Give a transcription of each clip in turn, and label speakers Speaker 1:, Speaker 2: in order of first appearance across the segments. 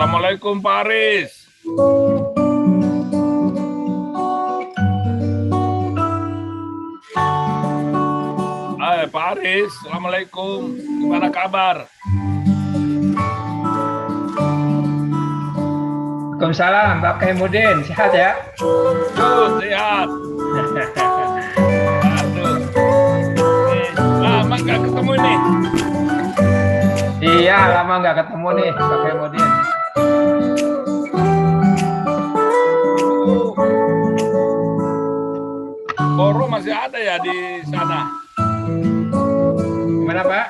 Speaker 1: Assalamualaikum Pak Aris. Pak Aris, Assalamualaikum. Gimana kabar?
Speaker 2: Waalaikumsalam, Pak Kemudin. Sehat ya?
Speaker 1: Tuh, sehat. Aduh, lama nggak ketemu nih.
Speaker 2: Iya, lama nggak ketemu nih, Pak Kemudin.
Speaker 1: Boro masih ada ya di sana?
Speaker 2: Gimana, Pak?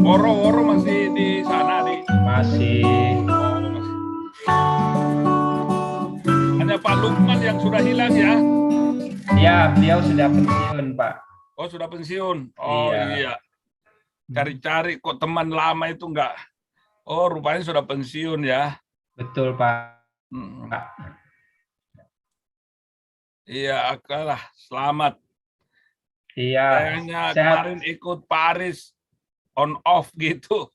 Speaker 1: Woro masih di sana di.
Speaker 2: Masih.
Speaker 1: Oh, masih. Hanya Pak Lukman yang sudah hilang ya?
Speaker 2: Ya, beliau sudah pensiun, Pak.
Speaker 1: Oh, sudah pensiun. Oh
Speaker 2: Iya.
Speaker 1: iya. Cari-cari kok teman lama itu enggak. Oh, rupanya sudah pensiun ya.
Speaker 2: Betul, Pak.
Speaker 1: Iya, kalah. Selamat.
Speaker 2: Iya.
Speaker 1: Kayaknya
Speaker 2: Sehat.
Speaker 1: kemarin ikut Paris on off gitu.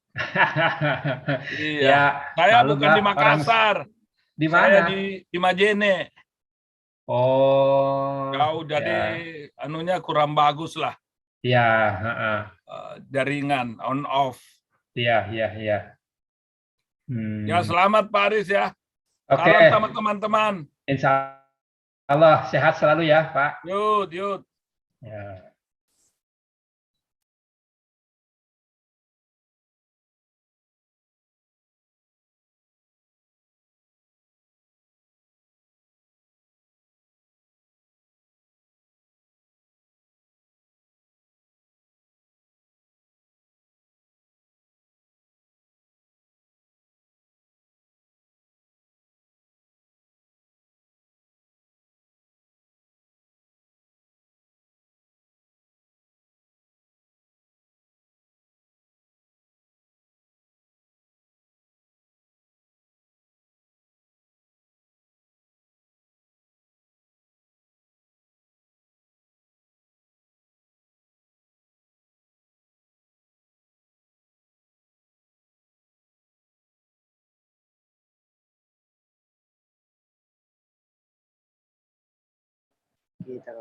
Speaker 1: Iya.
Speaker 2: Ya,
Speaker 1: Saya
Speaker 2: malu,
Speaker 1: bukan
Speaker 2: Pak.
Speaker 1: di Makassar.
Speaker 2: Di
Speaker 1: Saya
Speaker 2: mana?
Speaker 1: di Majene.
Speaker 2: Oh,
Speaker 1: Jauh, jadi
Speaker 2: ya.
Speaker 1: anunya kurang bagus lah.
Speaker 2: Iya, heeh.
Speaker 1: Jaringan on off.
Speaker 2: Iya, iya, iya.
Speaker 1: Ya, selamat Pak Aris ya.
Speaker 2: Oke.
Speaker 1: Salam sama teman-teman.
Speaker 2: Insya Allah sehat selalu ya, Pak.
Speaker 1: Yud.
Speaker 2: Ya.
Speaker 3: Gitu.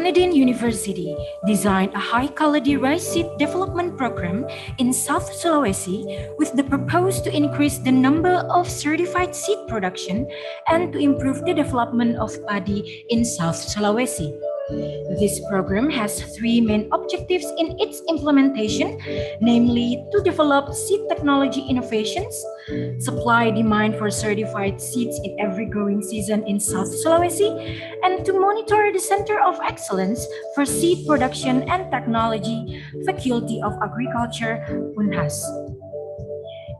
Speaker 3: Hasanuddin University designed a high-quality rice seed development program in South Sulawesi with the purpose to increase the number of certified seed production and to improve the development of padi in South Sulawesi. This program has three main objectives in its implementation, namely to develop seed technology innovations, supply demand for certified seeds in every growing season in South Sulawesi, and to monitor the Center of Excellence for Seed Production and Technology, Faculty of Agriculture, UNHAS.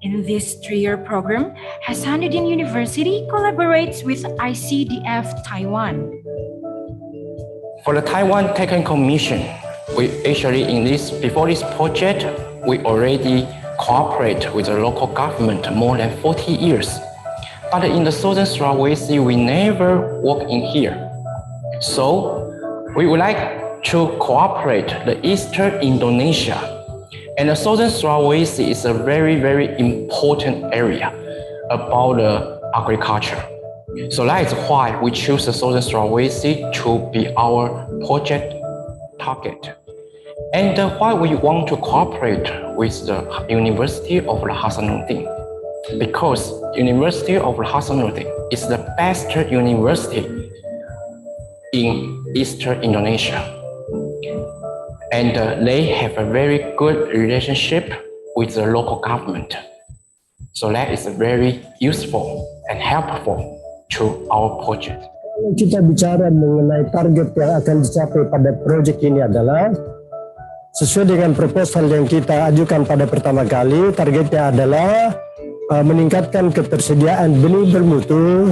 Speaker 3: In this three-year program, Hasanuddin University collaborates with ICDF Taiwan.
Speaker 4: For the Taiwan Technical Mission, we actually before this project, we already cooperate with the local government more than 40 years. But in the Southern Sulawesi, we never work in here. So we would like to cooperate the Eastern Indonesia. And the Southern Sulawesi is a very, very important area about the agriculture. So that is why we choose the Southern Sulawesi to be our project target. And why we want to cooperate with the University of Hasanuddin, because University of Hasanuddin is the best university in Eastern Indonesia. And they have a very good relationship with the local government. So that is very useful and helpful to our project.
Speaker 5: Kita bicara mengenai target yang akan dicapai pada proyek ini adalah sesuai dengan proposal yang kita ajukan pada pertama kali. Targetnya adalah meningkatkan ketersediaan benih bermutu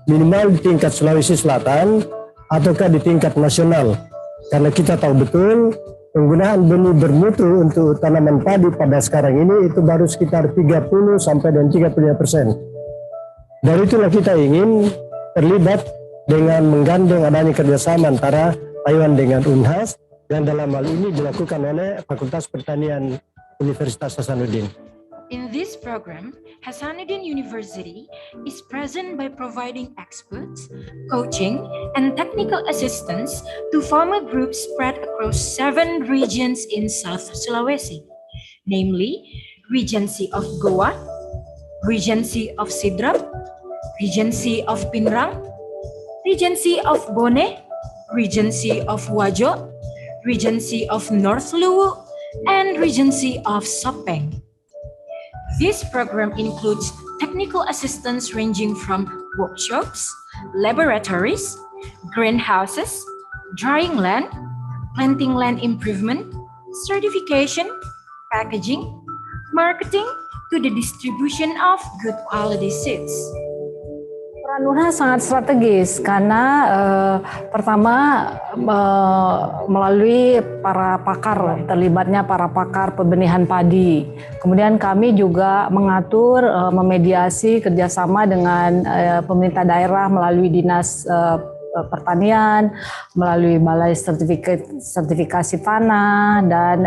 Speaker 5: minimal di tingkat Sulawesi Selatan ataukah di tingkat nasional. Karena kita tahu betul penggunaan benih bermutu untuk tanaman padi pada sekarang ini itu baru sekitar 30 sampai dan 35%. Dari itulah kita ingin terlibat dengan menggandeng adanya kerjasama antara Taiwan dengan UNHAS dan dalam hal ini dilakukan oleh Fakultas Pertanian Universitas Hasanuddin.
Speaker 3: In this program, Hasanuddin University is present by providing experts, coaching, and technical assistance to farmer groups spread across 7 regions in South Sulawesi, namely Regency of Goa, Regency of Sidrap, Regency of Pinrang, Regency of Bone, Regency of Wajo, Regency of North Luwu, and Regency of Sopeng. This program includes technical assistance ranging from workshops, laboratories, greenhouses, drying land, planting land improvement, certification, packaging, marketing, to the distribution of good quality seeds.
Speaker 6: Peran UNHAS sangat strategis karena pertama melalui para pakar, terlibatnya para pakar pembenihan padi. Kemudian kami juga mengatur, memediasi kerjasama dengan pemerintah daerah melalui dinas pertanian, melalui balai sertifikasi tanah, dan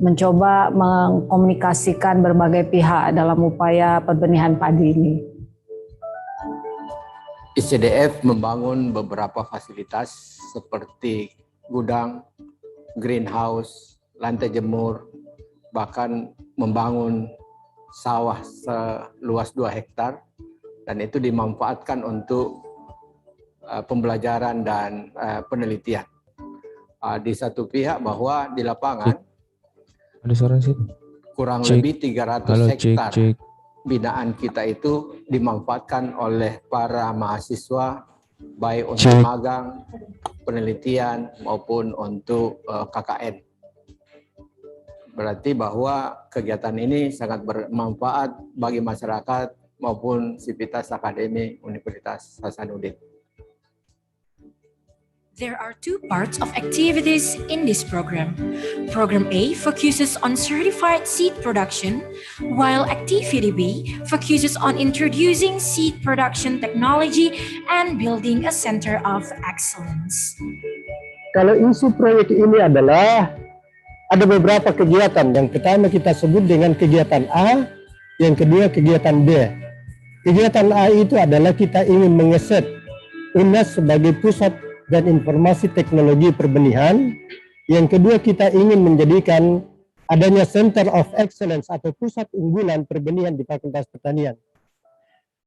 Speaker 6: mencoba mengkomunikasikan berbagai pihak dalam upaya pembenihan padi ini.
Speaker 7: ICDF membangun beberapa fasilitas seperti gudang, greenhouse, lantai jemur, bahkan membangun sawah seluas 2 hektar, dan itu dimanfaatkan untuk pembelajaran dan penelitian. Di satu pihak bahwa di lapangan
Speaker 8: ada suara sih.
Speaker 7: Kurang lebih 300 hektar binaan kita itu dimanfaatkan oleh para mahasiswa baik untuk magang, penelitian maupun untuk KKN. Berarti bahwa kegiatan ini sangat bermanfaat bagi masyarakat maupun sivitas akademik Universitas Hasanuddin.
Speaker 3: There are 2 parts of activities in this program. Program A focuses on certified seed production, while Activity B focuses on introducing seed production technology and building a center of excellence.
Speaker 5: Kalau isi proyek ini adalah ada beberapa kegiatan. Yang pertama kita sebut dengan kegiatan A, yang kedua kegiatan B. Kegiatan A itu adalah kita ingin mengeset UNHAS sebagai pusat dan informasi teknologi perbenihan. Yang kedua, kita ingin menjadikan adanya Center of Excellence atau pusat unggulan perbenihan di Fakultas Pertanian.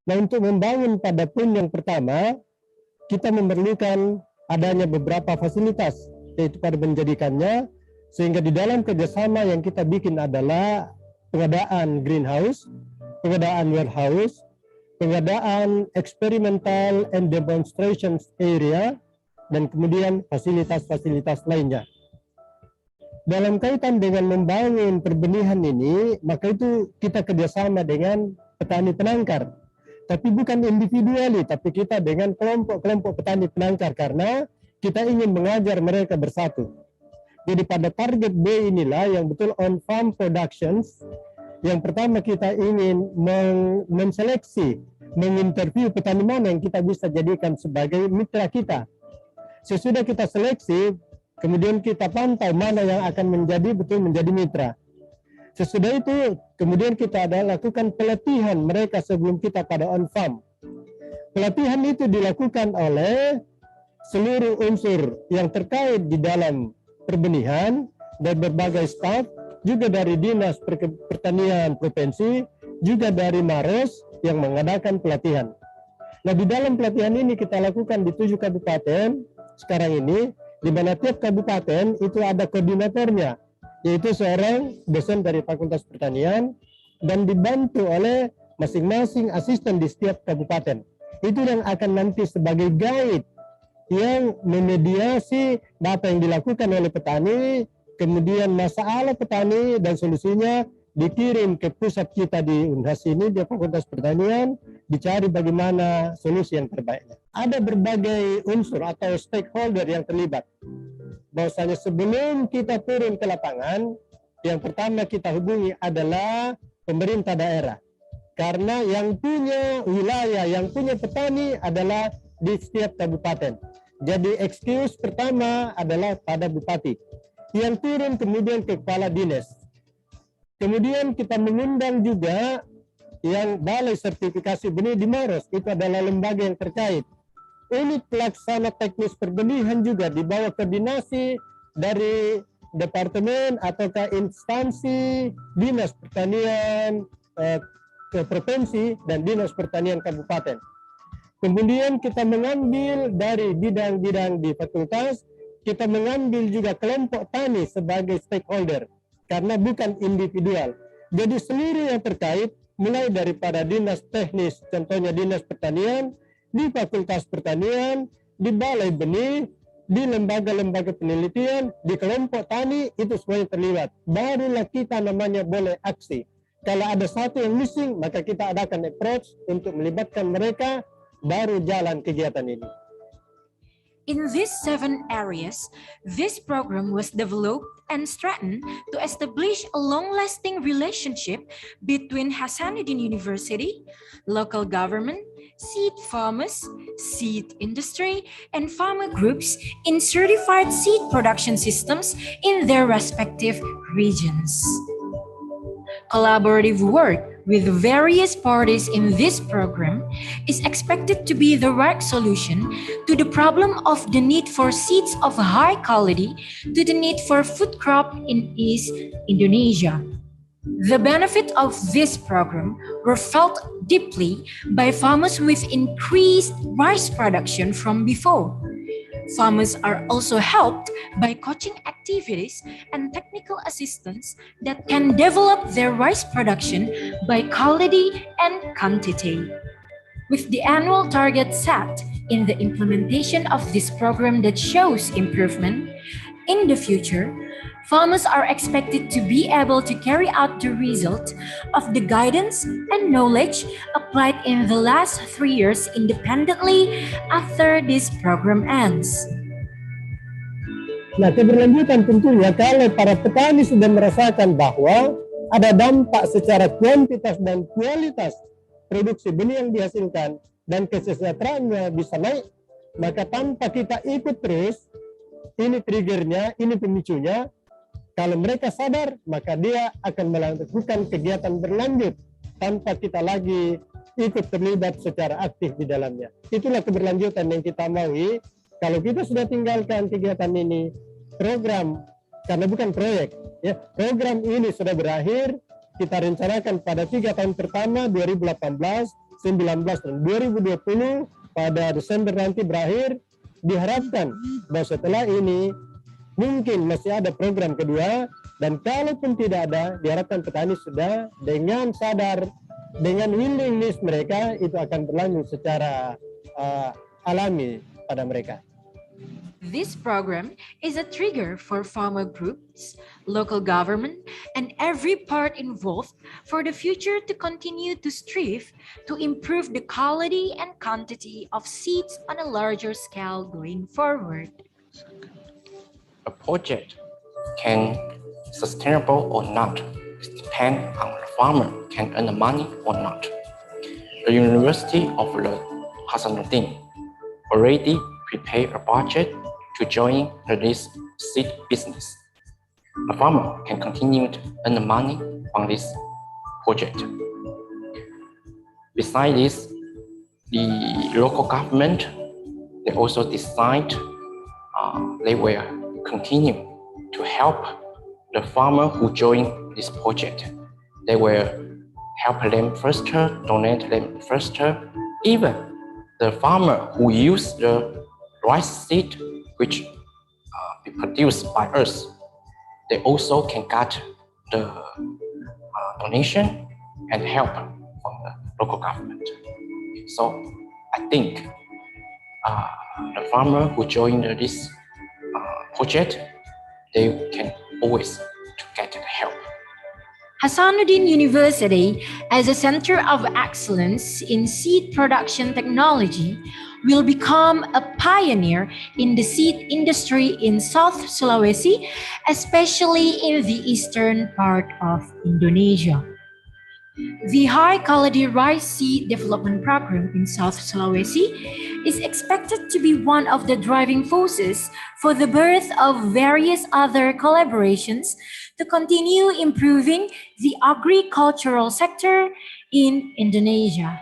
Speaker 5: Nah, untuk membangun pada poin yang pertama, kita memerlukan adanya beberapa fasilitas, yaitu pada menjadikannya, sehingga di dalam kerjasama yang kita bikin adalah pengadaan greenhouse, pengadaan warehouse, pengadaan experimental and demonstration area, dan kemudian fasilitas-fasilitas lainnya. Dalam kaitan dengan membangun perbenihan ini, maka itu kita kerjasama dengan petani penangkar. Tapi bukan individuali, tapi kita dengan kelompok-kelompok petani penangkar, karena kita ingin mengajar mereka bersatu. Jadi pada target B inilah yang betul on farm productions. Yang pertama kita ingin menseleksi, menginterview petani mana yang kita bisa jadikan sebagai mitra kita. Sesudah kita seleksi, kemudian kita pantau mana yang akan menjadi mitra. Sesudah itu, kemudian kita lakukan pelatihan mereka sebelum kita pada on farm. Pelatihan itu dilakukan oleh seluruh unsur yang terkait di dalam perbenihan dan berbagai staf, juga dari Dinas Pertanian Provinsi, juga dari Maros yang mengadakan pelatihan. Nah, di dalam pelatihan ini kita lakukan di 7 kabupaten sekarang ini, di mana tiap kabupaten itu ada koordinatornya, yaitu seorang dosen dari Fakultas Pertanian dan dibantu oleh masing-masing asisten di setiap kabupaten. Itu yang akan nanti sebagai guide yang memediasi data yang dilakukan oleh petani, kemudian masalah petani dan solusinya dikirim ke pusat kita di Unhas ini, di Fakultas Pertanian, dicari bagaimana solusi yang terbaik. Ada berbagai unsur atau stakeholder yang terlibat. Bahwasanya sebelum kita turun ke lapangan, yang pertama kita hubungi adalah pemerintah daerah. Karena yang punya wilayah, yang punya petani adalah di setiap kabupaten. Jadi excuse pertama adalah pada bupati. Yang turun kemudian ke kepala dinas. Kemudian kita mengundang juga yang Balai Sertifikasi Benih di Maros, itu adalah lembaga yang terkait. Unit pelaksana teknis perbenihan juga di bawah koordinasi dari departemen ataukah instansi Dinas Pertanian ke provinsi dan Dinas Pertanian Kabupaten. Kemudian kita mengambil dari bidang-bidang di fakultas, kita mengambil juga kelompok tani sebagai stakeholder, karena bukan individual. Jadi seluruh yang terkait, mulai daripada dinas teknis, contohnya Dinas Pertanian, di Fakultas Pertanian, di Balai Benih, di lembaga-lembaga penelitian, di kelompok tani, itu semuanya terlibat. Barulah kita namanya boleh aksi. Kalau ada satu yang missing, maka kita adakan approach untuk melibatkan mereka, baru jalan kegiatan ini.
Speaker 3: In these 7 areas, this program was developed and strengthened to establish a long-lasting relationship between Hasanuddin University, local government, seed farmers, seed industry, and farmer groups in certified seed production systems in their respective regions. Collaborative work with various parties in this program is expected to be the right solution to the problem of the need for seeds of high quality to the need for food crop in East Indonesia. The benefit of this program were felt deeply by farmers with increased rice production from before. Farmers are also helped by coaching activities and technical assistance that can develop their rice production by quality and quantity. With the annual target set in the implementation of this program that shows improvement, in the future, farmers are expected to be able to carry out the result of the guidance and knowledge applied in the last 3 years independently after this program ends.
Speaker 5: Nah, keberlanjutan tentunya kalau para petani sudah merasakan bahwa ada dampak secara kuantitas dan kualitas produksi benih yang dihasilkan dan kesejahteraannya bisa naik, maka tanpa kita ikut terus, ini triggernya, ini pemicunya. Kalau mereka sadar, maka dia akan melakukan kegiatan berlanjut tanpa kita lagi ikut terlibat secara aktif di dalamnya. Itulah keberlanjutan yang kita maui Kalau kita sudah tinggalkan kegiatan ini, program, karena bukan proyek, ya, program ini sudah berakhir, kita rencanakan pada 3 tahun pertama 2018, 19 dan 2020 pada Desember nanti berakhir. Diharapkan bahwa setelah ini mungkin masih ada program kedua, dan kalaupun tidak ada, diharapkan petani sudah dengan sadar, dengan willingness mereka itu akan berlanjut secara alami pada mereka.
Speaker 3: This program is a trigger for farmer groups, local government, and every part involved for the future to continue to strive to improve the quality and quantity of seeds on a larger scale going forward.
Speaker 4: A project can sustainable or not. It depends on the farmer can earn the money or not. The University of Hasanuddin already prepared a budget to join this seed business. The farmer can continue to earn the money from this project. Besides this, the local government, they also decide they will continue to help the farmer who join this project. They will help them first, donate them first. Even the farmer who use the rice seed which be produced by us, they also can get the donation and help from the local government. So I think the farmer who join this project, they can always to get the help.
Speaker 3: Hasanuddin University, as a center of excellence in seed production technology, will become a pioneer in the seed industry in South Sulawesi, especially in the eastern part of Indonesia. The high-quality rice seed development program in South Sulawesi is expected to be one of the driving forces for the birth of various other collaborations to continue improving the agricultural sector in Indonesia.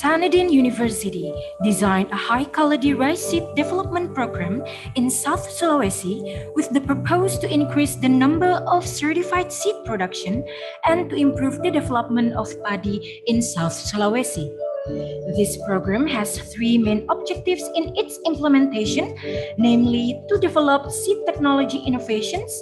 Speaker 3: Hasanuddin University designed a high-quality rice seed development program in South Sulawesi with the purpose to increase the number of certified seed production and to improve the development of padi in South Sulawesi. This program has three main objectives in its implementation, namely to develop seed technology innovations,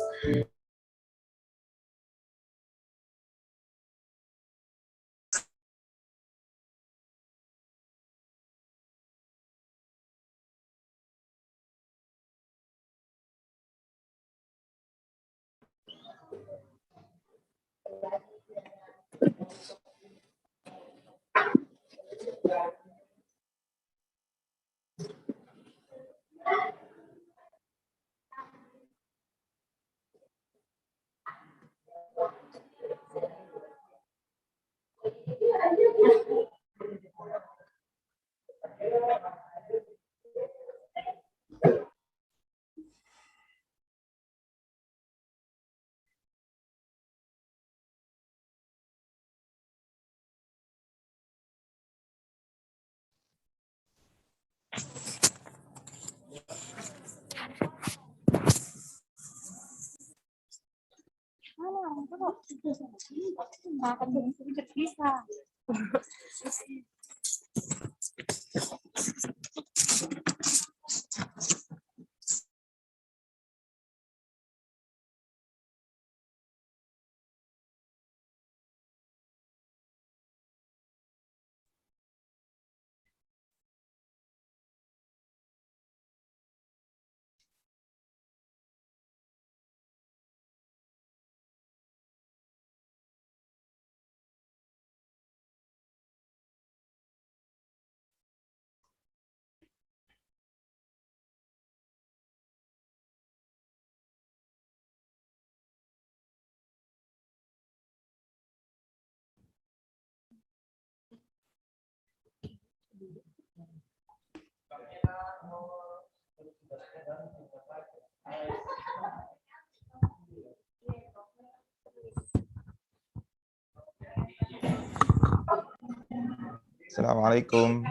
Speaker 9: Assalamualaikum.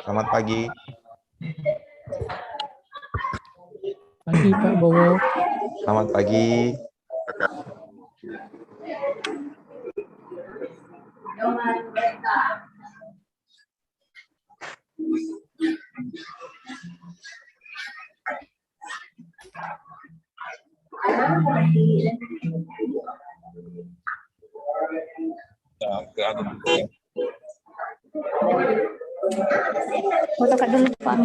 Speaker 9: Selamat pagi.
Speaker 8: Pagi Pak Bowo.
Speaker 9: Selamat pagi.
Speaker 6: Foto Kak dulu Pak.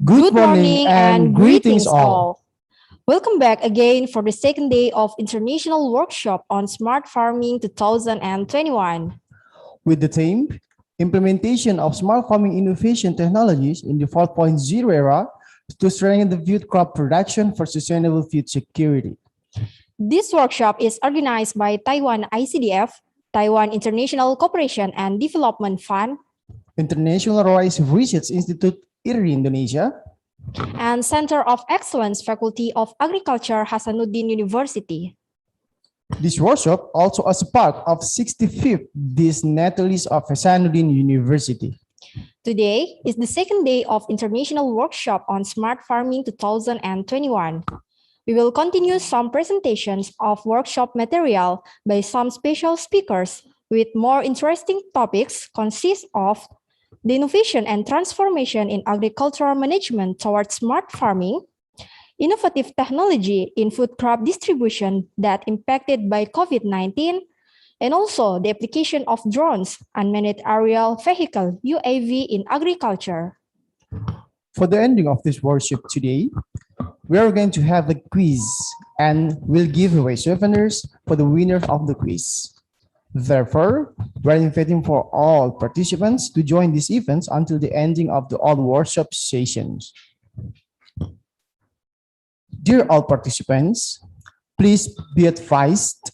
Speaker 10: Good morning and greetings all. Welcome back again for the second day of International Workshop on Smart Farming 2021.
Speaker 11: With the theme, Implementation of Smart Farming Innovation Technologies in the 4.0 Era to Strengthen the Food Crop Production for Sustainable Food Security.
Speaker 10: This workshop is organized by Taiwan ICDF Taiwan International Cooperation and Development Fund,
Speaker 11: International Rice Research Institute, IRI Indonesia,
Speaker 10: and Center of Excellence Faculty of Agriculture, Hasanuddin University.
Speaker 11: This workshop also as part of 65th Dignitaries of Hasanuddin University.
Speaker 10: Today is the second day of International Workshop on Smart Farming 2021. We will continue some presentations of workshop material by some special speakers with more interesting topics consist of the innovation and transformation in agricultural management towards smart farming, innovative technology in food crop distribution that impacted by COVID-19, and also the application of drones, unmanned aerial vehicle, UAV in agriculture.
Speaker 11: For the ending of this workshop today, we are going to have a quiz and we'll give away souvenirs for the winners of the quiz. Therefore, we're inviting for all participants to join these events until the ending of the all workshop sessions. Dear all participants, please be advised,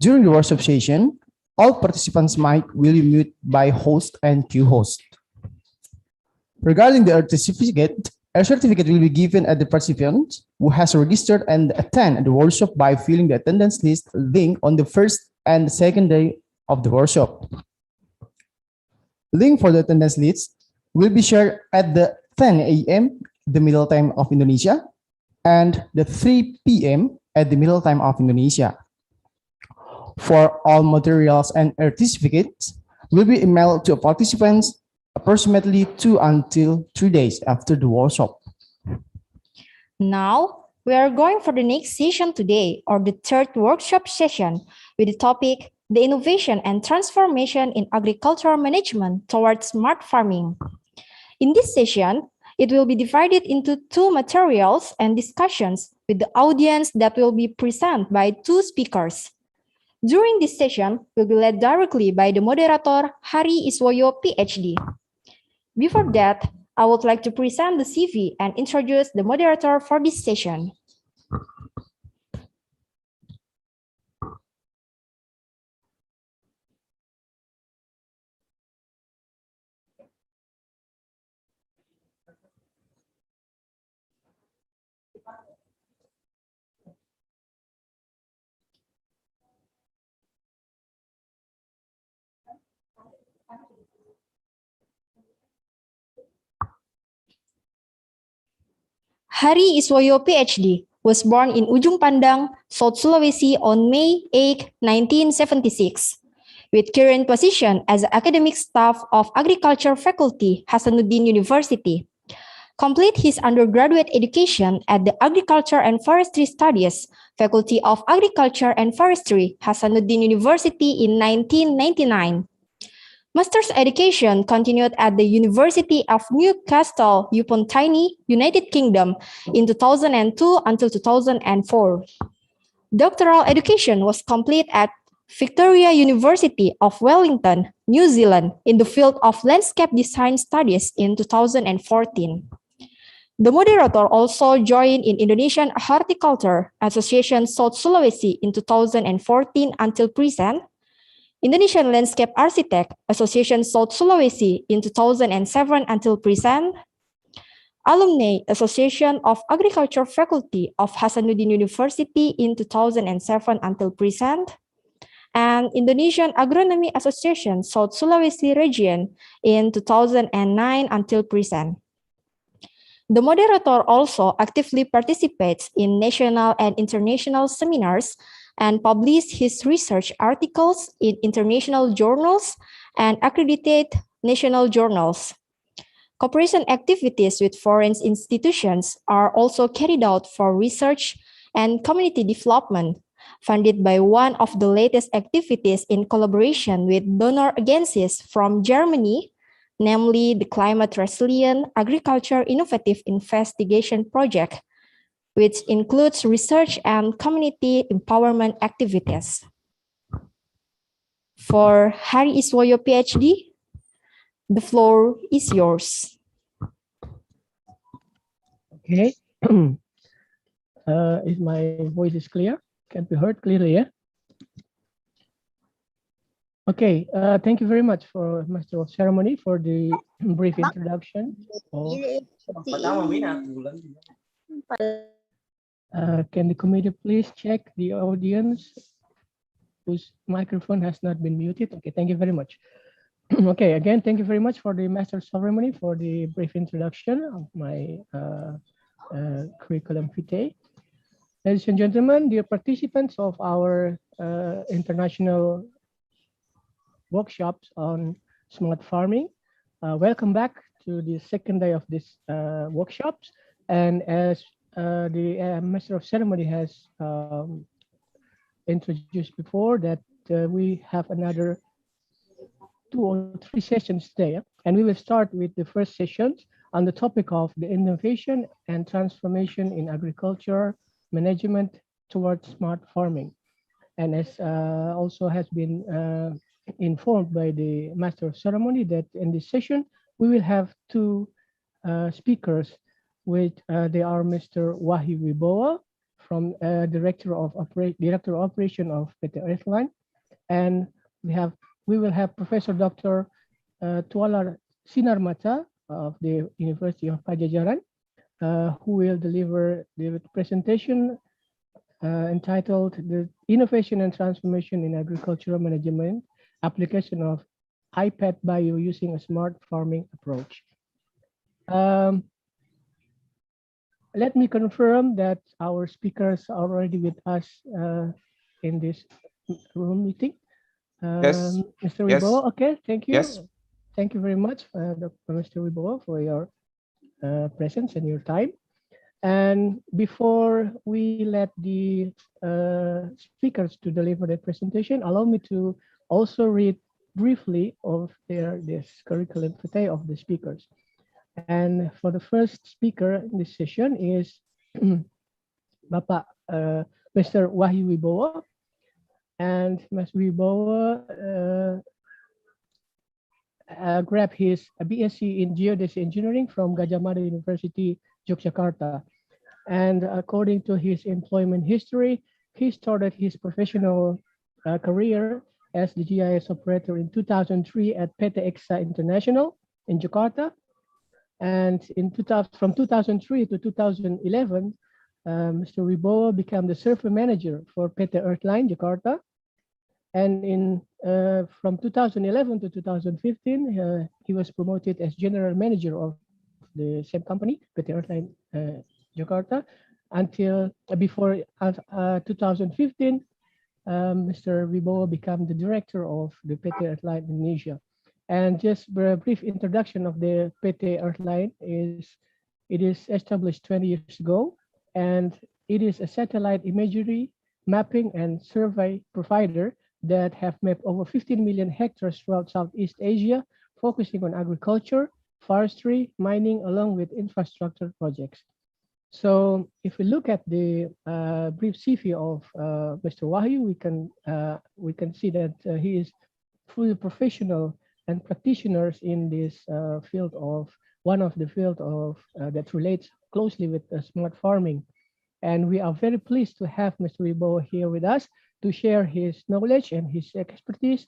Speaker 11: during the workshop session, all participants' mic will be muted by host and co-host. Regarding the certificate, a certificate will be given at the participant who has registered and attend the workshop by filling the attendance list link on the first and second day of the workshop. Link for the attendance list will be shared at the 10 a.m. the Middle Time of Indonesia and the 3 p.m. at the Middle Time of Indonesia. For all materials and certificates will be emailed to participants approximately 2 until 3 days after the workshop.
Speaker 10: Now, we are going for the next session today, or the third workshop session, with the topic, the innovation and transformation in agricultural management towards smart farming. In this session, it will be divided into 2 materials and discussions with the audience that will be presented by 2 speakers. During this session, will be led directly by the moderator, Hari Iswoyo, PhD. Before that, I would like to present the CV and introduce the moderator for this session. Hari Iswoyo, PhD, was born in Ujung Pandang, South Sulawesi on May 8, 1976, with current position as academic staff of Agriculture Faculty, Hasanuddin University. Complete his undergraduate education at the Agriculture and Forestry Studies, Faculty of Agriculture and Forestry, Hasanuddin University in 1999. Master's education continued at the University of Newcastle upon Tyne, United Kingdom in 2002 until 2004. Doctoral education was complete at Victoria University of Wellington, New Zealand in the field of landscape design studies in 2014. The moderator also joined in Indonesian Horticulture Association South Sulawesi in 2014 until present, Indonesian Landscape Architect Association South Sulawesi in 2007 until present, Alumni Association of Agriculture Faculty of Hasanuddin University in 2007 until present, and Indonesian Agronomy Association South Sulawesi Region in 2009 until present. The moderator also actively participates in national and international seminars and published his research articles in international journals and accredited national journals. Cooperation activities with foreign institutions are also carried out for research and community development, funded by one of the latest activities in collaboration with donor agencies from Germany, namely the Climate Resilient Agriculture Innovative Investigation Project, which includes research and community empowerment activities. For Hari Iswoyo, PhD, the floor is yours.
Speaker 8: Okay. If my voice is clear, can be heard clearly, yeah? Okay, thank you very much for Master of Ceremony for the brief introduction. Can the committee please check the audience whose microphone has not been muted? Okay, thank you very much. Okay, again, thank you very much for the Master of Ceremony for the brief introduction of my curriculum vitae. Ladies and gentlemen, dear participants of our international workshops on smart farming, welcome back to the second day of this workshops. And as the Master of Ceremony has introduced before, that we have another 2 or 3 sessions today, and we will start with the first session on the topic of the innovation and transformation in agriculture management towards smart farming. And as also has been informed by the Master of Ceremony, that in this session we will have 2 speakers, which they are Mr. Wahyu Wibowo, from Director of Operation of PT Earthline, and we will have Professor Dr. Tuala Sinarmata of the University of Pajajaran, who will deliver the presentation entitled "The Innovation and Transformation in Agricultural Management: Application of iPad Bio Using a Smart Farming Approach." Let me confirm that our speakers are already with us in this room meeting.
Speaker 9: Yes.
Speaker 8: Mr.
Speaker 9: Yes.
Speaker 8: Wibowo, okay, thank you.
Speaker 9: Yes.
Speaker 8: Thank you very much, Mr. Wibowo, for your presence and your time. And before we let the speakers to deliver their presentation, allow me to also read briefly of this curriculum vitae of the speakers. And for the first speaker in this session is Bapak Mr. Wahyu Wibowo. And Mr. Wibowo grabbed his BSc in Geodesy Engineering from Gadjah Mada University, Yogyakarta. And according to his employment history, he started his professional career as the GIS operator in 2003 at PT Exa International in Jakarta. And from 2003 to 2011, Mr. Wibowo became the survey manager for PT Earthline Jakarta. And from 2011 to 2015, he was promoted as general manager of the same company, PT Earthline Jakarta, until before 2015, Mr. Wibowo became the director of the PT Earthline Indonesia. And just a brief introduction of the PT Earthline is, it is established 20 years ago, and it is a satellite imagery, mapping, and survey provider that have mapped over 15 million hectares throughout Southeast Asia, focusing on agriculture, forestry, mining, along with infrastructure projects. So if we look at the brief CV of Mr. Wahyu, we can see that he is fully professional and practitioners in this field of that relates closely with smart farming. And we are very pleased to have Mr. Wibowo here with us to share his knowledge and his expertise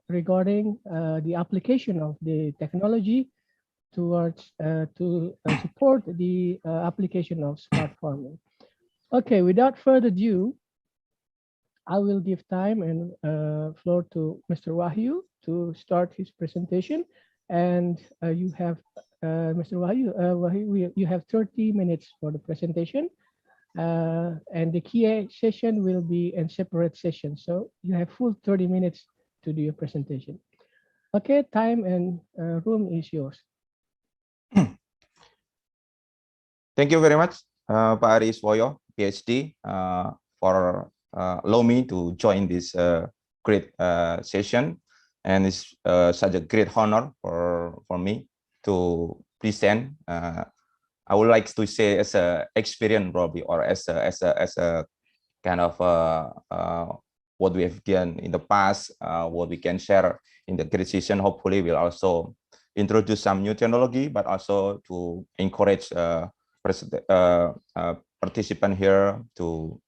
Speaker 8: regarding the application of the technology towards to support the application of smart farming. Okay, without further ado, I will give time and floor to Mr. Wahyu to start his presentation. And you have, Mr. Wahyu, you have 30 minutes for the presentation. And the Q&A session will be in separate sessions. So you have full 30 minutes to do your presentation. Okay, time and room is yours.
Speaker 9: Thank you very much, Pak Ari Iswoyo, PhD, for allow me to join this great session. And it's such a great honor for me to present. I would like to say as a experience probably, or as a kind of what we have done in the past, what we can share in the great session. Hopefully, we'll also introduce some new technology, but also to encourage participant here to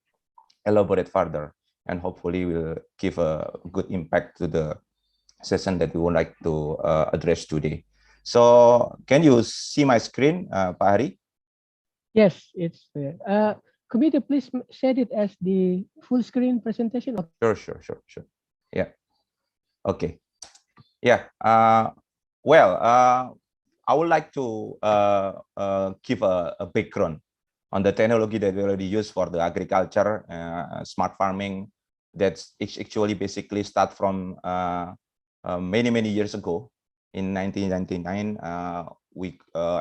Speaker 9: elaborate further and hopefully will give a good impact to the session that we would like to address today. So can you see my screen, Pak Hari?
Speaker 8: Yes, it's there. Committee, please set it as the full screen presentation.
Speaker 9: Sure. Yeah. Okay. Yeah. Well, I would like to give a background on the technology that we already use for the agriculture, smart farming. That's actually basically start from many years ago. In 1999,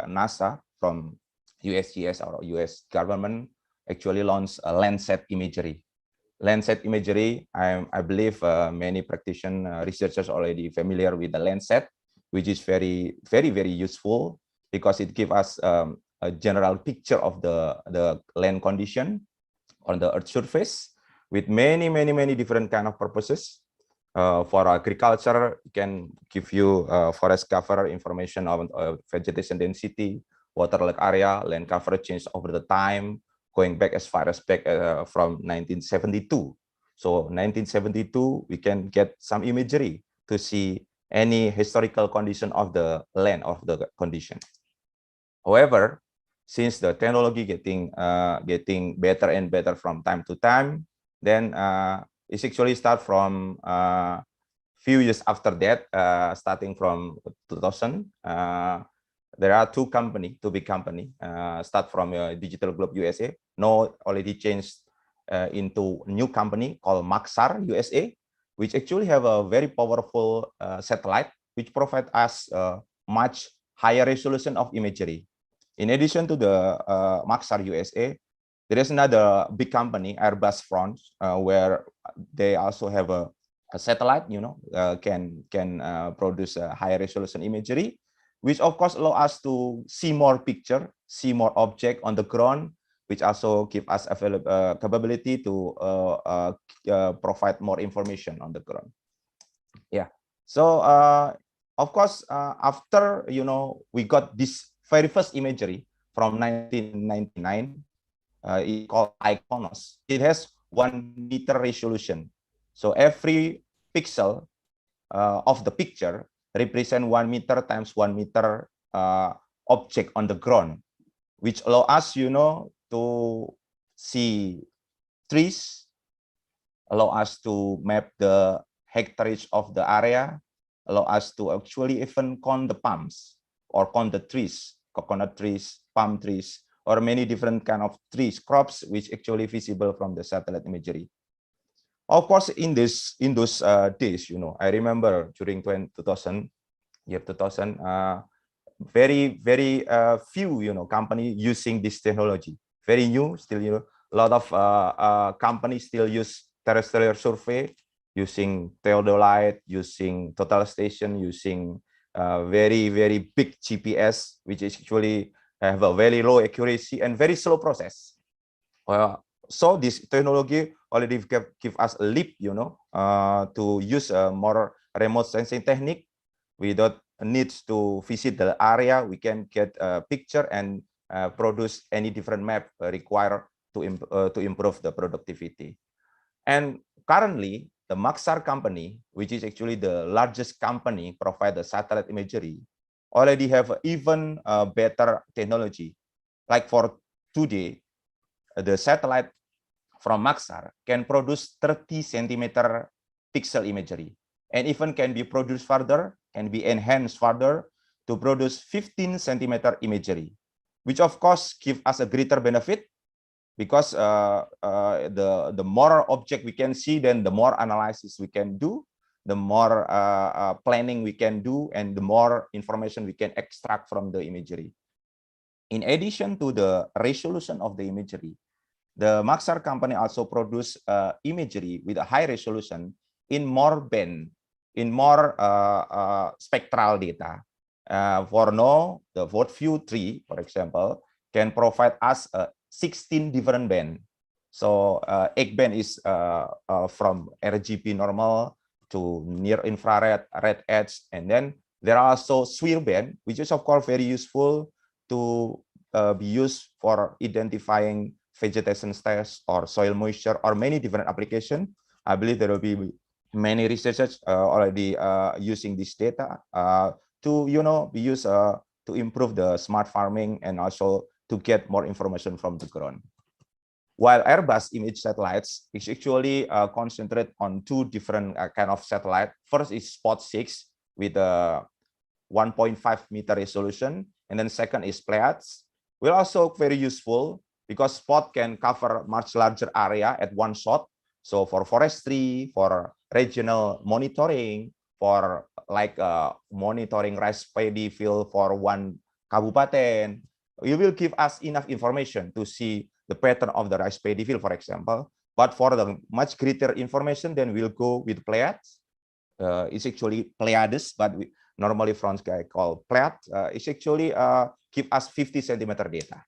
Speaker 9: NASA from USGS or US government actually launched a Landsat imagery. Landsat imagery, I believe many practitioners, researchers already familiar with the Landsat, which is very useful because it gives us a general picture of the land condition on the Earth surface with many different kind of purposes. For agriculture, it can give you forest cover information on vegetation density, water lake area, land coverage change over the time, going back as far as back from 1972. So 1972, we can get some imagery to see any historical condition of the land of the condition. However, since the technology getting better and better from time to time, then it's actually start from few years after that, starting from 2000. There are two big company, start from Digital Globe USA, now already changed into a new company called Maxar USA, which actually have a very powerful satellite, which provide us much higher resolution of imagery. In addition to the Maxar USA, there is another big company, Airbus France, where they also have a satellite, can produce a higher resolution imagery, which of course allow us to see more picture, see more object on the ground, which also give us capability to provide more information on the ground. Yeah. So of course, after we got this very first imagery from 1999, it's called ICONOS. It has 1 meter resolution. So every pixel of the picture represent 1 meter times 1 meter object on the ground, which allow us, to see trees, allow us to map the hectareage of the area, allow us to actually even count the palms or count the trees, coconut trees, palm trees, or many different kind of trees, crops, which actually visible from the satellite imagery. Of course, in those days, I remember during 2000, very few, company using this technology. Very new, still, a lot of companies still use terrestrial survey, using theodolite, using total station, using very big GPS, which is actually have a very low accuracy and very slow process. So this technology already give us a leap, to use a more remote sensing technique without needs to visit the area. We can get a picture and produce any different map required to improve the productivity. And currently, the Maxar company, which is actually the largest company provide the satellite imagery, already have even better technology. Like for today, the satellite from Maxar can produce 30 centimeter pixel imagery, and even can be produced further, can be enhanced further to produce 15 centimeter imagery, which of course give us a greater benefit, because the more object we can see, then the more analysis we can do, the more planning we can do, and the more information we can extract from the imagery. In addition to the resolution of the imagery, the Maxar company also produce imagery with a high resolution in more band, in more spectral data. For now, the ViewView 3, for example, can provide us 16 different band. So X band is from RGB normal to near infrared, red edge, and then there are also SWIR band, which is of course very useful to be used for identifying vegetation status or soil moisture or many different applications. I believe there will be many researchers already using this data to be used to improve the smart farming and also to get more information from the ground. While Airbus image satellites is actually concentrated on two different kind of satellite. First is Spot 6 with a 1.5 meter resolution, and then second is Pleiades. Will also very useful because Spot can cover much larger area at one shot. So for forestry, for regional monitoring, for like monitoring rice paddy field for one kabupaten, it will give us enough information to see the pattern of the rice paddy field, for example. But for the much greater information, then we'll go with Pleiades. It's actually Pleiades, but we normally French guy call Pleiades. It's actually give us 50 centimeter data.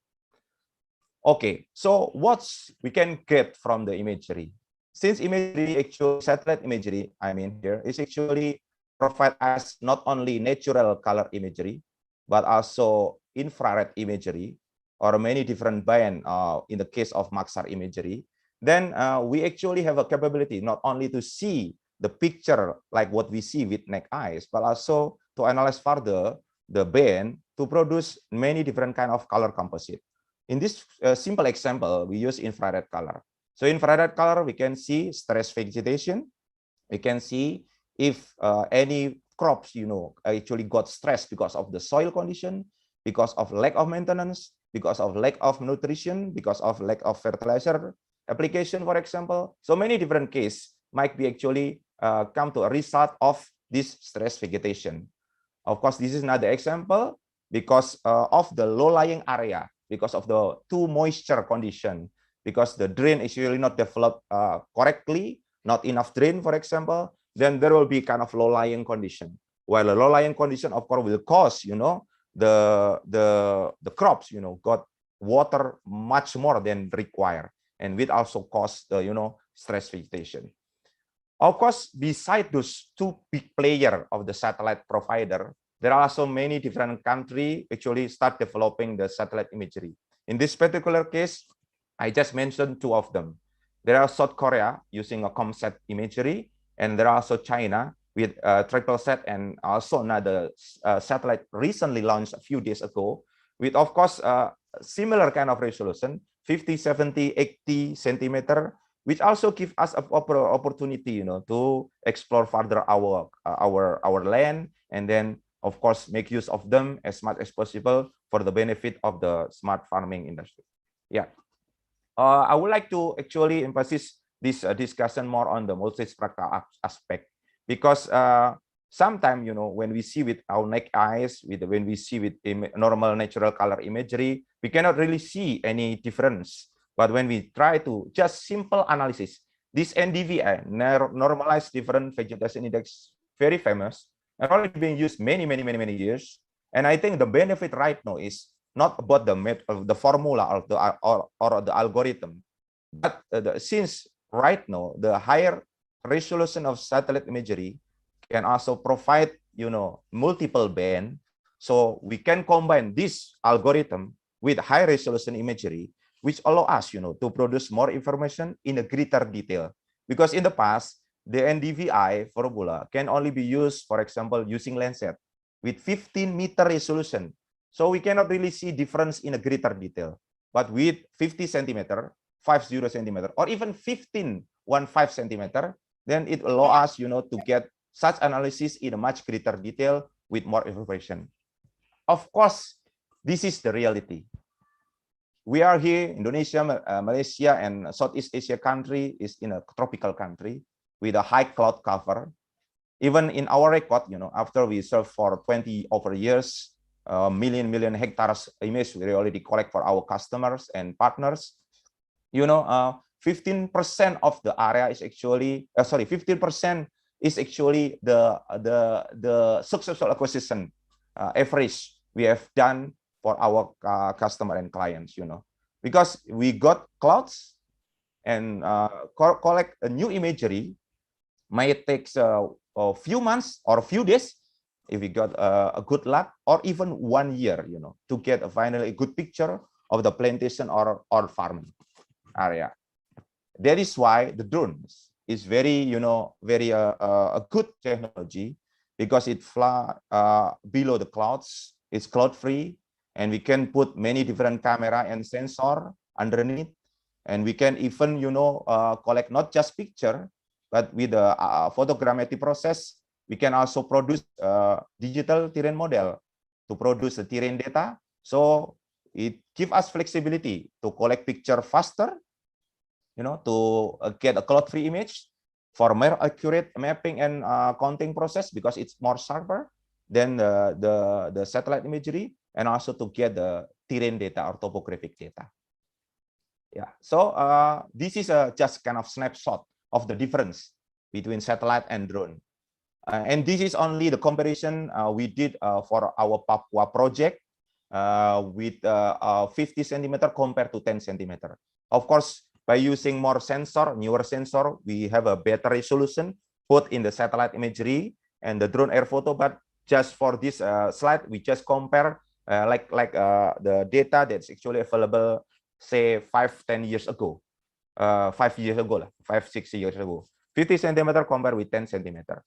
Speaker 9: Okay, so what we can get from the imagery? Since imagery, actual satellite imagery, I mean here, is actually provide us not only natural color imagery, but also infrared imagery, or many different band in the case of Maxar imagery, then we actually have a capability not only to see the picture like what we see with naked eyes, but also to analyze further the band to produce many different kind of color composite. In this simple example, we use infrared color. So infrared color, we can see stress vegetation. We can see if any crops, actually got stressed because of the soil condition, because of lack of maintenance, because of lack of nutrition, because of lack of fertilizer application, for example. So many different cases might be actually come to a result of this stress vegetation. Of course, this is another example because of the low-lying area, because of the too moisture condition, because the drain is really not developed correctly, not enough drain, for example, then there will be kind of low-lying condition. While a low-lying condition, of course, will cause, the crops, got water much more than required, and will also cause the, stress vegetation. Of course, beside those two big players of the satellite provider, there are also many different countries actually start developing the satellite imagery. In this particular case, I just mentioned two of them. There are South Korea using a COMSAT imagery, and there are also China with TripleSat, and also another satellite recently launched a few days ago with, of course, similar kind of resolution, 50, 70, 80 centimeter, which also give us an opportunity, to explore further our land, and then, of course, make use of them as much as possible for the benefit of the smart farming industry. Yeah, I would like to actually emphasize this discussion more on the multi-spectral aspect, because sometimes, when we see with our naked eyes, when we see with normal natural color imagery, we cannot really see any difference. But when we try to just simple analysis, this NDVI, normalized different vegetation index, very famous, and already being used many years. And I think the benefit right now is not about the formula or the algorithm, but since right now the higher resolution of satellite imagery can also provide, multiple band, so we can combine this algorithm with high resolution imagery, which allow us, to produce more information in a greater detail. Because in the past, the NDVI formula can only be used, for example, using Landsat with 15-meter resolution. So we cannot really see difference in a greater detail. But with 50 centimeter, 50 centimeter, or even 15 centimeter, then it allows us, to get such analysis in a much greater detail with more information. Of course, this is the reality. We are here, Indonesia, Malaysia, and Southeast Asia country is in a tropical country with a high cloud cover. Even in our record, after we serve for 20 over years, million hectares image we already collect for our customers and partners. 15% of the area is actually, 15% is actually the successful acquisition average we have done for our customer and clients, because we got clouds and collect a new imagery might take a few months or a few days if we got a good luck, or even 1 year, to get finally a good picture of the plantation or farming area. That is why the drones is very, very a good technology because it fly below the clouds. It's cloud free, and we can put many different camera and sensor underneath, and we can even, collect not just picture, but with the photogrammetry process, we can also produce digital terrain model to produce the terrain data. So it gives us flexibility to collect picture faster, to get a cloud-free image for more accurate mapping and counting process, because it's more sharper than the satellite imagery, and also to get the terrain data or topographic data. Yeah, so this is just kind of snapshot of the difference between satellite and drone. And this is only the comparison we did for our Papua project with 50 centimeter compared to 10 centimeter. Of course, by using more sensor, newer sensor, we have a better resolution both in the satellite imagery and the drone air photo. But just for this slide, we just compare the data that's actually available, say 5-10 years ago, 5 years ago, 5-6 years ago, 50 centimeter compared with 10 centimeter.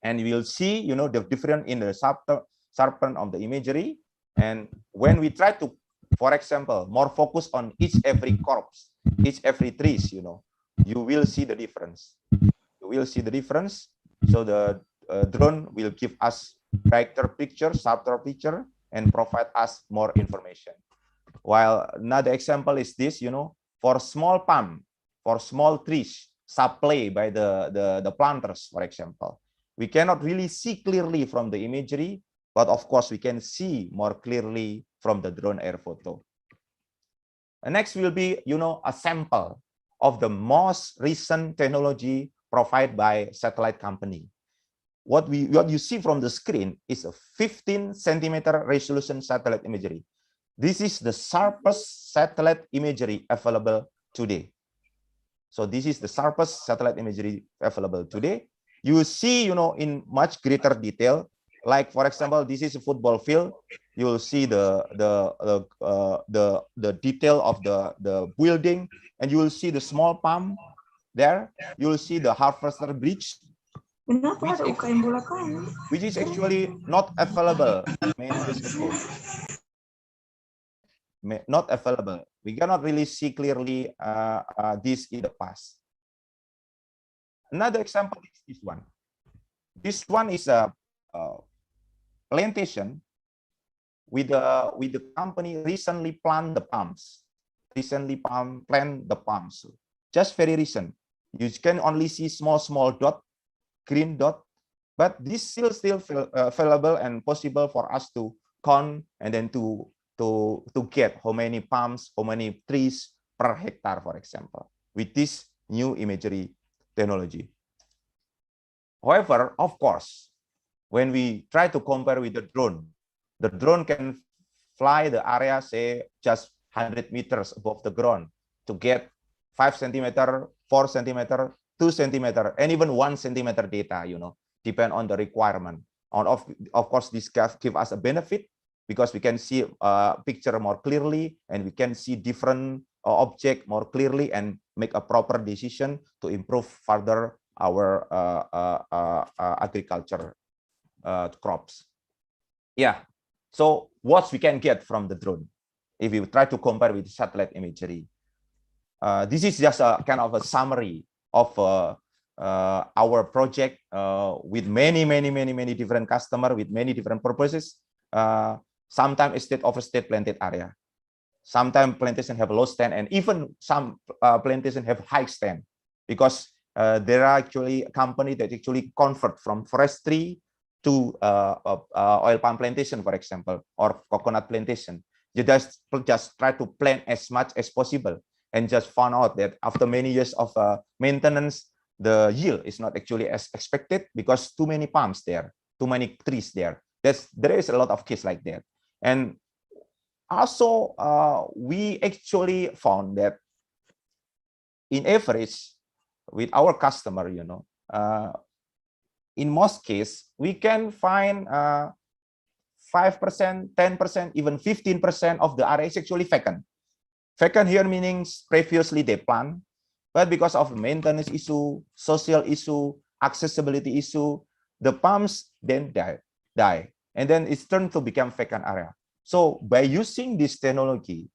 Speaker 9: And we'll see, the difference in the sharpen of the imagery. And when we try to, for example, more focus on every corpse, every trees, you will see the difference. You will see the difference. So the drone will give us brighter picture, sharper picture, and provide us more information. While another example is this, for small palm, for small trees, supply by the planters, for example, we cannot really see clearly from the imagery, but of course we can see more clearly from the drone air photo. And next will be, a sample of the most recent technology provided by satellite company. What you see from the screen is a 15 centimeter resolution satellite imagery. This is the sharpest satellite imagery available today. So this is the sharpest satellite imagery available today. You see, in much greater detail. Like, for example, this is a football field. You will see the detail of the building, and you will see the small palm there. You will see the harvester bridge, which is actually not available many years ago. Not available. We cannot really see clearly this in the past. Another example is this one. This one is a plantation with the company recently plant the palms. Plant the palms. Just very recent. You can only see small dot, green dot, but this still available and possible for us to count and then to get how many palms, how many trees per hectare, for example, with this new imagery technology. However, of course, when we try to compare with the drone can fly the area, say, just 100 meters above the ground to get 5 centimeter, 4 centimeter, 2 centimeter, and even 1 centimeter data, depend on the requirement. Of course, this give us a benefit because we can see a picture more clearly, and we can see different object more clearly and make a proper decision to improve further our agriculture crops. Yeah, so what we can get from the drone if we try to compare with satellite imagery. This is just a kind of a summary of our project with many different customers with many different purposes. Sometimes state overstate planted area. Sometimes plantation have low stand, and even some plantation have high stand, because there are actually companies that actually convert from forestry to oil palm plantation, for example, or coconut plantation. You just try to plant as much as possible, and just found out that after many years of maintenance, the yield is not actually as expected because too many palms there, too many trees there. There is a lot of cases like that. And also, we actually found that in average, with our customer, in most cases, we can find 5%, 10%, even 15% of the area is actually vacant. Vacant here meaning previously they plant, But because of maintenance issue, social issue, accessibility issue, the palms then die. And then it's turned to become vacant area. So by using this technology,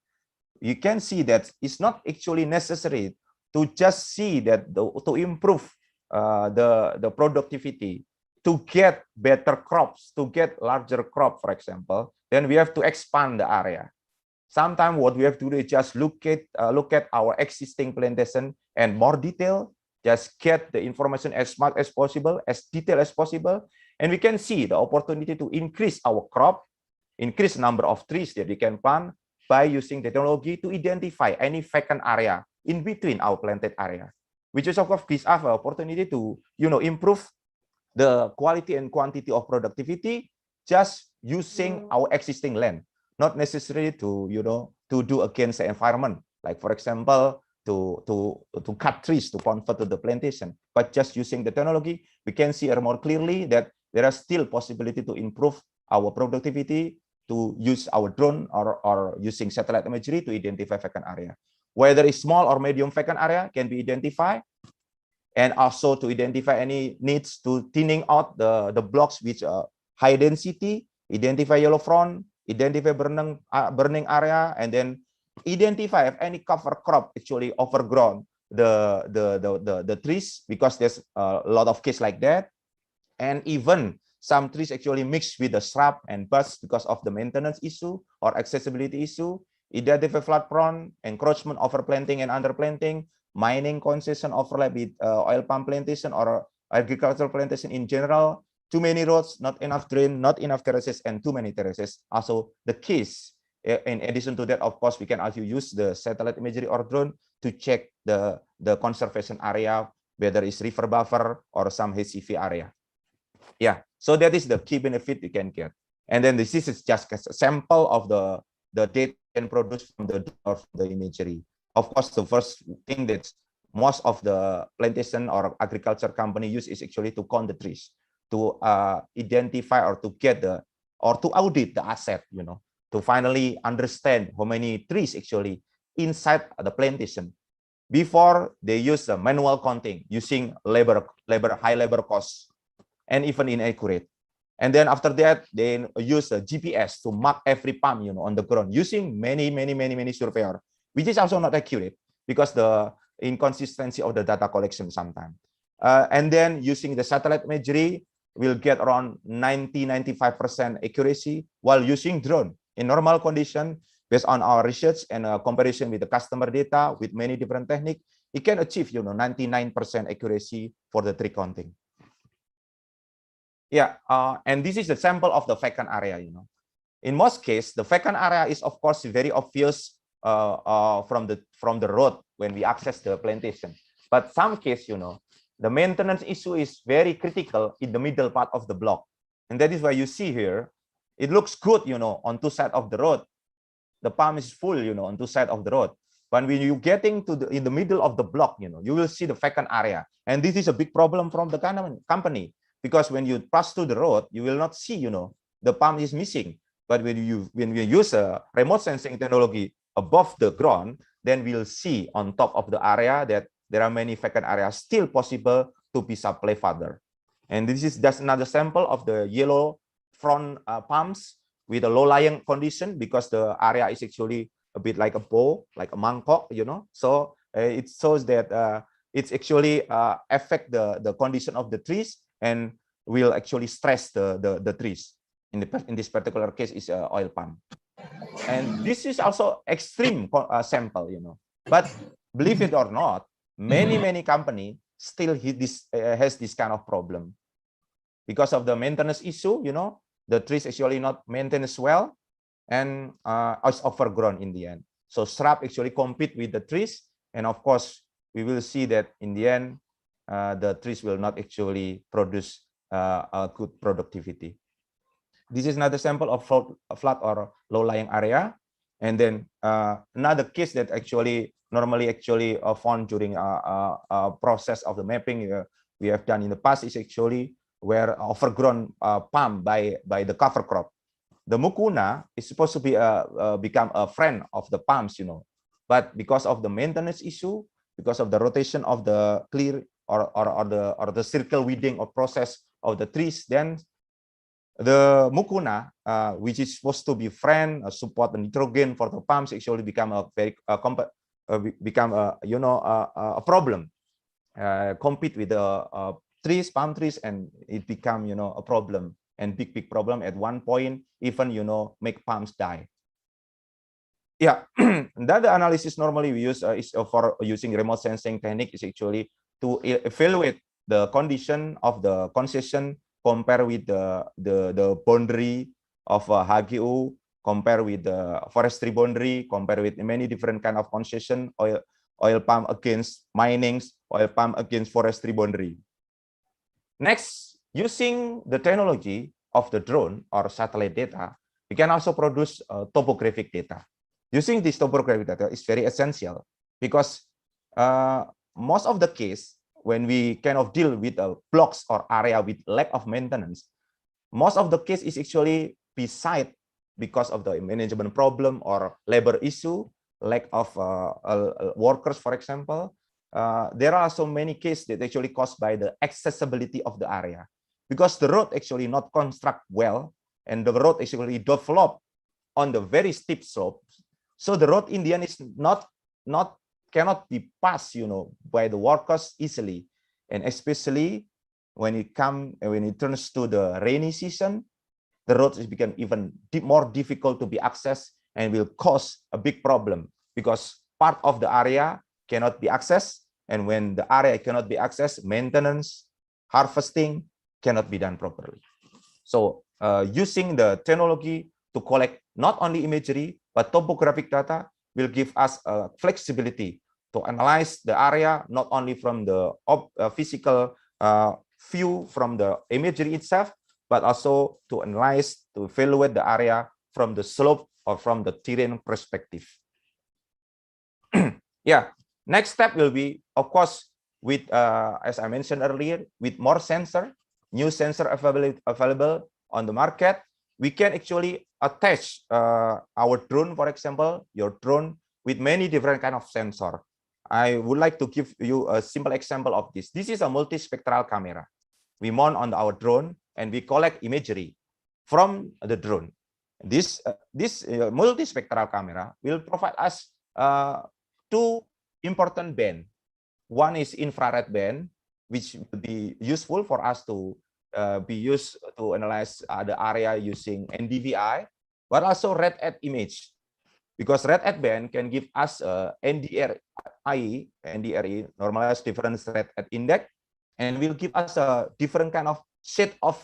Speaker 9: you can see that it's not actually necessary to just see that to improve the productivity, to get better crops, to get larger crop, for example, then we have to expand the area. Sometimes what we have to do is just look at our existing plantation and more detail, just get the information as much as possible, as detailed as possible, and we can see the opportunity to increase our crop, increase number of trees that we can plant by using technology to identify any vacant area in between our planted area, which is of course gives us an opportunity to improve the quality and quantity of productivity just using our existing land, not necessarily to do against the environment, like for example to cut trees to convert to the plantation, but just using the technology, we can see more clearly that there are still possibility to improve our productivity, to use our drone or using satellite imagery to identify vacant area. Whether it's small or medium vacant area can be identified, and also to identify any needs to thinning out the blocks which are high density, identify yellow front, identify burning area, and then identify if any cover crop actually overgrown the trees, because there's a lot of cases like that. And even some trees actually mixed with the shrub and bush because of the maintenance issue or accessibility issue. Identify flood prone, encroachment, overplanting and underplanting, mining concession overlap with oil palm plantation or agricultural plantation in general, too many roads, not enough drain, not enough terraces, and too many terraces. Also the case. In addition to that, of course, we can also use the satellite imagery or drone to check the conservation area, whether it's river buffer or some HCV area. Yeah, so that is the key benefit you can get. And then this is just a sample of the data can produce from the imagery. Of course, the first thing that most of the plantation or agriculture company use is actually to count the trees, to identify or to get to audit the asset, to finally understand how many trees actually inside the plantation before they use the manual counting using high labor costs and even inaccurate. And then after that, they use the GPS to mark every palm, on the ground using many surveyor, which is also not accurate because the inconsistency of the data collection sometimes. And then using the satellite imagery, we'll get around 90-95% accuracy, while using drone in normal condition, based on our research and comparison with the customer data with many different techniques, it can achieve 99% accuracy for the tree counting. Yeah, and this is the sample of the vacant area. In most cases, the vacant area is of course very obvious from the road when we access the plantation. But some case, the maintenance issue is very critical in the middle part of the block, and that is why you see here. It looks good, on two sides of the road. The palm is full, on two sides of the road. But when you're getting in the middle of the block, you will see the vacant area. And this is a big problem from the company, because when you pass through the road, you will not see, the palm is missing. But when we use a remote sensing technology above the ground, then we'll see on top of the area that there are many vacant areas still possible to be supplied further. And this is just another sample of the yellow front palms with a low-lying condition, because the area is actually a bit like a bow, like a mangkok, So it shows that it's actually affect the condition of the trees and will actually stress the trees. In this particular case, is oil palm. And this is also extreme sample, But believe it or not, many company still has this kind of problem because of the maintenance issue. The trees actually not maintained well, and is overgrown in the end. So shrub actually compete with the trees, and of course we will see that in the end the trees will not actually produce a good productivity. This is another sample of flat or low-lying area, and then another case that actually normally found during a process of the mapping we have done in the past is actually where overgrown palm by the cover crop. The mucuna is supposed to be become a friend of the palms, but because of the maintenance issue, because of the rotation of the clear or the circle weeding or process of the trees, then the mucuna, which is supposed to be friend, support the nitrogen for the palms, actually become a very a problem. Compete with the trees, palm trees, and it become a problem, and big problem at one point, even make palms die. Yeah, that the analysis normally we use is for using remote sensing technique is actually to evaluate the condition of the concession, compare with the boundary of HGU, compare with the forestry boundary, compare with many different kind of concession, oil palm against minings, oil palm against forestry boundary. Next, using the technology of the drone or satellite data, we can also produce topographic data. Using this topographic data is very essential because most of the case when we kind of deal with blocks or area with lack of maintenance, most of the case is actually beside because of the management problem or labor issue, lack of workers, for example. There are so many cases that actually caused by the accessibility of the area, because the road actually not construct well, and the road actually develop on the very steep slope. So the road in the end is cannot be passed, by the workers easily, and especially when it turns to the rainy season, the roads become even more difficult to be accessed and will cause a big problem because part of the area cannot be accessed, and when the area cannot be accessed, maintenance, harvesting cannot be done properly. So using the technology to collect not only imagery but topographic data will give us flexibility to analyze the area not only from the physical view from the imagery itself, but also to analyze, to evaluate the area from the slope or from the terrain perspective. Yeah, next step will be, of course, with as I mentioned earlier, with more sensor, new sensor available on the market, we can actually attach our drone, for example, your drone with many different kind of sensor. I would like to give you a simple example of this. This is a multispectral camera. We mount on our drone and we collect imagery from the drone. This multispectral camera will provide us two important band. One is infrared band, which will be useful for us to be used to analyze the area using NDVI, but also red-hat image, because red-hat band can give us NDRI, normalized difference red-hat index, and will give us a different kind of shade of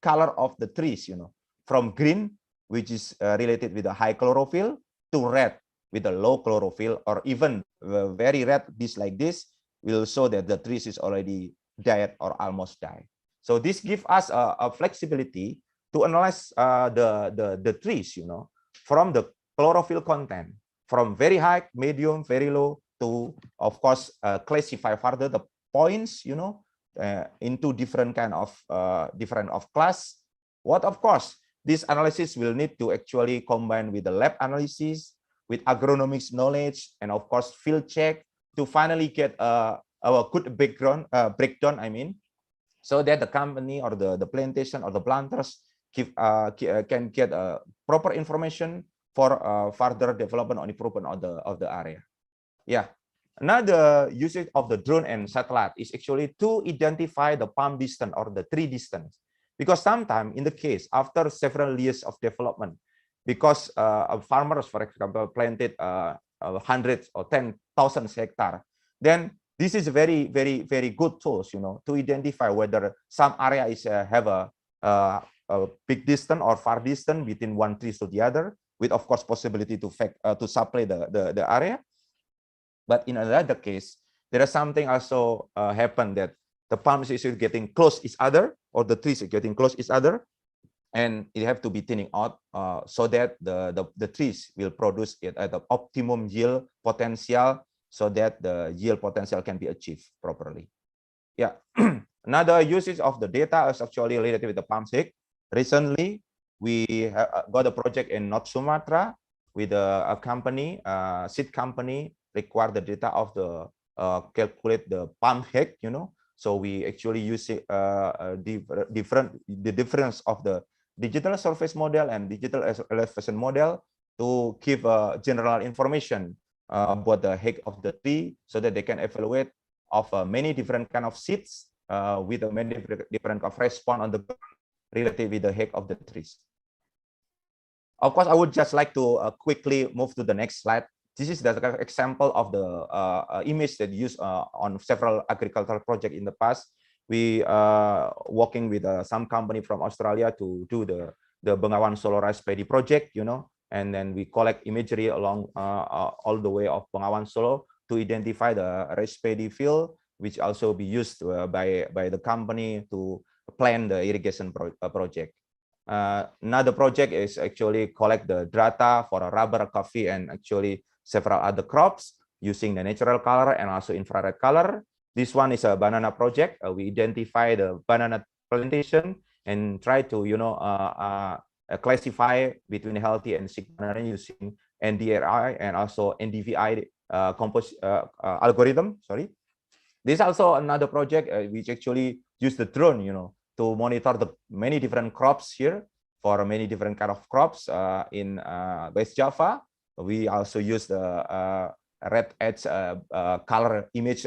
Speaker 9: color of the trees, from green, which is related with a high chlorophyll, to red with a low chlorophyll, or even very red, this like this will show that the trees is already dead or almost died. So this gives us a flexibility to analyze the trees, from the chlorophyll content, from very high, medium, very low, to, of course, classify further the points, into different kind of class. What, of course, this analysis will need to actually combine with the lab analysis, with agronomics knowledge, and of course field check to finally get a good breakdown. So that the company or the plantation or the planters can get proper information for further development or improvement of the area. Yeah. Another usage of the drone and satellite is actually to identify the palm distance or the tree distance, because sometimes in the case after several years of development, because farmers, for example, planted hundreds or 10,000 hectares, then this is very, very, very good tools, to identify whether some area is have a big distance or far distance between one tree to the other, with of course possibility to supply the area. But in another case, there is something also happen that the palms is getting close each other, or the trees are getting close each other, and it have to be thinning out so that the trees will produce it at the optimum yield potential, so that the yield potential can be achieved properly. Yeah. Another usage of the data is actually related with the palm stick. Recently, we got a project in North Sumatra with a company, seed company, require the data of the calculate the palm height, So we actually use the difference of the digital surface model and digital elevation model to give general information about the height of the tree, so that they can evaluate of many different kind of seeds with a many different kind of response on the related with the height of the trees. Of course, I would just like to quickly move to the next slide. This is the example of the image that used on several agricultural projects in the past. We working with some company from Australia to do the Bengawan Solo rice paddy project, and then we collect imagery along all the way of Bengawan Solo to identify the rice paddy field, which also be used by the company to plan the irrigation project. Another project is actually collect the data for a rubber, coffee, and actually several other crops using the natural color and also infrared color. This one is a banana project. We identify the banana plantation and try to classify between healthy and sick banana using NDRI and also NDVI algorithm. Sorry. This is also another project which actually use the drone, to monitor the many different crops here for many different kind of crops in West Java. We also use the red edge color image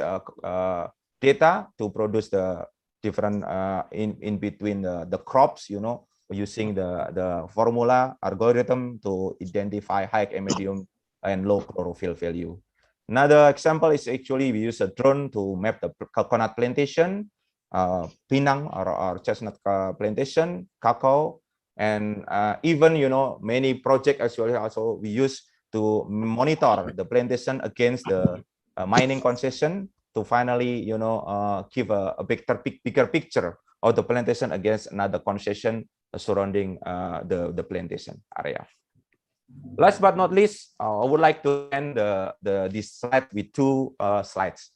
Speaker 9: data to produce the different in between the crops, using the formula algorithm to identify high, medium, and low chlorophyll value. Another example is actually we use a drone to map the coconut plantation, pinang or chestnut plantation, cacao, and even many projects actually also we use to monitor the plantation against the mining concession to finally give a bigger picture of the plantation against another concession surrounding the plantation area. Last but not least, I would like to end this slide with two slides.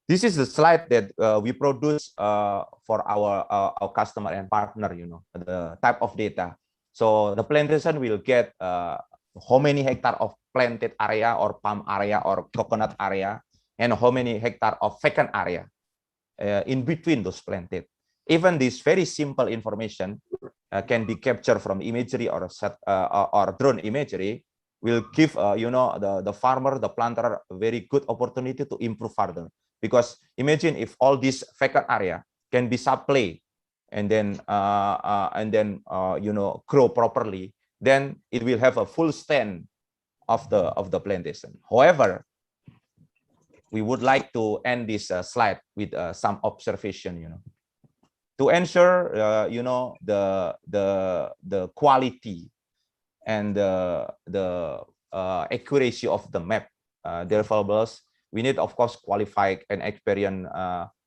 Speaker 9: This is the slide that we produce for our customer and partner, the type of data. So the plantation will get how many hectare of planted area or palm area or coconut area, and how many hectare of vacant area in between those planted. Even this very simple information can be captured from imagery or drone imagery, will give the farmer, the planter, a very good opportunity to improve further. Because imagine if all this vacant area can be supply and then grow properly, then it will have a full stand of the plantation. However, we would like to end this slide with some observation, to ensure the quality and the accuracy of the map deliverables. We need, of course, qualified and experienced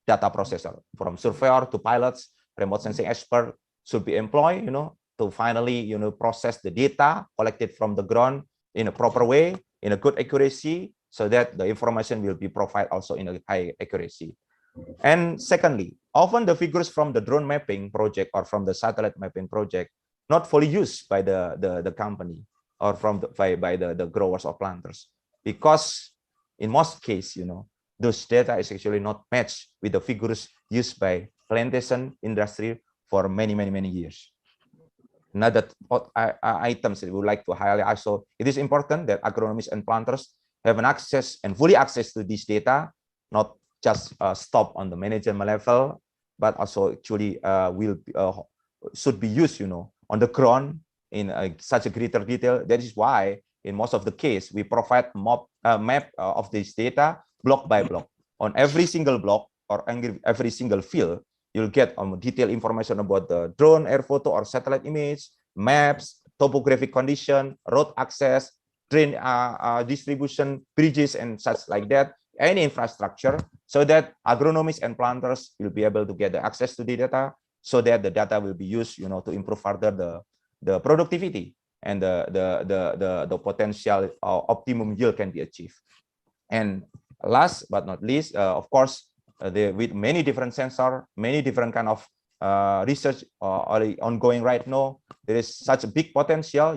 Speaker 9: data processor, from surveyor to pilots. Remote sensing expert should be employed, to finally, process the data collected from the ground in a proper way, in a good accuracy, so that the information will be provided also in a high accuracy. And secondly, often the figures from the drone mapping project or from the satellite mapping project not fully used by the company or by the growers or planters, because in most cases, those data is actually not matched with the figures used by plantation industry for many years. Another items that we would like to highlight also, it is important that agronomists and planters have an access and fully access to this data, not just stop on the management level, but also actually should be used, on the ground in such a greater detail. That is why in most of the case we provide map of this data block by block. On every single block or every single field, you'll get detailed information about the drone, air photo, or satellite image, maps, topographic condition, road access, drain distribution, bridges, and such like that, any infrastructure, so that agronomists and planters will be able to get the access to the data, so that the data will be used, to improve further the productivity and the potential optimum yield can be achieved. And last but not least, of course, with many different sensor, many different kind of research ongoing right now, there is such a big potential,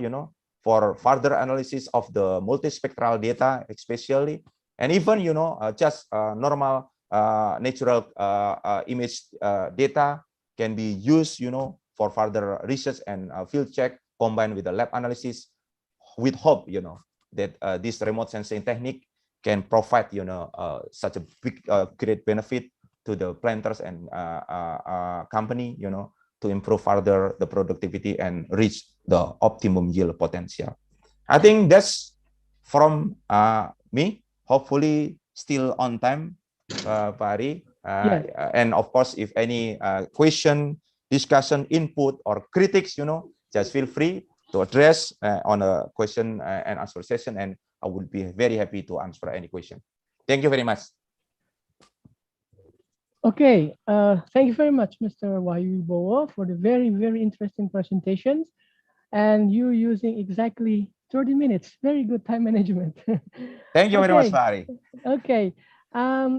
Speaker 9: for further analysis of the multispectral data, especially And even, just normal natural image data can be used, for further research and field check combined with the lab analysis, with hope, that this remote sensing technique can provide, such a big, great benefit to the planters and company, to improve further the productivity and reach the optimum yield potential. I think that's from me. Hopefully still on time, Pak Ari. And of course, if any question, discussion, input, or critics, just feel free to address on a question and answer session, and I would be very happy to answer any question. Thank you very much.
Speaker 8: Okay, thank you very much, Mr. Wahyu Wibowo, for the very, very interesting presentations. And you using exactly 30 minutes. Very good time management.
Speaker 9: Thank you very much, Pak Ari.
Speaker 8: Okay.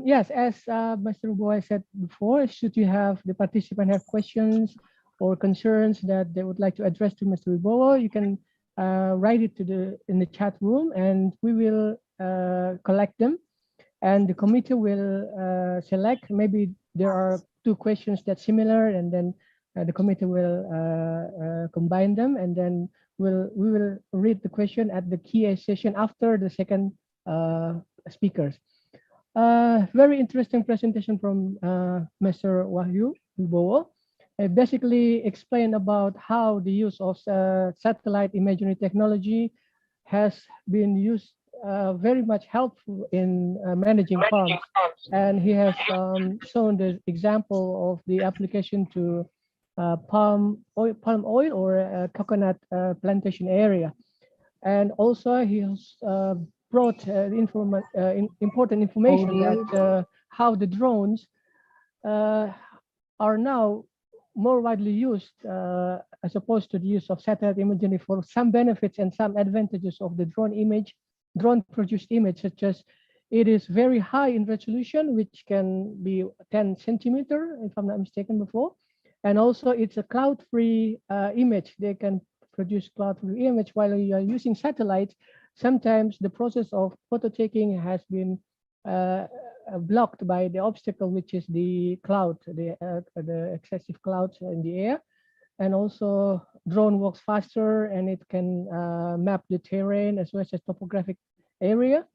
Speaker 8: Yes, as Mr. Wibowo said before, should you have the participant have questions or concerns that they would like to address to Mr. Wibowo, you can write it in the chat room, and we will collect them. And the committee will select. Maybe there are 2 questions that's similar, and then the committee will combine them, and then we will read the question at the Q&A session after the second speakers. Very interesting presentation from Mr. Wahyu Wibowo. Basically explain about how the use of satellite imagery technology has been used very much helpful in managing farms, and he has shown the example of the application to palm oil or coconut plantation area, and also he has brought important information that how the drones are now more widely used as opposed to the use of satellite imagery for some benefits and some advantages of the drone produced image, such as it is very high in resolution, which can be 10 centimeter, if I'm not mistaken before. And also it's a cloud-free image. They can produce cloud-free image while you are using satellites. Sometimes the process of photo taking has been blocked by the obstacle, which is the cloud, the excessive clouds in the air. And also drone works faster, and it can map the terrain as well as topographic area.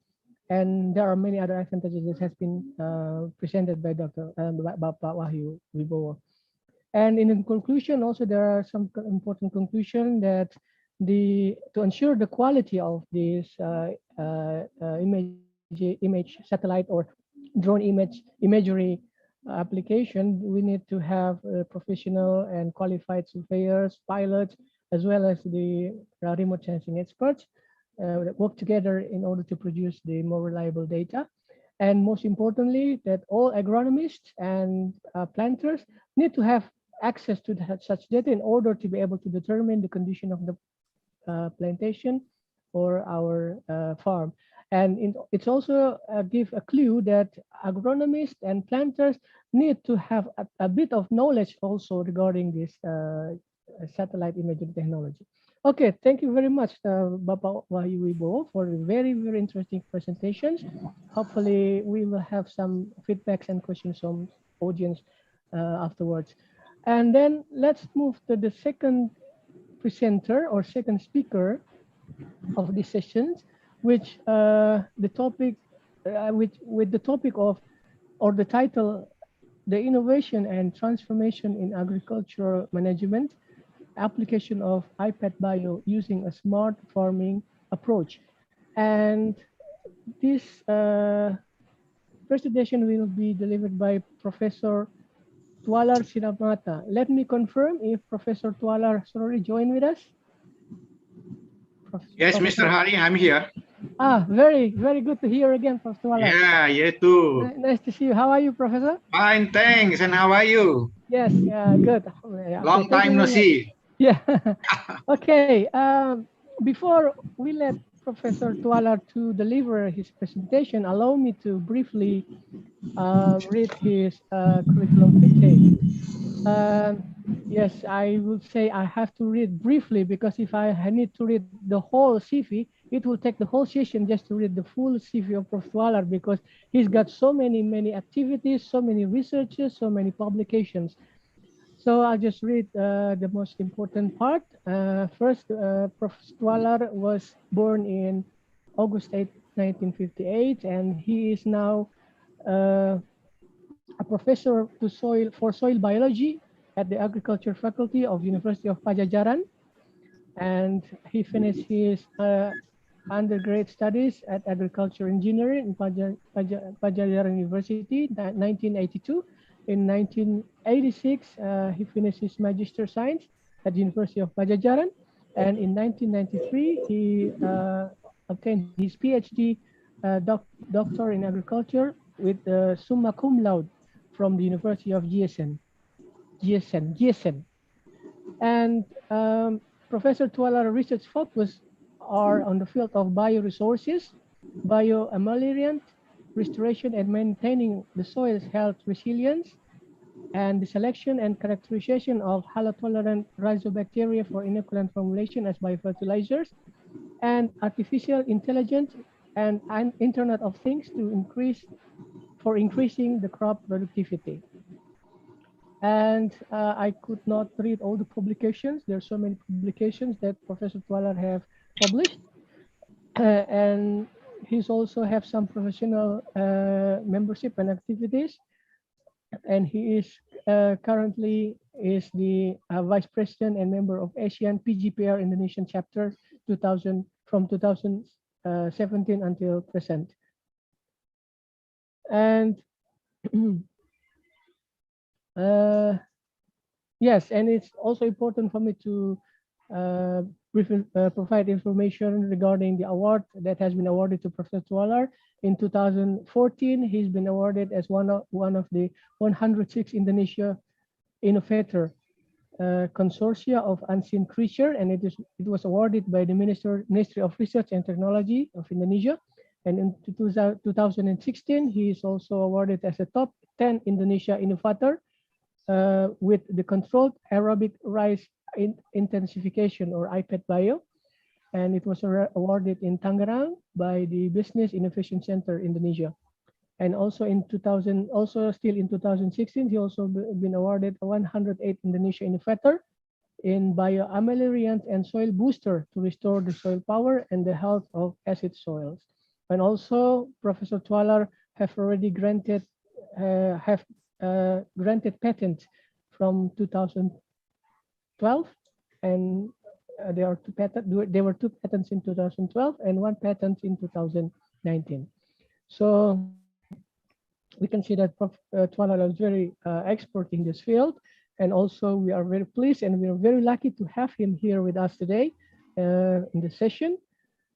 Speaker 8: And there are many other advantages that has been presented by Dr. Bapak Wahyu Wibowo. And in conclusion, also there are some important conclusion that to ensure the quality of this image satellite or drone imagery application, we need to have professional and qualified surveyors, pilots, as well as the remote sensing experts that work together in order to produce the more reliable data. And most importantly, that all agronomists and planters need to have access to such data in order to be able to determine the condition of the plantation or our farm. And it's also give a clue that agronomists and planters need to have a bit of knowledge also regarding this satellite imaging technology. Okay, thank you very much, Bapak Wahyu Wibowo, for the very, very interesting presentations. Hopefully, we will have some feedbacks and questions from audience afterwards. And then let's move to the second presenter or second speaker of this session, which the topic, with the topic of, or the title, the innovation and transformation in agricultural management, application of iPad-Bio using a smart farming approach. And this presentation will be delivered by Professor Twalar Sinapmata. Let me confirm if Professor Twalar Sorori joined with us.
Speaker 12: Yes, Mr. Hari, I'm here.
Speaker 8: Very, very good to hear again, Professor Twalar.
Speaker 12: Yeah, you too.
Speaker 8: Nice to see you. How are you, Professor?
Speaker 12: Fine, thanks. And how are you?
Speaker 8: Yes, good.
Speaker 12: Long time no see.
Speaker 8: Yeah. Okay. Before we let Professor Twalar to deliver his presentation, allow me to briefly read his curriculum vitae. Yes, I would say I have to read briefly because if I need to read the whole CV, it will take the whole session just to read the full CV of Prof. Twalar, because he's got so many activities, so many researches, so many publications. So I'll just read the most important part. First, Prof. Twalar was born in August 8, 1958, and he is now a professor for soil biology at the agriculture faculty of University of Padjadjaran. And he finished his undergrad studies at agriculture engineering in Padjadjaran University in 1982. In 1986, he finished his magister science at the University of Padjadjaran. And in 1993, he obtained his PhD doctor in agriculture with summa cum laude from the University of Giessen. And Professor Twalar's research focus are on the field of bioresources, bioamelioration, restoration and maintaining the soil's health resilience, and the selection and characterization of halotolerant rhizobacteria for inoculant formulation as biofertilizers, and artificial intelligence and Internet of Things for increasing the crop productivity. And I could not read all the publications. There are so many publications that Professor Twalar have published. And he's also have some professional membership and activities. And he is currently is the Vice President and member of ASEAN PGPR Indonesian chapter from 2017 until present. And yes, and it's also important for me to provide information regarding the award that has been awarded to Professor Twalar. In 2014, he's been awarded as one of the 106 Indonesia Innovator Consortia of Unseen Creature, and it was awarded by the Ministry of Research and Technology of Indonesia. And in 2016, he is also awarded as a top 10 Indonesia Innovator with the Controlled Aerobic Rice Intensification, or IPET Bio. And it was awarded in Tangerang by the Business Innovation Center Indonesia. And also still in 2016, he also been awarded a 108 Indonesia Innovator in Bioamelioration and Soil Booster to restore the soil power and the health of acid soils. And also, Professor Twalar have already granted patent from 2012, and there were two patents in 2012 and one patent in 2019. So we can see that Prof. Twalar is very expert in this field, and also we are very pleased and we are very lucky to have him here with us today in the session.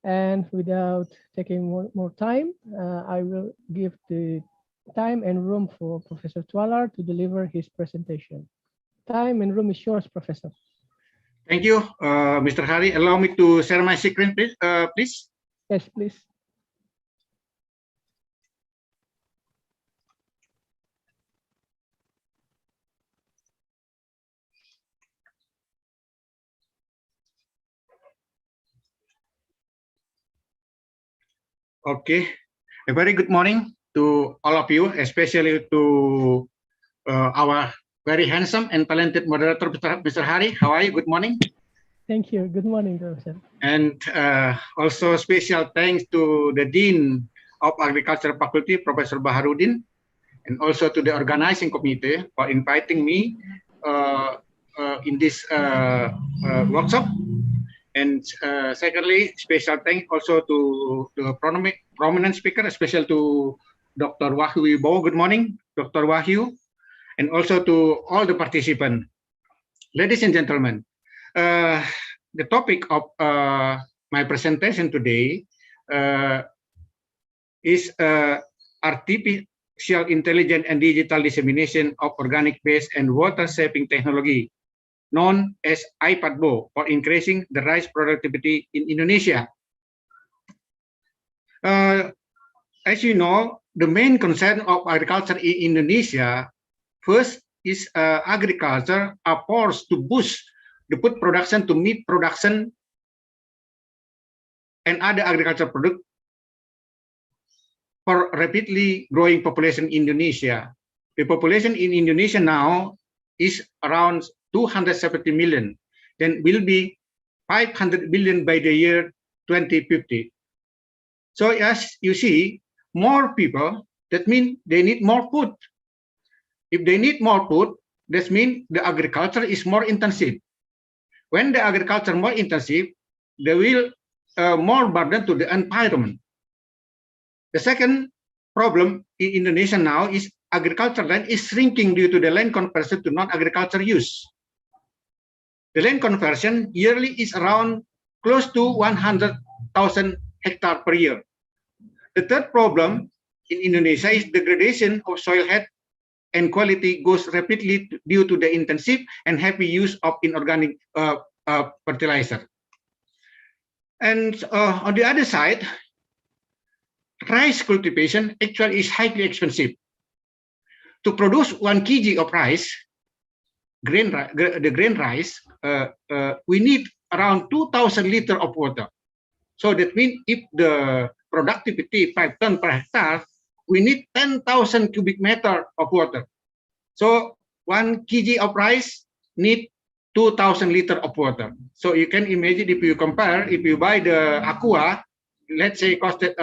Speaker 8: And without taking more time, I will give the time and room for Professor Twalar to deliver his presentation. Time and room is yours, Professor.
Speaker 12: Thank you, Mr. Hari. Allow me to share my screen, please.
Speaker 8: Yes, please.
Speaker 12: Okay, a very good morning to all of you, especially to our very handsome and talented moderator, Mr. Hari. How are you? Good morning.
Speaker 8: Thank you. Good morning, Professor.
Speaker 12: And also special thanks to the Dean of Agriculture Faculty, Professor Baharudin, and also to the organizing committee for inviting me in this workshop. And secondly, special thanks also to the prominent speaker, especially to Dr. Wahyu Wibowo. Good morning, Dr. Wahyu, and also to all the participants. Ladies and gentlemen, the topic of my presentation today is artificial intelligence and digital dissemination of organic-based and water-saving technology, known as IPATBO, for increasing the rice productivity in Indonesia. As you know, the main concern of agriculture in Indonesia first is agriculture are forced to boost the food production to meet production and other agricultural products for rapidly growing population in Indonesia. The population in Indonesia now is around 270 million, then will be 500 billion by the year 2050. So as you see, more people, that means they need more food. If they need more food, that means the agriculture is more intensive. When the agriculture more intensive, they will more burden to the environment. The second problem in Indonesia now is agriculture land is shrinking due to the land conversion to non-agriculture use. The land conversion yearly is around close to 100,000 hectares per year. The third problem in Indonesia is degradation of soil health and quality goes rapidly due to the intensive and heavy use of inorganic fertilizer. And on the other side, rice cultivation actually is highly expensive. To produce 1 kg of rice, the grain rice, we need around 2,000 liters of water. So that means if the productivity 5 tons per hectare, we need 10,000 cubic meter of water. So 1 kg of rice need 2,000 liters of water. So you can imagine if you compare, if you buy the aqua, let's say costed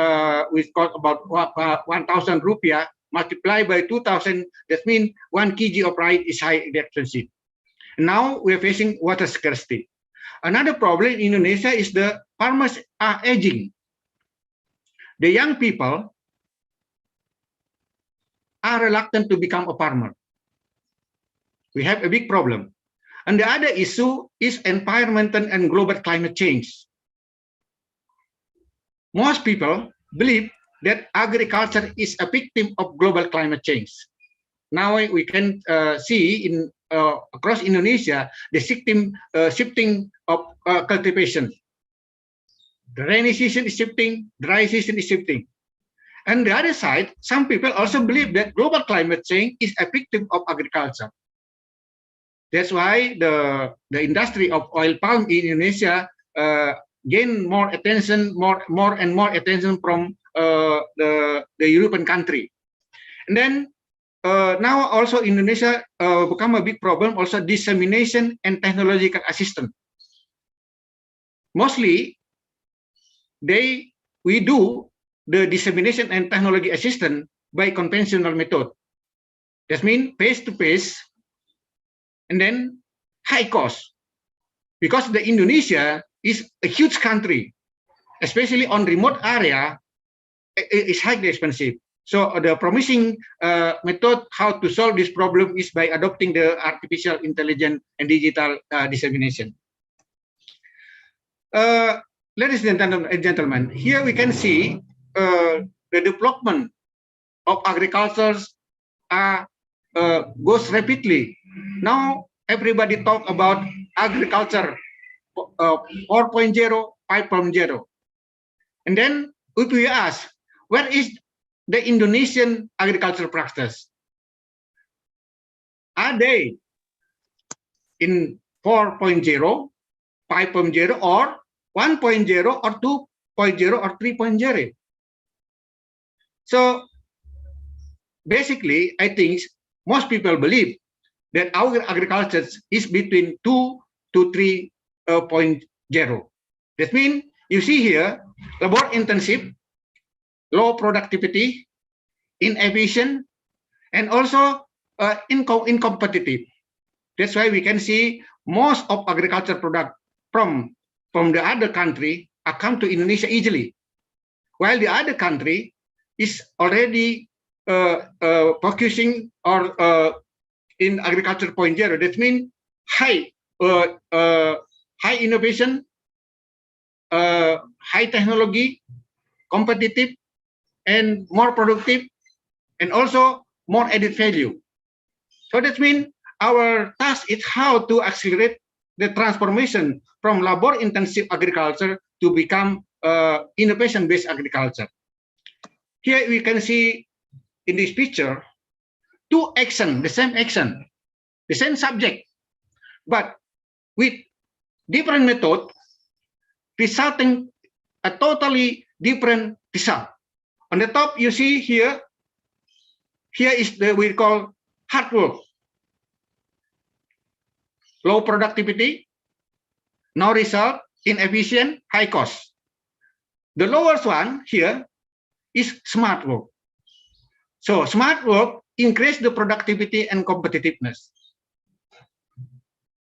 Speaker 12: with cost about 1,000 rupiah, multiply by 2,000, that means 1 kg of rice is highly expensive. Now we are facing water scarcity. Another problem in Indonesia is the farmers are aging. The young people are reluctant to become a farmer. We have a big problem. And the other issue is environmental and global climate change. Most people believe that agriculture is a victim of global climate change. Now we can see in across Indonesia the shifting of cultivation. The rainy season is shifting, dry season is shifting. And the other side, some people also believe that global climate change is a victim of agriculture. That's why the industry of oil palm in Indonesia gain more attention, more and more attention from the European country. And then now also Indonesia become a big problem, also dissemination and technological assistance. Mostly, we do the dissemination and technology assistance by conventional method. That means face-to-face, and then high cost. Because the Indonesia is a huge country, especially on remote area, it is highly expensive. So the promising method how to solve this problem is by adopting the artificial intelligence and digital dissemination. Ladies and gentlemen, here we can see the development of agriculture goes rapidly. Now everybody talk about agriculture 4.0, 5.0. And then if we ask, where is the Indonesian agricultural practice? Are they in 4.0, 5.0, or 1.0, or 2.0, or 3.0? So basically, I think most people believe that our agriculture is between 2 to 3.0. That means you see here, labor intensive, low productivity, inefficient, and also incompetitive. That's why we can see most of agriculture product from the other country are come to Indonesia easily, while the other country is already focusing or in agriculture 0.0. That means high innovation, high technology, competitive, and more productive, and also more added value. So that means our task is how to accelerate the transformation from labor-intensive agriculture to become innovation-based agriculture. Here we can see in this picture two actions, the same action, the same subject, but with different method, resulting a totally different result. On the top, you see here is the we call hard work, low productivity, no result, inefficient, high cost. The lowest one here is smart work. So smart work increase the productivity and competitiveness.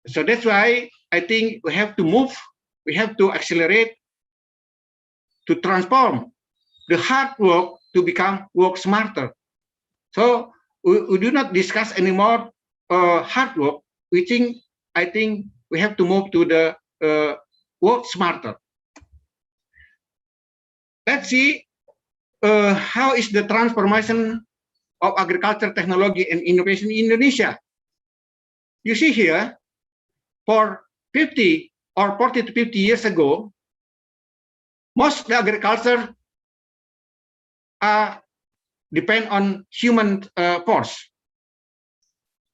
Speaker 12: So that's why I think we have to move, we have to accelerate to transform the hard work to become work smarter. So we do not discuss anymore hard work. I think we have to move to the work smarter. Let's see how is the transformation of agriculture technology and innovation in Indonesia. You see here, for 50 or 40 to 50 years ago, most of the agriculture depend on human force,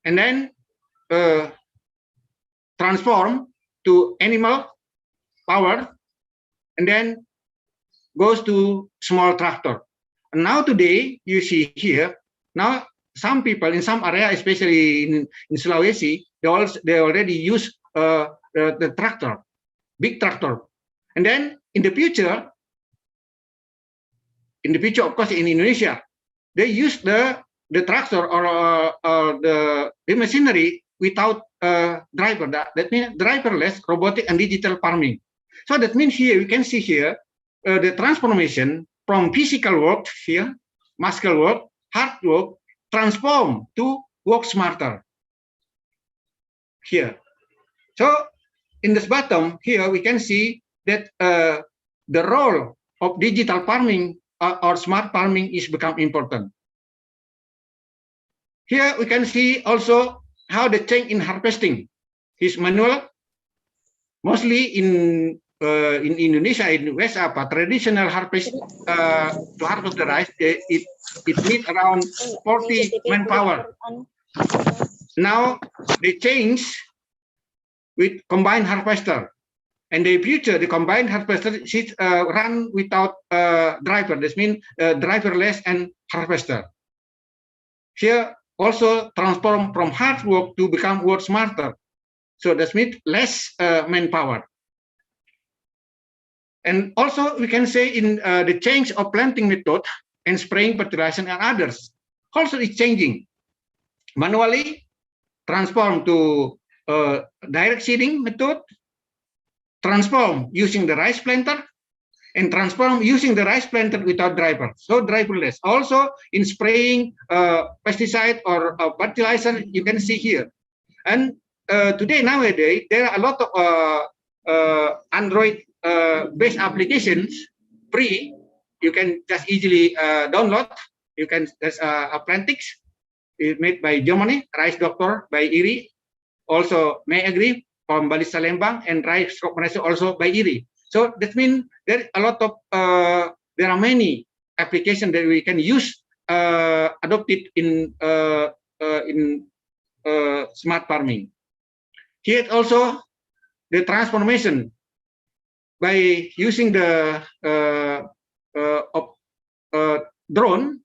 Speaker 12: and then transform to animal power, and then goes to small tractor. And now today, you see here, now some people in some area, especially in Sulawesi, they already use the tractor, big tractor. And then in the future, of course, in Indonesia, they use the tractor or the machinery without driver. That means driverless, robotic, and digital farming. So that means here you can see here the transformation from physical work here, muscle work, hard work, transform to work smarter. Here, so in this bottom here we can see that the role of digital farming or smart farming is become important. Here we can see also how the change in harvesting is manual. Mostly in Indonesia, in West Apa, traditional harvest to harvest the rice, it needs around 40 manpower. Now they change with combined harvester, and the future the combined harvester is run without driver. This means driverless and harvester. Here also transform from hard work to become work smarter. So that means less manpower. And also we can say in the change of planting method and spraying fertilizer and others also is changing. Manually transform to direct seeding method, transform using the rice planter, and transform using the rice planter without driver, so driverless. Also in spraying pesticide or fertilizer, you can see here. And nowadays there are a lot of Android based applications, free. You can just easily download. You can, there's Plantix, is made by Germany, Rice Doctor by IRI, also May Agri from Balista Lembang, and Rice Corporation also by IRI. So that means there is a lot of there are many applications that we can use adopted in smart farming. Here also the transformation by using the drone.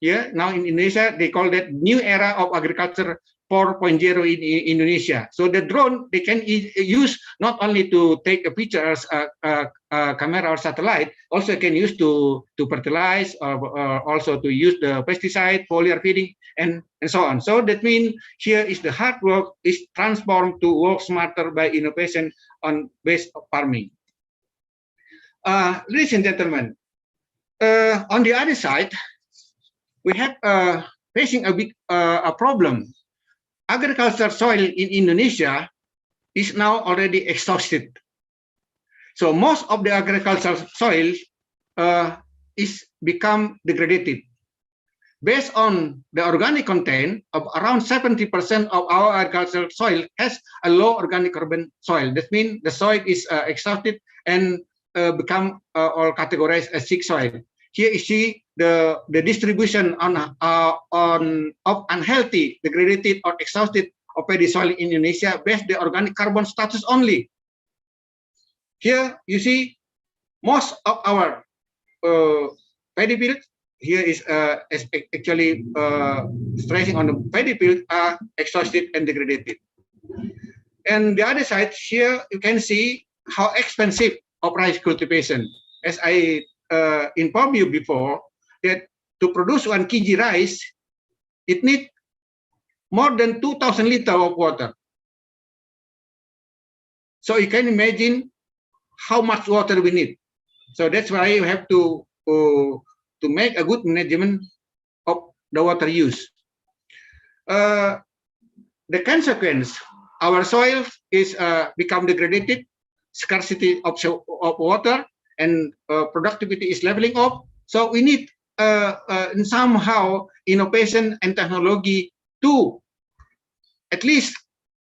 Speaker 12: Yeah, now in Indonesia they call that new era of agriculture 4.0 in Indonesia. So the drone they can use not only to take a picture as a camera or satellite, also can use to fertilize or also to use the pesticide, foliar feeding, and so on. So that means here is the hard work is transformed to work smarter by innovation on based farming. Ladies and gentlemen, on the other side, we have facing a big problem. Agriculture soil in Indonesia is now already exhausted. So most of the agricultural soil is become degraded. Based on the organic content of around 70% of our agricultural soil has a low organic carbon soil. That means the soil is exhausted and become or categorized as sick soil. Here you see the distribution of unhealthy, degraded, or exhausted of paddy soil in Indonesia based the organic carbon status only. Here you see most of our paddy fields here is actually stressing on the paddy fields are exhausted and degraded. And the other side here, you can see how expensive of rice cultivation. As I informed you before, that to produce 1 kg rice, it needs more than 2,000 liters of water. So you can imagine how much water we need. So that's why you have to make a good management of the water use. The consequence, our soil is become degraded, scarcity of water, and productivity is leveling off. So we need somehow innovation and technology to at least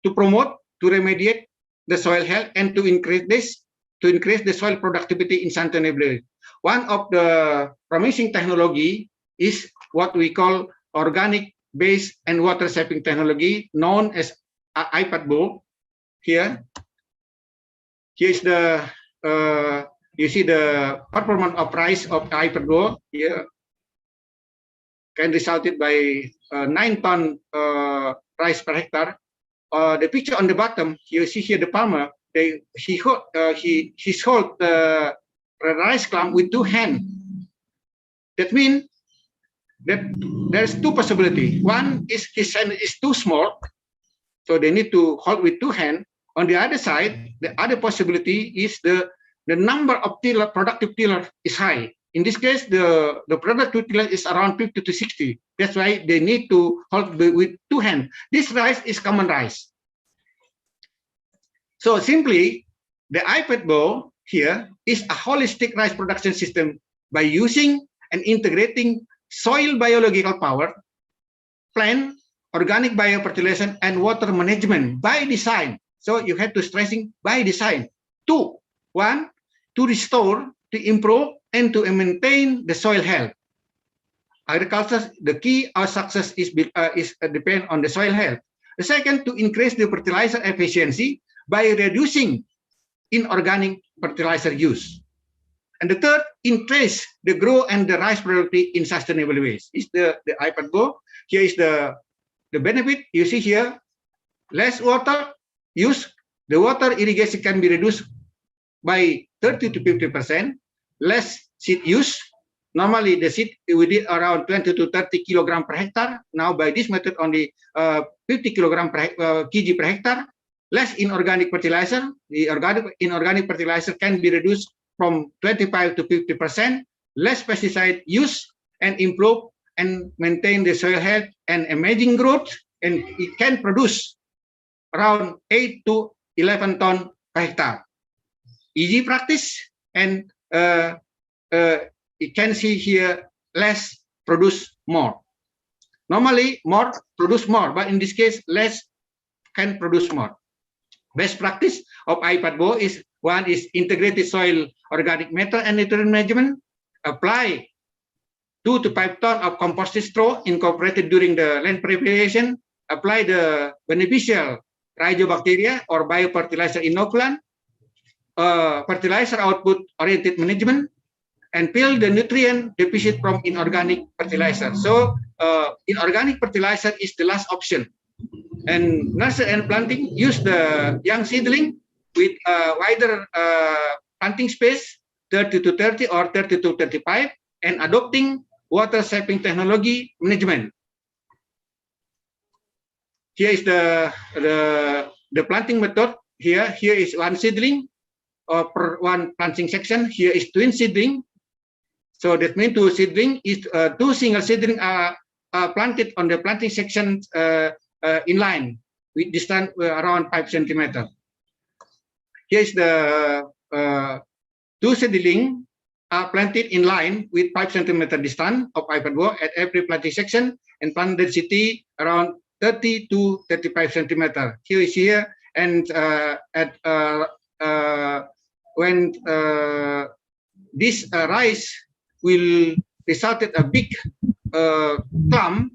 Speaker 12: to promote, to remediate the soil health and to increase the soil productivity in sustainable way. One of the promising technology is what we call organic based and water saving technology known as iPad-Bowl. Here is the you see the performance of rice of iPad-Bowl here can resulted by 9 ton rice per hectare. The picture on the bottom, you see here the farmer. He hold the rice clump with 2 hands. That means that there's 2 possibilities. One is his hand is too small, so they need to hold with 2 hands. On the other side, the other possibility is the number of productive tiller is high. In this case, the productive tiller is around 50 to 60. That's why they need to hold with 2 hands. This rice is common rice. So simply, the iPad-Bowl here is a holistic rice production system by using and integrating soil biological power, plant, organic biofertilization, and water management by design. So you have to stressing by design. 2, 1, to restore, to improve, and to maintain the soil health. Agriculture, the key of success is depend on the soil health. The second, to increase the fertilizer efficiency by reducing inorganic fertilizer use. And the third, increase the growth and the rice productivity in sustainable ways. Is the iPad-Bowl. Here is the benefit. You see here, less water use. The water irrigation can be reduced by 30 to 50%. Less seed use. Normally, the seed we did around 20 to 30 kilogram per hectare. Now, by this method, only 50 kilogram per kg per hectare. Less inorganic fertilizer. The inorganic fertilizer can be reduced from 25 to 50%. Less pesticide use and improve and maintain the soil health and amazing growth. And it can produce around 8 to 11 ton per hectare. Easy practice, and you can see here less produce more. Normally, more produce more, but in this case, less can produce more. Best practice of iPad-Bowl is one is integrated soil organic matter and nutrient management. Apply 2 to 5 ton of composted straw incorporated during the land preparation. Apply the beneficial rhizobacteria or biofertilizer inoculant. Fertilizer output oriented management, and fill the nutrient deficit from inorganic fertilizer. So inorganic fertilizer is the last option. And nursery and planting, use the young seedling with wider planting space, 30 to 30 or 30 to 35, and adopting water saving technology management. Here is the planting method. Here is one seedling per one planting section. Here is twin seedling. So that means 2 seedling is 2 single seedling are planted on the planting section in line with distance around 5 centimeters. Here is the 2 seedling are planted in line with 5 centimeter distance of iPad-Bowl at every planting section, and plant density around 30 to 35 centimeter. Here is here, and when this rice will result in a big clump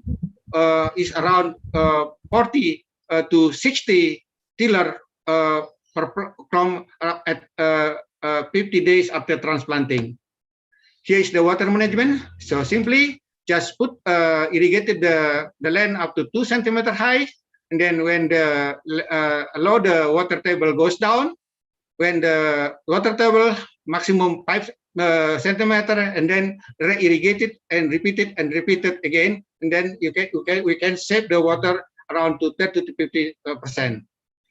Speaker 12: is around 40 to 60 tiller per clump at 50 days after transplanting. Here is the water management. So simply just put irrigated the land up to 2 centimeter high, and then when the allow the water table goes down, when the water table maximum 5 centimeter, and then re-irrigate it and repeat it again, and then we can save the water around to 30 to 50%.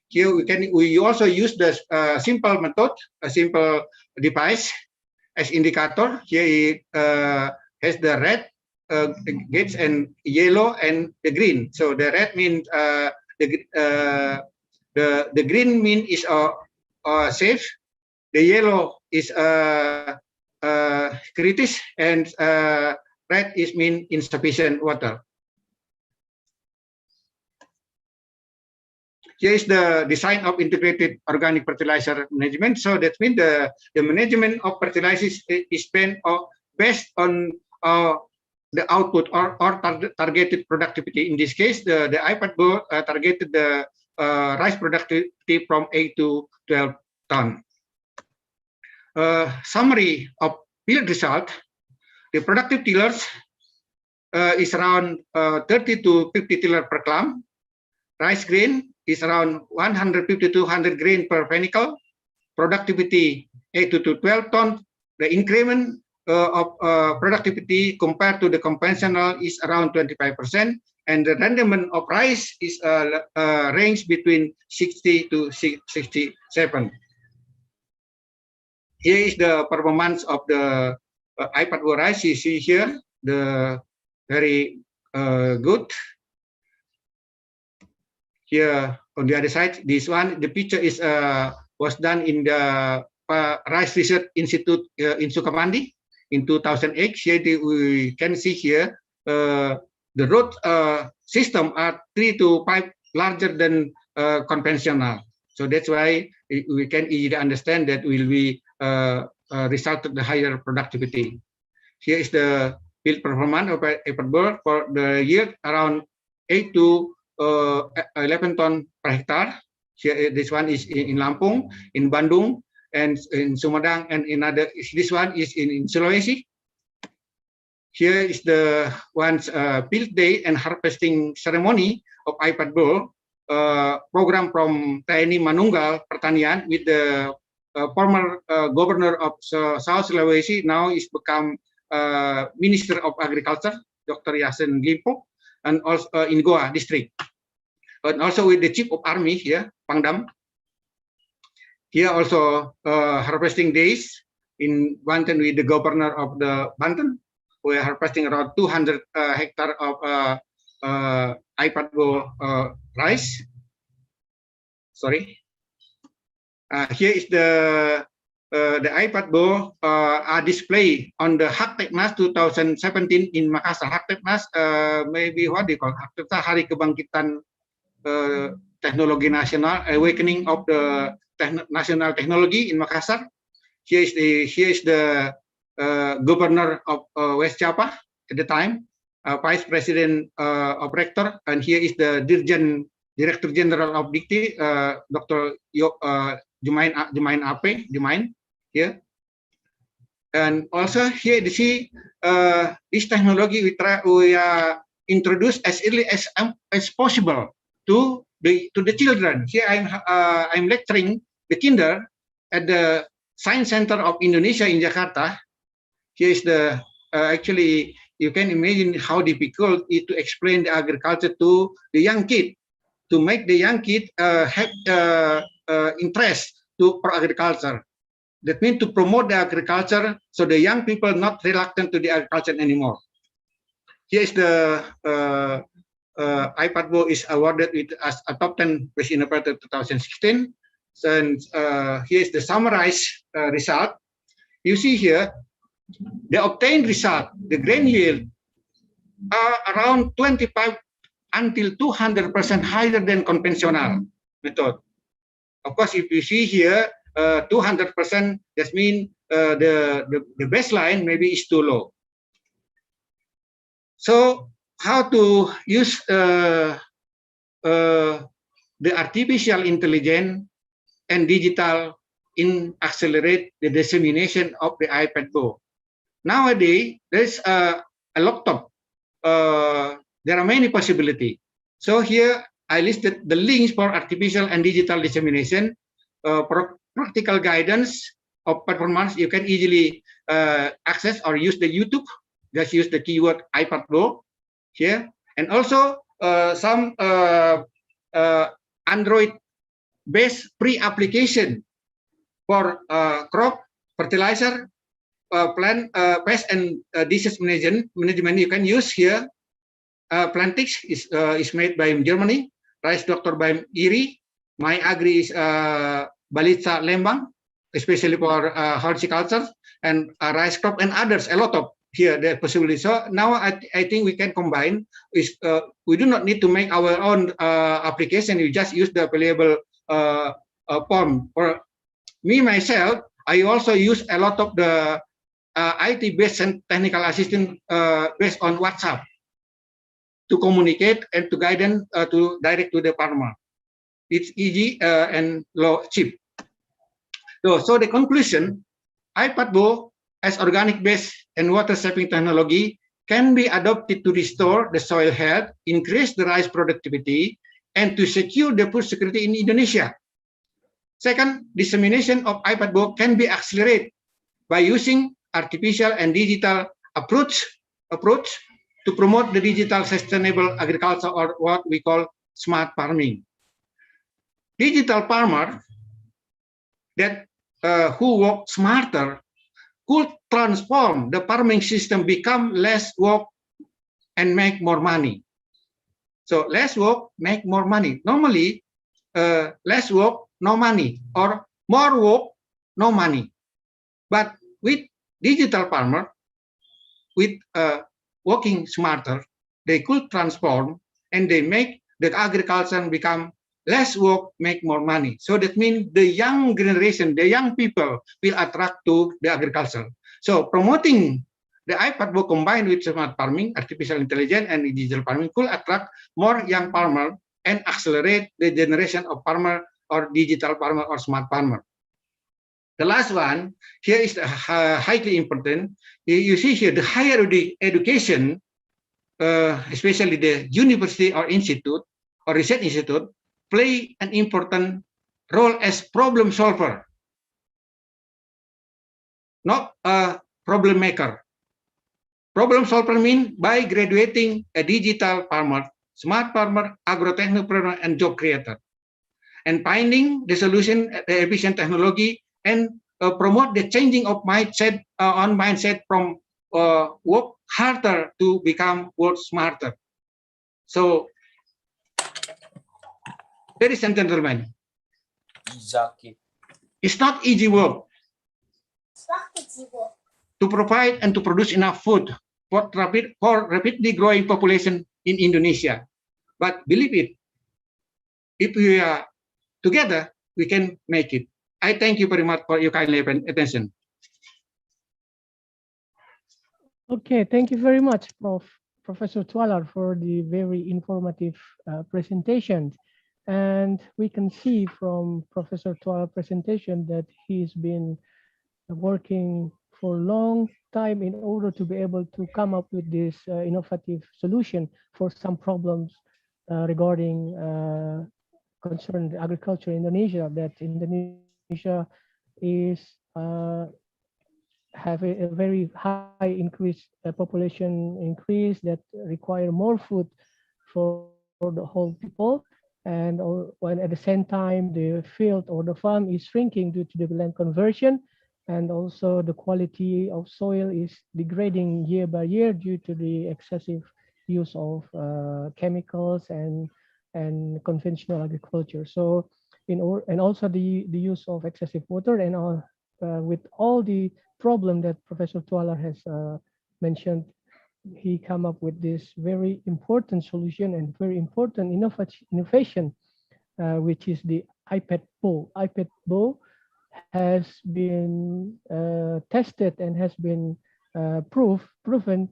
Speaker 12: Here we also use the simple method, a simple device as indicator. Here it has the red gates and yellow and the green. So the red means the green mean is safe, the yellow is critical, and red is mean insufficient water. Here is the design of integrated organic fertilizer management. So that means the management of fertilizers is based on the output or targeted productivity. In this case, the iPad board targeted the rice productivity from 8 to 12 ton. Summary of field result: the productive tillers is around 30 to 50 tiller per clump. Rice grain is around 150 to 200 grain per fenicle. Productivity 8 to 12 ton. The increment of productivity compared to the conventional is around 25%, and the rendement of rice is range between 60 to 67. Here is the performance of the iPad rice. You see here the very good. Here on the other side, this one, the picture is was done in the Rice Research Institute in Sukamandi in 2008. Here we can see here the root system are 3 to 5 larger than conventional. So that's why we can easily understand that will be result of the higher productivity. Here is the field performance of iPad board for the year, around 8 to 11 ton per hectare. Here, this one is in Lampung, in Bandung, and in Sumedang, and in other. This one is in Sulawesi. Here is the one's field day and harvesting ceremony of iPad board program from TNI Manunggal Pertanian with the former governor of South Sulawesi. Now is become Minister of Agriculture, Dr. Yassin Limpo, and also in Goa district. And also with the Chief of Army here, Pangdam. Here also harvesting days in Banten with the governor of the Banten. We are harvesting around 200 hectare of iPad rice. Sorry. Here is the iPad are displayed on the Haktepnas 2017 in Makassar. Haktepnas maybe what do you call Haktepnas, Hari Kebangkitan Teknologi Nasional, Awakening of the National Technology in Makassar. Here is the governor of West Java at the time, vice president of rector, and here is the director general of Dikti, Dr. Jumain Ape, here. And also here you see this technology we introduce as early as possible to the children. Here I'm lecturing the kinder at the Science Center of Indonesia in Jakarta. Here is the actually you can imagine how difficult it to explain the agriculture to the young kid, to make the young kid have interest for agriculture. That means to promote the agriculture, so the young people not reluctant to the agriculture anymore. Here is the iPad is awarded with as a top 10 best innovator 2016. And here is the summarized result. You see here, the obtained result, the grain yield are around 25 until 200% higher than conventional method. Of course, if you see here, 200%, that means the baseline maybe is too low. So how to use the artificial intelligence and digital in accelerate the dissemination of the iPad Pro. Nowadays, there's a laptop. There are many possibilities. So here I listed the links for artificial and digital dissemination, practical guidance of performance. You can easily access or use the YouTube. Just use the keyword iPad Pro here, and also some Android-based pre-application for crop, fertilizer, plant pest and disease management. You can use here. Plantix is made by Germany. Rice Doctor by IRI. My Agri is Balitza Lembang, especially for horticulture and rice crop and others. A lot of here the possibility. So now I think we can combine. We do not need to make our own application. We just use the available form. For me myself, I also use a lot of the IT-based and technical assistant based on WhatsApp to communicate and to guide them to direct to the farmer. It's easy and low cheap. So the conclusion, iPad Pro as organic-based and water-saving technology can be adopted to restore the soil health, increase the rice productivity, and to secure the food security in Indonesia. Second, dissemination of iPad Pro can be accelerated by using artificial and digital approach to promote the digital sustainable agriculture, or what we call smart farming. Digital farmer that who work smarter could transform the farming system, become less work and make more money. So less work, make more money. Normally, less work, no money, or more work, no money. But with digital farmer, with working smarter, they could transform and they make the agriculture become less work, make more money. So that means the young generation, the young people will attract to the agriculture. So promoting the iPad Pro combined with smart farming, artificial intelligence, and digital farming could attract more young farmers and accelerate the generation of farmer or digital farmer or smart farmer. The last one here is highly important. You see here the higher education, especially the university or institute or research institute, play an important role as problem solver, not a problem maker. Problem solver means by graduating a digital farmer, smart farmer, agro-technopreneur, and job creator, and finding the solution, the efficient technology, and promote the changing of mindset from work harder to become work smarter. So, ladies and gentlemen, it's not easy work to provide and to produce enough food for rapidly growing population in Indonesia. But believe it, if we are together, we can make it. I thank you very much for your kind attention.
Speaker 8: Okay, thank you very much, Professor Twalar, for the very informative presentation. And we can see from Professor Twalar's presentation that he's been working for a long time in order to be able to come up with this innovative solution for some problems regarding concerned agriculture in Indonesia, that Indonesia is have a very high increase, population increase that require more food for the whole people. And when at the same time, the field or the farm is shrinking due to the land conversion, and also the quality of soil is degrading year by year due to the excessive use of chemicals and conventional agriculture. So, and also the use of excessive water, and with all the problem that Professor Twalar has mentioned, he come up with this very important solution and very important innovation, which is the iPad Pro. iPad Pro has been tested and has been proven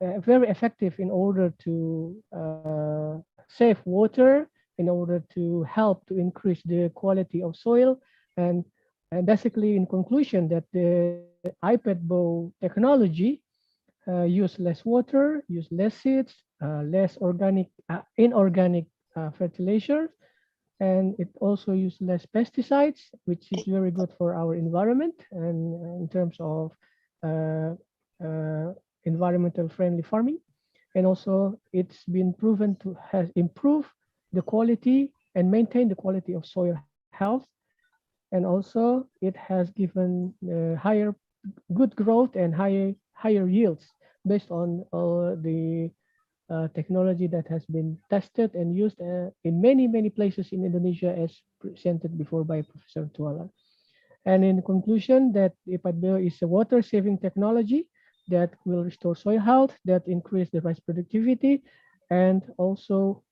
Speaker 8: very effective in order to save water, in order to help to increase the quality of soil, and And basically, in conclusion, that the iPad bow technology use less water, use less seeds, less inorganic fertilizer, and it also use less pesticides, which is very good for our environment and in terms of environmental friendly farming. And also it's been proven to has improved the quality and maintain the quality of soil health. And also it has given higher good growth and higher yields based on the technology that has been tested and used in many places in Indonesia, as presented before by Professor Tualar. And in conclusion, that iPad bow is a water-saving technology that will restore soil health, that increase the rice productivity, and also,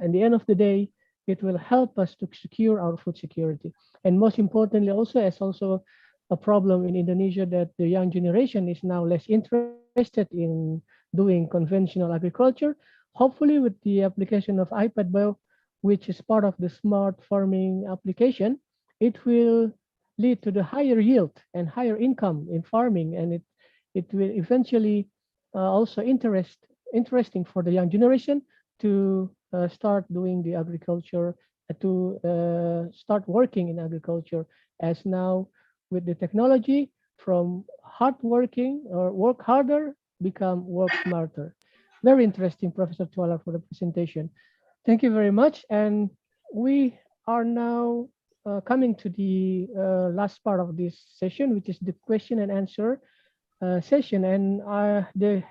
Speaker 8: at the end of the day, it will help us to secure our food security. And most importantly, also as also a problem in Indonesia, that the young generation is now less interested in doing conventional agriculture. Hopefully with the application of iPad bow, which is part of the smart farming application, it will lead to the higher yield and higher income in farming, and it will eventually also interesting for the young generation to start doing the agriculture, to start working in agriculture, as now with the technology, from hard working or work harder become work smarter. Very interesting, Professor Tualar, for the presentation. Thank you very much. And we are now coming to the last part of this session, which is the question and answer session. And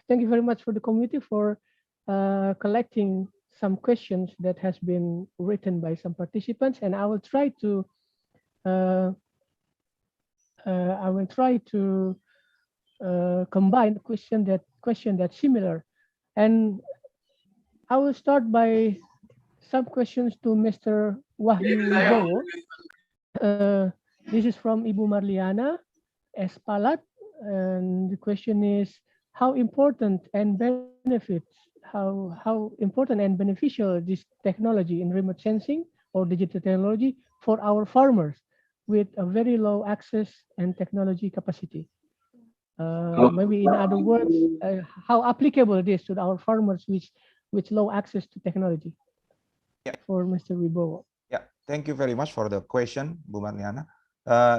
Speaker 8: thank you very much for the committee for collecting some questions that has been written by some participants. And I will try to combine question that's similar. And I will start by some questions to Mr. Wahyu Wibowo. This is from Ibu Marliana Espalat, and the question is how important and important and beneficial this technology in remote sensing or digital technology for our farmers with a very low access and technology capacity. Maybe in other words, how applicable it is to our farmers with low access to technology.
Speaker 9: Yeah.
Speaker 8: For Mr. Wibowo.
Speaker 9: Yeah, thank you very much for the question, Bu Marliana.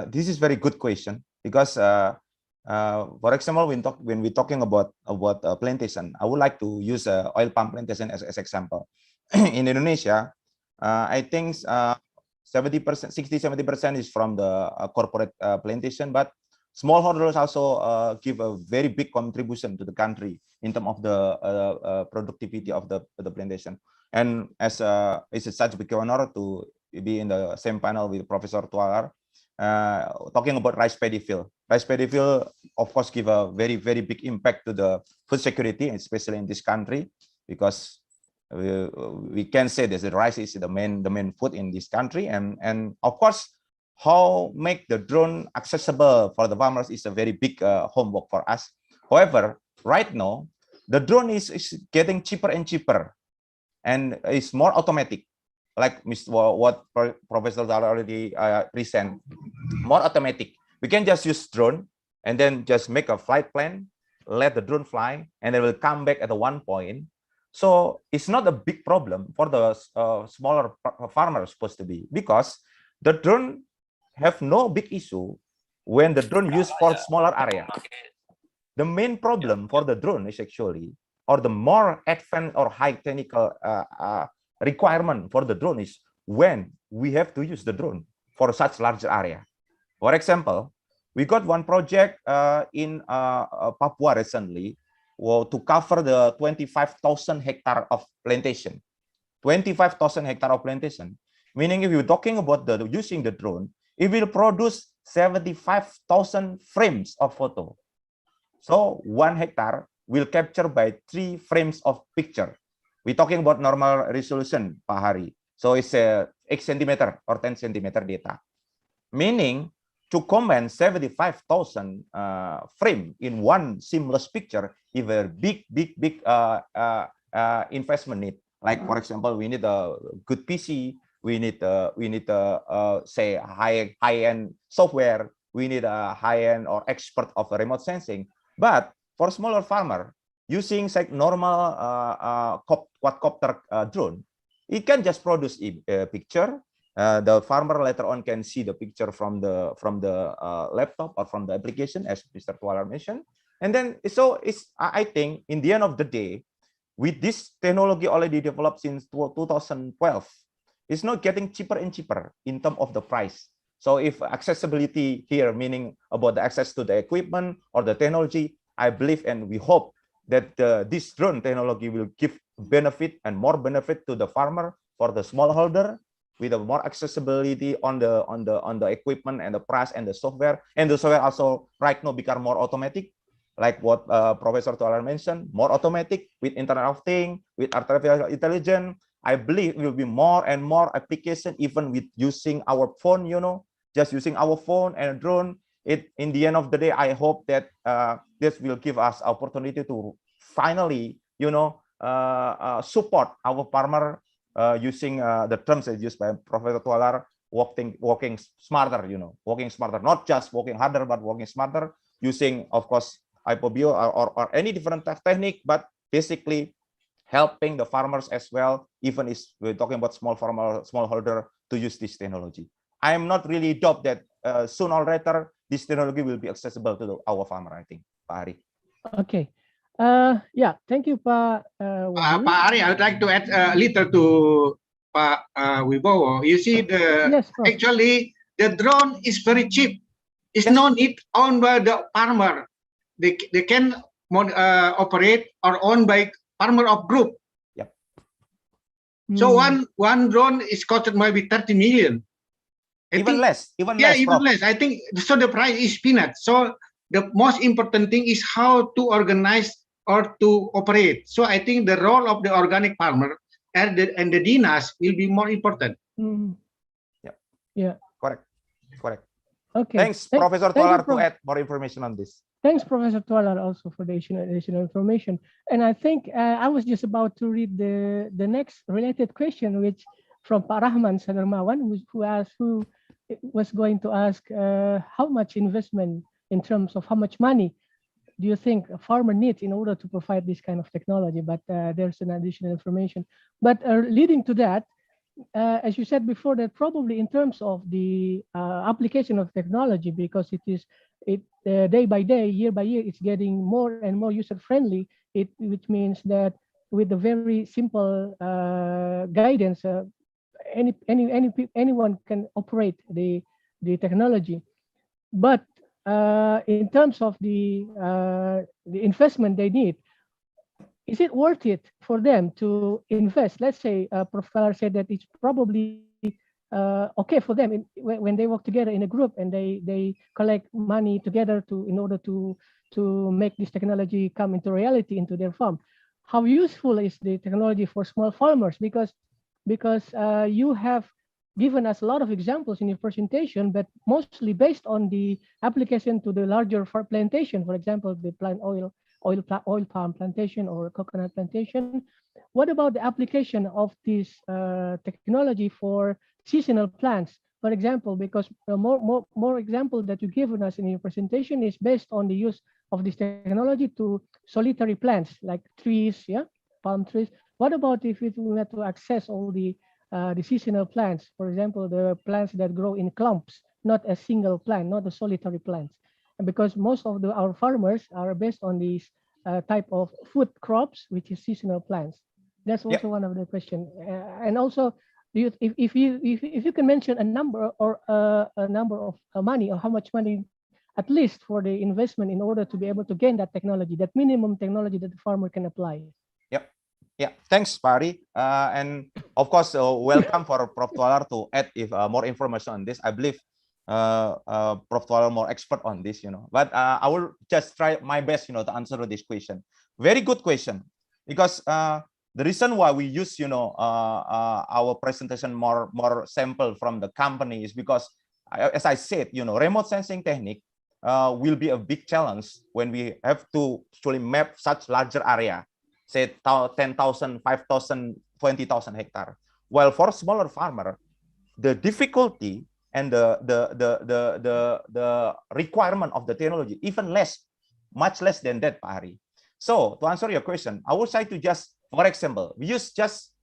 Speaker 9: This is very good question because, for example, when we're talking about plantation, I would like to use oil palm plantation as example. In Indonesia, I think 70%, 60-70% is from the corporate plantation, but smallholders also give a very big contribution to the country in terms of the productivity of the plantation. And as it's such a big honor to be in the same panel with Professor Tualar, talking about rice paddy field. Rice paddy field, of course, give a very big impact to the food security, especially in this country, because we can say that the rice is the main food in this country, and of course, how make the drone accessible for the farmers is a very big homework for us. However, right now the drone is getting cheaper and cheaper, and it's more automatic, like what Professor Tualar already present. More automatic. We can just use drone and then just make a flight plan, let the drone fly, and it will come back at one point. So it's not a big problem for the smaller farmers supposed to be, because the drone have no big issue when the drone used for smaller area. The main problem for the drone is actually, or the more advanced or high technical requirement for the drone is when we have to use the drone for such larger area. For example, we got one project in Papua recently, to cover the 25,000 hectare of plantation. 25,000 hectare of plantation, meaning if you're talking about using the drone, it will produce 75,000 frames of photo. So 1 hectare will capture by 3 frames of picture. We're talking about normal resolution, Pak Hari. So it's 8 centimeter or 10 centimeter data. Meaning, to combine 75,000 frame in one seamless picture is a big investment need. Like, for example, we need a good PC, we need say high-end software, we need a high-end or expert of remote sensing. But for smaller farmer, using like normal quadcopter drone, it can just produce a picture. The farmer later on can see the picture from the laptop or from the application, as Mr. Tualar mentioned. And then so I think in the end of the day, with this technology already developed since 2012, it's not getting cheaper and cheaper in terms of the price. So if accessibility here, meaning about the access to the equipment or the technology, I believe and we hope that this drone technology will give benefit and more benefit to the farmer for the smallholder, with a more accessibility on the equipment and the price and the software. And the software also right now become more automatic, like what Professor Tualar mentioned, more automatic with Internet of Things, with artificial intelligence. I believe it will be more and more application, even with using our phone, just using our phone and a drone. In the end of the day, I hope that this will give us opportunity to finally, support our farmer using the terms that used by Professor Tualar, working smarter, working smarter, not just working harder, but working smarter, using, of course, IPOBIO or any different technique, but basically helping the farmers as well, even if we're talking about smallholder, to use this technology. I am not really doubt that sooner or later this technology will be accessible to our farmer, I think, Pak Ari.
Speaker 8: Okay. Yeah, thank you, Pak
Speaker 12: Pak Ari, I would like to add a little to Pak Wibowo. You see, actually the drone is very cheap. It's no need owned by the farmer. They can operate or owned by farmer of group.
Speaker 9: Yep.
Speaker 12: So one drone is costed maybe 30 million.
Speaker 9: Even less.
Speaker 12: Even less. I think so. The price is peanuts. So the most important thing is how to organize or to operate. So I think the role of the organic farmer and the DINAS will be more important.
Speaker 8: Yeah.
Speaker 9: Correct.
Speaker 8: Okay.
Speaker 9: Thanks, Professor Tualar, to add more information on this.
Speaker 8: Thanks, Professor Tualar, also for the additional information. And I think I was just about to read the next related question, which from Pak Rahman Sadarmawan, who was going to ask how much investment in terms of how much money do you think a farmer needs in order to provide this kind of technology? But there's an additional information. But leading to that, as you said before, that probably in terms of the application of technology, because day by day, year by year, it's getting more and more user-friendly, which means that with the very simple guidance, anyone can operate the technology. But in terms of the investment they need, is it worth it for them to invest? Let's say Professor said that it's probably okay for them when they work together in a group and they collect money together in order to make this technology come into reality into their farm. How useful is the technology for small farmers? Because you have given us a lot of examples in your presentation, but mostly based on the application to the larger farm plantation, for example, the oil palm plantation or coconut plantation. What about the application of this technology for seasonal plants, for example? Because more example that you've given us in your presentation is based on the use of this technology to solitary plants like trees, palm trees. What about if we had to access all the seasonal plants, for example, the plants that grow in clumps, not a single plant, not the solitary plants? And because most of our farmers are based on these type of food crops, which is seasonal plants. That's also one of the questions. And also, if you can mention a number or a number of money, or how much money at least for the investment in order to be able to gain that technology, that minimum technology that the farmer can apply.
Speaker 9: Yeah, thanks, Pari. And of course, welcome for Prof. Tualar to add more information on this. I believe Prof. Tualar more expert on this, But I will just try my best, to answer this question. Very good question, because the reason why we use, our presentation more sample from the company is because, as I said, remote sensing technique will be a big challenge when we have to actually map such larger area, say 10,000, 5,000, 20,000 hectares. While for smaller farmer, the difficulty and the requirement of the technology even less, much less than that, Pak Hari. So to answer your question, I would say to just, for example, we use just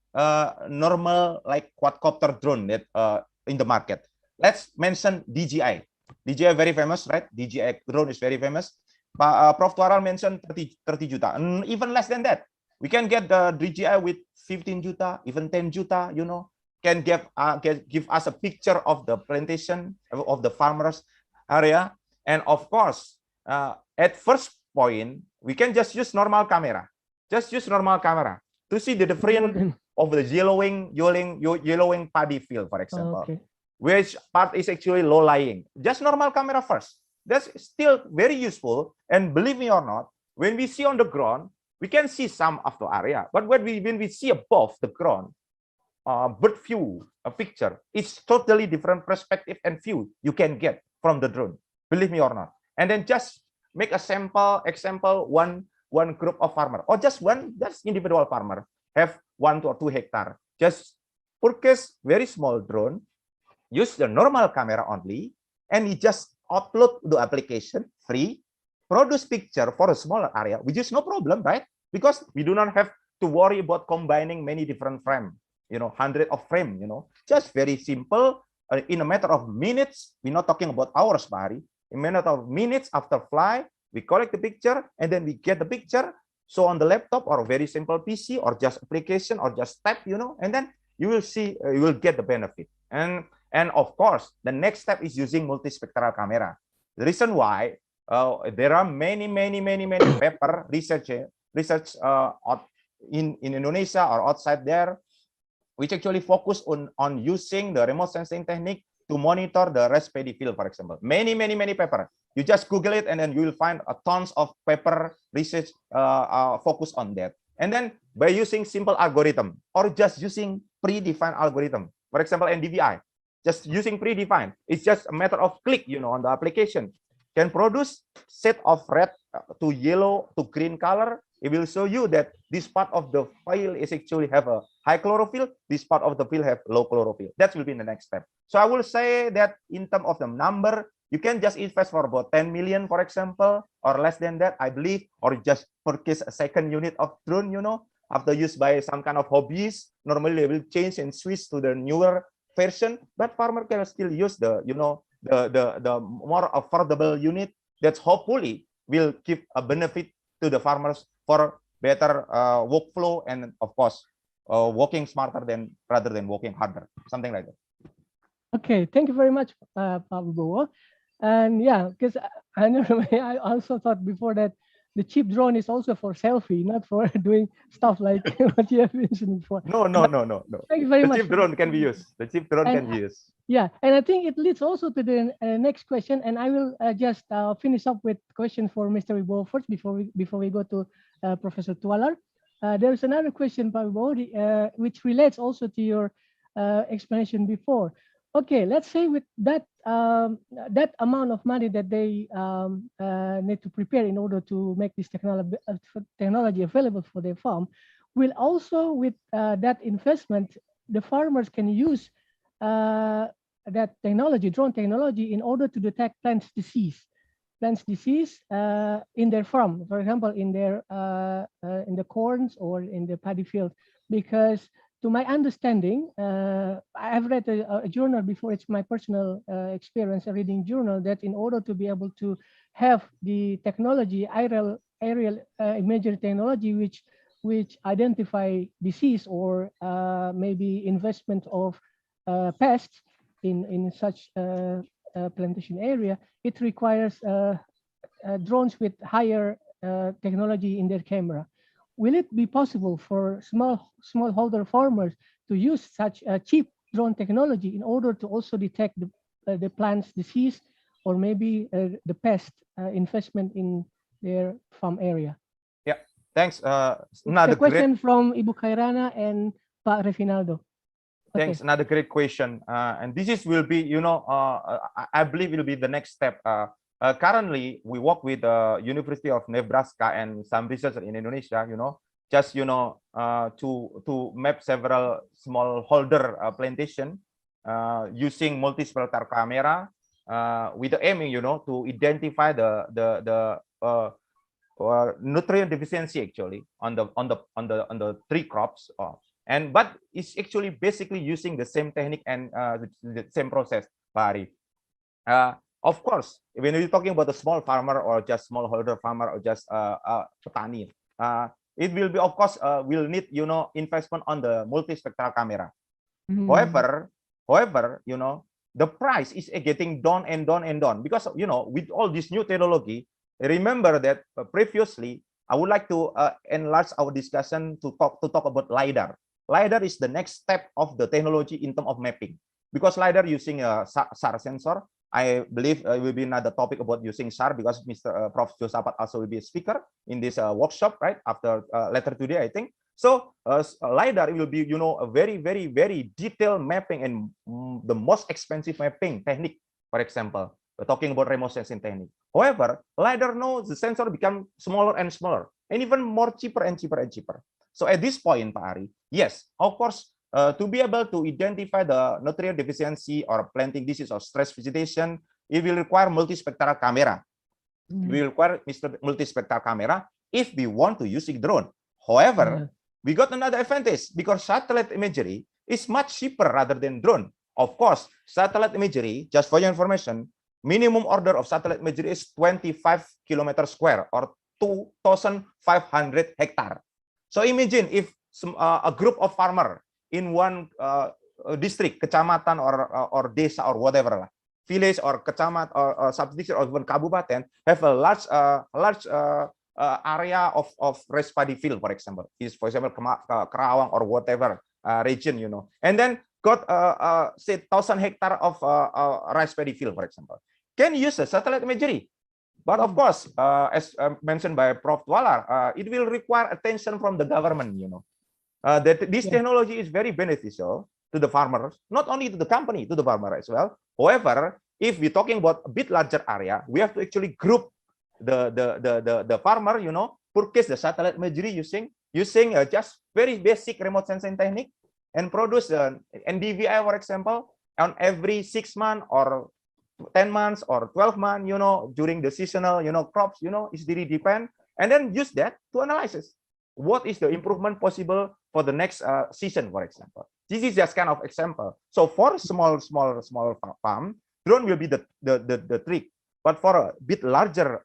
Speaker 9: normal like quadcopter drone that in the market. Let's mention DJI. DJI very famous, right? DJI drone is very famous. Prof. Tuaral mentioned 30 juta, and even less than that. We can get the DJI with 15 juta, even 10 juta, you know, can give us a picture of the plantation, of the farmers area. And of course, at first point, we can just use normal camera. Just use normal camera to see the difference of the yellowing paddy field, for example.
Speaker 8: Okay.
Speaker 9: Which part is actually low lying. Just normal camera first. That's still very useful. And believe me or not, when we see on the ground, we can see some of the area. But when we see above the ground, bird view, a picture, it's totally different perspective and view you can get from the drone. Believe me or not. And then just make a sample example, one group of farmer, or just individual farmer have 1 to 2 hectares. Just purchase very small drone, use the normal camera only, and you just upload the application free, produce picture for a smaller area, which is no problem, right? Because we do not have to worry about combining many different frame, you know, hundred of frame, you know, just very simple. In a matter of minutes, we're not talking about hours, Bahari. In a matter of minutes after fly, we collect the picture and then we get the picture. So on the laptop or a very simple PC or just application or just tap, you know, and then you will see, you will get the benefit. And of course, the next step is using multispectral camera. The reason why there are many paper research in Indonesia or outside there, which actually focus on using the remote sensing technique to monitor the rice paddy field, for example. Many paper. You just Google it and then you will find tons of paper research focus on that. And then by using simple algorithm or just using predefined algorithm, for example, NDVI, just using predefined, it's just a matter of click, you know, on the application, can produce set of red to yellow to green color. It will show you that this part of the file is actually have a high chlorophyll, this part of the field have low chlorophyll. That will be the next step. So I will say that in terms of the number, you can just invest for about 10 million, for example, or less than that, I believe, or just purchase a second unit of drone, you know, after used by some kind of hobbies. Normally they will change and switch to the newer version, but farmer can still use the, you know, the more affordable unit that hopefully will give a benefit to the farmers for better workflow and of course working smarter rather than working harder, something like that.
Speaker 8: Okay, thank you very much, Pak Wibowo. And yeah, because I know I also thought before that the cheap drone is also for selfie, not for doing stuff like what you have mentioned before.
Speaker 9: No.
Speaker 8: Thank you very much.
Speaker 9: The cheap drone can be used. The cheap drone can be used.
Speaker 8: Yeah, and I think it leads also to the next question, and I will just finish up with question for Mr. Wibowo first before we go to Professor Tualar. There is another question, Pak Wibowo, which relates also to your explanation before. Okay, let's say with that that amount of money that they need to prepare in order to make this technology available for their farm, will also with that investment, the farmers can use that technology, drone technology, in order to detect plants disease in their farm, for example, in the corns or in the paddy field. Because to my understanding, I have read a journal before. It's my personal experience reading journal that in order to be able to have the technology, aerial imagery technology, which identify disease or maybe investment of pests in such plantation area, it requires drones with higher technology in their camera. Will it be possible for smallholder farmers to use such a cheap drone technology in order to also detect the plant's disease or maybe the pest investment in their farm area?
Speaker 9: Yeah, thanks.
Speaker 8: Another question from Ibu Khairana and Pak Revinaldo. Okay.
Speaker 9: Thanks. Another great question. And this will be, you know, I believe it will be the next step. Currently, we work with the University of Nebraska and some researchers in Indonesia, you know, just, you know, to map several smallholder plantation using multi-spectral camera with the aiming, to identify the nutrient deficiency actually on the tree crops. But it's actually basically using the same technique and the same process, Pak Ari. Of course, when you're talking about a small farmer or just smallholder farmer or just petani, it will be, of course, will need investment on the multispectral camera. However, the price is getting down and down and down because with all this new technology. Remember that previously I would like to enlarge our discussion to talk about LiDAR. LiDAR is the next step of the technology in terms of mapping, because LiDAR using a SAR sensor. I believe it will be another topic about using SAR, because Prof. Josaphat also will be a speaker in this workshop right after later today, I think. So LiDAR will be a very, very, very detailed mapping and the most expensive mapping technique, for example. We're talking about remote sensing technique. However, LiDAR knows the sensor become smaller and smaller, and even more cheaper and cheaper and cheaper. So at this point, Pak Ari, yes, of course, to be able to identify the nutrient deficiency or planting disease or stress vegetation, it will require multispectral camera. We will require multispectral camera if we want to use a drone. However, we got another advantage because satellite imagery is much cheaper rather than drone. Of course, satellite imagery, just for your information, minimum order of satellite imagery is 25 kilometers square or 2,500 hectare. So imagine if a group of farmer in one district, kecamatan or desa or whatever, village or kecamatan or subdistrict or even kabupaten have a large area of rice paddy field, for example, for example Kerawang or whatever region, and then got say 1,000 hectare of rice paddy field, for example, can use a satellite imagery. But of course, as mentioned by Prof. Tualar, it will require attention from the government. That this technology is very beneficial to the farmers, not only to the company, to the farmer as well. However, if we're talking about a bit larger area, we have to actually group the farmer, purchase the satellite imagery using just very basic remote sensing technique and produce an NDVI, for example, on every 6 months or 10 months or 12 months, during the seasonal, crops, it's really depend, and then use that to analyze what is the improvement possible for the next season, for example. This is just kind of example. So for small farm, drone will be the trick. But for a bit larger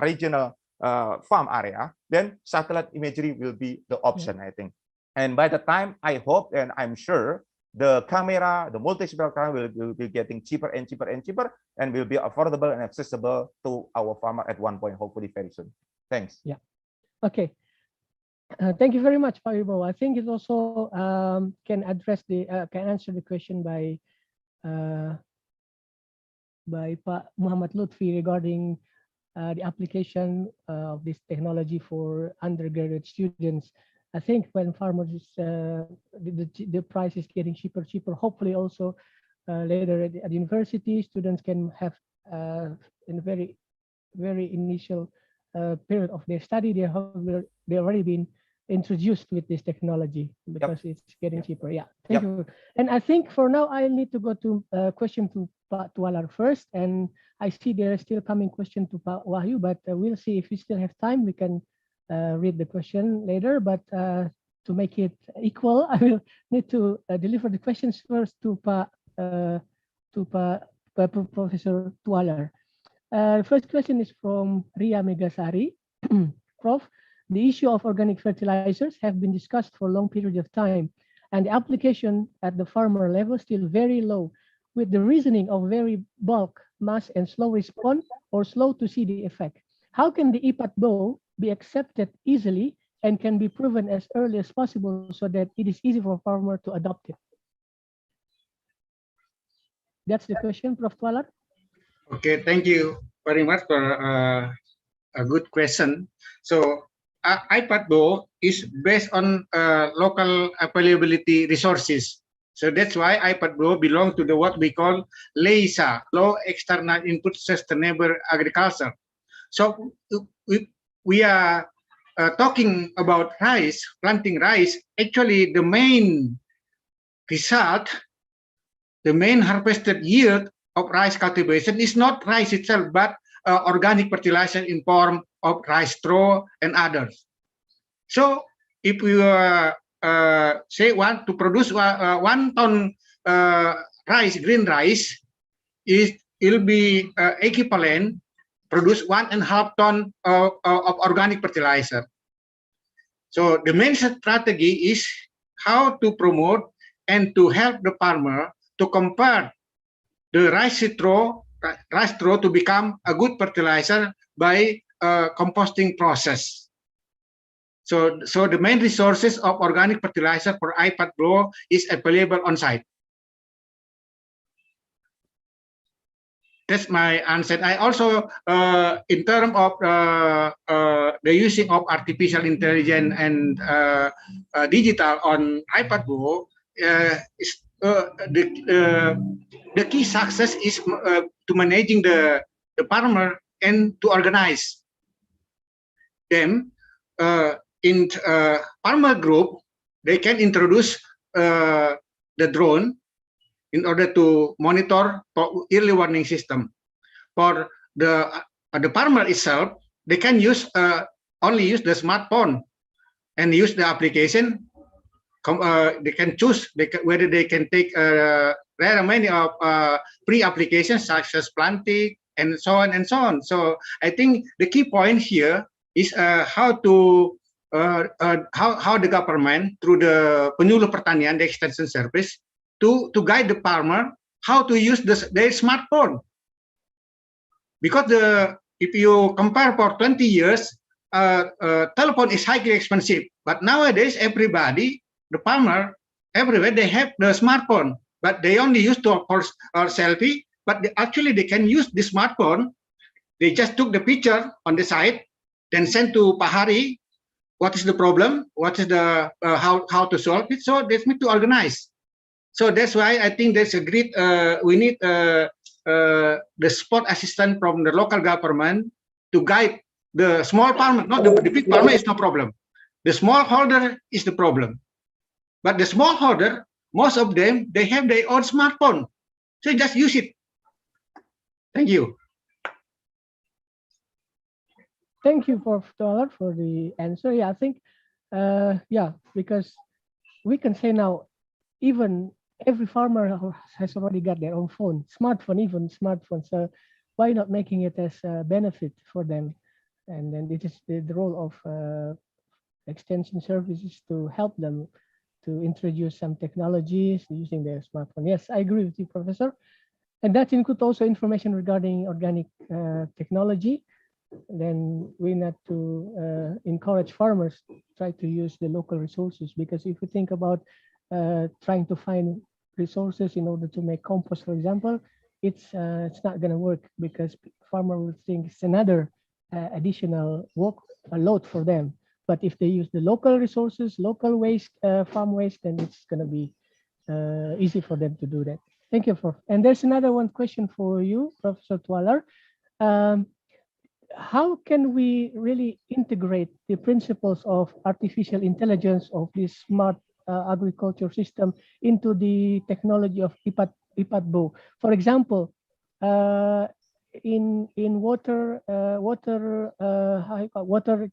Speaker 9: regional farm area, then satellite imagery will be the option, I think. And by the time, I hope and I'm sure, the camera, the multi-spectral camera will be getting cheaper and cheaper and cheaper, and will be affordable and accessible to our farmer at one point, hopefully very soon. Thanks.
Speaker 8: Yeah. Okay. Thank you very much, Pak Wibowo. I think it also can answer the question by Pak Muhammad Lutfi regarding the application of this technology for undergraduate students. I think when farmers, the price is getting cheaper, hopefully also later at university, students can have in a very, very initial period of their study, they already been introduced with this technology because it's getting cheaper. Yeah, thank you. And I think for now, I need to go to a question to Pak Tualar first, and I see there is still coming question to Pak Wahyu, but we'll see if we still have time. We can read the question later, but to make it equal, I will need to deliver the questions first to Professor Tualar. The first question is from Ria Megasari. Prof, the issue of organic fertilizers have been discussed for a long period of time, and the application at the farmer level still very low, with the reasoning of very bulk, mass, and slow response or slow to see the effect. How can the IPAT-BO be accepted easily and can be proven as early as possible so that it is easy for a farmer to adopt it? That's the question, Prof. Tualar.
Speaker 12: Okay, thank you very much for a good question. So IPAT-BO is based on local availability resources. So that's why IPAT-BO belongs to the what we call LEISA, Low External Input Sustainable Agriculture. So we are talking about rice, planting rice. Actually, the main result the main harvested yield of rice cultivation is not rice itself, but organic fertilizer in form of rice straw and others. So if we say want to produce 1 ton rice, green rice, it'll be equivalent produce 1.5 ton of organic fertilizer. So the main strategy is how to promote and to help the farmer to convert the rice straw to become a good fertilizer by composting process. So the main resources of organic fertilizer for IPAT-BLO is available on site. That's my answer. I also, in terms of the using of artificial intelligence and digital on IPAT-BLO, the key success is to managing the farmer and to organize them in farmer group. They can introduce the drone in order to monitor for early warning system. For the farmer itself, they can use only use the smartphone and use the application. They can choose whether they can take there are many of pre-applications such as planting and so on and so on. So I think the key point here is how the government through the Penyuluh Pertanian, the extension service, to guide the farmer how to use their smartphone. Because if you compare for 20 years, telephone is highly expensive. But nowadays, everybody, the farmer, everywhere, they have the smartphone. But they only use to for selfie. But actually, they can use the smartphone. They just took the picture on the side, then send to Pahari. What is the problem? What is the how to solve it? So they need to organize. So that's why I think there's a great. We need the support assistance from the local government to guide the small farmer. Not the big farmer is no problem. The smallholder is the problem. But the smallholder, most of them, they have their own smartphone. So just use it. Thank you.
Speaker 8: Thank you, Prof. Toaler, for the answer. Yeah, I think, because we can say now, even every farmer has already got their own phone, even smartphone. So why not making it as a benefit for them? And then it is the role of extension services to help them to introduce some technologies using their smartphone. Yes, I agree with you, Professor. And that includes also information regarding organic technology. Then we need to encourage farmers to try to use the local resources, because if you think about trying to find resources in order to make compost, for example, it's not going to work, because farmer will think it's another additional work load for them. But if they use the local resources, local waste, farm waste, then it's going to be easy for them to do that. Thank you, Prof. And there's another one question for you, Professor Toaler. How can we really integrate the principles of artificial intelligence of this smart agriculture system into the technology of IPAT-BLO? For example, in water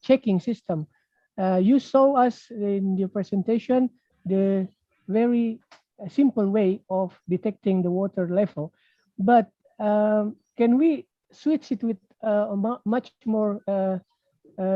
Speaker 8: checking system, you saw us in your presentation the very simple way of detecting the water level, but can we switch it with much more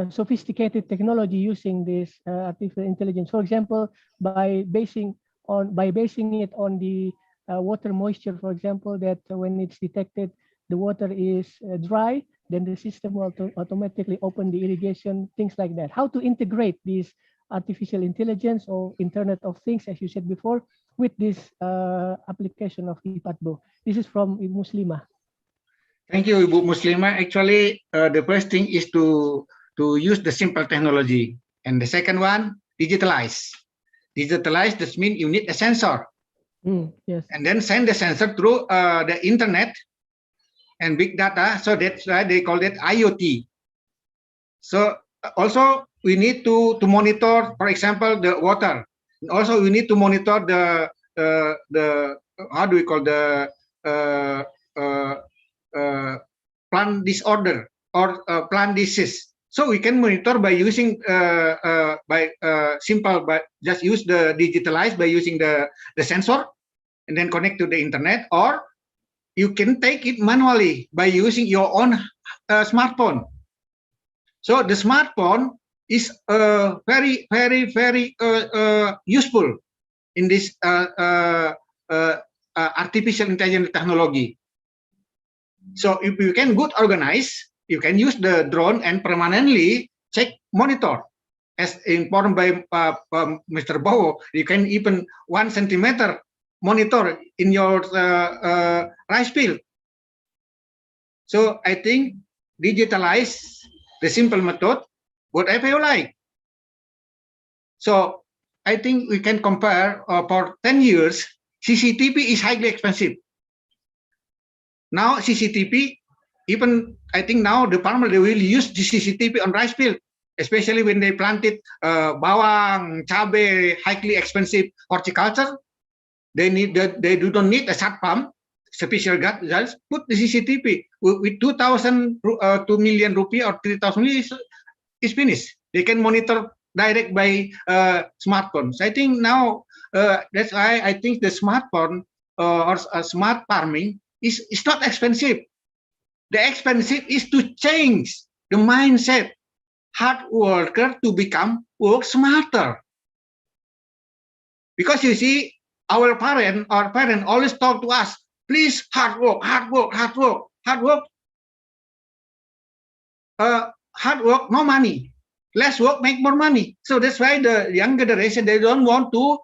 Speaker 8: sophisticated technology using this artificial intelligence? For example, by basing it on the water moisture, for example, that when it's detected the water is dry, then the system will automatically open the irrigation, things like that. How to integrate this artificial intelligence or Internet of Things, as you said before, with this application of IPAT-BLO? This is from Ibu Muslimah.
Speaker 12: Thank you, Ibu Muslimah. Actually, the first thing is to use the simple technology. And the second one, digitalize. Digitalize, this means you need a sensor.
Speaker 8: Yes.
Speaker 12: And then send the sensor through the internet and big data. So that's why they call it IoT. So also we need to monitor, for example, the water. And also we need to monitor the how do we call the plant disorder or plant disease. So we can monitor by using just use the digitalized by using the sensor and then connect to the internet, or you can take it manually by using your own smartphone. So the smartphone is very useful in this artificial intelligence technology. So if you can good organize, you can use the drone and permanently monitor. As informed by Mr. Bowo, you can even 1 centimeter monitor in your rice field. So I think digitalize the simple method, whatever you like. So I think we can compare for 10 years, CCTV is highly expensive. Now CCTV, even I think now the farmer, they will use the CCTV on rice field, especially when they planted bawang, cabe, highly expensive horticulture. They do not need a satpam, special guards, put the CCTV with 2,000, 2 million rupiah or 3,000 is finished. They can monitor direct by smartphones. I think now that's why I think the smartphone or smart farming is not expensive. The expensive is to change the mindset, hard worker to become work smarter. Because you see, our parent always talk to us, please hard work, hard work, hard work, hard work. Hard work, no money. Less work, make more money. So that's why the young generation, they don't want to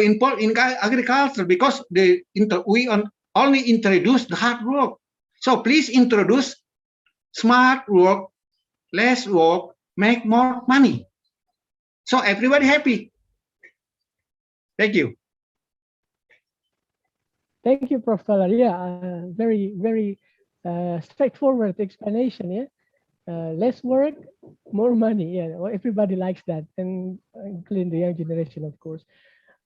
Speaker 12: involve in agriculture, because we only introduce the hard work. So please introduce smart work, less work, make more money. So everybody happy. Thank you.
Speaker 8: Thank you, Prof. Talar. Yeah, very straightforward explanation. Yeah, less work, more money. Yeah, well, everybody likes that, and including the young generation, of course.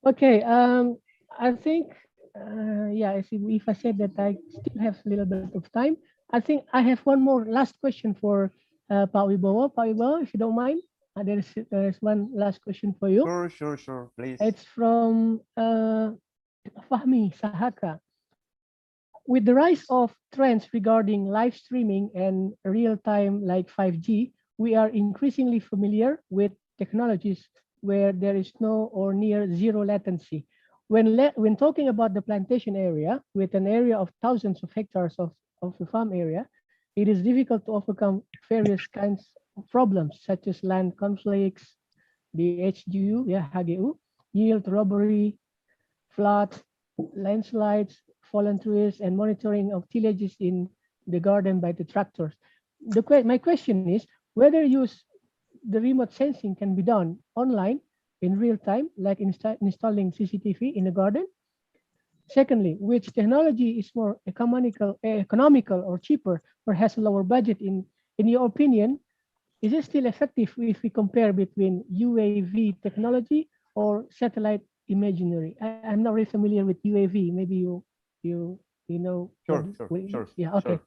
Speaker 8: Okay, I think yeah. If I said that I still have a little bit of time, I think I have one more last question for Pak Wibowo. Pak Wibowo, if you don't mind, there is one last question for you.
Speaker 9: Sure, please.
Speaker 8: It's from Fahmi Sahaka. With the rise of trends regarding live streaming and real-time like 5G, we are increasingly familiar with technologies where there is no or near zero latency. When talking about the plantation area, with an area of thousands of hectares of the farm area, it is difficult to overcome various kinds of problems such as land conflicts, the HGU, HGU, yield robbery, floods, landslides, fallen trees, and monitoring of tillages in the garden by the tractors. My question is whether the remote sensing can be done online in real time, like installing CCTV in the garden. Secondly, which technology is more economical or cheaper, or has a lower budget? In your opinion, is it still effective if we compare between UAV technology or satellite imagery? I'm not really familiar with UAV. Maybe you know.
Speaker 9: Sure.
Speaker 8: Yeah. Okay.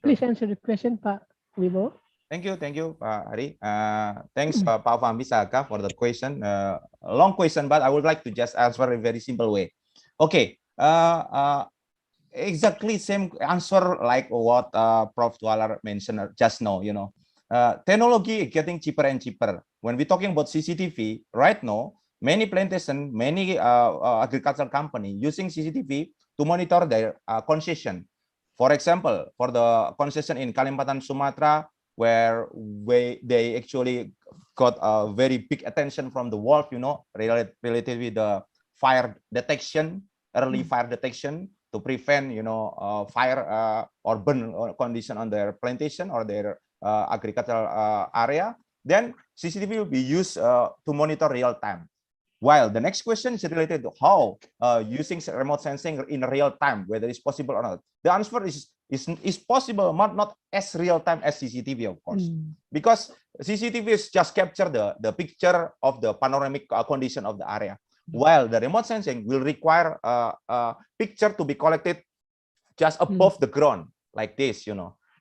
Speaker 8: Please answer the question, Pak Wibowo.
Speaker 9: Thank you, Pak Ari. Thanks, Pak Fahmi Sahaka, for the question. Long question, but I would like to just answer in a very simple way. Okay. Exactly same answer like what Prof. Talar mentioned just now. You know, technology is getting cheaper and cheaper. When we're talking about CCTV, right now, many plantation, many agricultural company using CCTV to monitor their concession. For example, for the concession in Kalimantan, Sumatra, where they actually got a very big attention from the world, you know, related with the fire detection, early fire detection to prevent, you know, fire or burn condition on their plantation or their agricultural area. Then CCTV will be used to monitor real time. While the next question is related to how using remote sensing in real time, whether it's possible or not. The answer is possible, but not as real time as CCTV, of course, because CCTV is just capture the picture of the panoramic condition of the area. while the remote sensing will require a picture to be collected just above the ground, like this,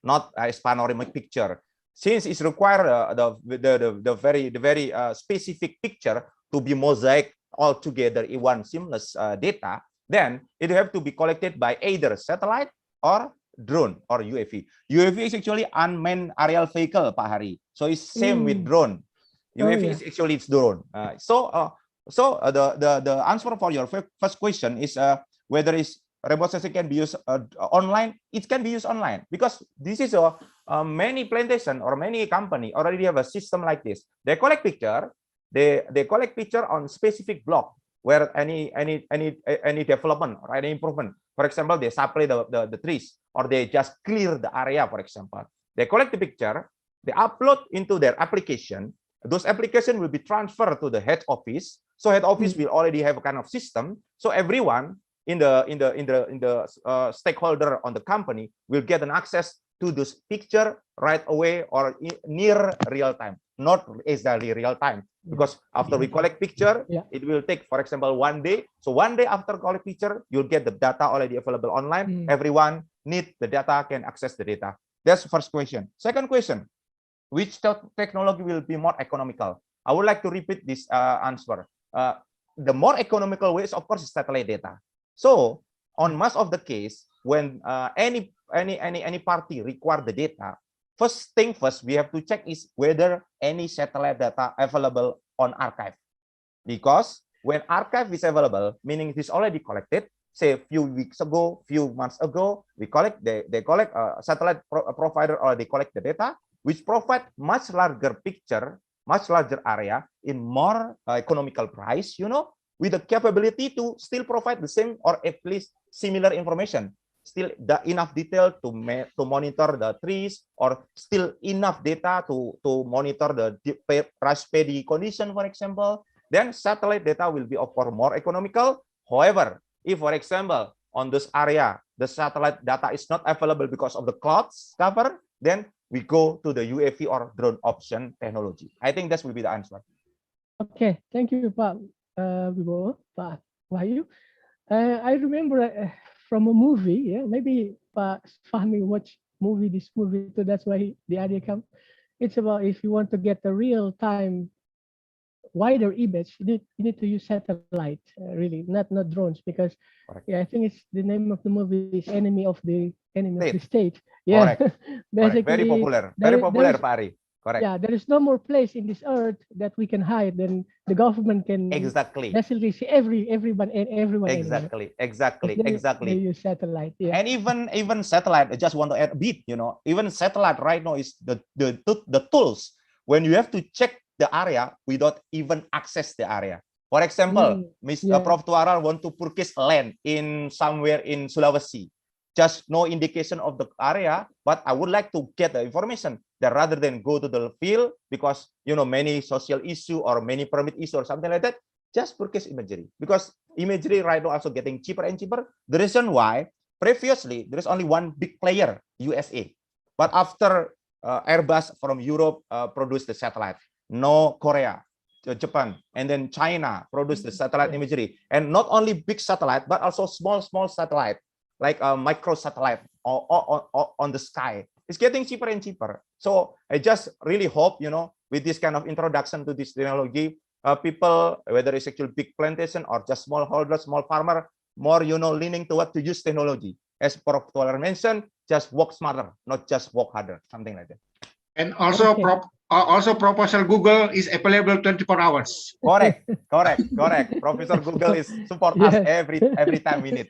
Speaker 9: not as panoramic picture. Since it's required the very specific picture to be mosaic all together in one seamless data, then it have to be collected by either satellite or drone or UAV. UAV is actually unmanned aerial vehicle, Pak Hari. So it's same with drone. UAV is actually it's drone. So the answer for your first question is whether is remote sensing can be used online. It can be used online because this is many plantation or many company already have a system like this. They collect picture. They collect picture on specific block where any development or any improvement. For example, they supply the trees or they just clear the area. For example, they collect the picture. They upload into their application. Those applications will be transferred to the head office. So head office will already have a kind of system. So everyone in the stakeholder on the company will get an access to this picture right away or near real time, not exactly real time. Because after we collect picture, it will take, for example, 1 day. So 1 day after collect picture, you'll get the data already available online. Everyone need the data, can access the data. That's the first question. Second question, which technology will be more economical? I would like to repeat this answer. The more economical way is, of course, satellite data. So on most of the case, when any party require the data, first thing first we have to check is whether any satellite data available on archive. Because when archive is available, meaning it is already collected, say a few weeks ago, few months ago, they collect satellite provider or they collect the data, which provide much larger picture, much larger area in more economical price, with the capability to still provide the same or at least similar information, still enough detail to monitor the trees, or still enough data to monitor the rice paddy condition, for example. Then satellite data will be of course more economical. However, if, for example, on this area, the satellite data is not available because of the clouds cover, then we go to the UAV or drone option technology. I think that will be the answer.
Speaker 8: Okay, thank you, Pak Pak Wahyu. I remember from a movie, maybe Pak Fahmi watched this movie, so that's why the idea comes. It's about if you want to get the real-time wider image, you need to use satellite, really, not drones, because I think it's the name of the movie is Enemy of the State. Yeah,
Speaker 9: basically very popular, Pak Ari. Correct.
Speaker 8: Yeah, there is no more place in this earth that we can hide. Then the government can basically see everyone.
Speaker 9: Exactly.
Speaker 8: They use satellite. Yeah.
Speaker 9: And even satellite. I just want to add a bit. Even satellite right now is the tools when you have to check the area without even access the area. For example, Prof. Tuaral want to purchase land in somewhere in Sulawesi. Just no indication of the area, but I would like to get the information that rather than go to the field because many social issue or many permit issue or something like that, just purchase imagery, because imagery right now also getting cheaper and cheaper. The reason why previously there is only one big player, USA, but after Airbus from Europe produced the satellite, no Korea, Japan, and then China produced the satellite imagery, and not only big satellite but also small satellite, like a micro satellite on the sky. It's getting cheaper and cheaper. So I just really hope, with this kind of introduction to this technology, people, whether it's actually big plantation or just smallholder, small farmer, more, leaning toward to use technology. As Prof. Tuaral mentioned, just work smarter, not just work harder, something like that.
Speaker 12: And also, also proposal Google is available 24 hours.
Speaker 9: Correct. Professor Google is support us every time we need.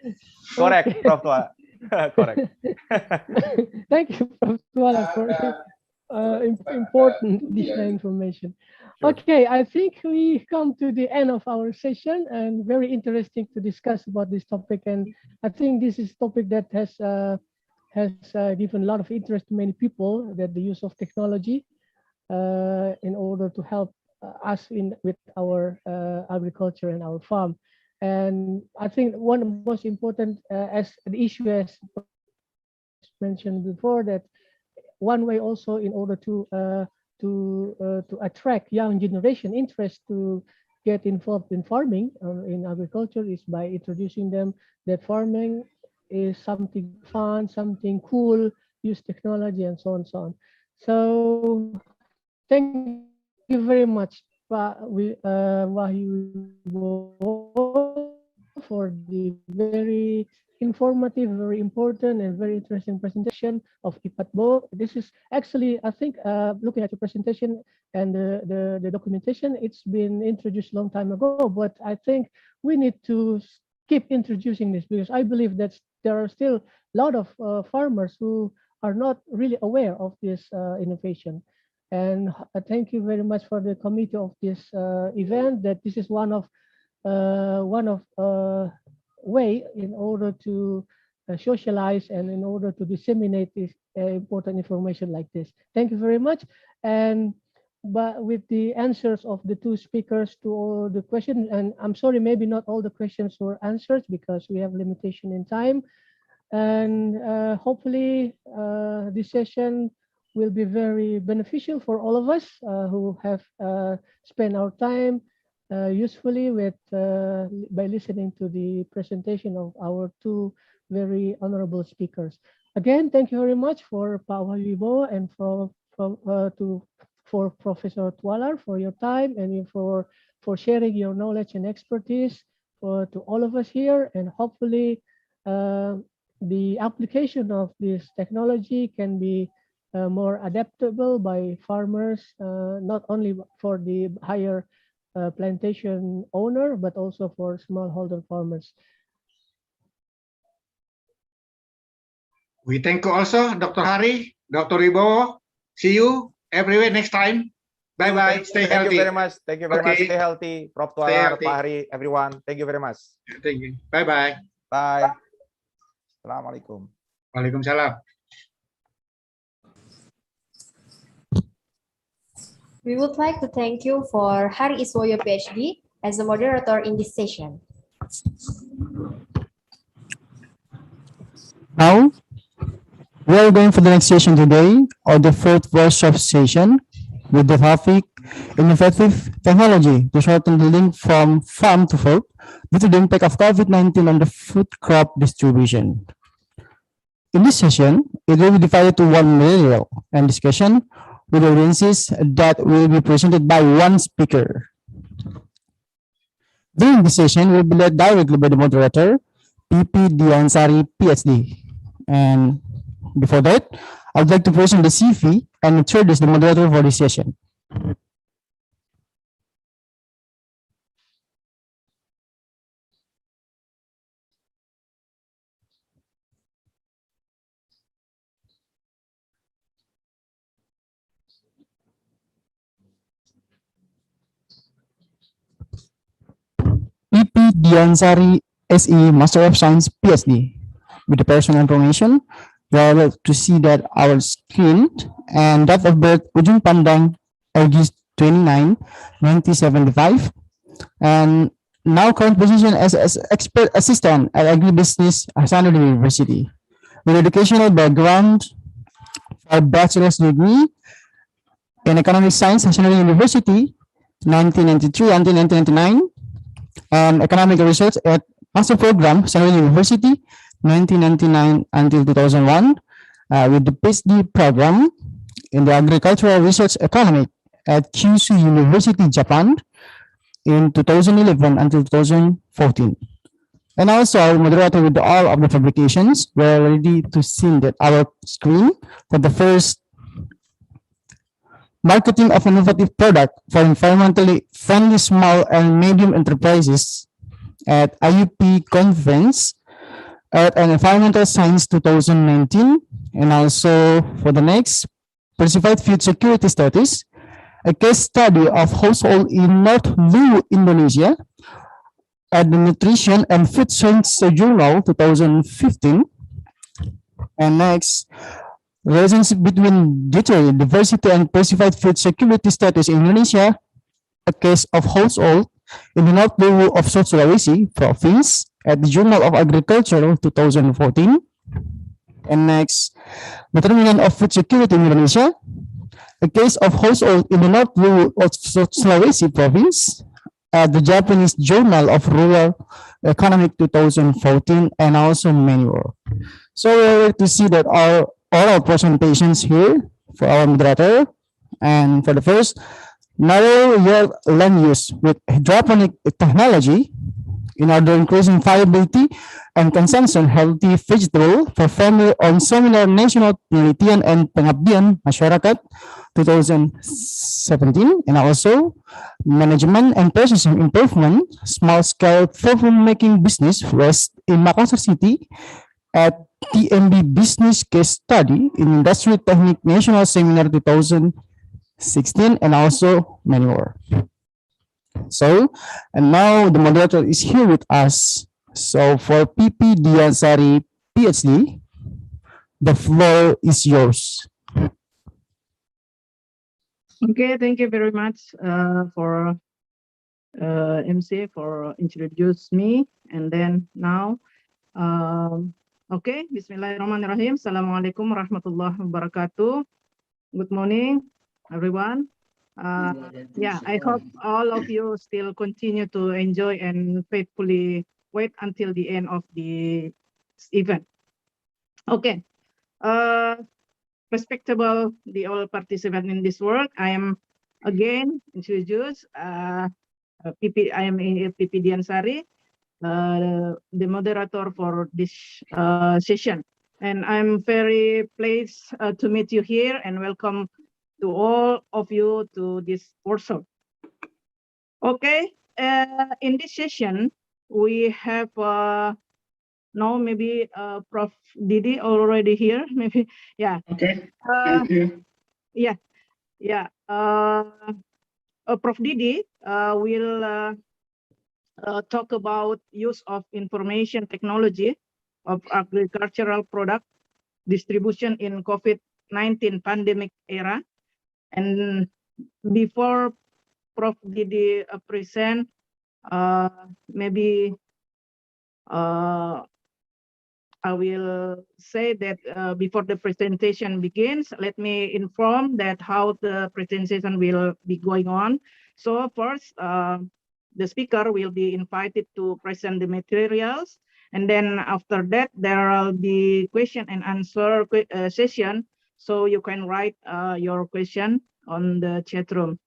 Speaker 9: Correct, Prof. Tuaral. Correct.
Speaker 8: Thank you, Prof. Tuaral, for important additional information. Sure. Okay, I think we come to the end of our session, and very interesting to discuss about this topic. And I think this is a topic that has given a lot of interest to many people, that the use of technology in order to help us with our agriculture and our farm. And I think one of the most important as the issue as mentioned before, that one way also in order to attract young generation interest to get involved in farming, in agriculture, is by introducing them that farming is something fun, something cool, use technology, and so on and so on. So thank you very much, Wahyu, for the very informative, very important, and very interesting presentation of IPATBO. This is actually, I think, looking at your presentation and the documentation, it's been introduced a long time ago, but I think we need to keep introducing this, because I believe that there are still a lot of farmers who are not really aware of this innovation. And thank you very much for the committee of this event, that this is one of way in order to socialize and in order to disseminate this important information like this. Thank you very much. And but with the answers of the two speakers to all the questions, and I'm sorry, maybe not all the questions were answered because we have limitation in time. And hopefully this session will be very beneficial for all of us who have spent our time usefully with by listening to the presentation of our two very honorable speakers. Again, thank you very much for Pak Wahyu and for Professor Twalar for your time and for sharing your knowledge and expertise to all of us here. And hopefully the application of this technology can be more adaptable by farmers, not only for the higher plantation owner, but also for smallholder farmers.
Speaker 12: We thank you also, Dr. Hari, Dr. Wibowo. See you everywhere next time. Bye-bye. Stay healthy.
Speaker 9: Thank you very much. Thank you very much. Stay healthy. Prof. Twalar, Pak Hari, everyone. Thank you very much.
Speaker 12: Thank you. Bye-bye.
Speaker 9: Bye. Assalamualaikum.
Speaker 12: Waalaikumsalam.
Speaker 10: We would like to thank you for Hari Iswoyo, PhD, as the moderator in this session.
Speaker 11: Now, we are going for the next session today, or the fourth workshop session, with the topic Innovative Technology to shorten the link from farm to fork due to the impact of COVID-19 on the food crop distribution. In this session, it will be divided to one material and discussion with audiences that will be presented by one speaker. During the session will be led directly by the moderator, PP Diansari, PhD. And before that, I would like to present the CV and introduce the moderator for this session. PP Diansari, SE, Master of Science, PhD. With the personal information, you are able to see that our screen and date of birth, Ujung Pandang, August 29, 1975. And now current position as expert assistant at agribusiness at Hasanuddin University. With educational background, a bachelor's degree in economic science, Hasanuddin University, 1993 until 1999. And economic research at master program, Hasanuddin University, 1999 until 2001, with the PhD program in the agricultural research economic at Kyushu University, Japan, in 2011 until 2014. And also our moderator with all of the publications. We're ready to see that our screen for the first marketing of innovative product for environmentally friendly small and medium enterprises at IUP conference at an environmental science 2019, and also for the next specified food security status, a case study of household in North Luwu, Indonesia at the Nutrition and Food Science Journal 2015. And next, relationship between diversity and specified food security status in Indonesia, a case of household in the North Luwu of South Sulawesi province at the Journal of Agriculture 2014. And next, determinant of food security in Indonesia, a case of household in the North Luwu of South Sulawesi province at the Japanese Journal of Rural Economic 2014 and also manual. So we're able to see that our oral presentations here for our moderator. And for the first, narrow your land use with hydroponic technology in order increasing viability and consumption healthy vegetable for family-owned seminar National Penelitian and Pengabdian Masyarakat 2017, and also management and processing improvement, small-scale perfume-making business West in Makassar City at TMB Business Case Study in Industry Technique National Seminar 2016, and also many more. So, and now the moderator is here with us. So for PP Diansari, PhD, the floor is yours.
Speaker 13: Okay, thank you very much for MC for introduce me. And then now, okay, Bismillahirrahmanirrahim. Assalamualaikum warahmatullahi wabarakatuh. Good morning, everyone. Yeah, I hope all of you still continue to enjoy and faithfully wait until the end of the event. Okay. Respectable the all participants in this work, I am again introduced PP. I am PP Diansari, the moderator for this session, and I'm very pleased to meet you here and welcome to all of you to this workshop. Okay, in this session we have no, maybe Prof. Didi already here, maybe, yeah.
Speaker 12: Okay, thank you.
Speaker 13: Yeah, yeah. Prof. Didi will talk about use of information technology of agricultural product distribution in COVID-19 pandemic era. And before Prof. Didi present, maybe I will say that before the presentation begins, let me inform that how the presentation will be going on. So first, the speaker will be invited to present the materials. And then after that, there will be question and answer session. So you can write your question on the chat room.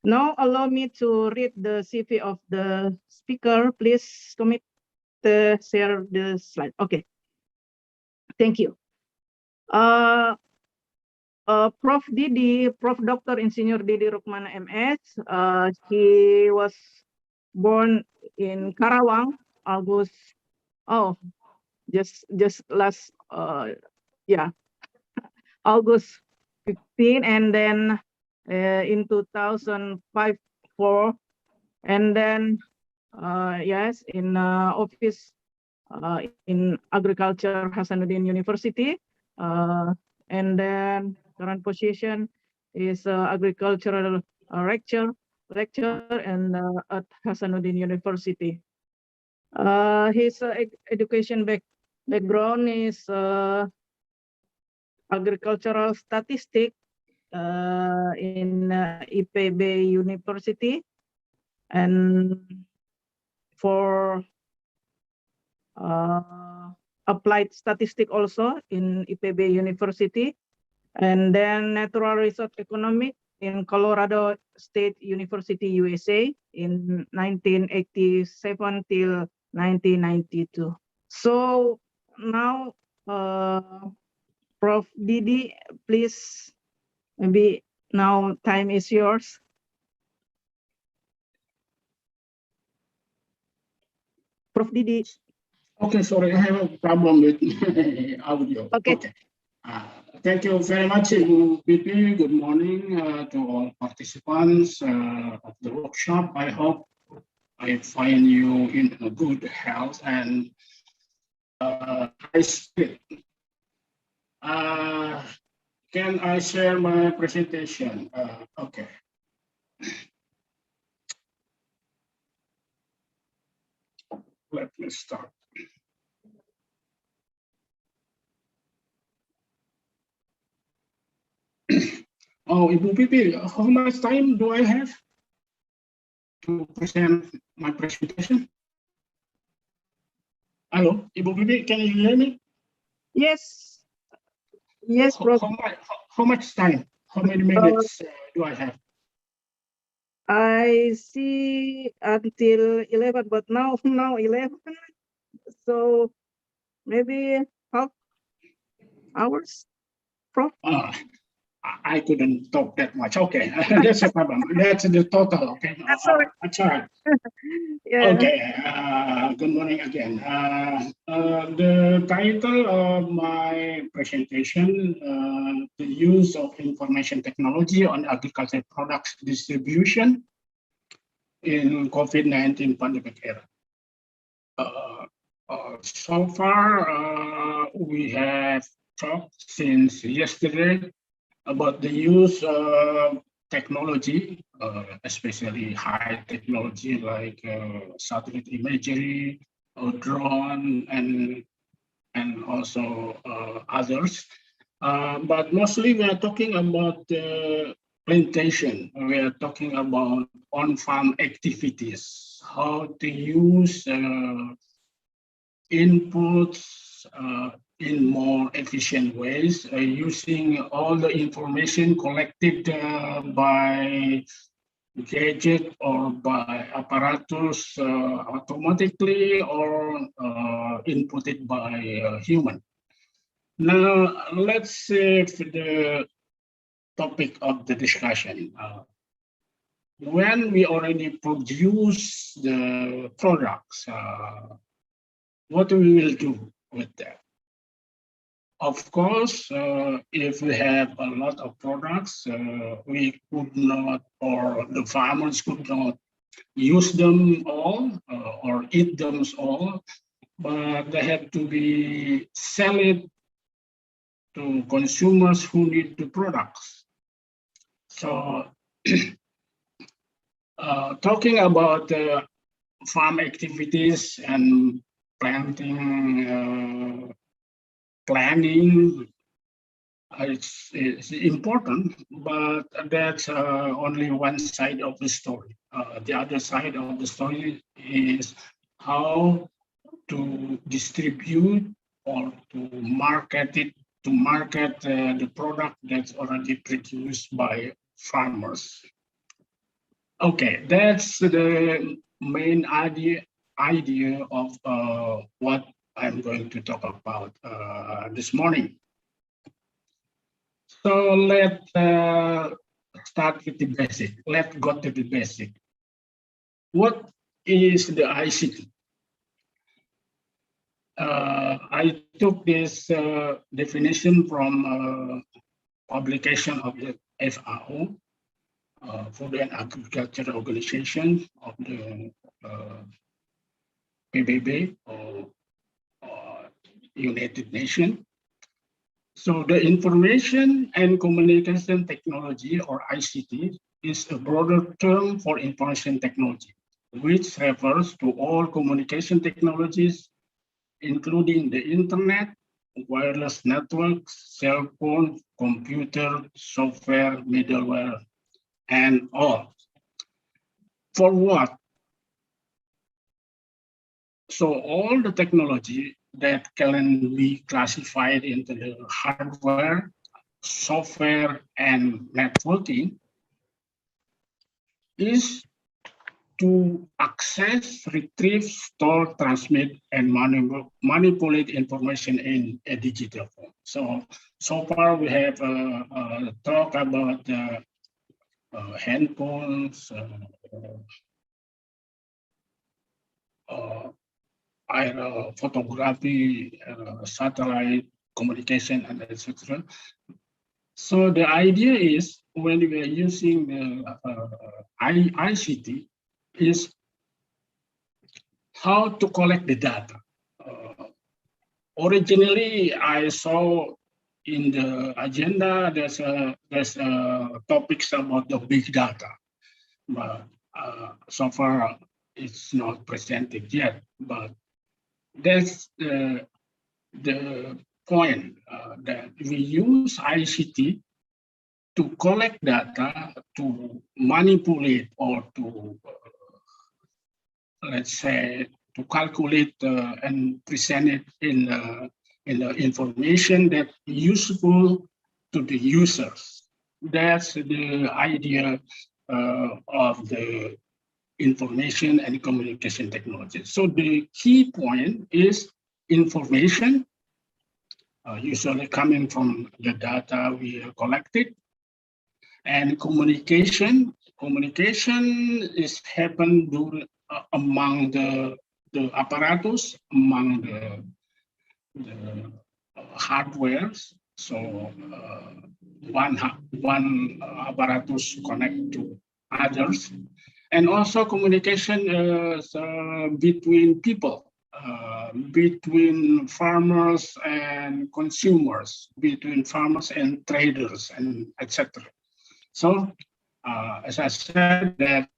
Speaker 13: Now allow me to read the CV of the speaker. Please commit share the slide. Okay. Thank you. Prof. Didi, Prof. Dr. Insinyur Didi Rukmana MS. He was born in Karawang, August. Oh, just last yeah, August 15, and then in 2005-4, and then yes, in office in agriculture Hasanuddin University, and then current position is agricultural lecturer and at Hasanuddin University. His education background is agricultural statistics in IPB University, and for applied statistics also in IPB University, and then natural resource economics in Colorado State University, USA in 1987 till 1992. So now, Prof. Didi, please, maybe now time is yours. Prof. Didi.
Speaker 14: Okay, sorry, I have a problem with audio.
Speaker 13: Okay.
Speaker 14: Thank you very much, Ibu Pipi. Good morning to all participants of the workshop. I hope I find you in a good health and high spirit. Can I share my presentation? Okay. Let me start. Oh, Ibu Pipi, how much time do I have to present my presentation. Hello, Ibu Bibi, can you hear me?
Speaker 13: Yes. Yes,
Speaker 14: how much time? How many minutes do I have?
Speaker 13: I see until 11, but now 11. So maybe half hours, Prof.
Speaker 14: I couldn't talk that much. Okay, that's a problem. That's the total. Okay,
Speaker 13: That's all right.
Speaker 14: That's all right.
Speaker 13: Yeah.
Speaker 14: Okay. Good morning again. The title of my presentation: the use of information technology on agricultural products distribution in COVID-19 pandemic era. So far, we have talked since yesterday about the use of technology, especially high technology like satellite imagery, or drone, and also others. But mostly we are talking about plantation. We are talking about on-farm activities, how to use inputs in more efficient ways, using all the information collected by gadget or by apparatus automatically or inputted by human. Now, let's see the topic of the discussion. When we already produce the products, what we will do with that? Of course, if we have a lot of products, we could not, or the farmers could not use them all or eat them all, but they have to be sold to consumers who need the products. So, talking about farm activities and planting, planning, it's important, but that's only one side of the story. The other side of the story is how to distribute or to market it, to market the product that's already produced by farmers. Okay, that's the main idea of what I'm going to talk about this morning. So let's start with the basic. Let's go to the basic. What is the ICT? I took this definition from publication of the FAO, Food and Agriculture Organization of the PBB or United Nations. So the information and communication technology, or ICT, is a broader term for information technology, which refers to all communication technologies, including the internet, wireless networks, cell phone, computer, software, middleware, and all. For what? So all the technology that can be classified into the hardware, software, and networking is to access, retrieve, store, transmit, and manipulate information in a digital form. So far we have talked about handphones, photography, satellite communication, and etc. So the idea is, when we are using the ICT, is how to collect the data. Originally, I saw in the agenda there's topics about the big data, but so far it's not presented yet. But that's the point, that we use ICT to collect data, to manipulate or to let's say, to calculate and present it in the information that useful to the users. That's the idea of the information and communication technology. So the key point is information, usually coming from the data we collected, and communication. Communication is happened among the apparatus, among the hardwares. So one apparatus connect to others, and also communication between people, between farmers and consumers, between farmers and traders, and etc. So, as I said, that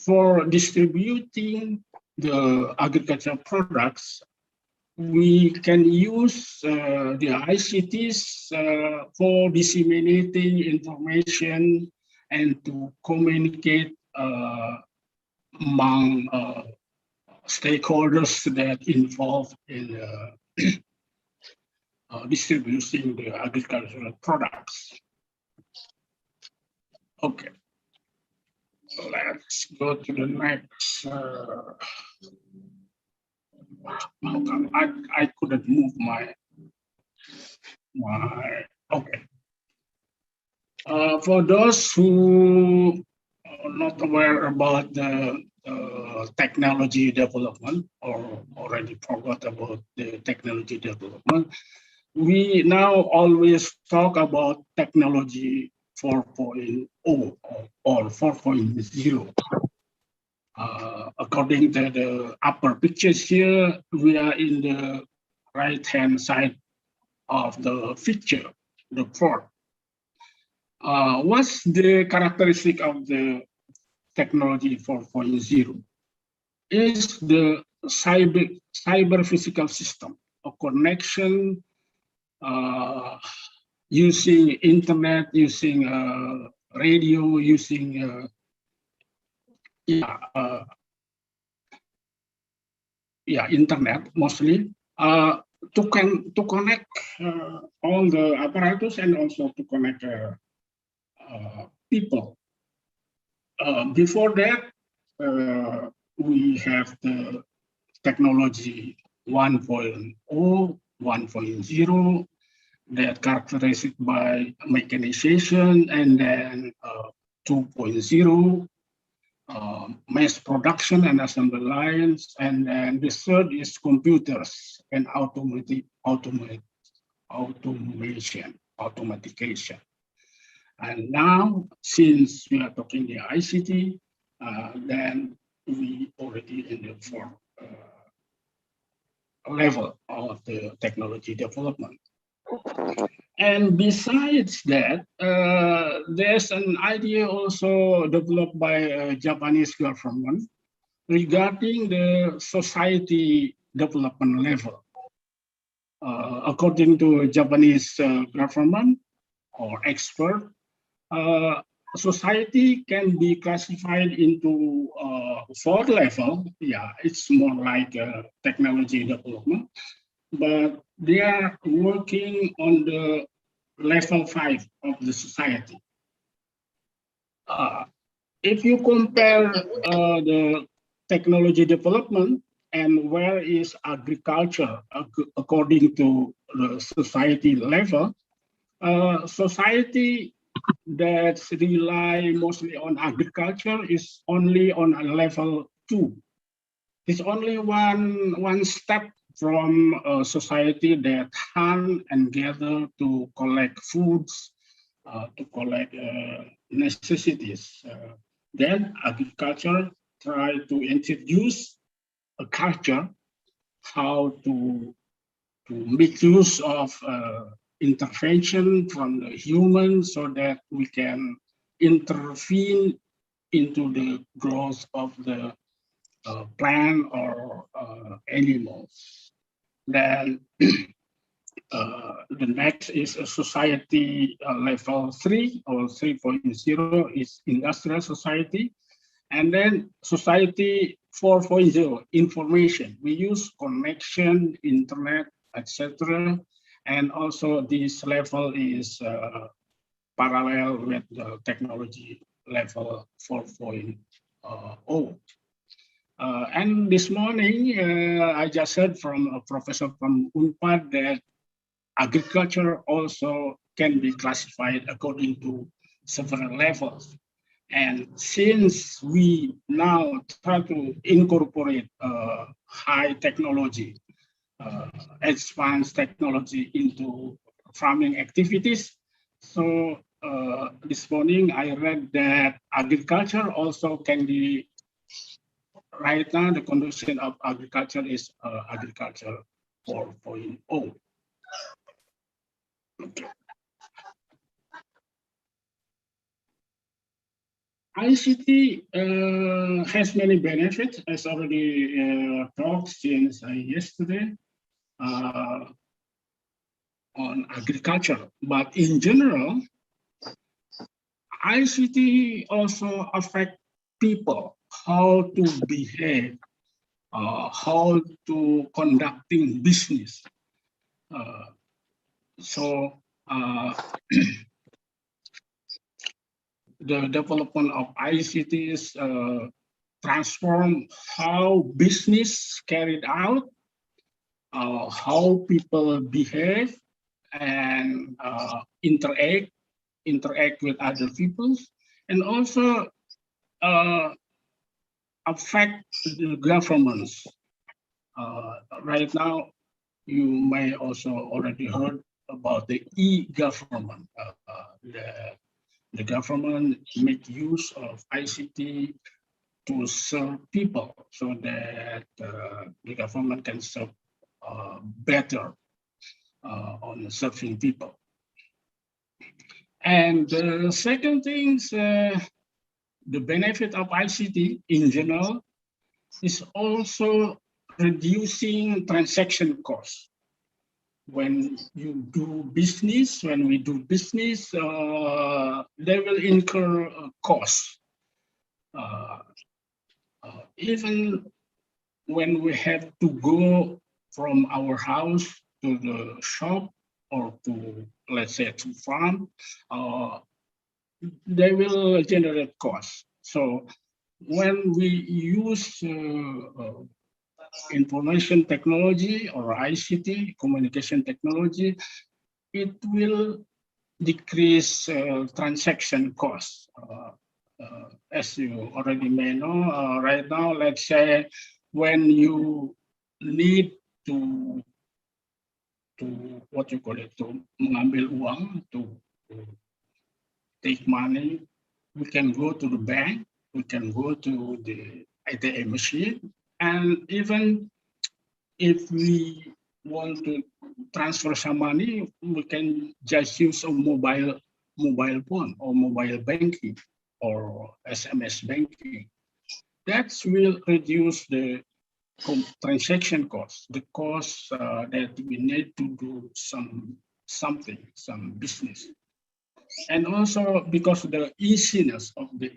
Speaker 14: for distributing the agricultural products, we can use the ICTs for disseminating information and to communicate among stakeholders that involved in distributing the agricultural products. Okay, let's go to the next. How come I couldn't move my okay. For those who are not aware about the technology development or already forgot about the technology development, we now always talk about technology 4.0 or 4.0. According to the upper pictures here, we are in the right-hand side of the picture, the fourth. What's the characteristic of the technology 4.0? Is the cyber physical system, a connection using internet, using radio, using internet mostly, to connect all the apparatus and also to connect people. Before that, we have the technology 1.0, 1.0 that characterized by mechanization, and then 2.0, mass production and assembly lines, and then the third is computers and automation. And now, since we are talking the ICT, then we already in the fourth level of the technology development. And besides that, there's an idea also developed by Japanese government regarding the society development level. According to Japanese government or expert, society can be classified into 4 level. Yeah, it's more like technology development, but they are working on the level 5 of the society. If you compare the technology development and where is agriculture according to the society level, society that rely mostly on agriculture is only on a level 2. It's only one step from a society that hunt and gather to collect foods, to collect necessities. Then agriculture try to introduce a culture, how to make use of intervention from the human so that we can intervene into the growth of the plant or animals. Then the next is a society level 3 or 3.0 is industrial society. And then society 4.0, information. We use connection, internet, etc. And also this level is parallel with the technology level 4.0. And this morning, I just heard from a professor from UNPAD that agriculture also can be classified according to several levels. And since we now try to incorporate high technology, advanced technology into farming activities, so this morning I read that agriculture also can be, right now the condition of agriculture is agriculture 4.0. Okay. ICT has many benefits, as already talked since yesterday on agriculture. But in general, ICT also affect people, how to behave, how to conducting business. The development of ICTs transform how business carried out, how people behave and interact with other people, and also affect the governments. Right now, you may also already heard about the e-government. The government make use of ICT to serve people so that the government can serve better on serving people. And the second thing, the benefit of ICT in general is also reducing transaction costs. When you do business, when we do business, they will incur costs. Even when we have to go from our house to the shop or to, let's say, to farm, they will generate costs. So when we use information technology or ICT, communication technology, it will decrease transaction costs. As you already may know, right now, let's say when you need to what you call it, to mengambil uang, to take money, we can go to the bank, we can go to the ATM machine, and even if we want to transfer some money, we can just use a mobile phone or mobile banking or SMS banking. That will reduce the transaction costs, the costs that we need to do some business. And also because of the easiness of the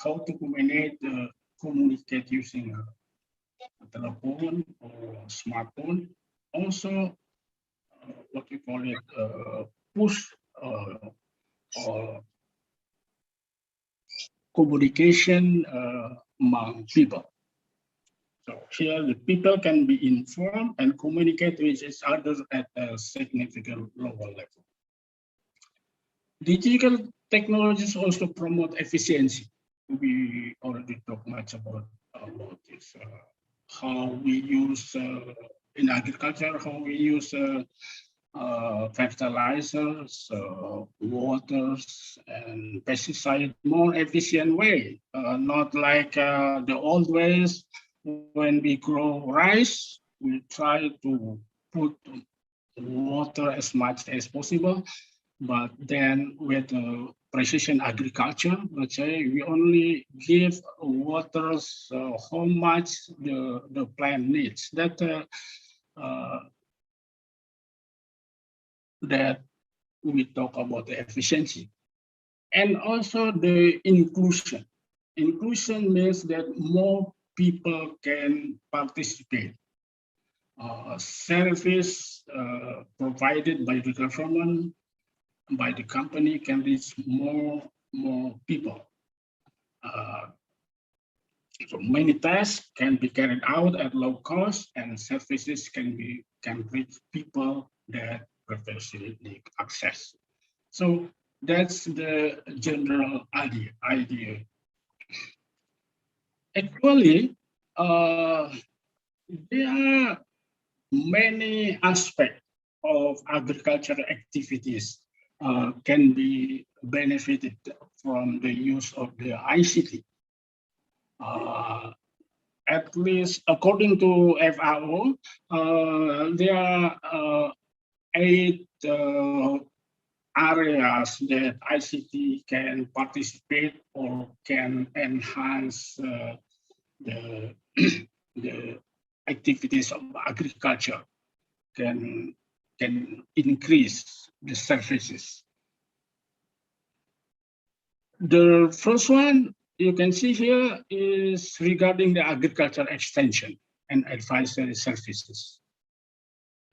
Speaker 14: how to communicate using a telephone or smartphone. Also, what we call it, push or communication among people. So here the people can be informed and communicate with each other at a significant lower level. Digital technologies also promote efficiency. We already talked much about this, how we use in agriculture, how we use fertilizers, waters, and pesticides more efficient way, not like the old ways. When we grow rice, we try to put water as much as possible, but then with precision agriculture, let's say we only give waters how much the plant needs. That we talk about the efficiency and also the inclusion. inclusion means that more people can participate. Service provided by the government, by the company, can reach more people. So many tasks can be carried out at low cost, and services can reach people that previously need access. So that's the general idea. Actually, there are many aspects of agricultural activities can be benefited from the use of the ICT. At least according to FAO, there are 8 areas that ICT can participate or can enhance the activities of agriculture, can increase the services. The first one you can see here is regarding the agricultural extension and advisory services.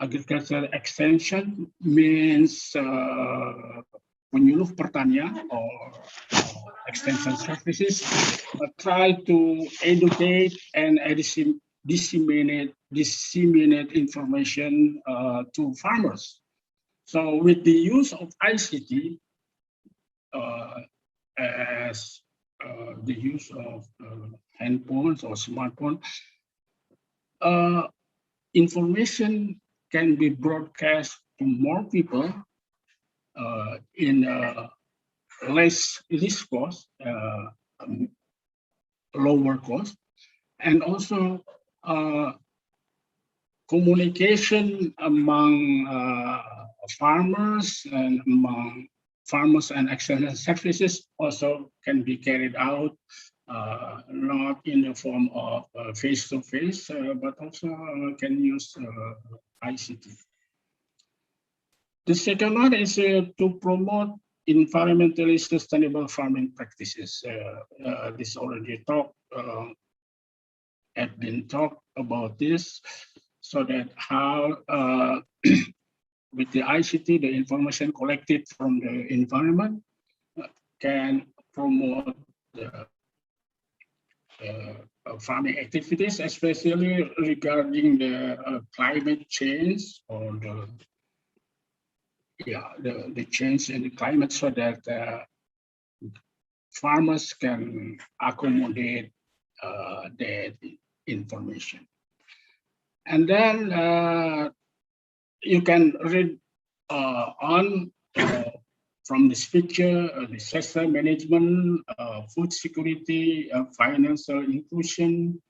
Speaker 14: Agricultural extension means penyuluh pertanian or extension services try to educate and disseminate information to farmers. So with the use of ICT as the use of handphones or smartphones, information can be broadcast to more people in less cost, lower cost, and also communication among farmers and external services also can be carried out, not in the form of face-to-face, but also can use ICT. The second one is to promote environmentally sustainable farming practices. This already had been talked about this, so that how with the ICT, the information collected from the environment can promote the farming activities, especially regarding the climate change or the change in the climate, so that farmers can accommodate that information. And then you can read on from this picture, disaster management, food security, financial inclusion,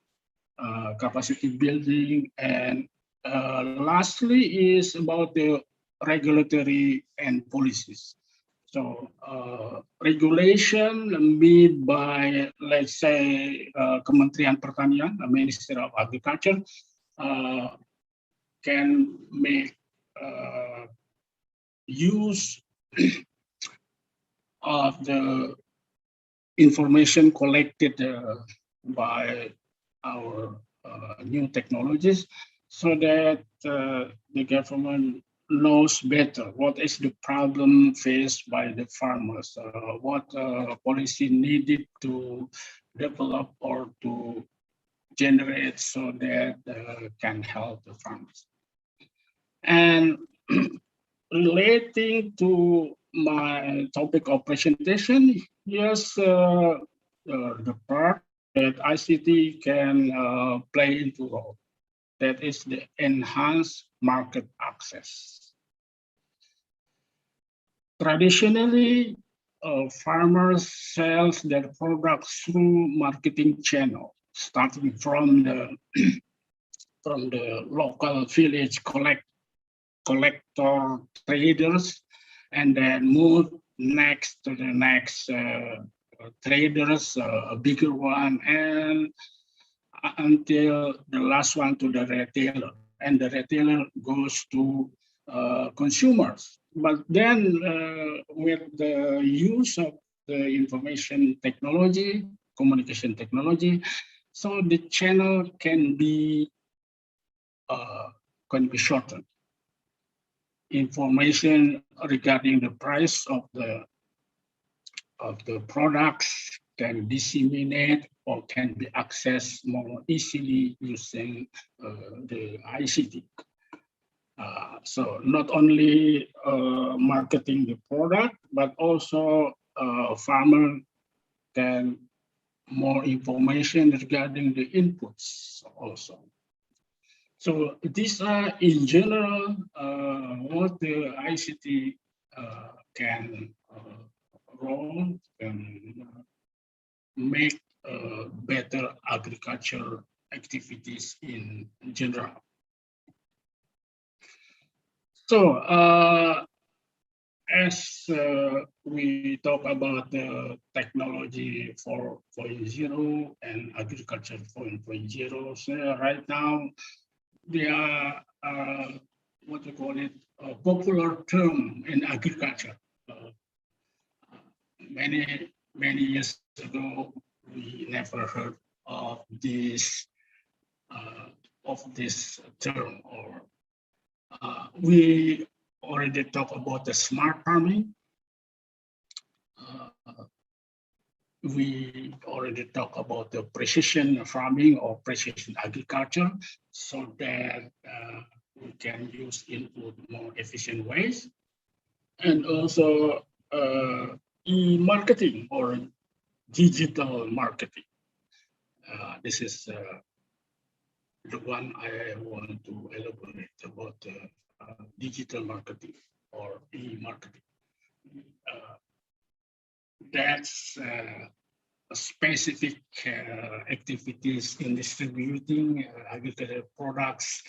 Speaker 14: capacity building, and lastly is about the regulatory and policies. So regulation made by, let's say, Kementerian Pertanian, the Ministry of Agriculture, can make use of the information collected by our new technologies, so that the government knows better what is the problem faced by the farmers, what policy needed to develop or to generate, so that can help the farmers. And relating to my topic of presentation, yes, the part that ICT can play into role, that is the enhanced market access. Traditionally, farmers sell their products through marketing channel, starting from the local village collector traders, and then move next to the next traders, a bigger one, and until the last one to the retailer, and the retailer goes to consumers. But then with the use of the information technology, communication technology. So the channel can be shortened. Information regarding the price of the products can disseminate or can be accessed more easily using the ICT. So not only marketing the product, but also farmer can more information regarding the inputs also. So these are in general what the ICT can role and make better agriculture activities in general. So as we talk about the technology 4.0 and agriculture 4.0, so right now they are what you call it, a popular term in agriculture. Many years ago, we never heard of this term, or we already talked about the smart farming. We already talked about the precision farming or precision agriculture, so that we can use input more efficient ways, and also e-marketing or digital marketing. This is the one I want to elaborate about digital marketing or e-marketing. That's specific activities in distributing agricultural products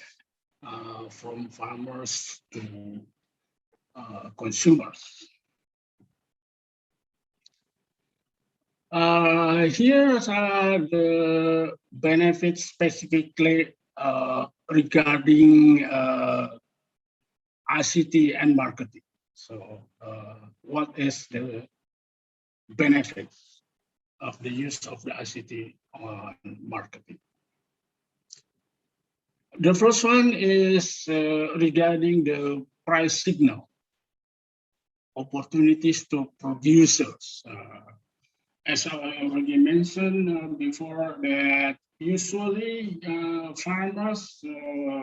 Speaker 14: from farmers to consumers. Here are the benefits specifically regarding ICT and marketing. So what is the benefits of the use of the ICT on marketing? The first one is regarding the price signal, opportunities to producers. As I already mentioned before, that usually farmers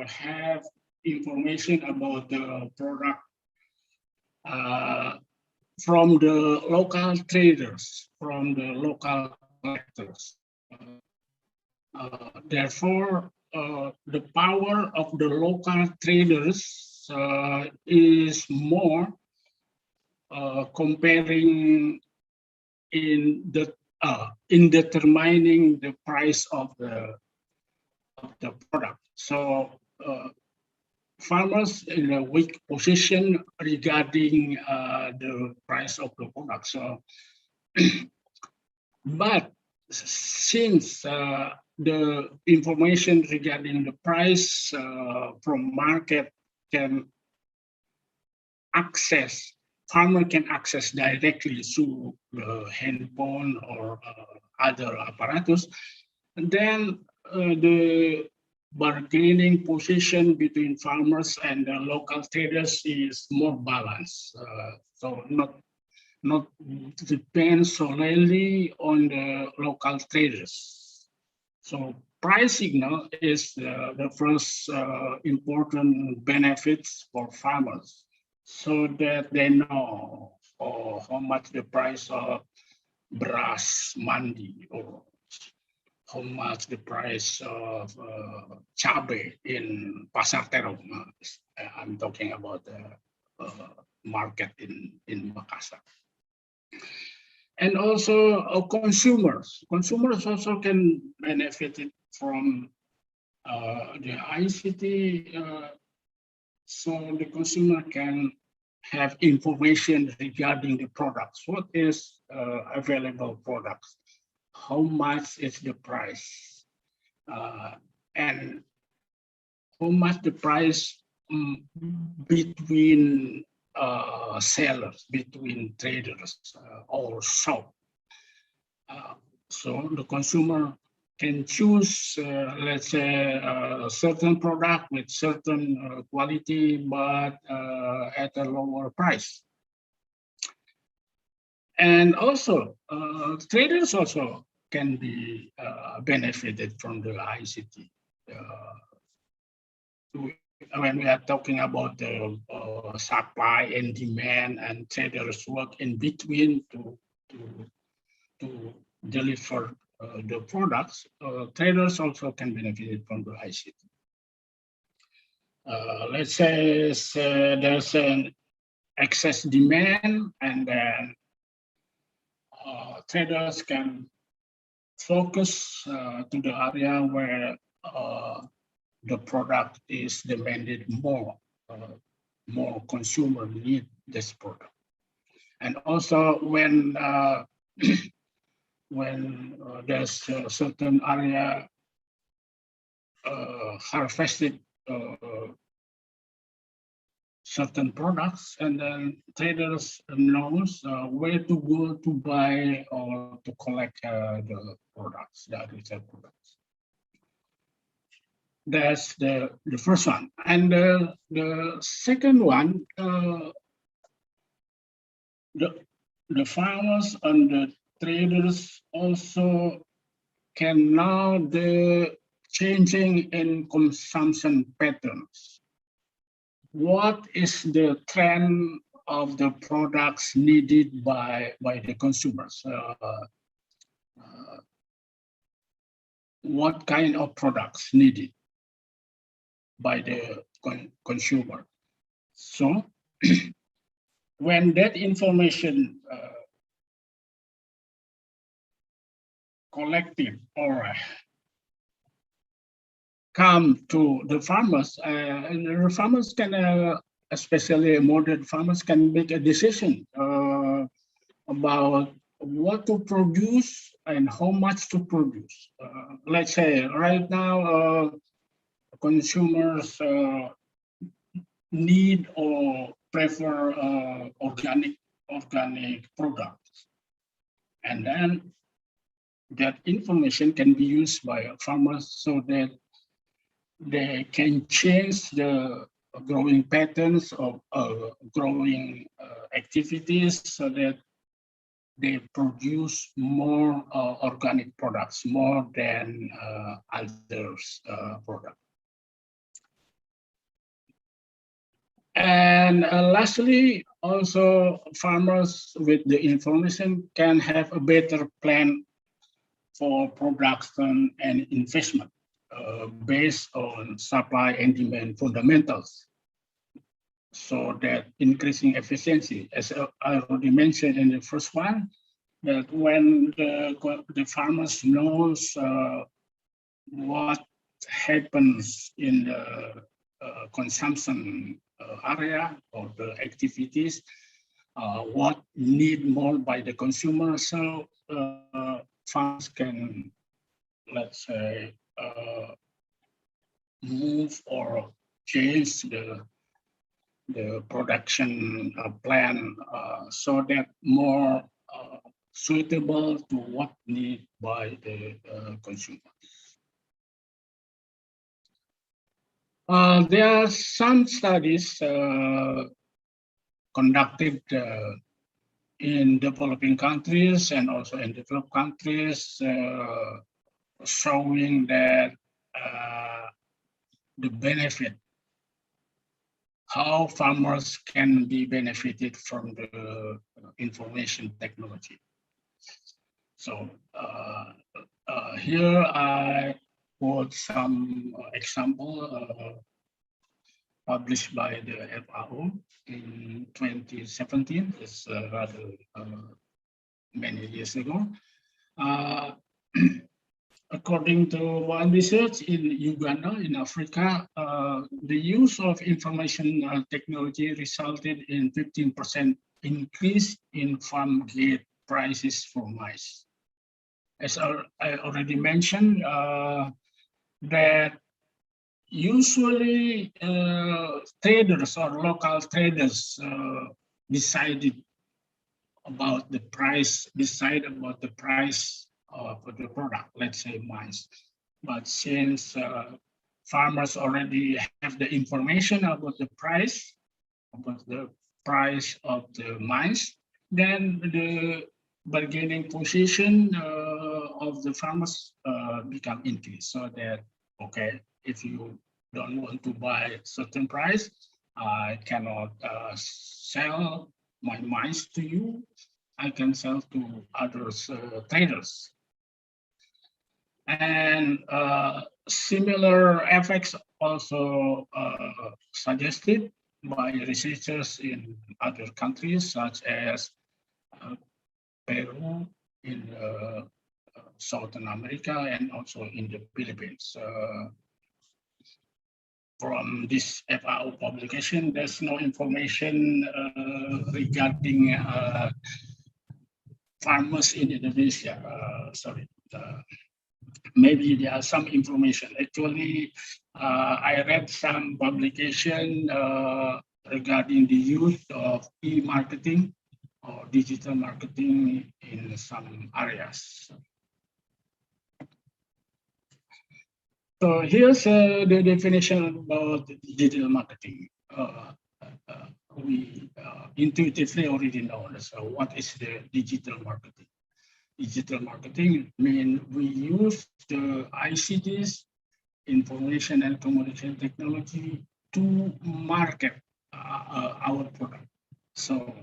Speaker 14: have information about the product from the local traders, from the local collectors. Therefore, the power of the local traders is more comparing in determining the price of the product. So farmers in a weak position regarding the price of the product. So, but since the information regarding the price from market can access, farmer can access directly through the handphone or other apparatus, then the bargaining position between farmers and the local traders is more balanced. So not depend solely on the local traders. So price signal is the first important benefits for farmers, so that they know how much the price of beras mandi, or how much the price of cabe in Pasar Terong. I'm talking about the market in Makassar. And also consumers. Consumers also can benefit from the ICT. So the consumer can have information regarding the products. What is available products? How much is the price? And how much the price between sellers, between traders or shop. So the consumer can choose, let's say, a certain product with certain quality, but at a lower price. And also, traders also can be benefited from the ICT. When we are talking about the supply and demand, and traders work in between to deliver the products, traders also can benefit from the ICT. Let's say there's an excess demand, and then traders can focus to the area where the product is demanded more. More consumer need this product. And also when there's a certain area harvested certain products, and then traders knows where to go to buy or to collect the products, the agricultural products. That's the first one. And the second one, the farmers and the traders also can know the changing in consumption patterns. What is the trend of the products needed by the consumers? What kind of products needed by the consumer? So when that information collected or come to the farmers, and the farmers can, especially modern farmers, can make a decision about what to produce and how much to produce. Let's say right now, consumers need or prefer organic products, and then that information can be used by farmers so that they can change the growing patterns of growing activities so that they produce more organic products, more than others products. And lastly, also farmers with the information can have a better plan for production and investment based on supply and demand fundamentals, so that increasing efficiency, as I already mentioned in the first one, that when the farmers knows what happens in the consumption area or the activities, what need more by the consumer, so farmers can, let's say, move or change the production plan so that more suitable to what need by the consumer. There are some studies conducted in developing countries and also in developed countries showing that the benefit, how farmers can be benefited from the information technology. So here I quote some example published by the FAO in 2017. It's rather many years ago. According to one research in Uganda, in Africa, the use of information technology resulted in 15% increase in farm gate prices for maize. As I already mentioned, that usually traders or local traders decide about the price for the product, let's say mines. But since farmers already have the information about the price of the mines, then the bargaining position of the farmers become increased. So that, okay, if you don't want to buy certain price, I cannot sell my mines to you. I can sell to others traders. And similar effects also suggested by researchers in other countries, such as Peru in Southern America and also in the Philippines. From this FAO publication, there's no information regarding farmers in Indonesia. Maybe there are some information. Actually, I read some publication regarding the use of e-marketing or digital marketing in some areas. So here's the definition about digital marketing. We intuitively already know. So what is the digital marketing? Digital marketing means we use the ICTs, information and communication technology, to market our product. So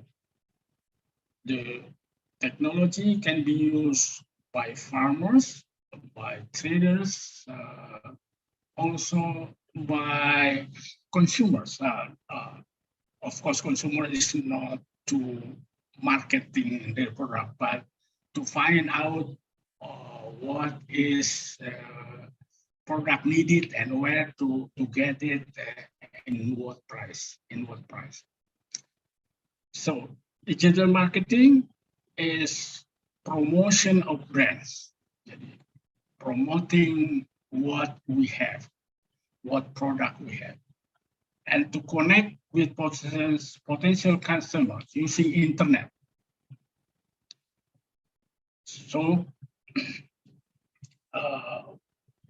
Speaker 14: the technology can be used by farmers, by traders, also by consumers. Of course, consumer is not to marketing their product, but to find out what is product needed and where to get it, in what price. So digital marketing is promotion of brands, promoting what we have, what product we have, and to connect with potential customers using internet. So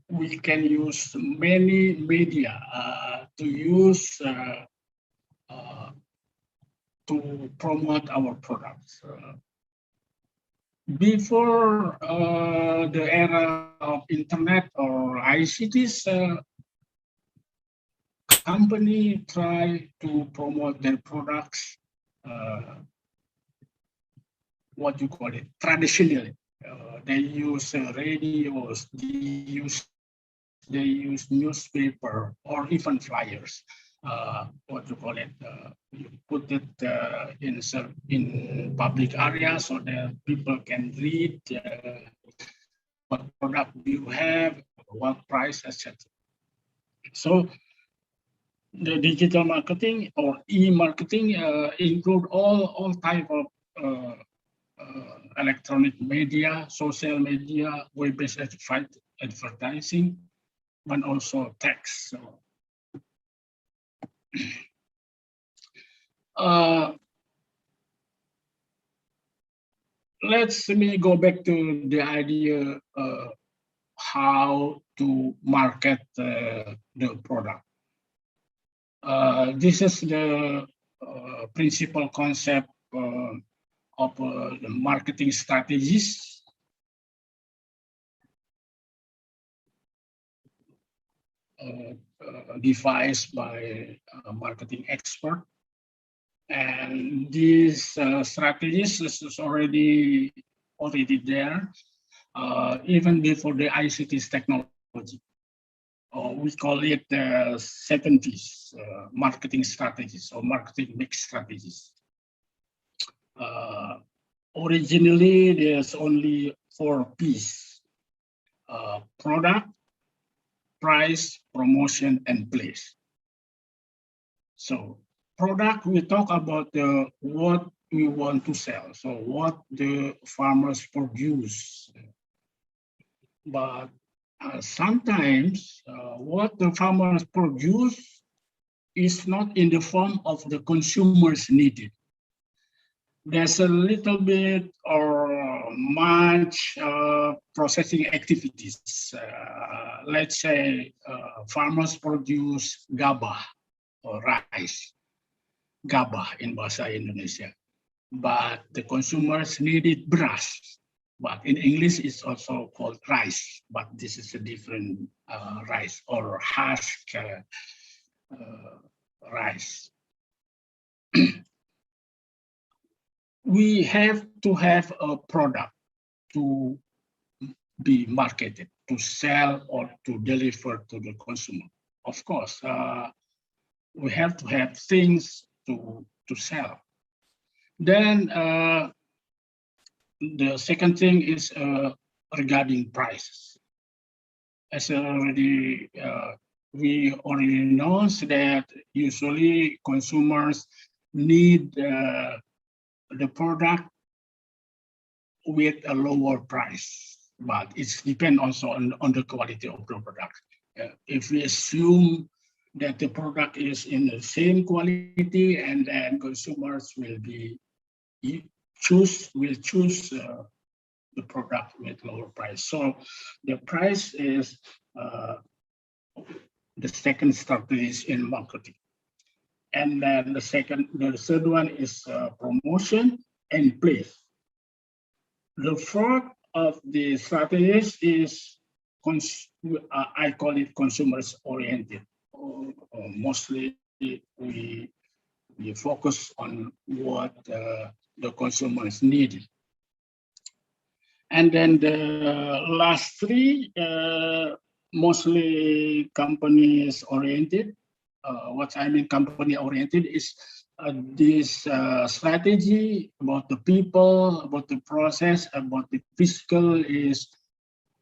Speaker 14: we can use many media to use to promote our products. Before the era of internet or ICTs, company try to promote their products, what you call it, traditionally. They use radios, they use newspaper or even flyers. What you call it? You put it in public areas so that people can read what product you have, what price, etc. So the digital marketing or e-marketing include all type of electronic media, social media, web-based advertising, but also text. So, let me go back to the idea how to market the product. This is the principal concept of the marketing strategies. Devised by a marketing expert. And these strategies is already there, even before the ICT's technology. We call it 70s marketing strategies or marketing mix strategies. Originally, there's only 4 P's: product, price, promotion, and place. So product, we talk about what we want to sell, so what the farmers produce. But sometimes what the farmers produce is not in the form of the consumers needed. There's a little bit or much processing activities. Let's say farmers produce gabah or rice, gabah in bahasa Indonesia, but the consumers needed beras. But in English, it's also called rice, but this is a different rice or husk rice. We have to have a product to be marketed, to sell or to deliver to the consumer. Of course, we have to have things to sell. Then the second thing is regarding prices. As we already know that usually consumers need the product with a lower price, but it's depend also on the quality of the product. If we assume that the product is in the same quality, and then consumers will choose the product with lower price. So the price is the second strategy in marketing. And then the third one is promotion and place. The fourth of the strategies is I call it consumers oriented. Mostly we focus on what the consumers need. And then the last three, mostly companies oriented. What I mean company oriented is this strategy about the people, about the process, about the fiscal is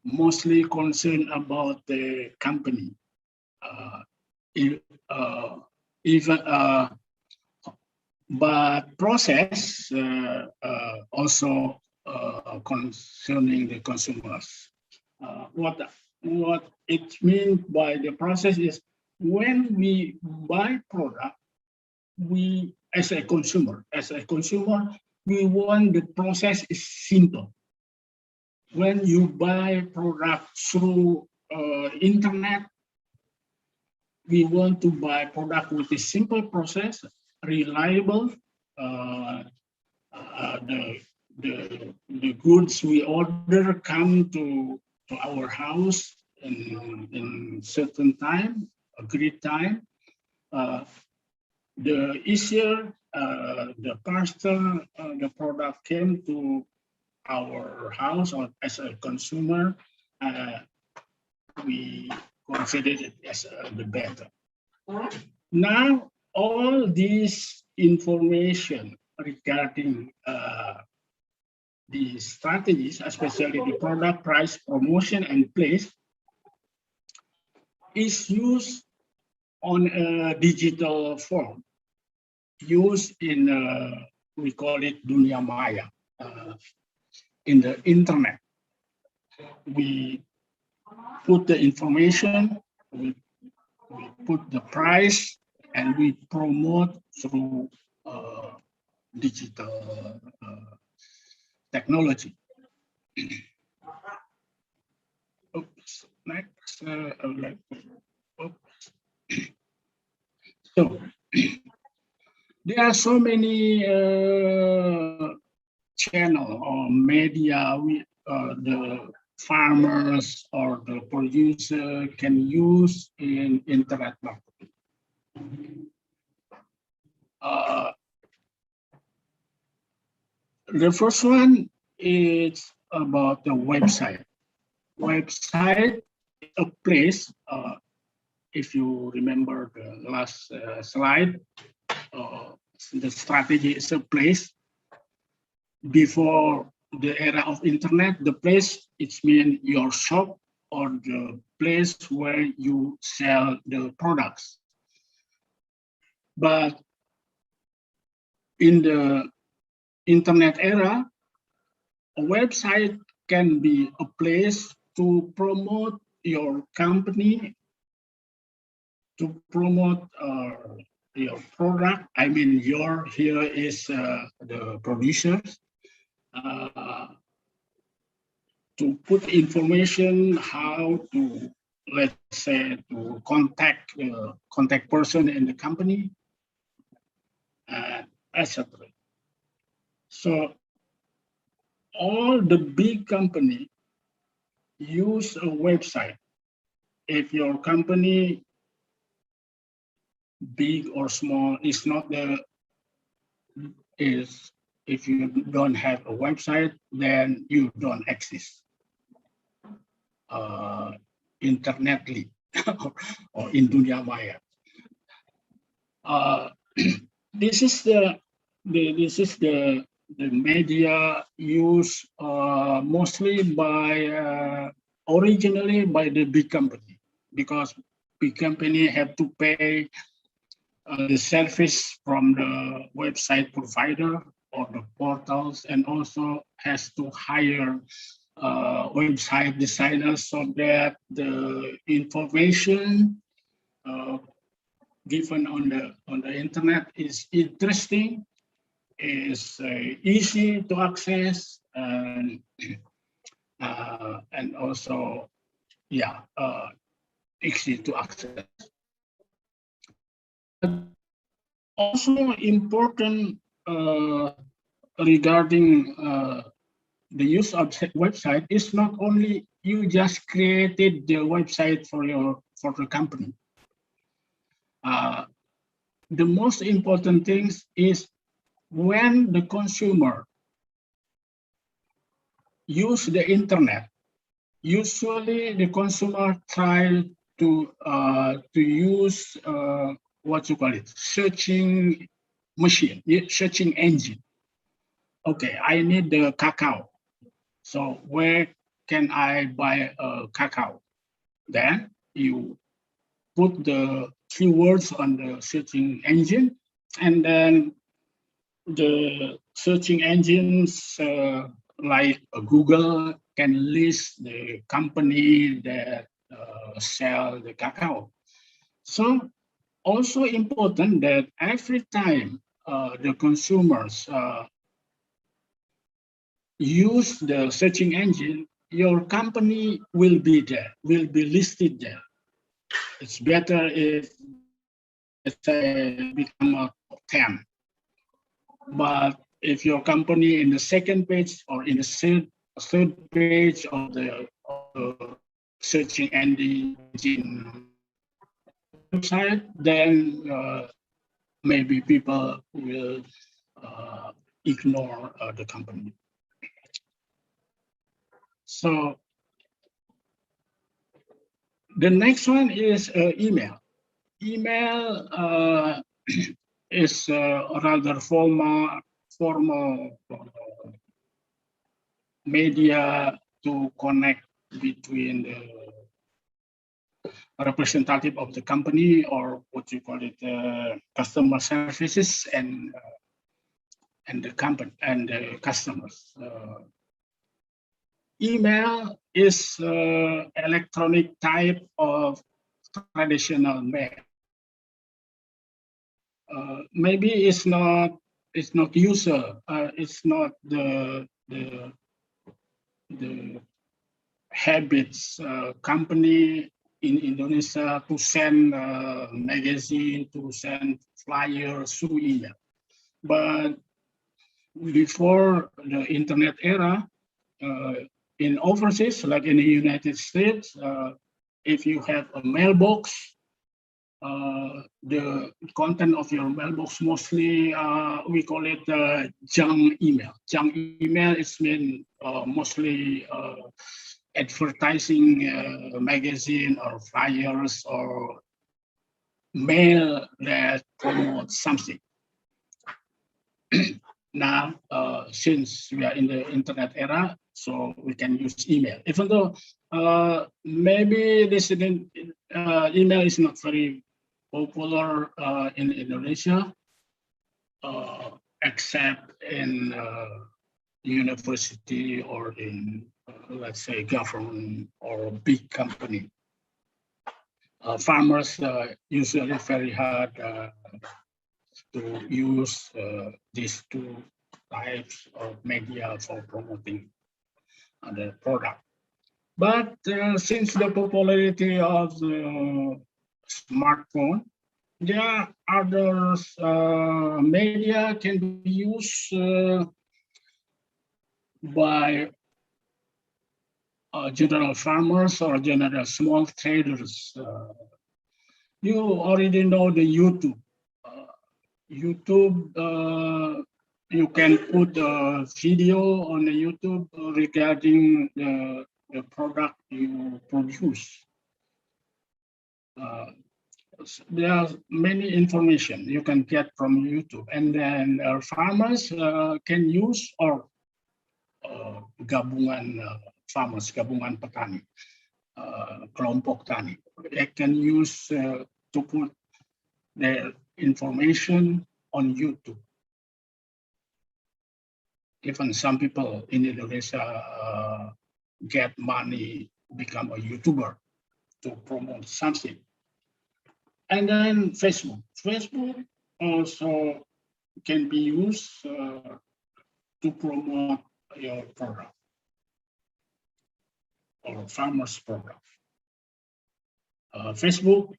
Speaker 14: mostly concerned about the company. But process also concerning the consumers. What it means by the process is when we buy product, we as a consumer, we want the process is simple. When you buy product through internet, we want to buy product with a simple process, reliable. The goods we order come to our house in certain time, agreed time. The easier the parcel, the product came to our house or as a consumer, we consider it as the better. Now, all this information regarding the strategies, especially the product, price, promotion, and place, is used on a digital form, used in, we call it Dunia Maya, in the internet. We put the information, we put the price, and we promote through digital technology. Oops, next, so there are so many channel or media the farmers or the producer can use in internet marketing. The first one is about the website. Website is a place, if you remember the last slide, the strategy is a place. Before the era of internet, the place, it means your shop or the place where you sell the products. But in the internet era, a website can be a place to promote your company, to promote your product. I mean, here is the producers. to put information how to, let's say, to contact contact person in the company, etc. So all the big company use a website. If your company, big or small, is not the is if you don't have a website, then you don't exist internetly or in dunia maya. This is the media used mostly by originally by the big company, because big company have to pay the service from the website provider or the portals, and also has to hire website designers so that the information given on the internet is interesting, is easy to access, and also easy to access. Also important regarding the use of website is not only you just created the website for the company. The most important thing is when the consumer use the internet. Usually, the consumer try to use what you call it, searching machine, searching engine. Okay, I need the cacao. So where can I buy a cacao? Then you put the keywords on the searching engine, and then the searching engines like Google can list the company that sell the cacao. So also important that every time the consumers use the searching engine, your company will be there, will be listed there. It's better if it's become a top 10. But if your company in the second page or in the third page of the searching engine website, then maybe people will ignore the company. So the next one is email. Email is rather formal media to connect between the representative of the company, or what you call it, customer services, and the company and the customers. Email is electronic type of traditional mail. Maybe it's not user. It's not the habits company in Indonesia to send magazine, to send flyers through email. But before the internet era, in overseas, like in the United States, if you have a mailbox, the content of your mailbox mostly, we call it junk email. Junk email is mean mostly advertising magazine or flyers or mail that promotes something. Now, since we are in the internet era, so we can use email. Even though maybe this email is not very popular in Indonesia, except in university or in, let's say, government or big company. Farmers usually very hard to use these two types of media for promoting the product. But since the popularity of the smartphone, there are other media can be used by general farmers or general small traders. You already know the YouTube. YouTube, you can put a video on the YouTube regarding the product you produce. There are many information you can get from YouTube, and then farmers can use, or gabungan farmers, gabungan petani, kelompok tani, they can use to put their information on YouTube. Even some people in Indonesia get money, become a YouTuber to promote something. And then Facebook. Facebook also can be used to promote your product or farmers' product. Facebook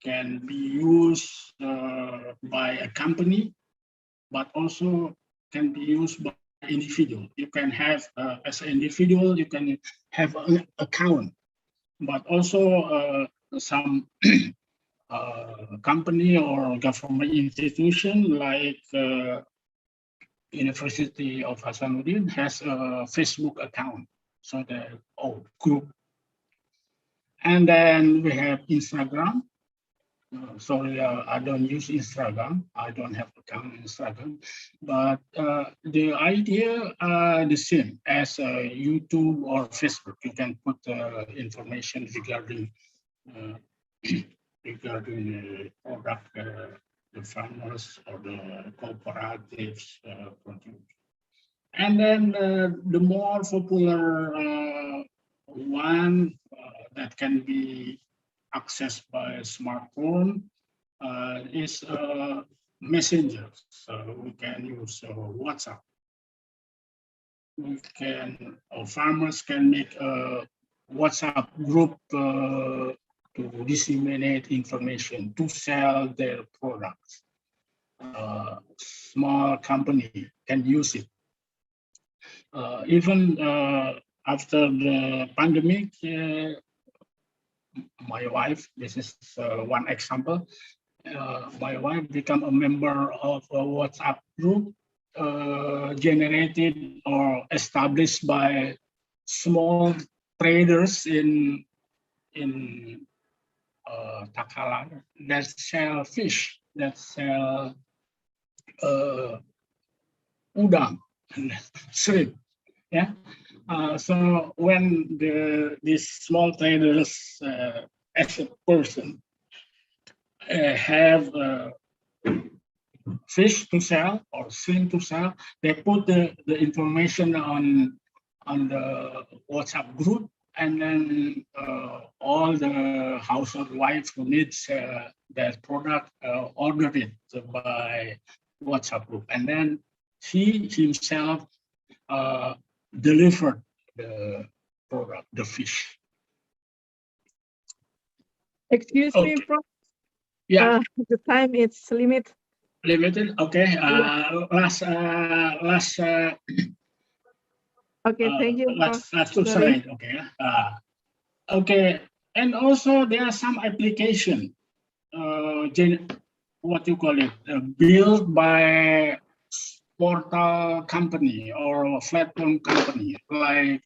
Speaker 14: can be used by a company, but also can be used by individual. You can have, as an individual, you can have an account, but also some company or government institution like University of Hasanuddin has a Facebook account, so the group. And then we have Instagram. Sorry, I don't use Instagram. I don't have account on Instagram, but the idea are the same as YouTube or Facebook. You can put information regarding regarding the product the farmers or the cooperatives produce. And then the more popular one that can be accessed by a smartphone is Messenger. So we can use WhatsApp. We can, farmers can make a WhatsApp group to disseminate information, to sell their products. Small company can use it. Even after the pandemic, my wife, this is one example, my wife became a member of a WhatsApp group generated or established by small traders in Takalar that sell fish, that sell udang and shrimp. Yeah. So when these small traders, as a person, have fish to sell or shrimp to sell, they put the information on the WhatsApp group, and then all the household wives who needs that product order it by WhatsApp group, and then he himself delivered the product, the fish.
Speaker 13: Excuse me, Prof.
Speaker 14: Yeah.
Speaker 13: The time is limited.
Speaker 14: Limited. Okay. Last.
Speaker 13: Okay. Thank you.
Speaker 14: Last two slides. Okay. Okay. And also there are some application. What you call it? Built by portal company or platform company. Like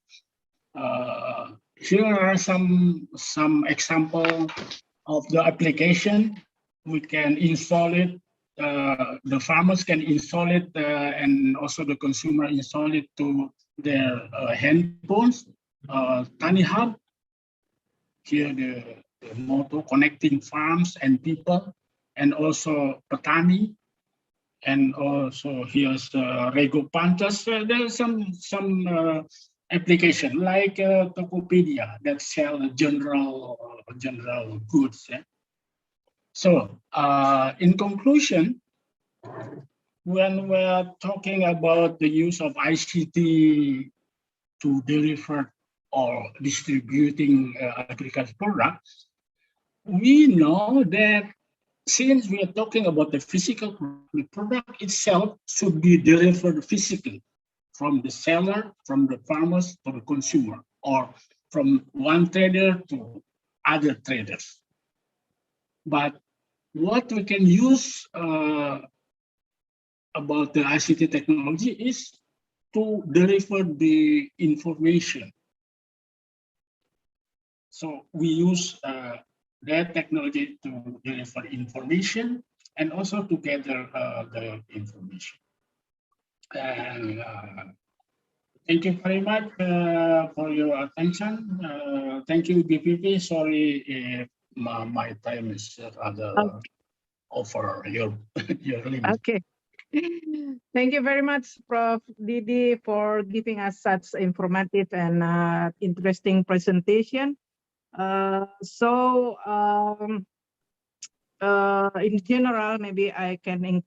Speaker 14: here are some example of the application. We can install it. The farmers can install it, and also the consumer install it to their handphones. Tani Hub. Here the motto: connecting farms and people, and also Petani. And also here's Rego Pantas. There's some application like Tokopedia that sell general goods. Yeah? So in conclusion, when we're talking about the use of ICT to deliver or distributing agricultural products, we know that since we are talking about the physical product, the product itself should be delivered physically from the seller, from the farmers to the consumer, or from one trader to other traders. But what we can use about the ICT technology is to deliver the information. So we use that technology to deliver information and also to gather the information. And thank you very much for your attention. Thank you, BPP. Sorry if my time is rather over your limit.
Speaker 13: Okay. Thank you very much, Prof. Didi, for giving us such informative and interesting presentation. In general, maybe I can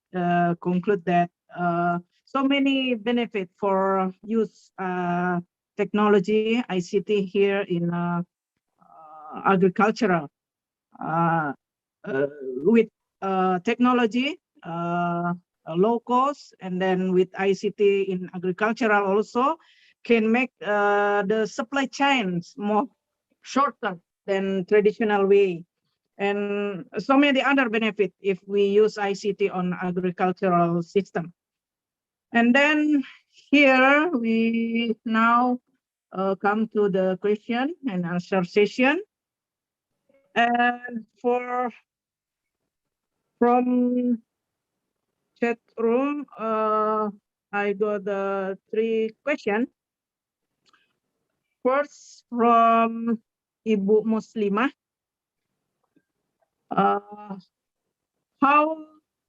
Speaker 13: conclude that so many benefits for use technology, ICT here in agricultural. With technology, low cost, and then with ICT in agricultural also can make the supply chains more shorter than traditional way. And so many other benefits if we use ICT on agricultural system. And then here we now come to the question and answer session. And from chat room, I got 3 questions. First, from Ibu Muslimah. How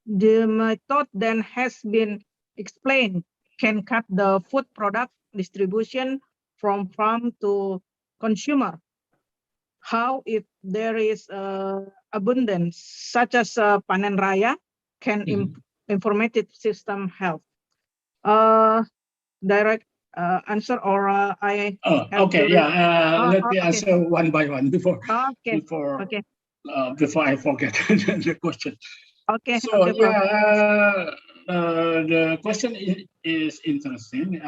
Speaker 13: the method then has been explained can cut the food product distribution from farm to consumer? How, if there is abundance, such as panen raya, can informative system help? Direct answer, or I have
Speaker 14: Okay,
Speaker 13: to
Speaker 14: let me
Speaker 13: okay.
Speaker 14: answer one by one before
Speaker 13: Okay.
Speaker 14: before I forget the question.
Speaker 13: Okay.
Speaker 14: So
Speaker 13: Okay, Prof.
Speaker 14: the question is interesting.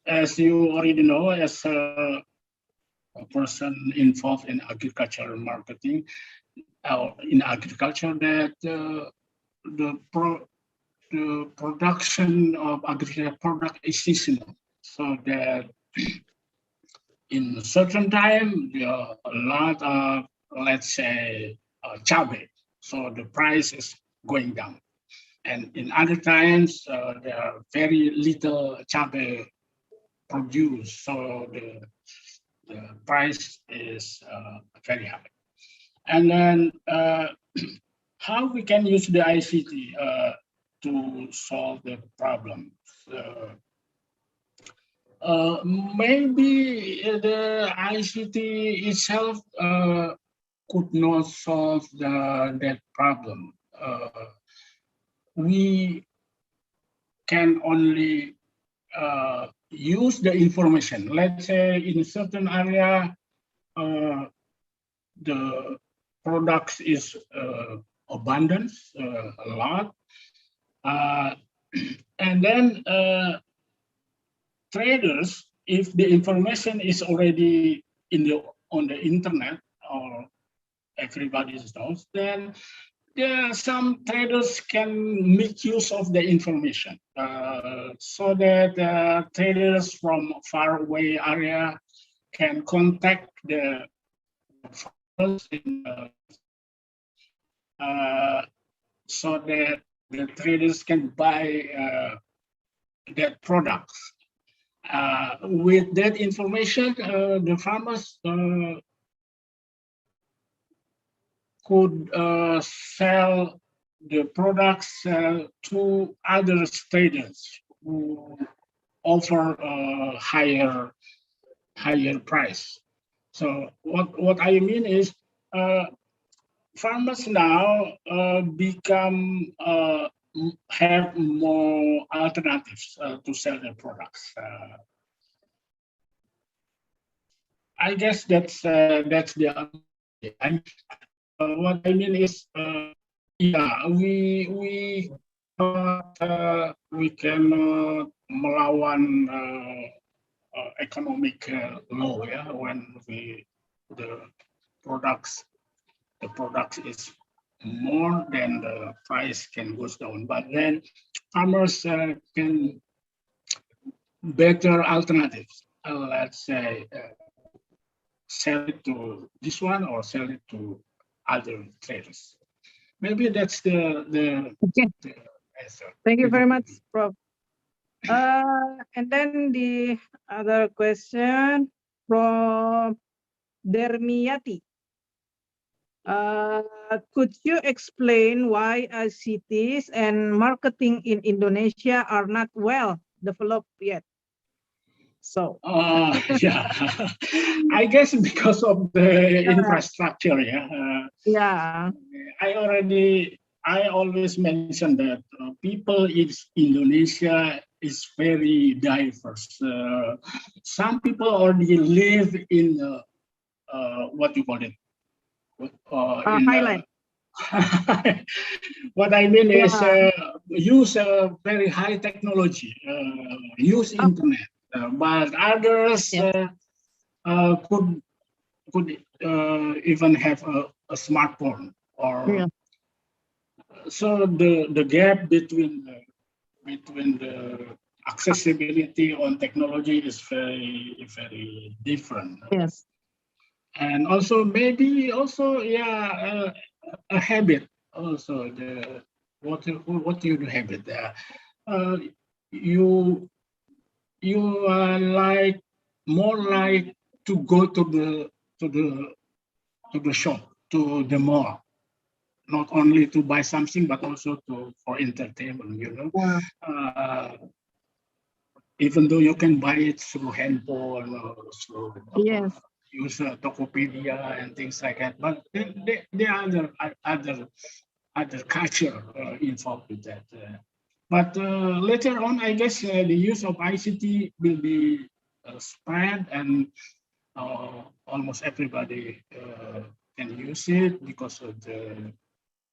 Speaker 14: As you already know, as a person involved in agricultural marketing, in agriculture, that the production of agricultural product is seasonal, so that in a certain time there are a lot of, let's say, cabe, so the price is going down, and in other times there are very little cabe produced, so the price is very high. And then how we can use the ICT to solve the problem? Maybe the ICT itself could not solve that problem. We can only use the information. Let's say in a certain area, the products is abundance, a lot. And then traders, if the information is already on the internet, or everybody knows, then some traders can make use of the information, so that traders from far away area can contact the farmers so that the traders can buy that products. With that information, the farmers could sell the products to other traders who offer a higher price. So what I mean is, farmers now have more alternatives to sell their products. I guess that's the. What I mean is, yeah, we cannot melawan economic law, yeah, when the products is more than the price can goes down, but then farmers can better alternatives. Let's say sell it to this one or sell it to other traders. Maybe that's the answer.
Speaker 13: Thank you very much, Prof. And then the other question from Dermiyati. Could you explain why ICTs and marketing in Indonesia are not well developed yet? So,
Speaker 14: yeah, I guess because of the infrastructure. Yeah. I always mention that people in Indonesia is very diverse. Some people already live in what you call it?
Speaker 13: Highland.
Speaker 14: What I mean is use very high technology, use internet, but others could even have a smartphone or. So the gap between the accessibility on technology is very different.
Speaker 13: Yes.
Speaker 14: And also maybe also a habit also what you do habit you are like more like to go to the shop, to the mall, not only to buy something but also for entertainment, even though you can buy it through handphone or through use Tokopedia and things like that, but there are other culture involved with that. But later on, I guess the use of ICT will be spread, and almost everybody can use it because of the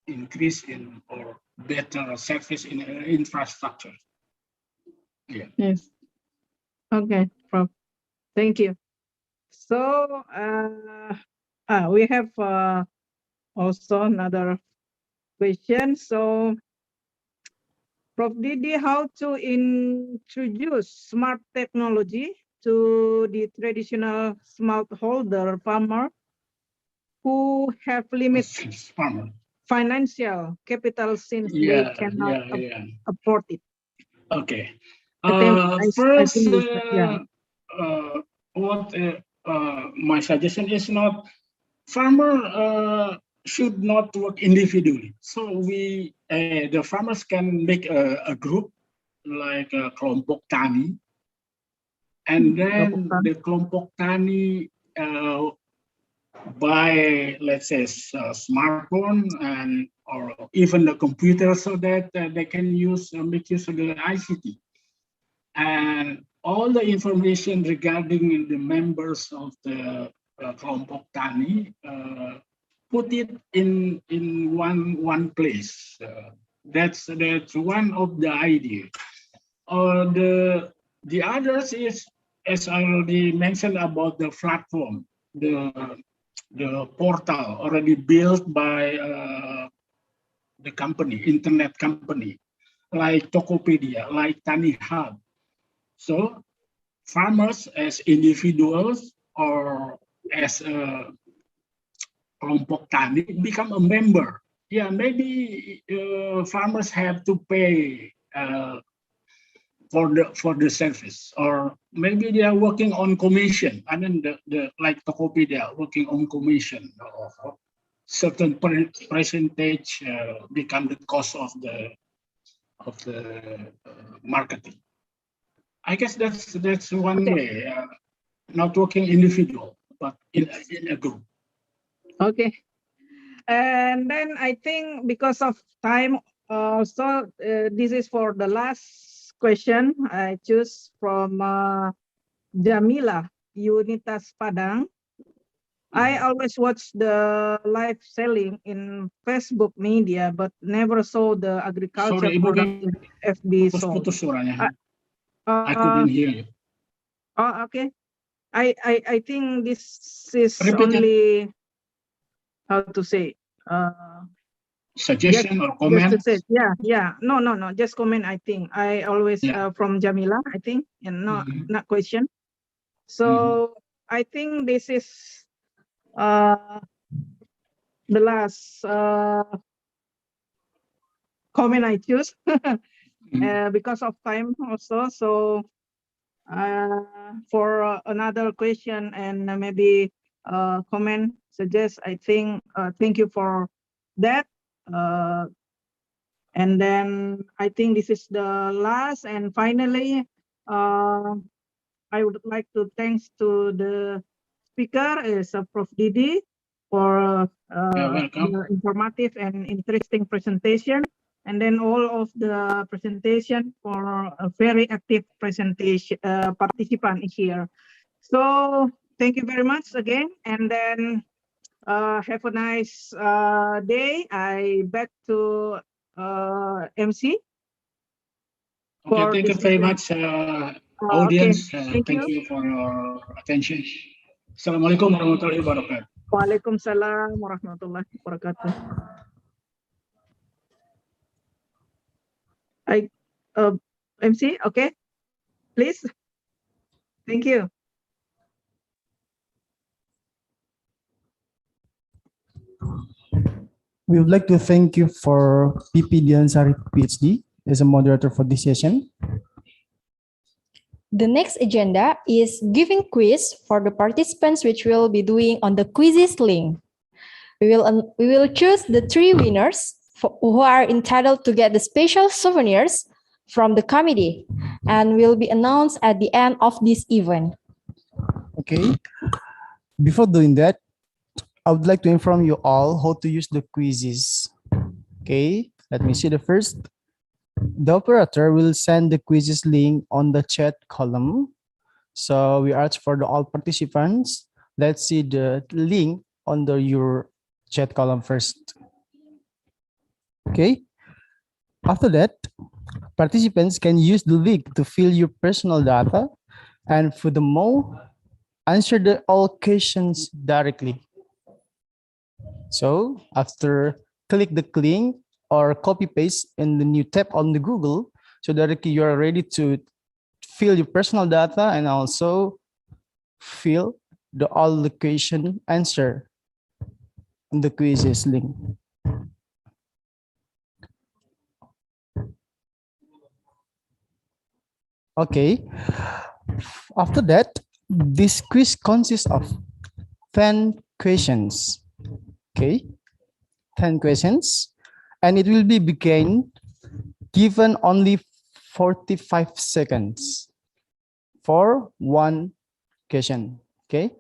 Speaker 14: increase in or better service in infrastructure. Yeah.
Speaker 13: Yes. Okay, Prof. Thank you. So we have also another question. So, Prof. Didi, how to introduce smart technology to the traditional smallholder farmer who have limited financial capital since they cannot afford it?
Speaker 14: Okay.
Speaker 13: First,
Speaker 14: what my suggestion is not farmer should not work individually. So the farmers can make a group like a kelompok tani, and then the kelompok tani buy, let's say, a smartphone and or even the computer so that they can make use of the ICT. And all the information regarding the members of the kelompok tani, put it in one place. That's one of the idea. The others is, as I already mentioned about the platform, the portal already built by the company, internet company, like Tokopedia, like Tani Hub. So farmers as individuals or as a kelompok tani become a member. Yeah, maybe farmers have to pay for the service, or maybe they are working on commission. I mean, like Tokopedia working on commission, or certain percentage become the cost of the marketing. I guess that's one way. Not working individual, but in a group.
Speaker 13: Okay. And then I think because of time, so this is for the last question. I choose from Jamila. Unitas Padang. I always watch the live selling in Facebook media, but never saw the agriculture
Speaker 14: Sorry, Ibu,
Speaker 13: product in FB sold.
Speaker 14: putus suaranya. I
Speaker 13: Uh,
Speaker 14: couldn't hear you.
Speaker 13: oh, okay. I think this is
Speaker 14: Repeat it.
Speaker 13: only, how to say,
Speaker 14: Suggestion or
Speaker 13: just
Speaker 14: comment?
Speaker 13: to say, yeah. No, just comment. I think I always from Jamila, I think, and not question. So I think this is the last comment I choose because of time also. So for another question and maybe comment, suggest, I think, thank you for that. And then I think this is the last, and finally, I would like to thanks to the speaker, is Prof. Didi, for the informative and interesting presentation, and then all of the presentation for a very active presentation participant here. So thank you very much again, and then have a nice day. I back to MC.
Speaker 14: Okay, thank you very much, audience.
Speaker 13: Thank
Speaker 14: Thank
Speaker 13: you.
Speaker 14: you for your attention. Assalamualaikum warahmatullahi wabarakatuh.
Speaker 13: Waalaikumsalam warahmatullahi wabarakatuh. MC, okay, please. Thank you.
Speaker 11: We would like to thank you for PP Diansari, PhD, as a moderator for this session.
Speaker 10: The next agenda is giving quiz for the participants, which we'll be doing on the quizzes link. We will choose the 3 winners who are entitled to get the special souvenirs from the committee, and will be announced at the end of this event.
Speaker 11: Okay. Before doing that, I would like to inform you all how to use the quizzes. Okay, let me see the first. The operator will send the quizzes link on the chat column. So we ask for all participants. Let's see the link under your chat column first. Okay. After that, participants can use the link to fill your personal data, and furthermore, answer all questions directly. So after click the link or copy paste in the new tab on the Google, so directly you are ready to fill your personal data and also fill all the question answer in the quizzes link. Okay. After that, this quiz consists of 10 questions. Okay, 10 questions, and it will be given only 45 seconds for one question. Okay,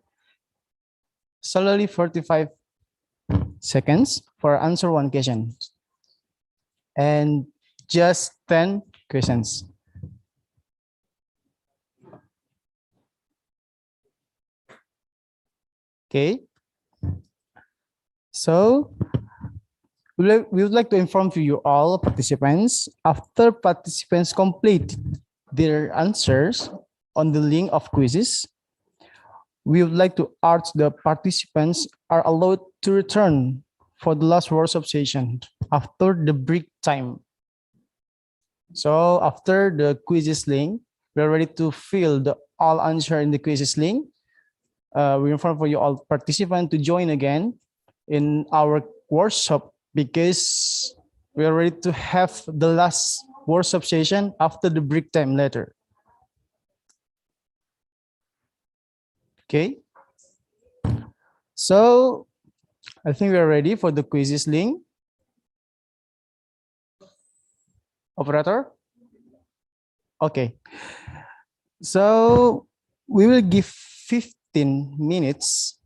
Speaker 11: solely 45 seconds for answer one question, and just 10 questions. Okay. So we would like to inform to you all participants, after participants complete their answers on the link of quizzes, we would like to ask the participants are allowed to return for the last workshop session after the break time. So after the quizzes link, we are ready to fill all answer in the quizzes link. We inform for you all participants to join again in our workshop, because we are ready to have the last workshop session after the break time later. Okay. So I think we are ready for the quizzes link. Operator? Okay. So we will give 15 minutes.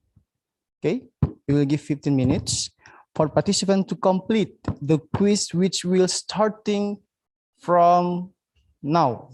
Speaker 11: Okay. We will give 15 minutes for participants to complete the quiz, which will starting from now.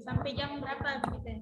Speaker 6: Sampai jam berapa begitu?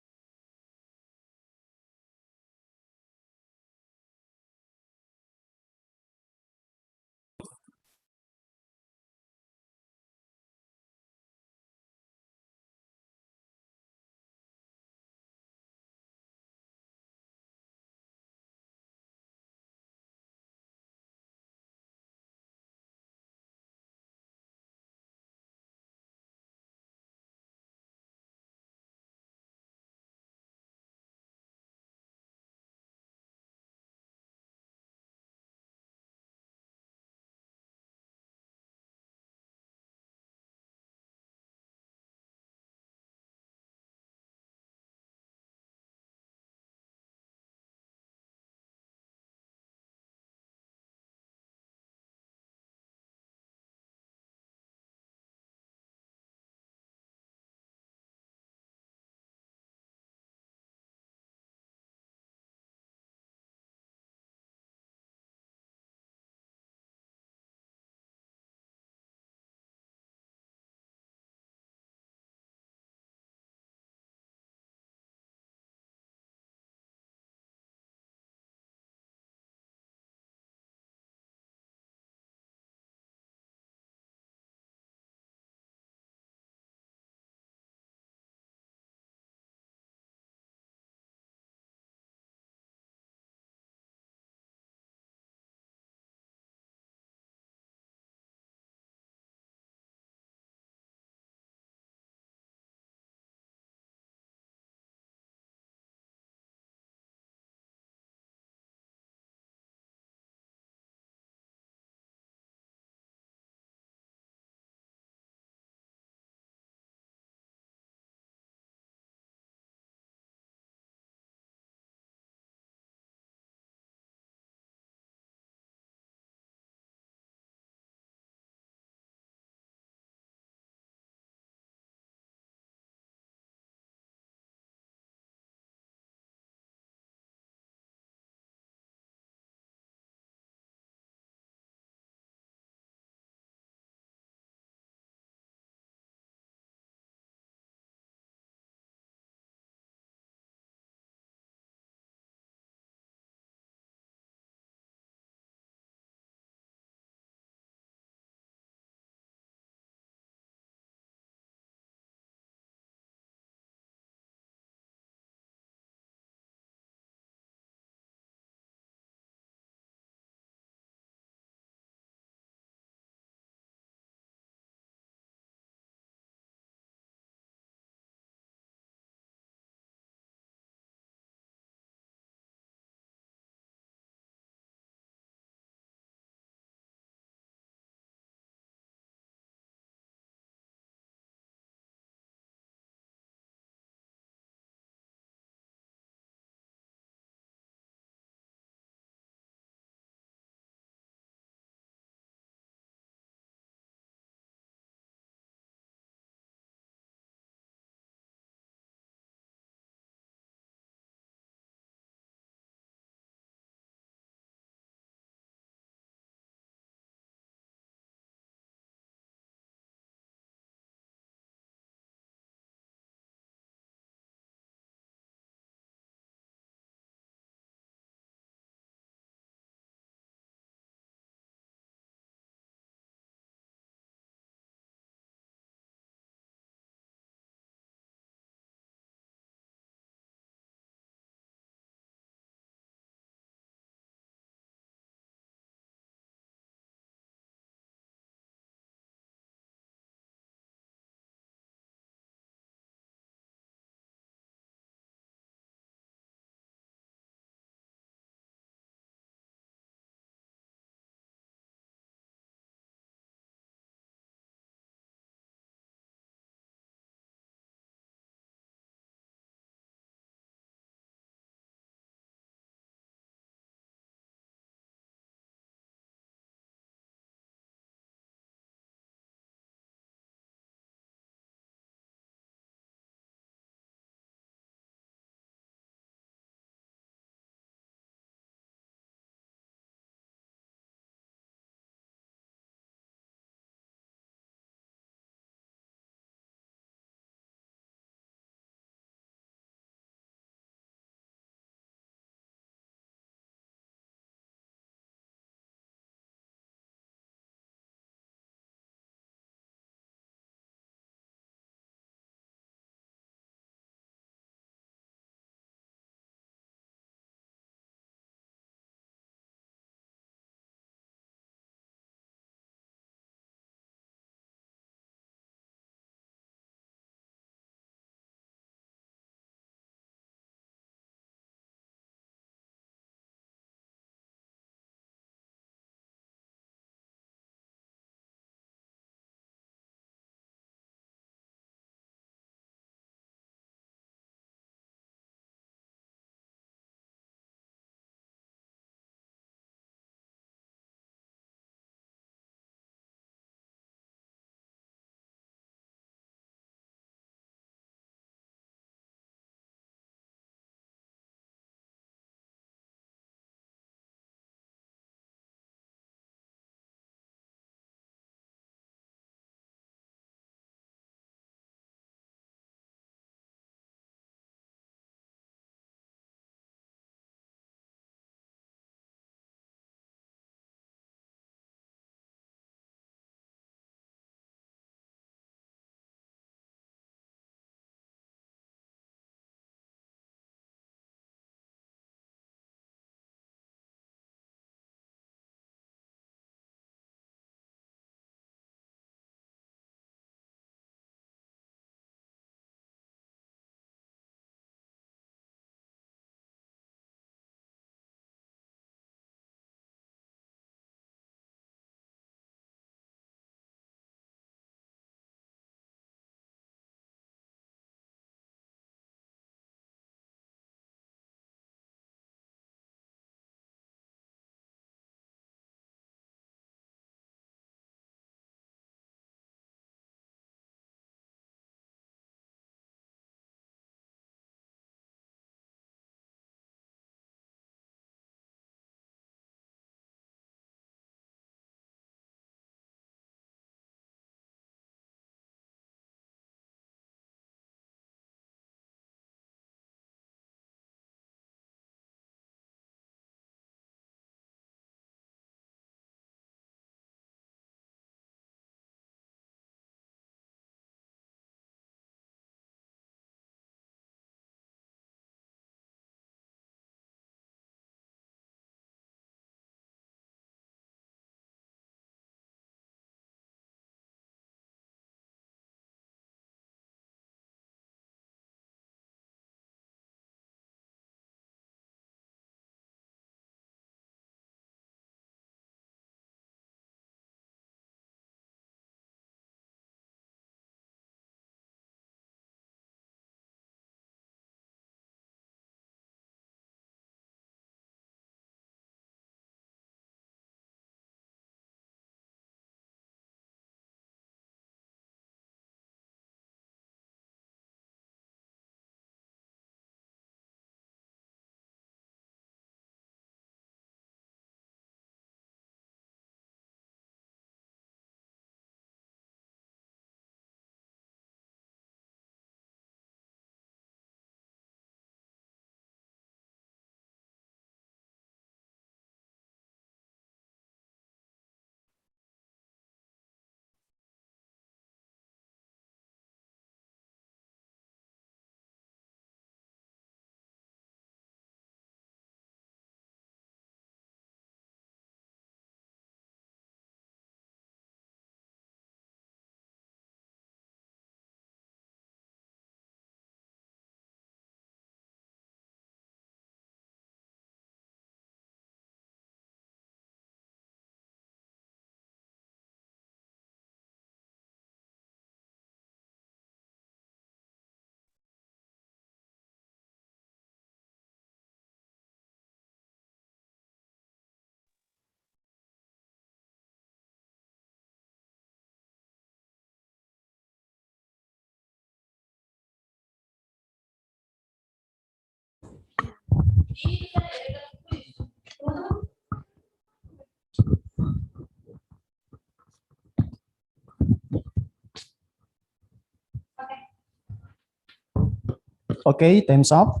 Speaker 11: Okay, time's up.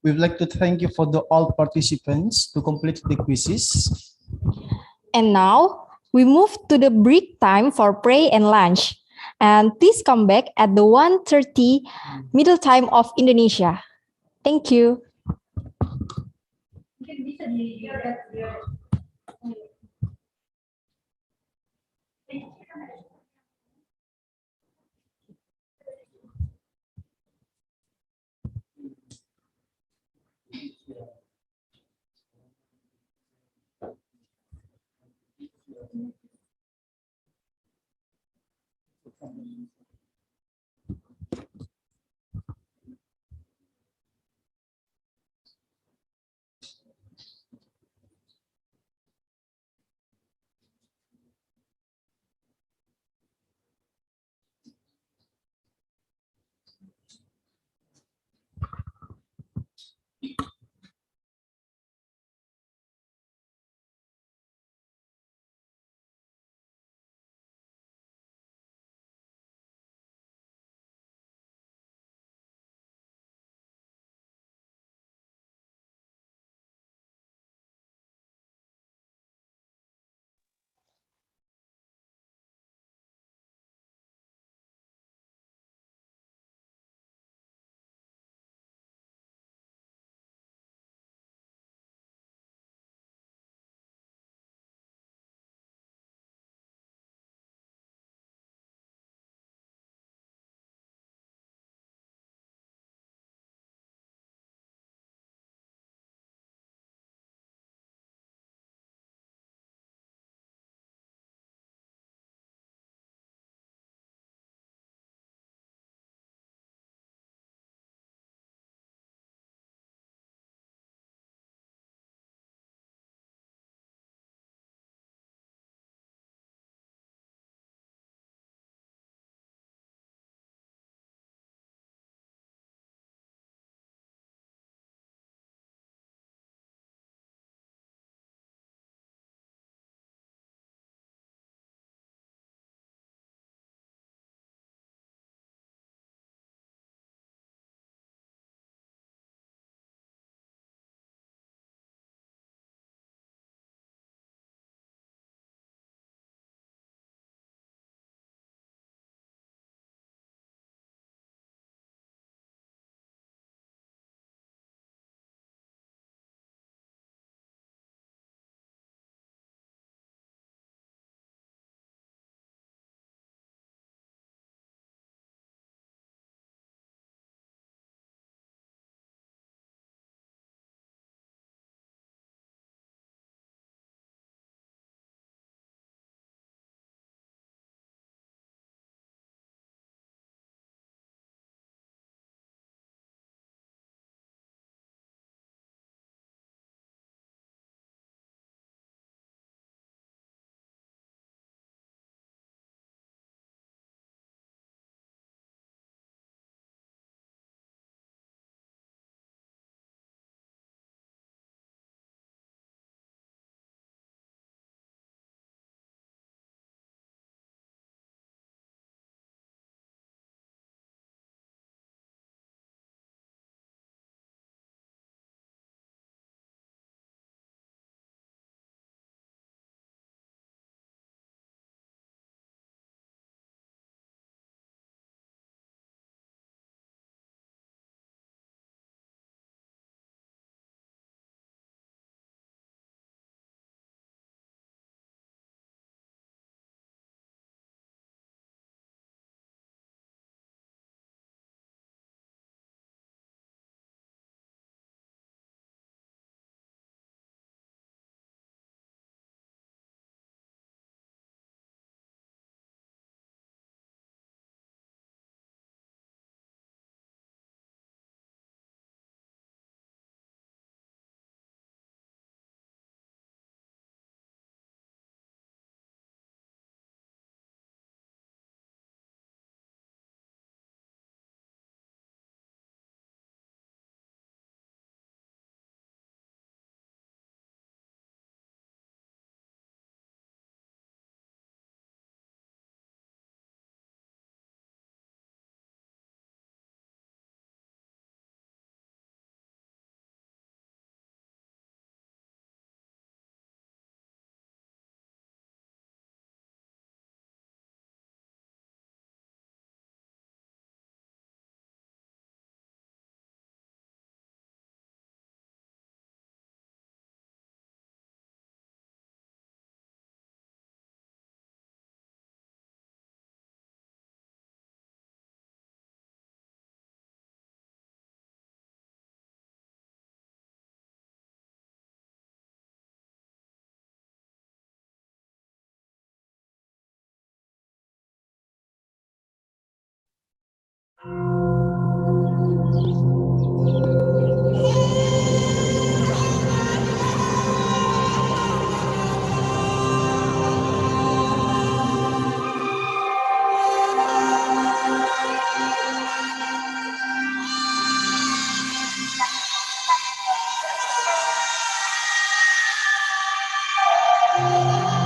Speaker 11: We would like to thank you for all participants to complete the quizzes.
Speaker 10: And now we move to the break time for pray and lunch. And please come back at the 1:30 middle time of Indonesia. Thank you.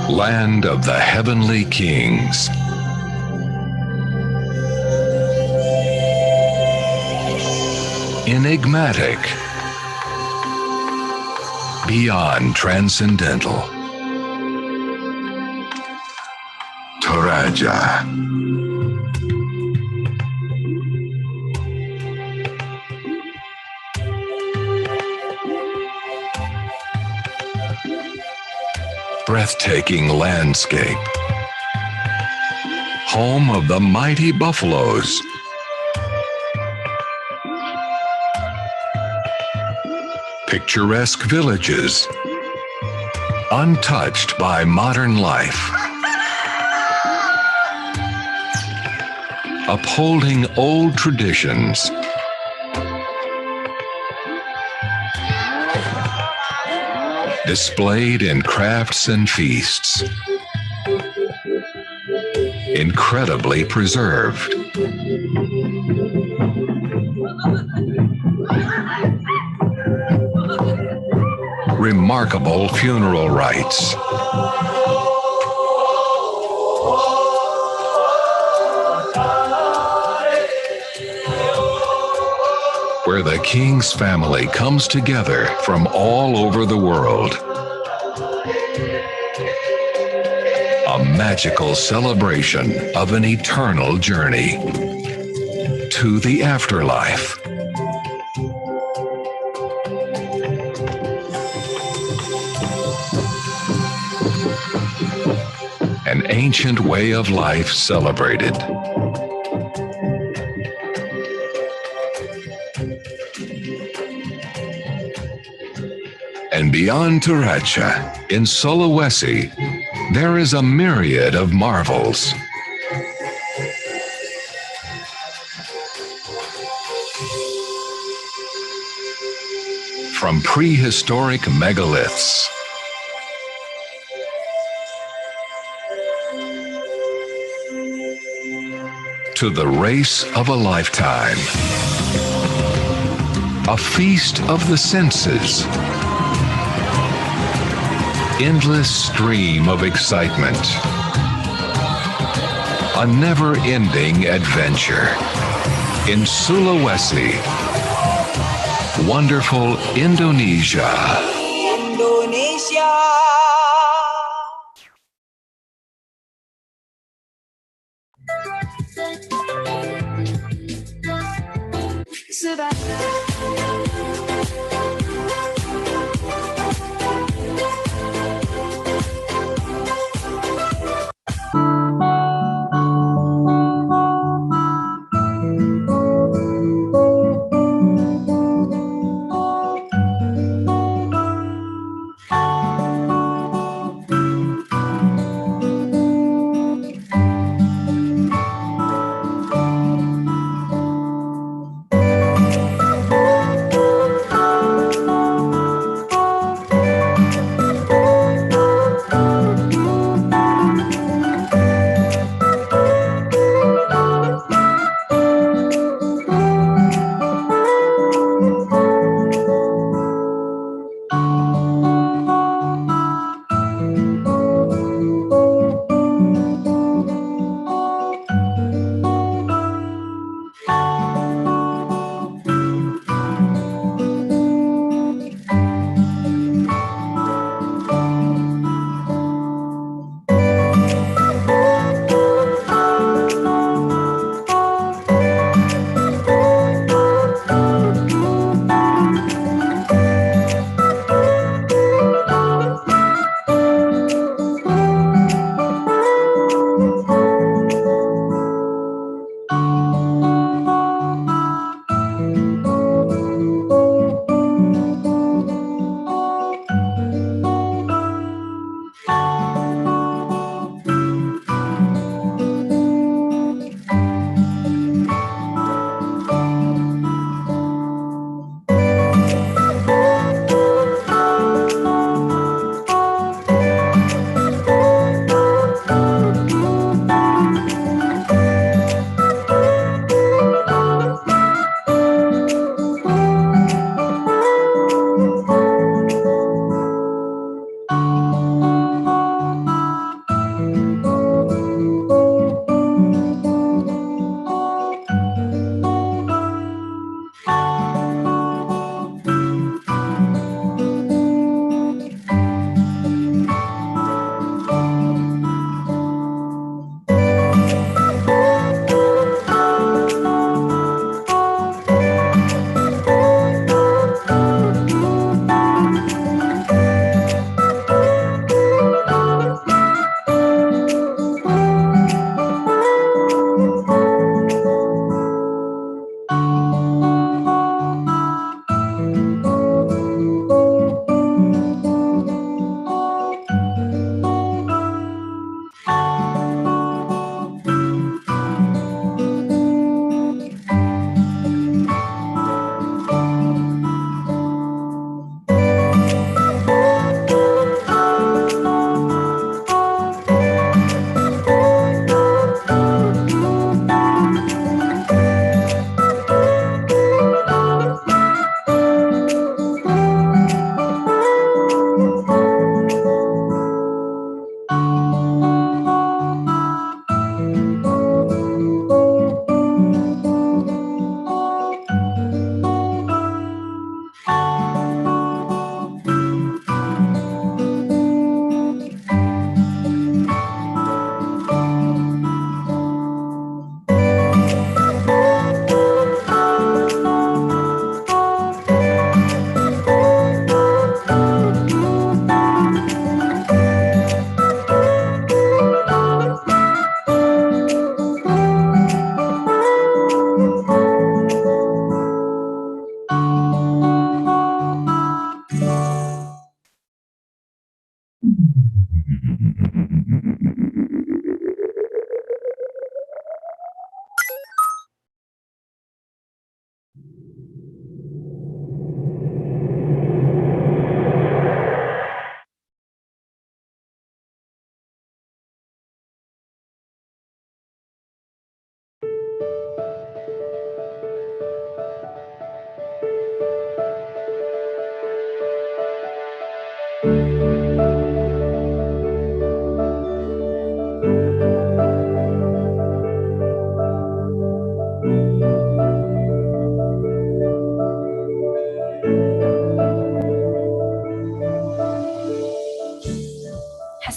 Speaker 15: Land of the heavenly kings. Enigmatic. Beyond transcendental. Toraja. Breathtaking landscape. Home of the mighty buffaloes. Picturesque villages. Untouched by modern life. Upholding old traditions. Displayed in crafts and feasts. Incredibly preserved. Remarkable funeral rites. Where the king's family comes together from all over the world. A magical celebration of an eternal journey to the afterlife. An ancient way of life celebrated. And beyond Toraja, in Sulawesi, there is a myriad of marvels. From prehistoric megaliths to the race of a lifetime, a feast of the senses, endless stream of excitement, a never-ending adventure in Sulawesi, wonderful Indonesia.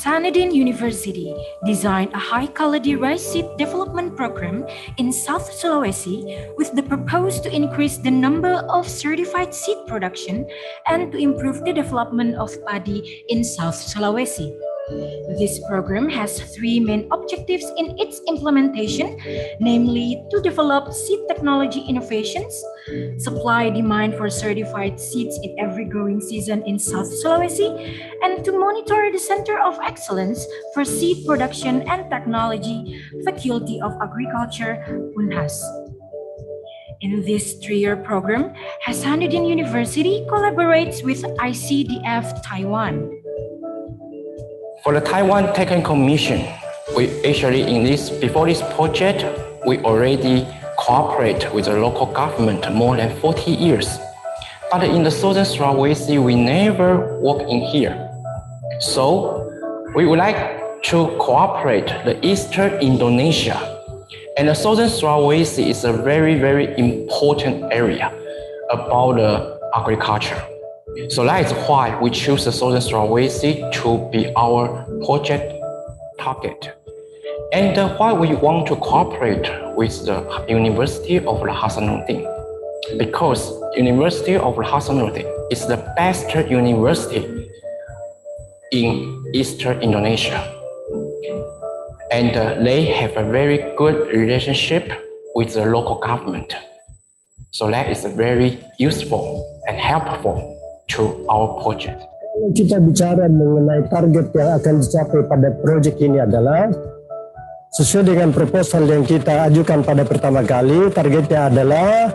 Speaker 3: Hasanuddin University designed a high-quality rice seed development program in South Sulawesi with the purpose to increase the number of certified seed production and to improve the development of paddy in South Sulawesi. This program has three main objectives in its implementation, namely to develop seed technology innovations, supply demand for certified seeds in every growing season in South Sulawesi, and to monitor the Center of Excellence for Seed Production and Technology, Faculty of Agriculture, UNHAS. In this three-year program, Hasanuddin University collaborates with ICDF Taiwan.
Speaker 4: For the Taiwan Technical Mission, before this project, we already cooperate with the local government more than 40 years. But in the Southern Sulawesi, we never work in here. So we would like to cooperate the Eastern Indonesia. And the Southern Sulawesi is a very, very important area about the agriculture. So that is why we choose the Southern Sulawesi to be our project target. And why we want to cooperate with the University of Hasanuddin, because University of Hasanuddin is the best university in Eastern Indonesia. And they have a very good relationship with the local government. So that is very useful and helpful to our project.
Speaker 5: Kita bicara mengenai target yang akan dicapai pada proyek ini adalah sesuai dengan proposal yang kita ajukan pada pertama kali. Targetnya adalah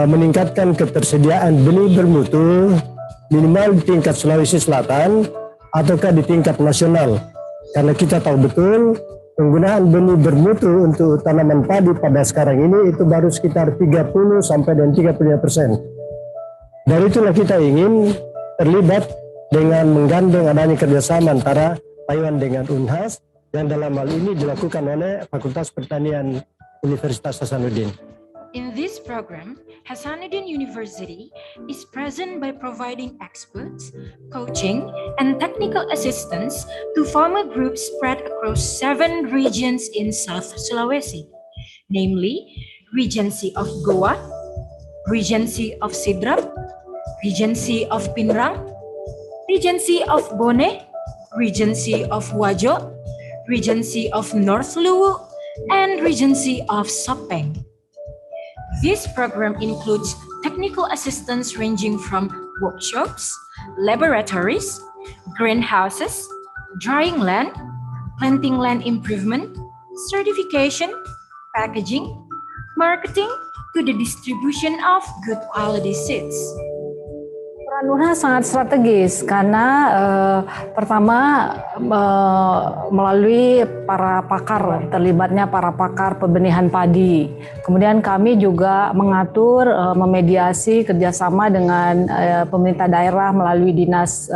Speaker 5: meningkatkan ketersediaan benih bermutu minimal di tingkat Sulawesi Selatan ataukah di tingkat nasional. Karena kita tahu betul penggunaan benih bermutu untuk tanaman padi pada sekarang ini itu baru sekitar 30 sampai dan 35%. Dari itulah kita ingin terlibat dengan menggandeng adanya kerjasama antara Taiwan dengan UNHAS yang dalam hal ini dilakukan oleh Fakultas Pertanian Universitas Hasanuddin.
Speaker 3: In this program, Hasanuddin University is present by providing experts, coaching, and technical assistance to farmer groups spread across 7 regions in South Sulawesi, namely Regency of Goa, Regency of Sidrap, Regency of Pinrang, Regency of Bone, Regency of Wajo, Regency of North Luwu, and Regency of Sopeng. This program includes technical assistance ranging from workshops, laboratories, greenhouses, drying land, planting land improvement, certification, packaging, marketing, to the distribution of good quality seeds.
Speaker 16: Peran UNHAS sangat strategis karena pertama melalui para pakar, terlibatnya para pakar pembenihan padi. Kemudian kami juga mengatur, memediasi kerjasama dengan pemerintah daerah melalui dinas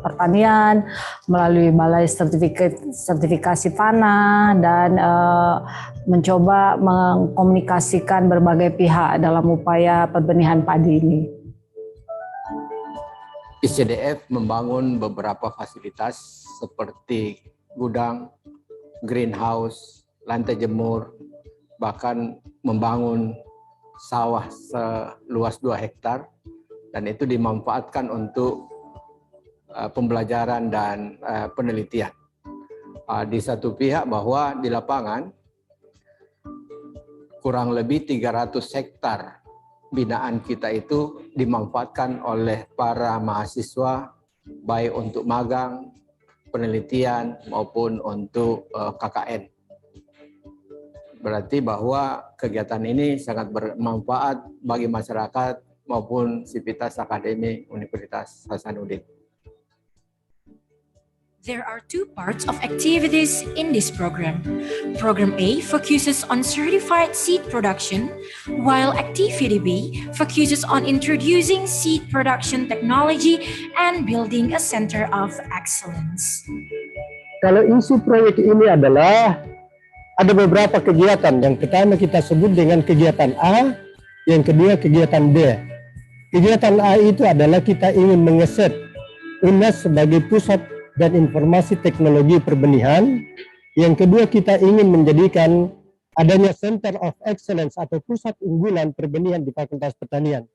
Speaker 16: pertanian, melalui balai sertifikasi tanah, dan mencoba mengkomunikasikan berbagai pihak dalam upaya pembenihan padi ini.
Speaker 7: ICDF membangun beberapa fasilitas seperti gudang, greenhouse, lantai jemur, bahkan membangun sawah seluas 2 hektar, dan itu dimanfaatkan untuk pembelajaran dan penelitian. Di satu pihak bahwa di lapangan kurang lebih 300 hektar binaan kita itu dimanfaatkan oleh para mahasiswa baik untuk magang, penelitian maupun untuk KKN. Berarti bahwa kegiatan ini sangat bermanfaat bagi masyarakat maupun sivitas akademik Universitas Hasanuddin.
Speaker 3: There are 2 parts of activities in this program. Program A focuses on certified seed production, while Activity B focuses on introducing seed production technology and building a center of excellence.
Speaker 5: Kalau isi proyek ini adalah ada beberapa kegiatan. Yang pertama kita sebut dengan kegiatan A, yang kedua kegiatan B. Kegiatan A itu adalah kita ingin mengeset UNHAS sebagai pusat dan informasi teknologi perbenihan. Yang kedua, kita ingin menjadikan adanya Center of Excellence atau pusat unggulan perbenihan di Fakultas Pertanian.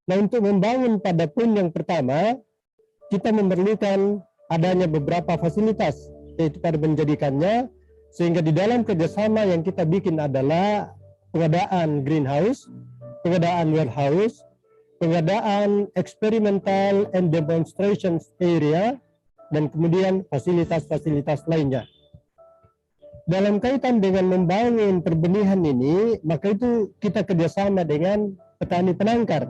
Speaker 5: Nah, untuk membangun pada poin yang pertama, kita memerlukan adanya beberapa fasilitas, yaitu pada menjadikannya, sehingga di dalam kerjasama yang kita bikin adalah pengadaan greenhouse, pengadaan warehouse, pengadaan experimental and demonstrations area, dan kemudian fasilitas-fasilitas lainnya. Dalam kaitan dengan membangun perbenihan ini, maka itu kita kerjasama dengan petani penangkar.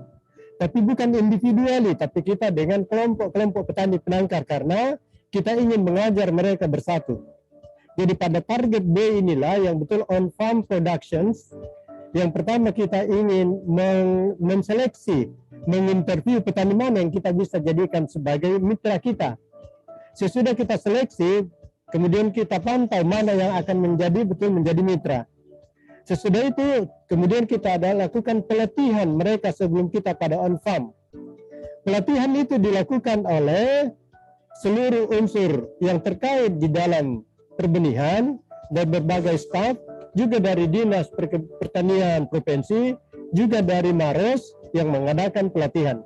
Speaker 5: Tapi bukan individuali, tapi kita dengan kelompok-kelompok petani penangkar, karena kita ingin mengajar mereka bersatu. Jadi pada target B inilah yang betul on-farm productions. Yang pertama kita ingin menseleksi, menginterview petani mana yang kita bisa jadikan sebagai mitra kita. Sesudah kita seleksi, kemudian kita pantau mana yang akan menjadi mitra. Sesudah itu, kemudian kita lakukan pelatihan mereka sebelum kita pada on-farm. Pelatihan itu dilakukan oleh seluruh unsur yang terkait di dalam perbenihan dan berbagai staf, juga dari Dinas Pertanian Provinsi, juga dari Maros yang mengadakan pelatihan.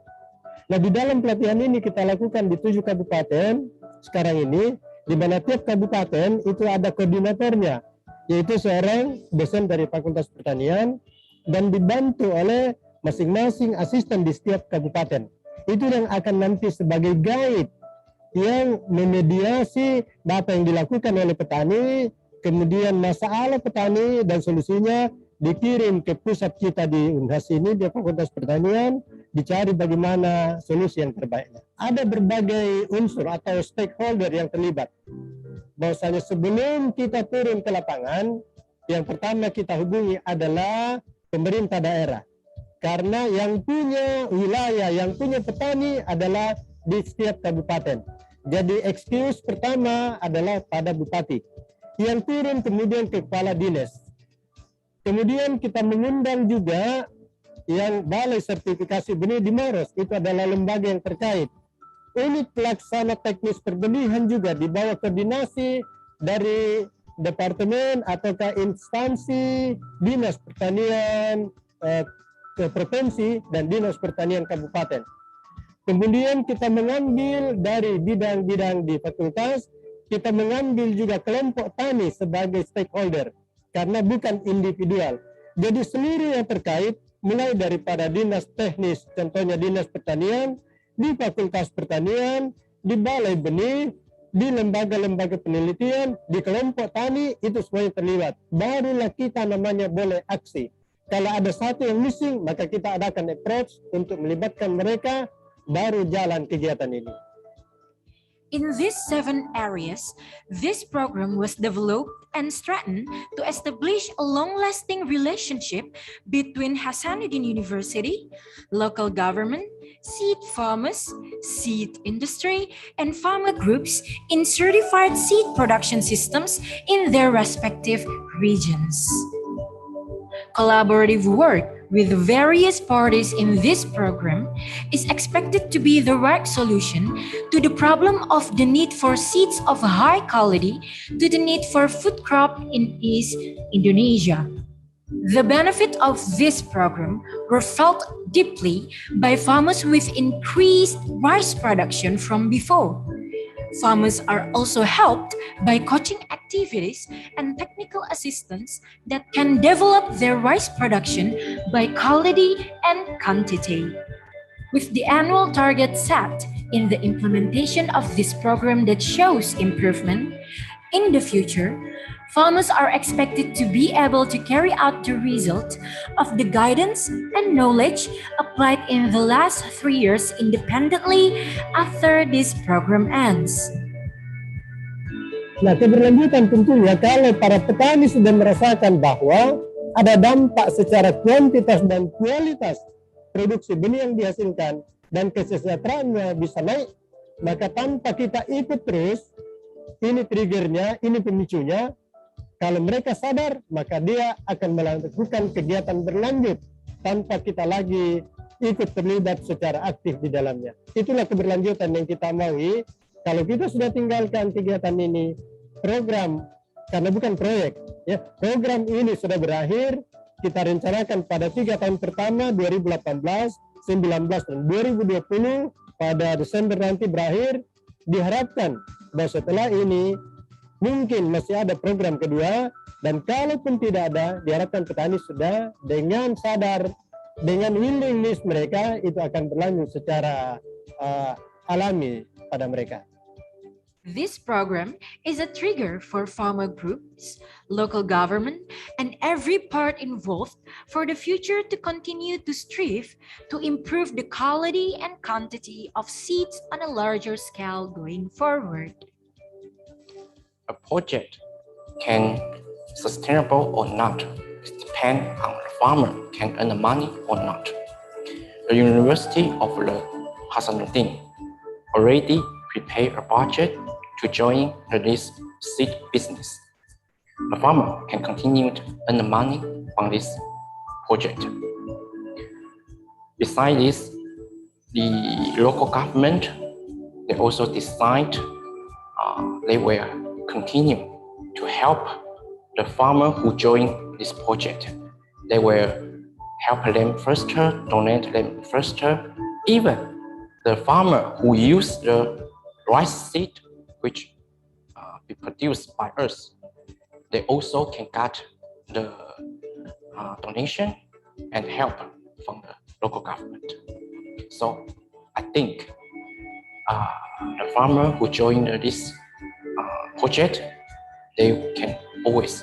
Speaker 5: Nah, di dalam pelatihan ini kita lakukan di 7 kabupaten sekarang ini, di mana tiap kabupaten itu ada koordinatornya, yaitu seorang dosen dari Fakultas Pertanian dan dibantu oleh masing-masing asisten di setiap kabupaten. Itu yang akan nanti sebagai guide yang memediasi apa yang dilakukan oleh petani, kemudian masalah petani dan solusinya dikirim ke pusat kita di Unhas ini, di Fakultas Pertanian, dicari bagaimana solusi yang terbaiknya. Ada berbagai unsur atau stakeholder yang terlibat. Bahwasanya sebelum kita turun ke lapangan, yang pertama kita hubungi adalah pemerintah daerah. Karena yang punya wilayah, yang punya petani adalah di setiap kabupaten. Jadi excuse pertama adalah pada bupati. Yang turun kemudian ke kepala dinas. Kemudian kita mengundang juga yang Balai Sertifikasi Benih di Maros, itu adalah lembaga yang terkait. Unit pelaksana teknis perbenihan juga di bawah koordinasi dari departemen ataukah instansi Dinas Pertanian Provinsi dan Dinas Pertanian Kabupaten. Kemudian kita mengambil dari bidang-bidang di fakultas, kita mengambil juga kelompok tani sebagai stakeholder, karena bukan individual. Jadi seluruh yang terkait, mulai daripada dinas teknis, contohnya Dinas Pertanian, di Fakultas Pertanian, di Balai Benih, di lembaga-lembaga penelitian, di kelompok tani, itu semuanya terlibat. Barulah kita namanya boleh aksi. Kalau ada satu yang missing, maka kita adakan approach untuk melibatkan mereka, baru jalan kegiatan ini.
Speaker 3: In these 7 areas, this program was developed and strengthened to establish a long-lasting relationship between Hasanuddin University, local government, seed farmers, seed industry, and farmer groups in certified seed production systems in their respective regions. Collaborative work with various parties in this program is expected to be the right solution to the problem of the need for seeds of high quality to the need for food crop in East Indonesia. The benefit of this program were felt deeply by farmers with increased rice production from before. Farmers are also helped by coaching activities and technical assistance that can develop their rice production by quality and quantity. With the annual target set in the implementation of this program that shows improvement, in the future, farmers are expected to be able to carry out the result of the guidance and knowledge applied in the last 3 years independently after this program ends.
Speaker 5: Nah, keberlanjutan tentunya kalau para petani sudah merasakan bahwa ada dampak secara kuantitas dan kualitas produksi benih yang dihasilkan dan kesejahteraannya bisa naik, maka tanpa kita ikut terus, ini triggernya, ini pemicunya. Kalau mereka sadar, maka dia akan melakukan kegiatan berlanjut tanpa kita lagi ikut terlibat secara aktif di dalamnya. Itulah keberlanjutan yang kita maui kalau kita sudah tinggalkan kegiatan ini, program, karena bukan proyek, ya, program ini sudah berakhir, kita rencanakan pada 3 tahun pertama 2018, 19 dan 2020 pada Desember nanti berakhir. Diharapkan bahwa setelah ini mungkin masih ada program kedua, dan kalaupun tidak ada, diharapkan petani sudah dengan sadar, dengan willingness mereka itu akan berlanjut secara alami pada mereka.
Speaker 3: This program is a trigger for farmer groups, local government, and every part involved for the future to continue to strive to improve the quality and quantity of seeds on a larger scale going forward.
Speaker 4: A project can sustainable or not depend on the farmer can earn the money or not. The University of Hasanuddin already prepared a budget to join this seed business. The farmer can continue to earn the money from this project. Besides this, the local government, they also decide they will continue to help the farmer who join this project. They will help them first, donate them first. Even the farmer who use the rice seed which be produced by us, they also can get the donation and help from the local government. So I think the farmer who join this project, they can always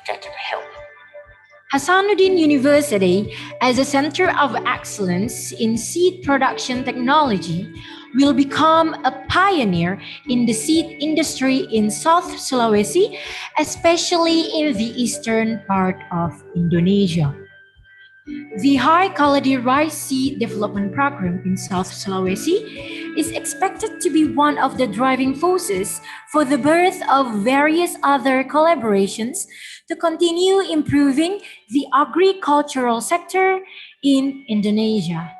Speaker 4: get the help.
Speaker 3: Hasanuddin University, as a center of excellence in seed production technology, will become a pioneer in the seed industry in South Sulawesi, especially in the eastern part of Indonesia. The high-quality rice seed development program in South Sulawesi is expected to be one of the driving forces for the birth of various other collaborations to continue improving the agricultural sector in Indonesia.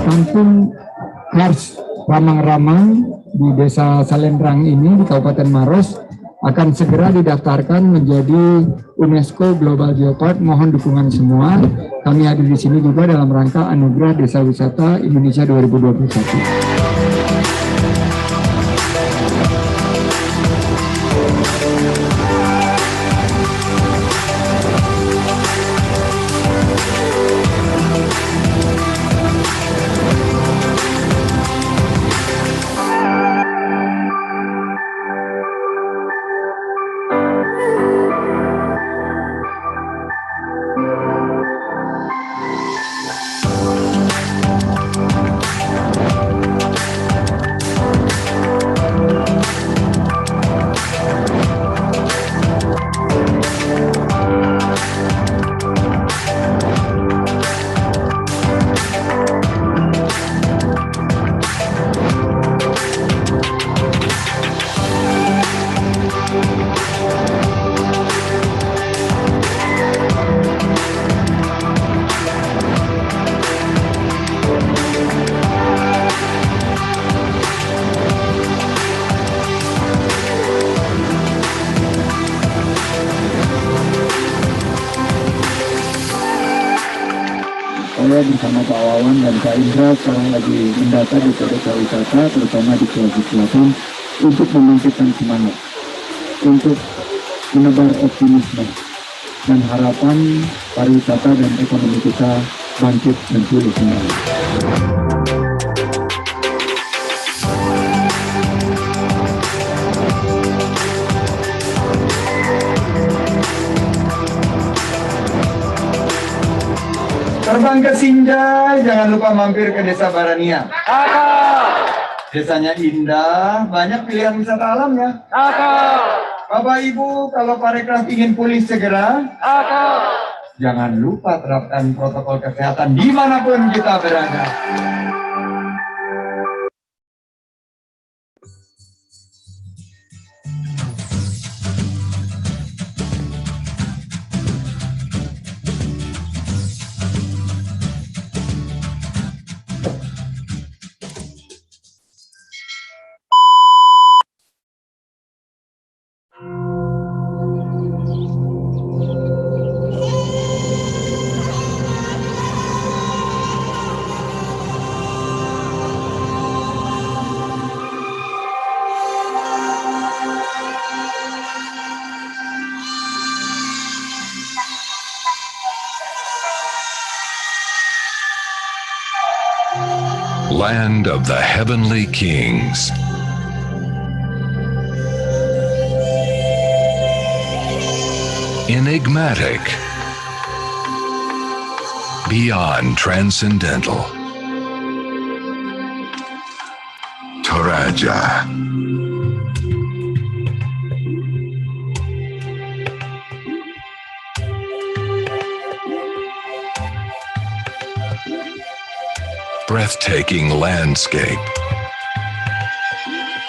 Speaker 17: Kampung Kars Ramang-Ramang di Desa Salendrang ini di Kabupaten Maros akan segera didaftarkan menjadi UNESCO Global Geopark. Mohon dukungan semua. Kami hadir di sini juga dalam rangka Anugerah Desa Wisata Indonesia 2021. saya bersama Pak Wawan dan Pak Indra sekarang lagi mendata di desa wisata, terutama di Sulawesi Selatan, untuk membangkitkan semangat, untuk menebar optimisme dan harapan pariwisata dan ekonomi kita bangkit dan pulih kembali.
Speaker 18: Terbang ke Sinjai, jangan lupa mampir ke Desa Barania. Desanya indah, banyak pilihan wisata alamnya. Bapak Ibu, kalau Parekraf ingin pulih segera, jangan lupa terapkan protokol kesehatan dimanapun kita berada.
Speaker 15: Land of the Heavenly Kings. Enigmatic. Beyond transcendental. Toraja. Breathtaking landscape.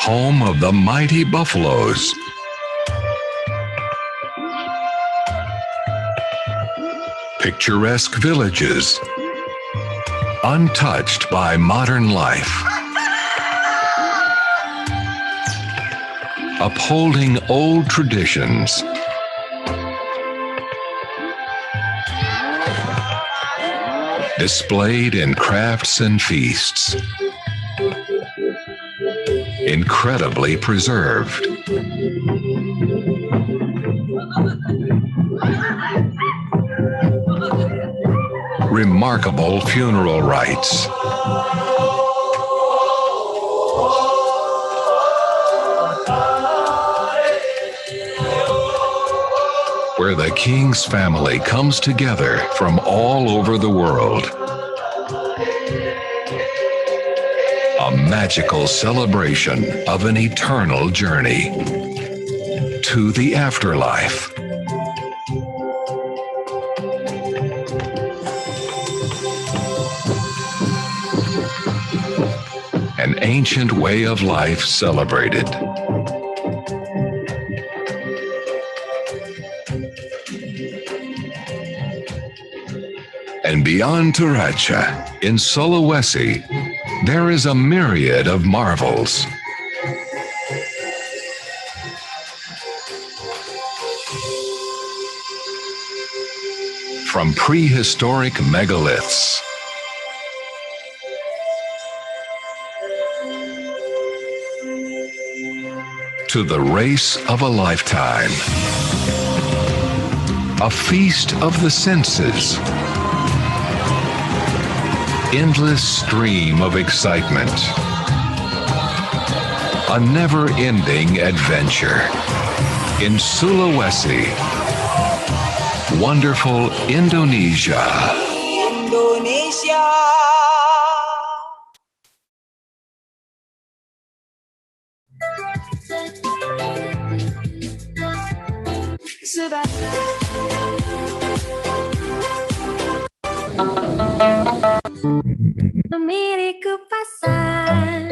Speaker 15: Home of the mighty buffaloes. Picturesque villages. Untouched by modern life. Upholding old traditions. Displayed in crafts and feasts. Incredibly preserved. Remarkable funeral rites. Where the king's family comes together from all over the world. A magical celebration of an eternal journey to the afterlife. An ancient way of life celebrated. And beyond Toraja, in Sulawesi, there is a myriad of marvels. From prehistoric megaliths to the race of a lifetime, a feast of the senses, endless stream of excitement, a never-ending adventure in Sulawesi, wonderful Indonesia.
Speaker 19: Memilih ke pasar,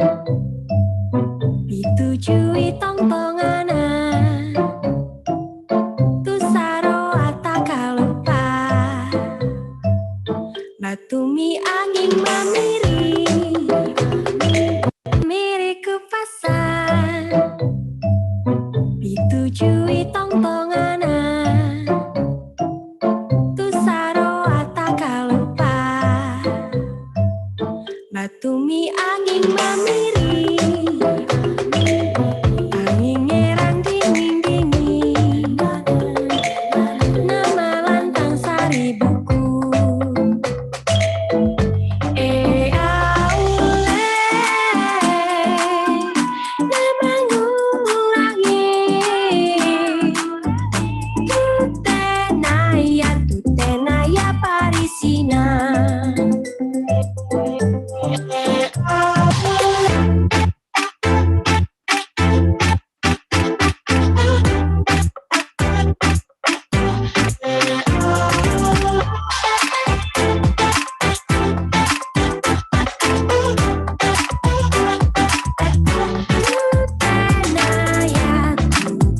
Speaker 19: ditujui tongtonganan, tu saroa takalupa, batumi angin mamiri. Memilih ke pasar, ditujui tongtonganan, tu saroa takalupa. asinan.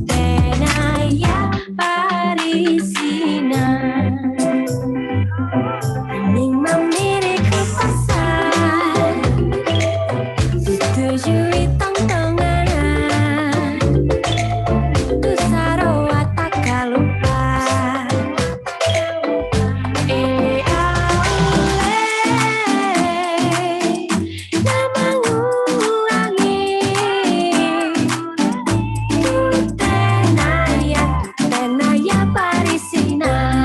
Speaker 19: Tenaya parisinan. Ning mamiri ke pasar, setujui tong-tonganan. Tu Sarawak tak lupa. Tenaya parisinan. Tenaya parisinan.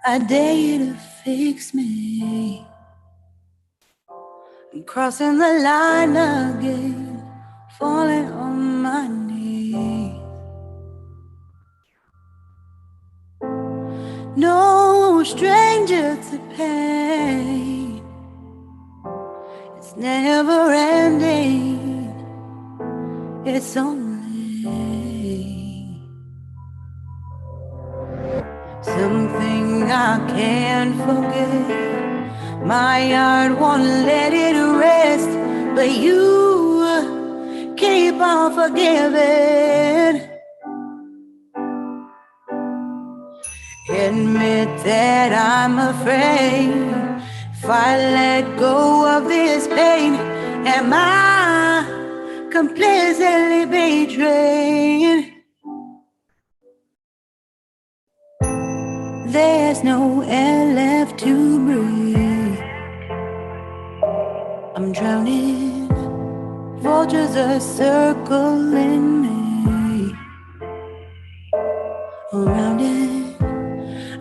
Speaker 20: I dare you to fix me. I'm crossing the line again, falling on my knees. No stranger to pain. It's never ending. It's only something I can't forget. My heart won't let it rest, but you keep on forgiving. Admit that I'm afraid. If I let go of this pain, am I completely betrayed? There's no air left to breathe. I'm drowning. Vultures are circling me. Around it,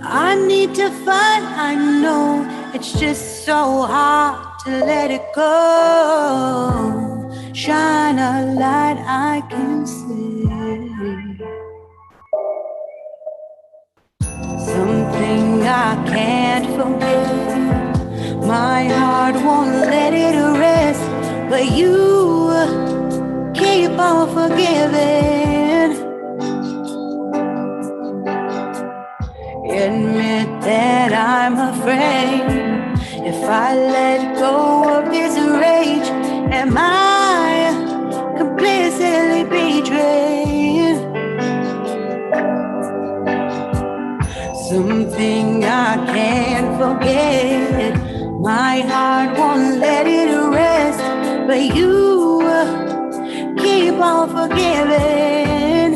Speaker 20: I need to fight. I know it's just so hard to let it go. Shine a light I can see. Something I can't forget. My heart won't let it rest, but you keep on forgiving. Admit that I'm afraid. If I let go of this rage, am I completely betrayed? Something I can't forget. My heart won't let it rest, but you keep on forgiving.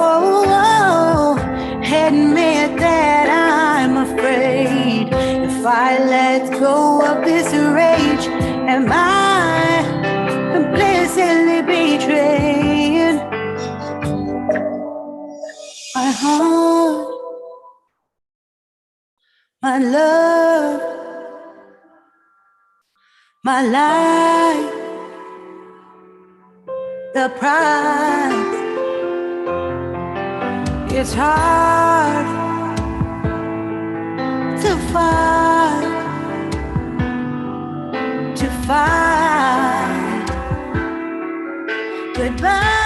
Speaker 20: Oh, admit that I'm afraid. If I let go of this rage, am I completely betrayed? My heart, my love, my life, the price. It's hard to fight goodbye.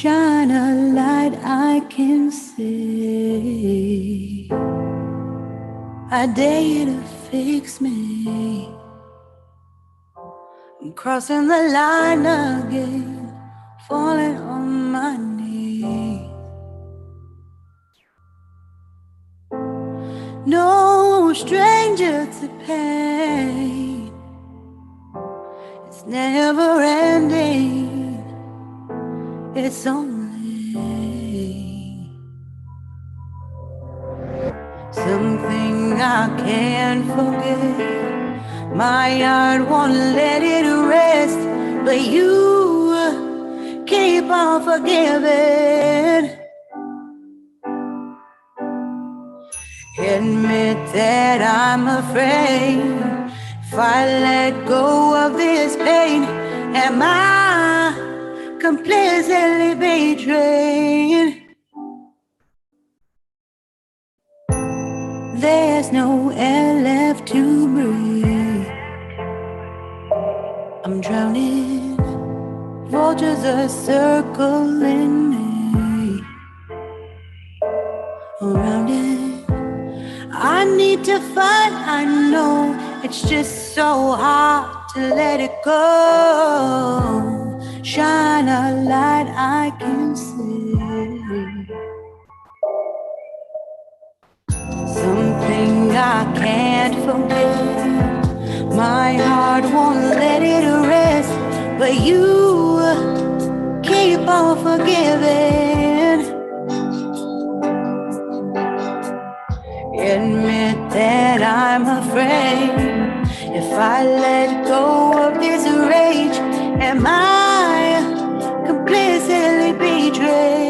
Speaker 20: Shine a light I can see. I dare you to fix me. I'm crossing the line again, falling on my knees. No stranger to pain. It's never ending. It's only something I can't forget. My heart won't let it rest, but you keep on forgiving. Admit that I'm afraid. If I let go of this pain, am I completely betrayed? There's no air left to breathe. I'm drowning. Vultures are circling me. Around it, I need to fight. I know it's just so hard to let it go. Shine a light I can see. Something I can't forget. My heart won't let it rest, but you keep on forgiving. Admit it that I'm afraid. If I let go of this rage, am I completely betrayed?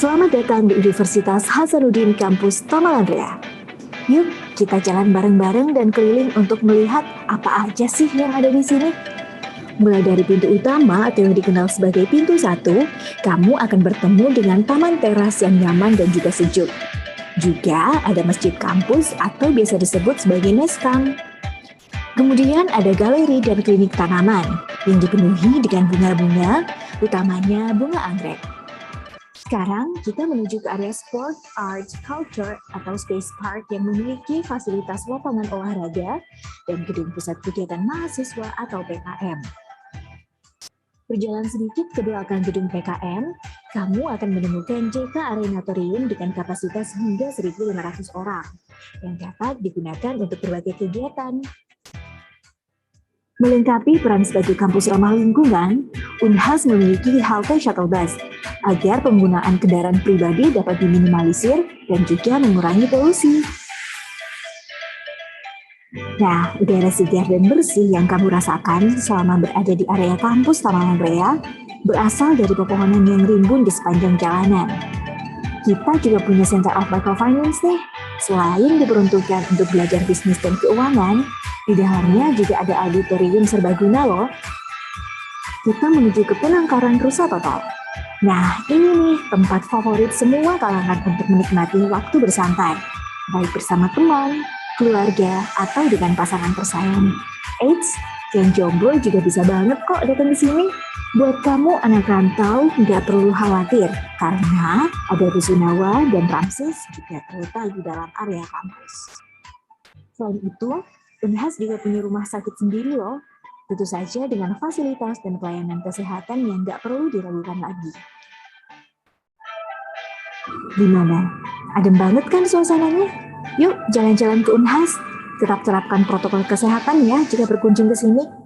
Speaker 21: Selamat datang di Universitas Hasanuddin Kampus Taman Rea. Yuk, kita jalan bareng-bareng dan keliling untuk melihat apa aja sih yang ada di sini. Mulai dari pintu utama atau yang dikenal sebagai pintu 1, kamu akan bertemu dengan taman teras yang nyaman dan juga sejuk. Juga ada masjid kampus atau biasa disebut sebagai Neskam. Kemudian ada galeri dan klinik tanaman yang dipenuhi dengan bunga-bunga, utamanya bunga anggrek. Sekarang kita menuju ke area Sport, Art, Culture atau Space Park yang memiliki fasilitas lapangan olahraga dan gedung pusat kegiatan mahasiswa atau PKM. Berjalan sedikit ke belakang gedung PKM, kamu akan menemukan JK Arenatorium dengan kapasitas hingga 1.500 orang yang dapat digunakan untuk berbagai kegiatan. Melengkapi peran sebagai kampus ramah lingkungan, Unhas memiliki halte shuttle bus agar penggunaan kendaraan pribadi dapat diminimalisir dan juga mengurangi polusi. Nah, udara segar dan bersih yang kamu rasakan selama berada di area kampus Taman Rea berasal dari pepohonan yang rimbun di sepanjang jalanan. Kita juga punya Center of Microfinance nih. Selain diperuntukkan untuk belajar bisnis dan keuangan, di dalamnya juga ada auditorium serbaguna loh. Kita menuju ke penangkaran rusa total. Nah, ini nih tempat favorit semua kalangan untuk menikmati waktu bersantai, baik bersama teman, keluarga, atau dengan pasangan tersayang. Eits, yang jomblo juga bisa banget kok datang ke sini. Buat kamu anak rantau, nggak perlu khawatir, karena ada Rusunawa dan Ramses juga terletak di dalam area kampus. Selain itu, Unhas juga punya rumah sakit sendiri loh. Tentu saja dengan fasilitas dan pelayanan kesehatan yang nggak perlu diragukan lagi. Gimana? Adem banget kan suasananya? Yuk jalan-jalan ke Unhas. Tetap terapkan protokol kesehatan ya jika berkunjung ke sini.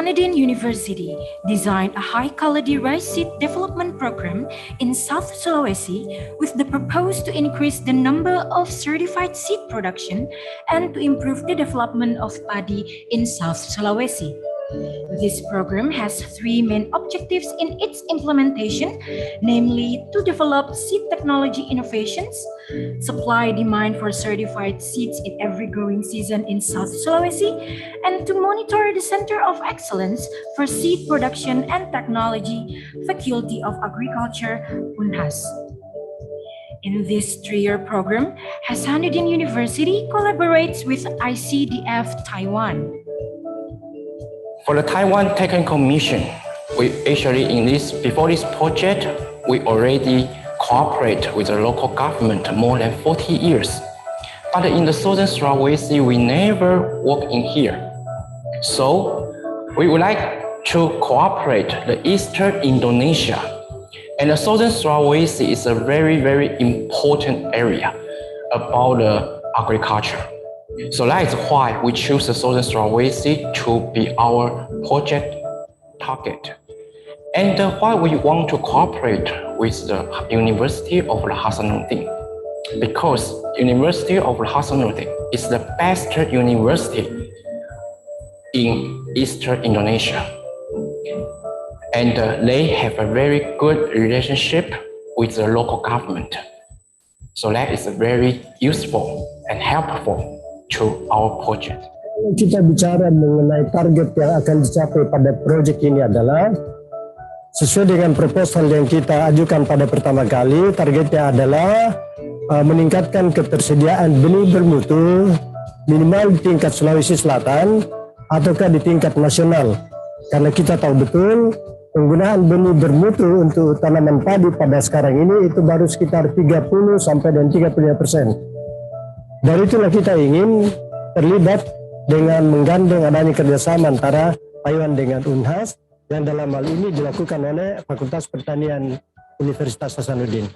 Speaker 3: Hasanuddin University designed a high-quality rice seed development program in South Sulawesi with the purpose to increase the number of certified seed production and to improve the development of padi in South Sulawesi. This program has three main objectives in its implementation, namely to develop seed technology innovations, supply demand for certified seeds in every growing season in South Sulawesi, and to monitor the Center of Excellence for Seed Production and Technology, Faculty of Agriculture, UNHAS. In this three-year program, Hasanuddin University collaborates with ICDF Taiwan.
Speaker 4: For the Taiwan Technical Mission, before this project, we already cooperate with the local government more than 40 years. But in the Southern Sulawesi, we never work in here. So we would like to cooperate the Eastern Indonesia. And the Southern Sulawesi is a very, very important area about the agriculture. So that is why we choose the Southern Sulawesi to be our project target. And why we want to cooperate with the University of Hasanuddin, because University of Hasanuddin is the best university in Eastern Indonesia. And they have a very good relationship with the local government. So that is very useful and helpful to our project.
Speaker 5: Kita bicara mengenai target yang akan dicapai pada proyek ini adalah sesuai dengan proposal yang kita ajukan pada pertama kali. Targetnya adalah meningkatkan ketersediaan benih bermutu minimal di tingkat Sulawesi Selatan ataukah di tingkat nasional. Karena kita tahu betul penggunaan benih bermutu untuk tanaman padi pada sekarang ini itu baru sekitar 30 sampai dan 35%. Dari itulah kita ingin terlibat dengan menggandeng adanya kerjasama antara Taiwan dengan UNHAS yang dalam hal ini dilakukan oleh Fakultas Pertanian Universitas Hasanuddin.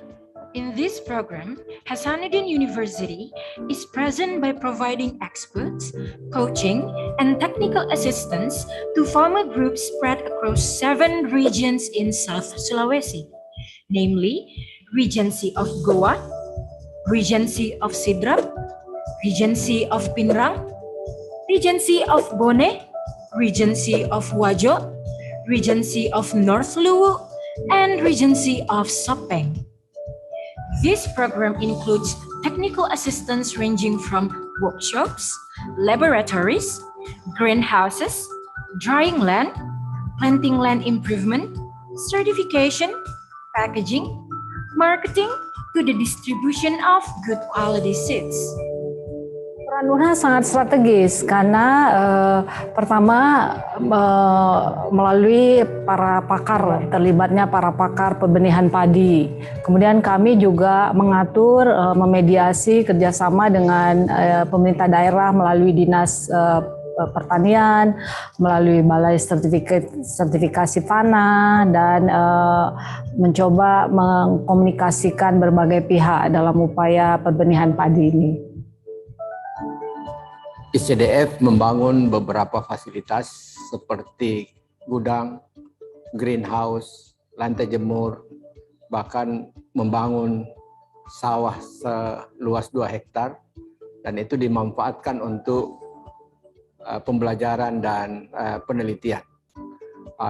Speaker 3: In this program, Hasanuddin University is present by providing experts, coaching, and technical assistance to farmer groups spread across 7 regions in South Sulawesi, namely Regency of Goa, Regency of Sidrap, Regency of Pinrang, Regency of Bone, Regency of Wajo, Regency of North Luwu, and Regency of Sopeng. This program includes technical assistance ranging from workshops, laboratories, greenhouses, drying land, planting land improvement, certification, packaging, marketing, to the distribution of good quality seeds.
Speaker 16: Peran UNHAS sangat strategis karena pertama melalui para pakar, terlibatnya para pakar pembenihan padi. Kemudian kami juga mengatur, memediasi kerjasama dengan pemerintah daerah melalui dinas pertanian, melalui balai sertifikasi tanah, dan mencoba mengkomunikasikan berbagai pihak dalam upaya pembenihan padi ini.
Speaker 7: ICDF membangun beberapa fasilitas seperti gudang, greenhouse, lantai jemur, bahkan membangun sawah seluas 2 hektar, dan itu dimanfaatkan untuk pembelajaran dan penelitian.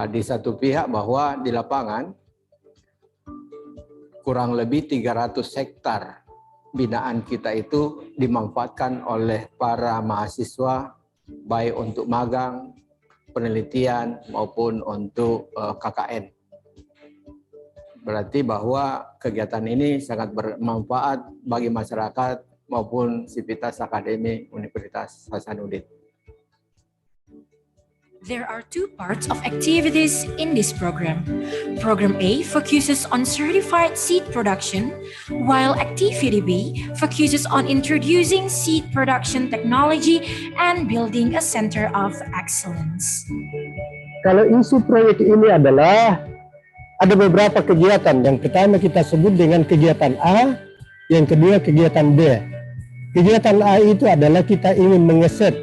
Speaker 7: Di satu pihak bahwa di lapangan kurang lebih 300 hektar binaan kita itu dimanfaatkan oleh para mahasiswa baik untuk magang, penelitian maupun untuk KKN. Berarti bahwa kegiatan ini sangat bermanfaat bagi masyarakat maupun sivitas akademik Universitas Hasanuddin.
Speaker 3: There are 2 parts of activities in this program. Program A focuses on certified seed production, while Activity B focuses on introducing seed production technology and building a center of excellence.
Speaker 5: Kalau isu proyek ini adalah ada beberapa kegiatan. Yang pertama kita sebut dengan kegiatan A, yang kedua kegiatan B. Kegiatan A itu adalah kita ingin mengeset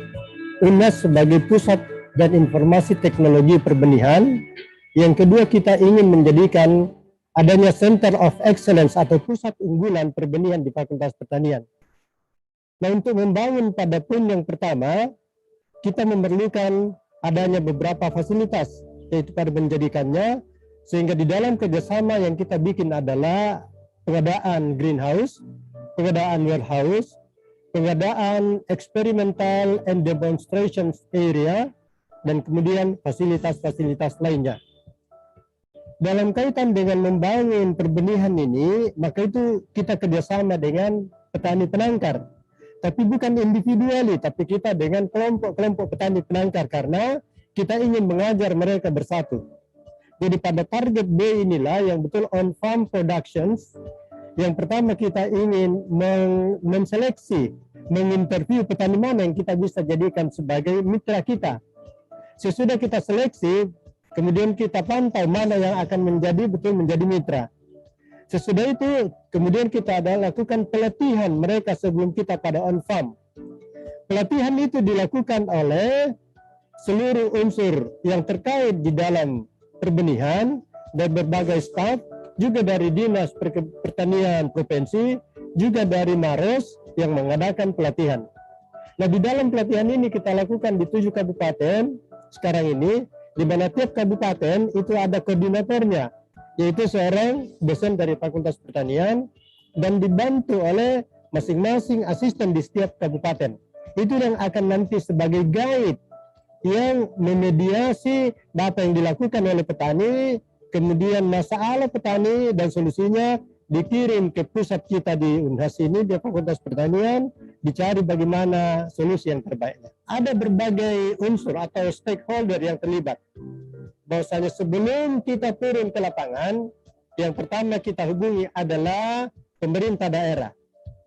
Speaker 5: UNHAS sebagai pusat dan informasi teknologi perbenihan. Yang kedua, kita ingin menjadikan adanya Center of Excellence atau pusat unggulan perbenihan di Fakultas Pertanian. Nah, untuk membangun pada poin yang pertama, kita memerlukan adanya beberapa fasilitas, yaitu pada menjadikannya, sehingga di dalam kerjasama yang kita bikin adalah pengadaan greenhouse, pengadaan warehouse, pengadaan experimental and demonstrations area, dan kemudian fasilitas-fasilitas lainnya. Dalam kaitan dengan membangun perbenihan ini, maka itu kita kerjasama dengan petani penangkar. Tapi bukan individuali, tapi kita dengan kelompok-kelompok petani penangkar, karena kita ingin mengajar mereka bersatu. Jadi pada target B inilah yang betul on-farm productions. Yang pertama kita ingin menseleksi, menginterview petani mana yang kita bisa jadikan sebagai mitra kita. Sesudah kita seleksi, kemudian kita pantau mana yang akan menjadi mitra. Sesudah itu, kemudian kita lakukan pelatihan mereka sebelum kita pada on-farm. Pelatihan itu dilakukan oleh seluruh unsur yang terkait di dalam perbenihan dan berbagai staf, juga dari Dinas Pertanian Provinsi, juga dari Maros yang mengadakan pelatihan. Nah, di dalam pelatihan ini kita lakukan di 7 kabupaten sekarang ini, di mana tiap kabupaten itu ada koordinatornya, yaitu seorang dosen dari Fakultas Pertanian dan dibantu oleh masing-masing asisten di setiap kabupaten. Itu yang akan nanti sebagai guide yang memediasi apa yang dilakukan oleh petani, kemudian masalah petani dan solusinya dikirim ke pusat kita di Unhas ini, di Fakultas Pertanian, dicari bagaimana solusi yang terbaiknya. Ada berbagai unsur atau stakeholder yang terlibat. Bahwasanya sebelum kita turun ke lapangan, yang pertama kita hubungi adalah pemerintah daerah.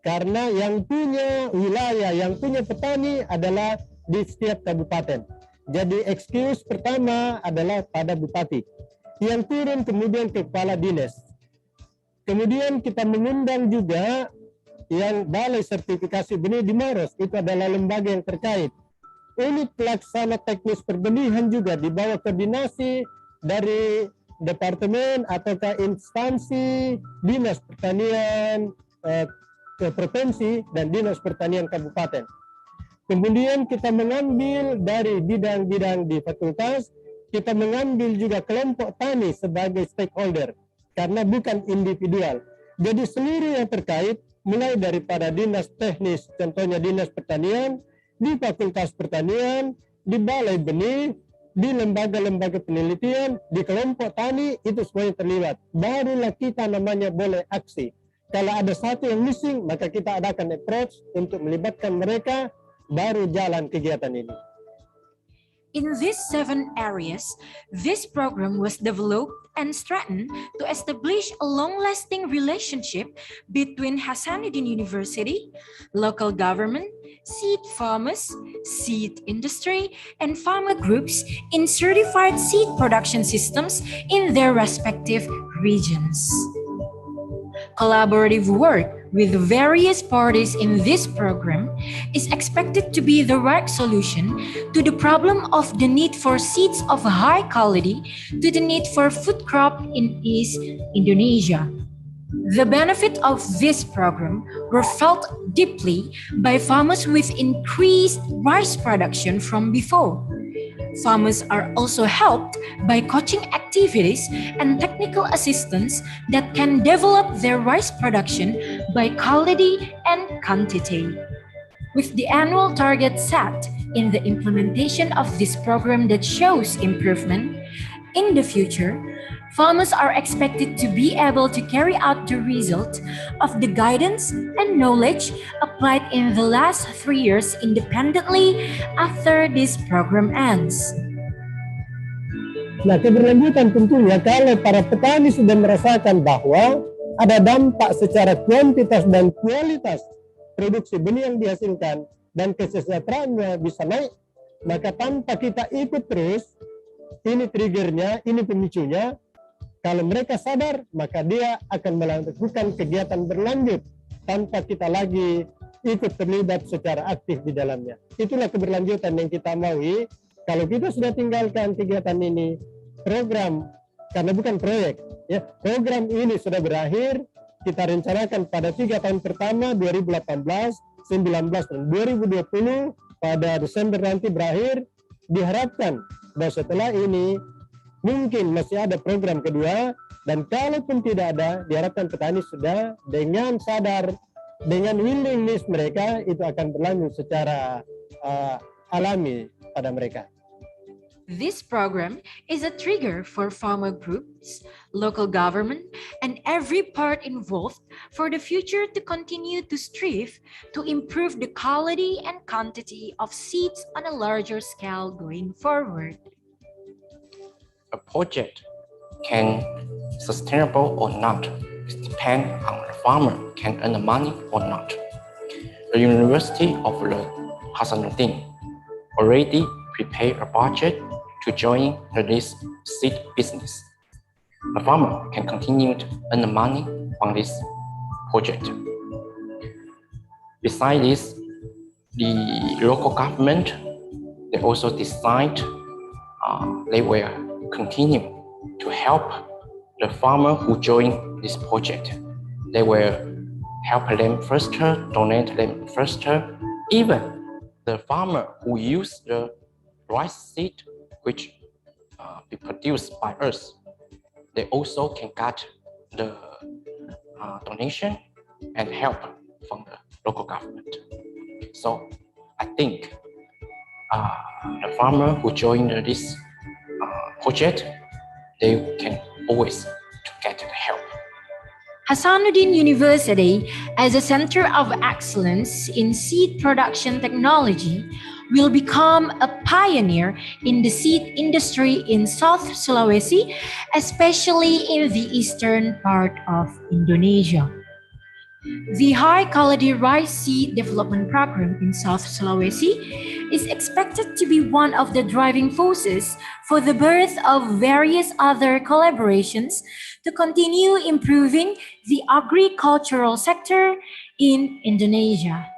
Speaker 5: Karena yang punya wilayah, yang punya petani adalah di setiap kabupaten. Jadi excuse pertama adalah pada bupati. Yang turun kemudian ke kepala dinas. Kemudian kita mengundang juga yang Balai Sertifikasi Benih di Maros, itu adalah lembaga yang terkait. Unit pelaksana teknis perbenihan juga di bawah koordinasi dari departemen ataukah instansi Dinas Pertanian Provinsi dan Dinas Pertanian Kabupaten. Kemudian kita mengambil dari bidang-bidang di fakultas, kita mengambil juga kelompok tani sebagai stakeholder, karena bukan individual. Jadi seluruh yang terkait, mulai daripada dinas teknis, contohnya Dinas Pertanian, di Fakultas Pertanian, di Balai Benih, di lembaga-lembaga penelitian, di kelompok tani, itu semuanya terlibat. Barulah kita namanya boleh aksi. Kalau ada satu yang missing, maka kita adakan approach untuk melibatkan mereka, baru jalan kegiatan ini.
Speaker 3: In these 7 areas, this program was developed and strengthened to establish a long-lasting relationship between Hasanuddin University, local government, seed farmers, seed industry, and farmer groups in certified seed production systems in their respective regions. Collaborative work with various parties in this program is expected to be the right solution to the problem of the need for seeds of high quality to the need for food crop in East Indonesia. The benefit of this program were felt deeply by farmers with increased rice production from before. Farmers are also helped by coaching activities and technical assistance that can develop their rice production by quality and quantity. With the annual target set in the implementation of this program that shows improvement, in the future, farmers are expected to be able to carry out the result of the guidance and knowledge applied in the last 3 years independently after this program ends.
Speaker 5: Nah, keberlanjutan tentunya kalau para petani sudah merasakan bahwa ada dampak secara kuantitas dan kualitas produksi benih yang dihasilkan dan kesejahteraannya bisa naik, maka tanpa kita ikut terus, ini triggernya, ini pemicunya. Kalau mereka sadar, maka dia akan melakukan kegiatan berlanjut tanpa kita lagi ikut terlibat secara aktif di dalamnya. Itulah keberlanjutan yang kita maui kalau kita sudah tinggalkan kegiatan ini, program, karena bukan proyek, ya, program ini sudah berakhir, kita rencanakan pada 3 tahun pertama 2018, 19 dan 2020 pada Desember nanti berakhir. Diharapkan bahwa setelah ini mungkin masih ada program kedua, dan kalaupun tidak ada, diharapkan petani sudah dengan sadar, dengan willingness mereka itu akan berlanjut secara alami pada mereka.
Speaker 3: This program is a trigger for farmer groups, local government, and every part involved for the future to continue to strive to improve the quality and quantity of seeds on a larger scale going forward.
Speaker 4: A project can sustainable or not depend on the farmer can earn the money or not. The University of Hasanuddin already prepared a budget to join this seed business. The farmer can continue to earn the money on this project. Besides this, the local government, they also decide they will continue to help the farmer who join this project. They will help them first, donate them first. Even the farmer who use the rice seed which be produced by us, they also can get the donation and help from the local government. So I think the farmer who join this project, they can always get the help.
Speaker 3: Hasanuddin University, as a center of excellence in seed production technology, will become a pioneer in the seed industry in South Sulawesi, especially in the eastern part of Indonesia. The high-quality rice seed development program in South Sulawesi is expected to be one of the driving forces for the birth of various other collaborations to continue improving the agricultural sector in Indonesia.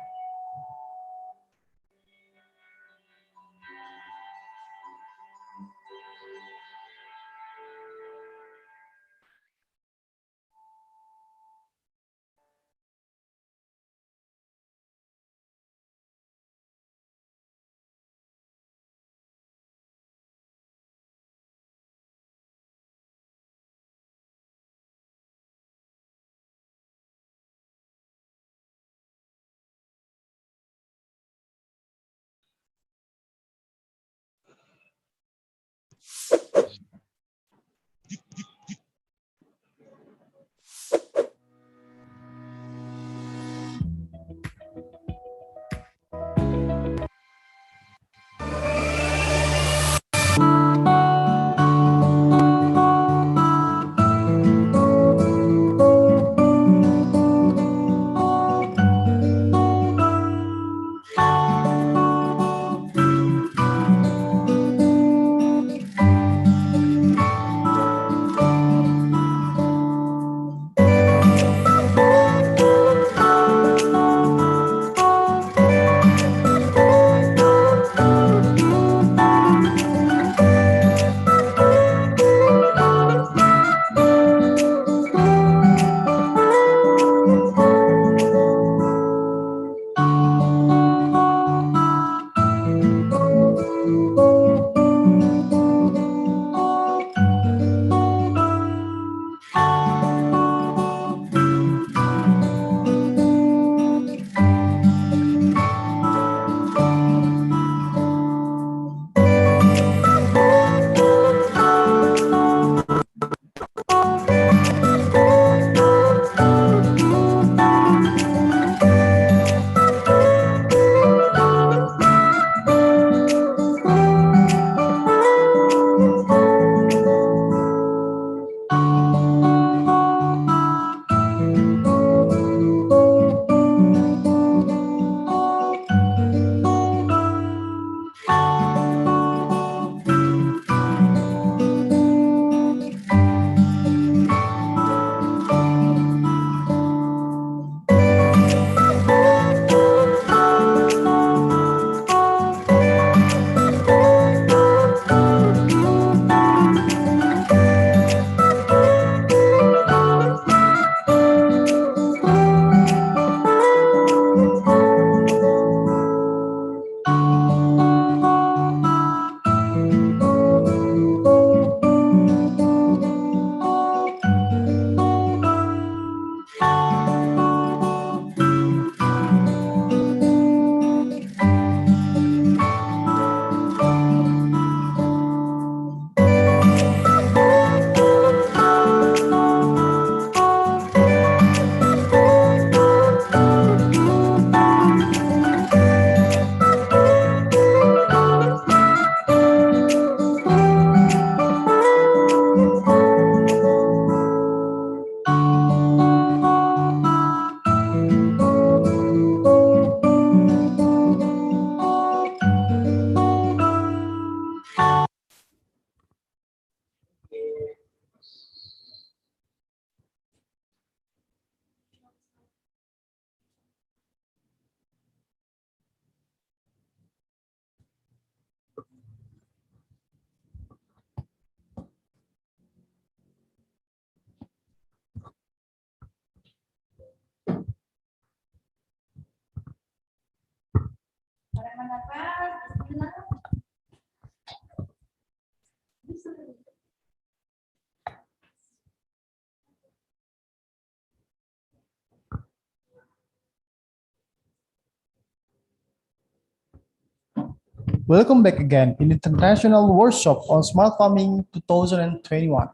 Speaker 11: Welcome back again in the International Workshop on Smart Farming 2021.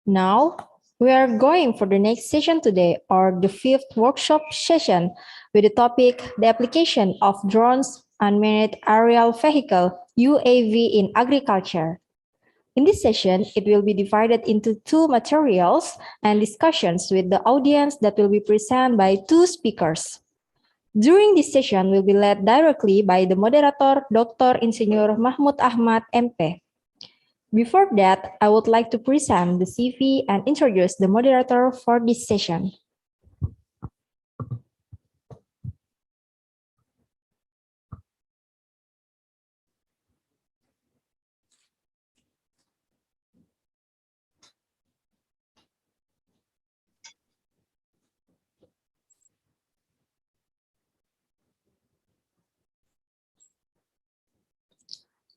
Speaker 10: Now, we are going for the next session today, or the 5th workshop session, with the topic, the application of drones, unmanned aerial vehicle, UAV in agriculture. In this session, it will be divided into 2 materials and discussions with the audience that will be presented by 2 speakers. During this session will be led directly by the moderator, Dr. Insinyur Mahmud Ahmad, MP. Before that, I would like to present the CV and introduce the moderator for this session.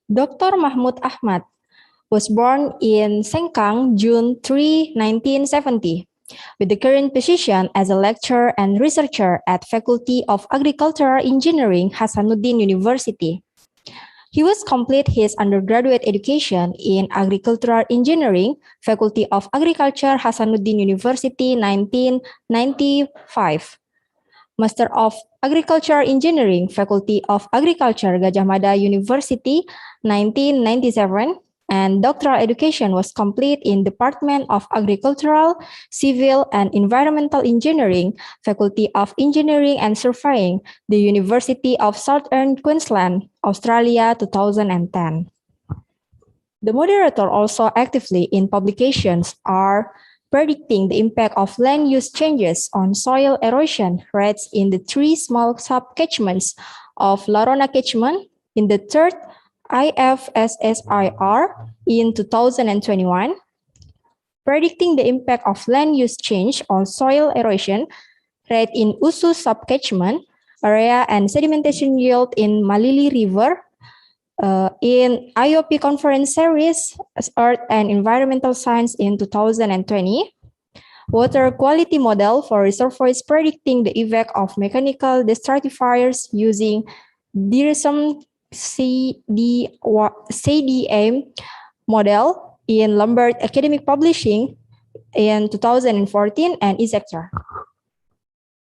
Speaker 10: Dr. Mahmud Ahmad was born in Sengkang, June 3, 1970, with the current position as a lecturer and researcher at Faculty of Agricultural Engineering, Hasanuddin University. He was complete his undergraduate education in Agricultural Engineering, Faculty of Agriculture, Hasanuddin University, 1995. Master of Agricultural Engineering, Faculty of Agriculture, Gadjah Mada University, 1997, and doctoral education was complete in Department of Agricultural, Civil, and Environmental Engineering, Faculty of Engineering and Surveying, the University of Southern Queensland, Australia, 2010. The moderator also actively in publications are predicting the impact of land use changes on soil erosion rates in the 3 small sub-catchments of Larona catchment in the 3rd IFSSIR in 2021, predicting the impact of land use change on soil erosion rate in Usu sub-catchment area and sedimentation yield in Malili River in IOP Conference Series, Earth and Environmental Science in 2020, Water Quality Model for Reservoirs predicting the effect of mechanical destratifiers using DIRSM CDM model in Lombard Academic Publishing in 2014 and etc.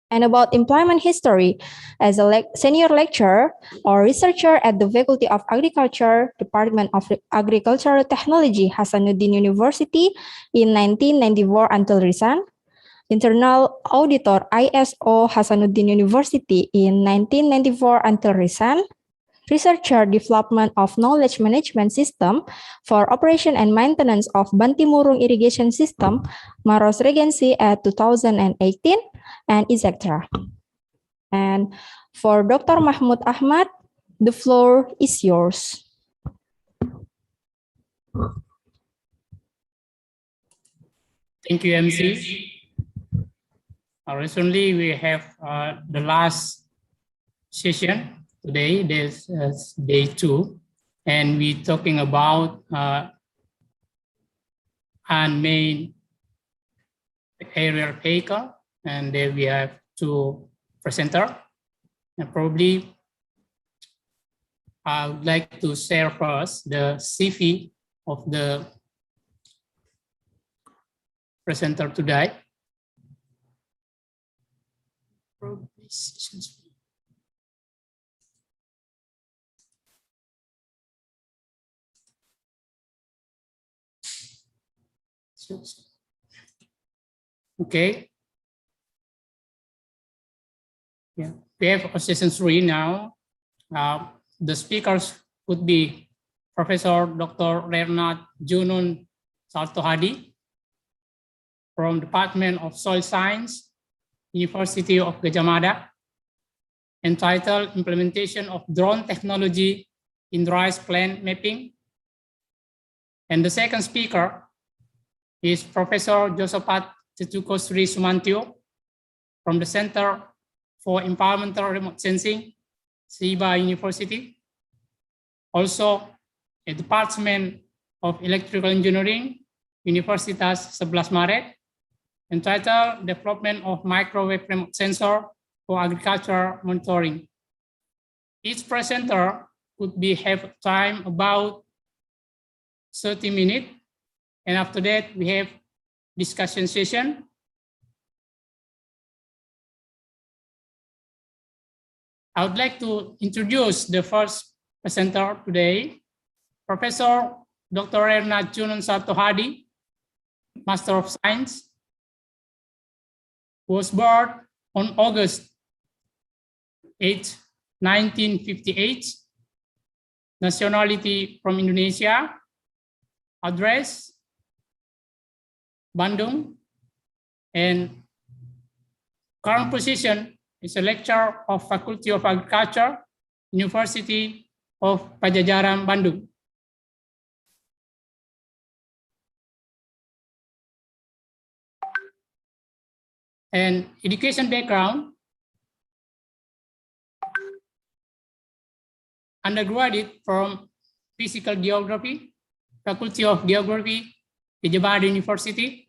Speaker 10: And about employment history, as a senior lecturer or researcher at the Faculty of Agriculture, Department of Agricultural Technology, Hasanuddin University in 1994 until recent, internal auditor ISO Hasanuddin University in 1994 until recent, researcher development of knowledge management system for operation and maintenance of Bantimurung irrigation system, Maros Regency at 2018, and etc. And for Dr. Mahmud Ahmad, the floor is yours.
Speaker 1: Thank you, MC. Recently, we have the last session today. This is day 2, and we're talking about unmanned aerial vehicle, and there we have 2 presenters. And probably I would like to share first the CV of the presenter today. Okay. Yeah, we have session 3 now. The speakers would be Professor Dr. Renat Junun Saltohadi from Department of Soil Science, University of Gadjah Mada, entitled Implementation of Drone Technology in Rice Plant Mapping. And the second speaker is Professor Josephat Cetuko Sri Sumantio from the Center for Environmental Remote Sensing, Chiba University. Also, a Department of Electrical Engineering, Universitas 11 Maret, entitled Development of Microwave Remote Sensor for Agriculture Monitoring. Each presenter could be have time about 30 minutes. And after that, we have discussion session. I would like to introduce the first presenter today, Professor Dr. Erna Junon Sartohadi, Master of Science, was born on August 8, 1958, nationality from Indonesia, address Bandung, and current position is a lecturer of Faculty of Agriculture, University of Padjadjaran, Bandung. And education background, undergraduate from Physical Geography, Faculty of Geography, Padjadjaran University,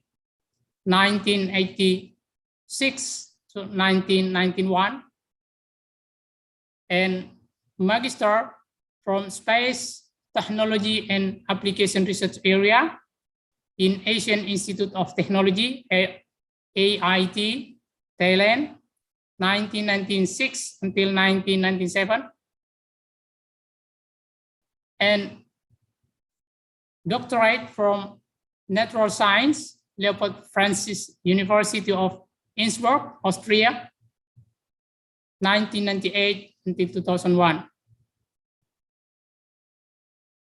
Speaker 1: 1986 to 1991, and Magister from Space Technology and Application Research Area in Asian Institute of Technology, AIT, Thailand, 1996 until 1997, and doctorate from Natural Science, Leopold Francis University of Innsbruck, Austria, 1998 until 2001.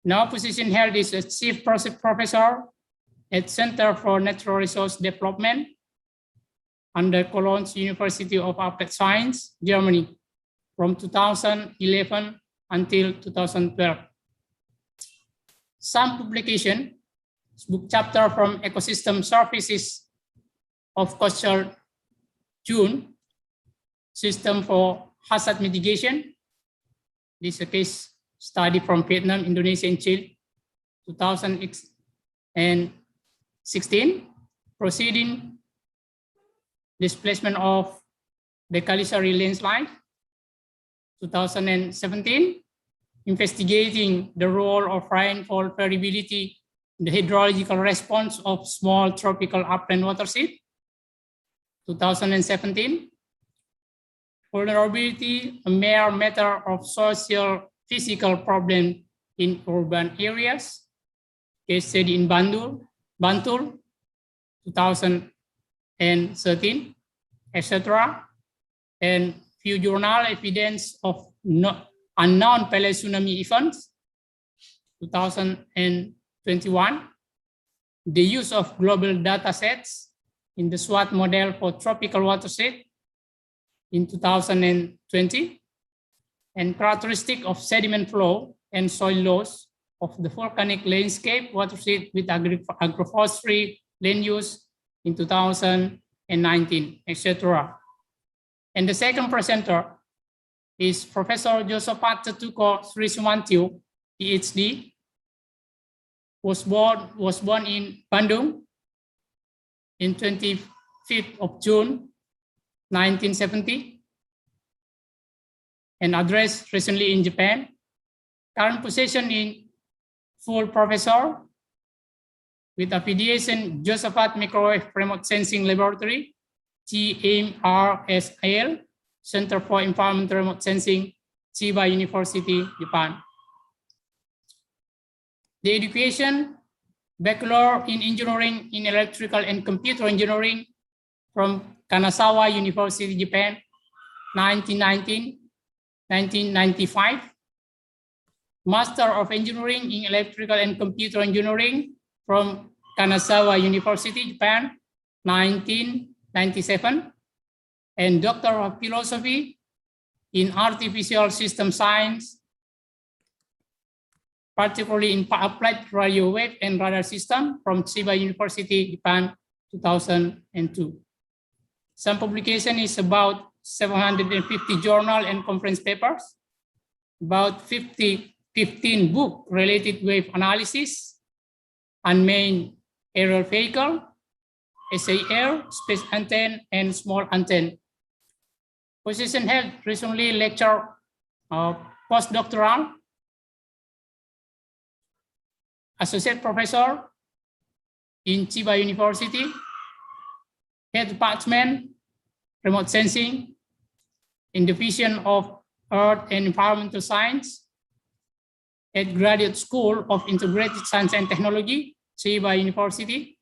Speaker 1: Now position held is a Chief Professor at Center for Natural Resource Development under Cologne University of Applied Science, Germany, from 2011 until 2012. Some publication, book chapter from Ecosystem Services of Coastal Dune, System for Hazard Mitigation. This is a case study from Vietnam, Indonesia, and Chile, 2016. Proceeding displacement of the Kalisari landslide, 2017. Investigating the role of rainfall variability in the hydrological response of small tropical upland watershed, 2017. Vulnerability, a mere matter of social physical problem in urban areas, case study in Bantul, 2013, etc. And few journal evidence of unknown paleotsunami events, 2021. The use of global data sets in the SWOT model for tropical watershed in 2020, and characteristic of sediment flow and soil loss of the volcanic landscape watershed with agroforestry land use in 2019, etc. And the second presenter is Professor Josephat Tetuko Sri Sumantio, PhD, was born in Bandung in 25th of June, 1970, and addressed recently in Japan. Current position in full professor with affiliation Josephat Microwave Remote Sensing Laboratory, GMRSL, Center for Environmental Remote Sensing, Chiba University, Japan. The education, Bachelor in Engineering in Electrical and Computer Engineering from Kanazawa University, Japan, 1995. Master of Engineering in Electrical and Computer Engineering from Kanazawa University, Japan, 1997. And Doctor of Philosophy in Artificial System Science, particularly in Applied Radio Wave and Radar System from Chiba University, Japan, 2002. Some publication is about 750 journal and conference papers, about 15 book related wave analysis, unmanned aerial vehicle, SAR, space antenna, and small antenna. Position held recently lecture postdoctoral associate professor in Chiba University, head department, remote sensing, in Division of Earth and Environmental Science, at Graduate School of Integrated Science and Technology, Chiba University,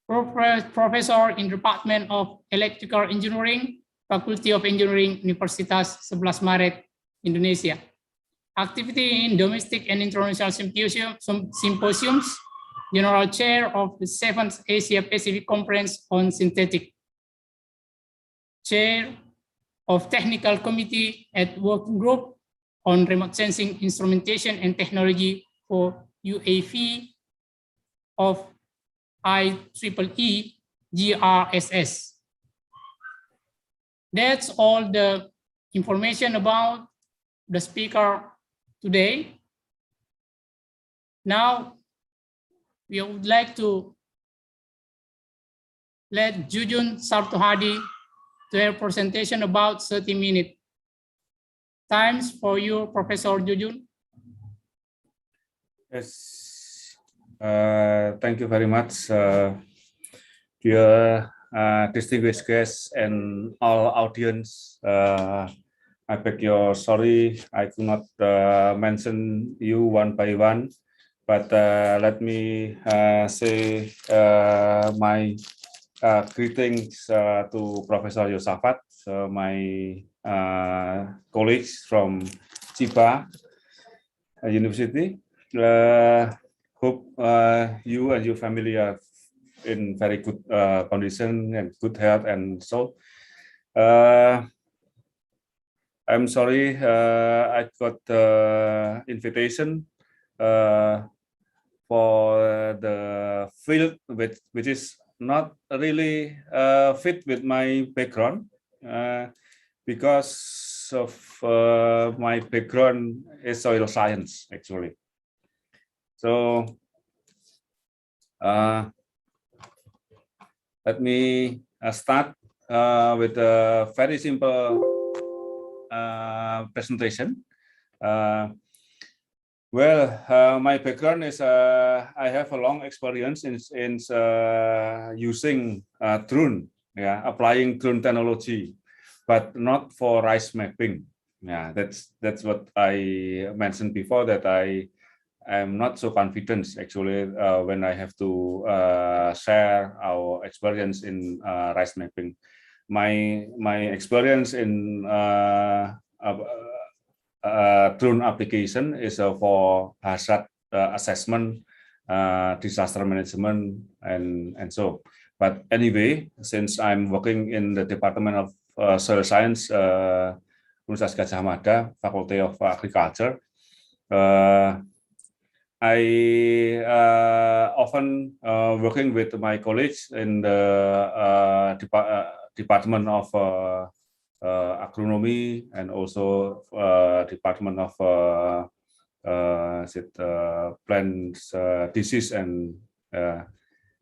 Speaker 1: professor in Department of Electrical Engineering, Faculty of Engineering, Universitas 11 Maret, Indonesia. Activity in domestic and international symposiums, General Chair of the 7th Asia Pacific Conference on Synthetic, Chair of Technical Committee at Working Group on Remote Sensing Instrumentation and Technology for UAV of IEEE GRSS. That's all the information about the speaker today. Now, we would like to let Jujun Sartohadi to have a presentation about 30 minutes. Times for you, Professor Jujun.
Speaker 2: Yes, thank you very much, dear distinguished guests and all audience. I beg your sorry, I could not mention you one by one, but let me say my greetings to Professor Yosafat, my colleagues from Chiba University. Hope you and your family are in very good condition and good health, and so I'm sorry I got the invitation for the field which is not really fit with my background, because of my background is soil science actually. So let me start with a very simple presentation. My background is I have a long experience in using drone, applying drone technology, but not for rice mapping. Yeah, that's what I mentioned before, that I am not so confident actually when I have to share our experience in rice mapping. My experience in drone application is for hazard assessment, disaster management, and so. But anyway, since I'm working in the Department of Soil Science, Universitas Gadjah Mada, Faculty of Agriculture, I often working with my colleagues in the Department of Agronomy and also Department of Plant Disease and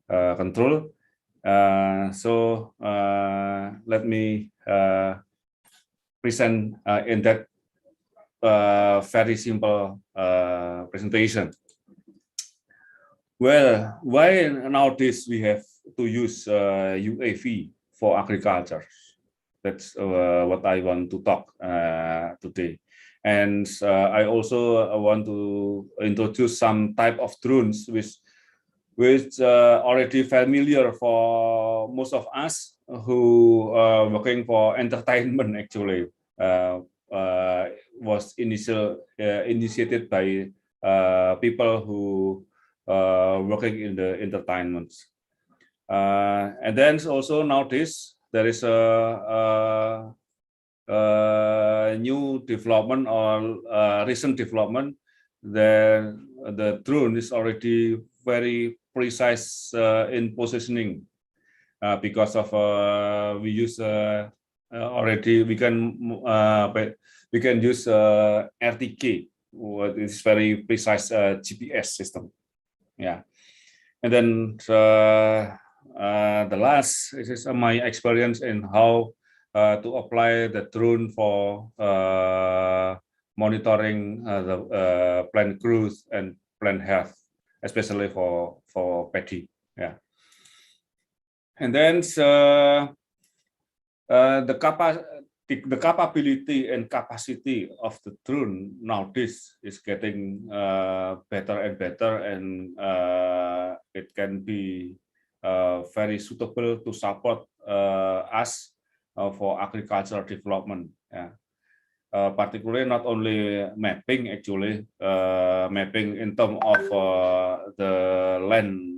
Speaker 2: Control. So let me present in that very simple presentation. Well, why nowadays we have to use UAV for agriculture? That's what I want to talk today. And I also want to introduce some type of drones which already familiar for most of us who are working for entertainment actually. Was initiated by people who working in the entertainment. And then also nowadays there is a new development or recent development. The drone is already very precise in positioning because of we use already we can use RTK, what is very precise GPS system. Yeah, and then the last is my experience in how to apply the drone for monitoring the plant growth and plant health especially for paddy. Yeah. And then the capability and capacity of the drone nowadays is getting better and better, and it can be very suitable to support us for agricultural development. Yeah. Particularly not only mapping, actually mapping in terms of the land.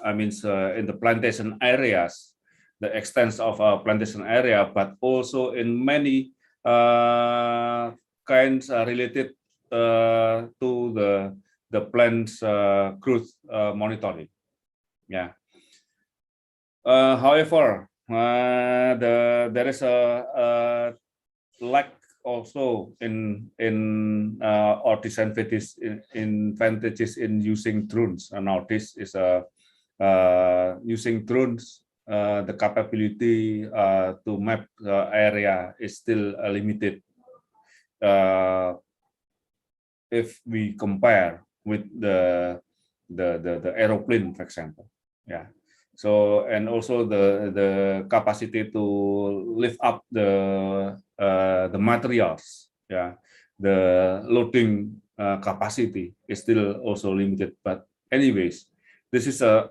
Speaker 2: I mean, in the plantation areas, the extent of plantation area, but also in many kinds related to the plants growth monitoring. Yeah. However, there is a lack also in or disadvantages in using drones. And now this is using drones. The capability to map the area is still limited if we compare with the aeroplane, for example. Yeah. So, and also the capacity to lift up the materials, yeah, the loading capacity is still also limited. But anyways, this is a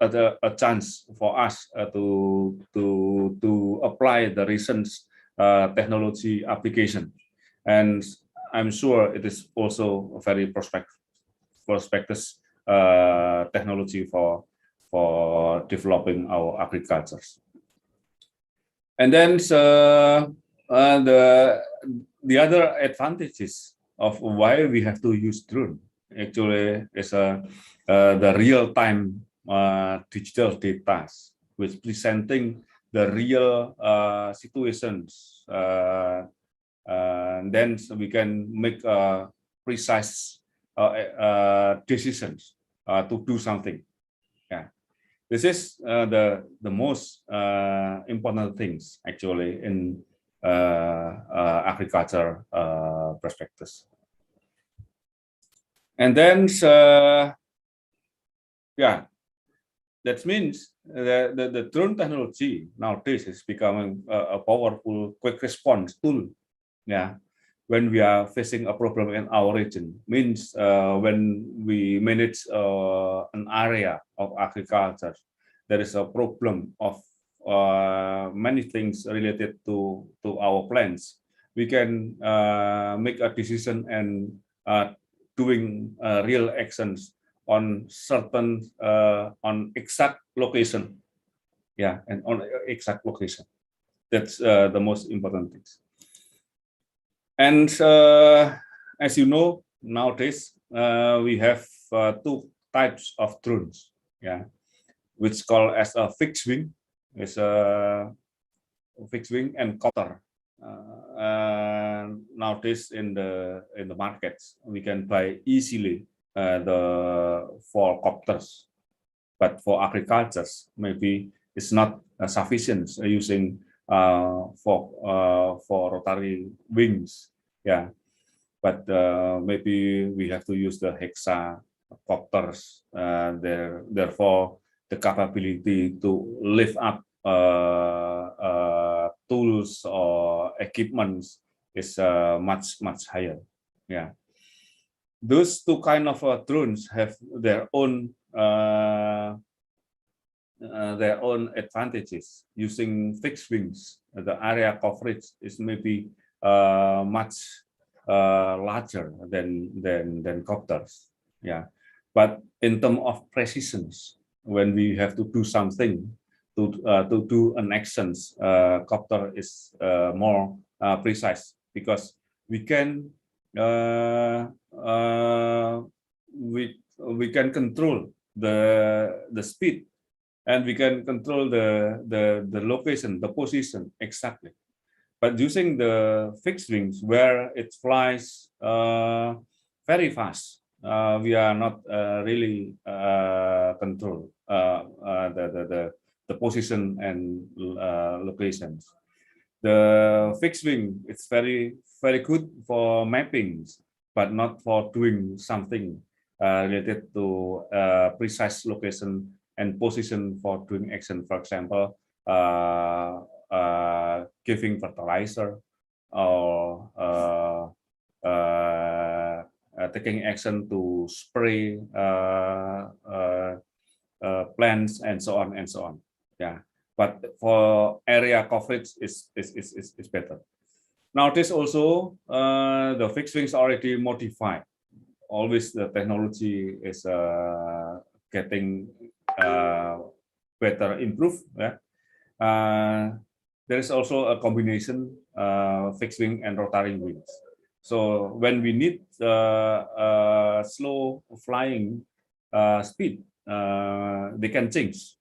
Speaker 2: chance for us to apply the recent technology application, and I'm sure it is also a very prospectus technology for developing our agriculture. And then the other advantages of why we have to use drone actually is the real-time digital data, which presenting the real situations. And then we can make precise decisions to do something. Yeah. This is the most important things actually in agriculture perspectives. And then, yeah, that means the drone technology nowadays is becoming a powerful quick response tool. Yeah, when we are facing a problem in our region, means when we manage an area of agriculture, there is a problem of many things related to our plants. We can make a decision and doing real actions on certain on exact location. Yeah, and on exact location. That's the most important things. And as you know, nowadays we have two types of drones, yeah, which called as a fixed wing, is a fixed wing and copter. Nowadays in the markets, we can buy easily for copters, but for agricultures maybe it's not sufficient using for rotary wings, yeah. But maybe we have to use the hexacopters. Therefore, the capability to lift up tools or equipments is much higher. Yeah, those two kind of drones have their own advantages. Using fixed wings, the area coverage is maybe much larger than copters. Yeah, but in terms of precision, when we have to do something to do an actions, copter is more precise, because we can control the speed, and we can control the location, the position exactly. But using the fixed wings, where it flies very fast, we are not really control the position and locations. The fixed wing, it's very good for mappings, but not for doing something related to precise location and position for doing action. For example, giving fertilizer or taking action to spray plants and so on and so on. Yeah, but for area coverage is better. Nowadays also the fixed wings already modified. Always the technology is getting better improved. Yeah. There is also a combination fixed wing and rotary wings. So when we need slow flying speed, they can change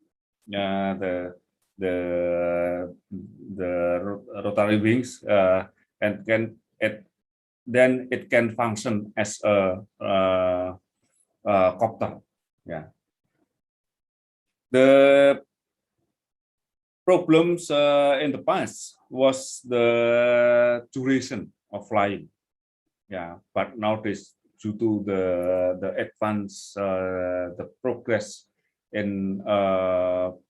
Speaker 2: the rotary wings and then it can function as a copter. Yeah. The problems in the past was the duration of flying. Yeah, but nowadays, due to the advance, the progress in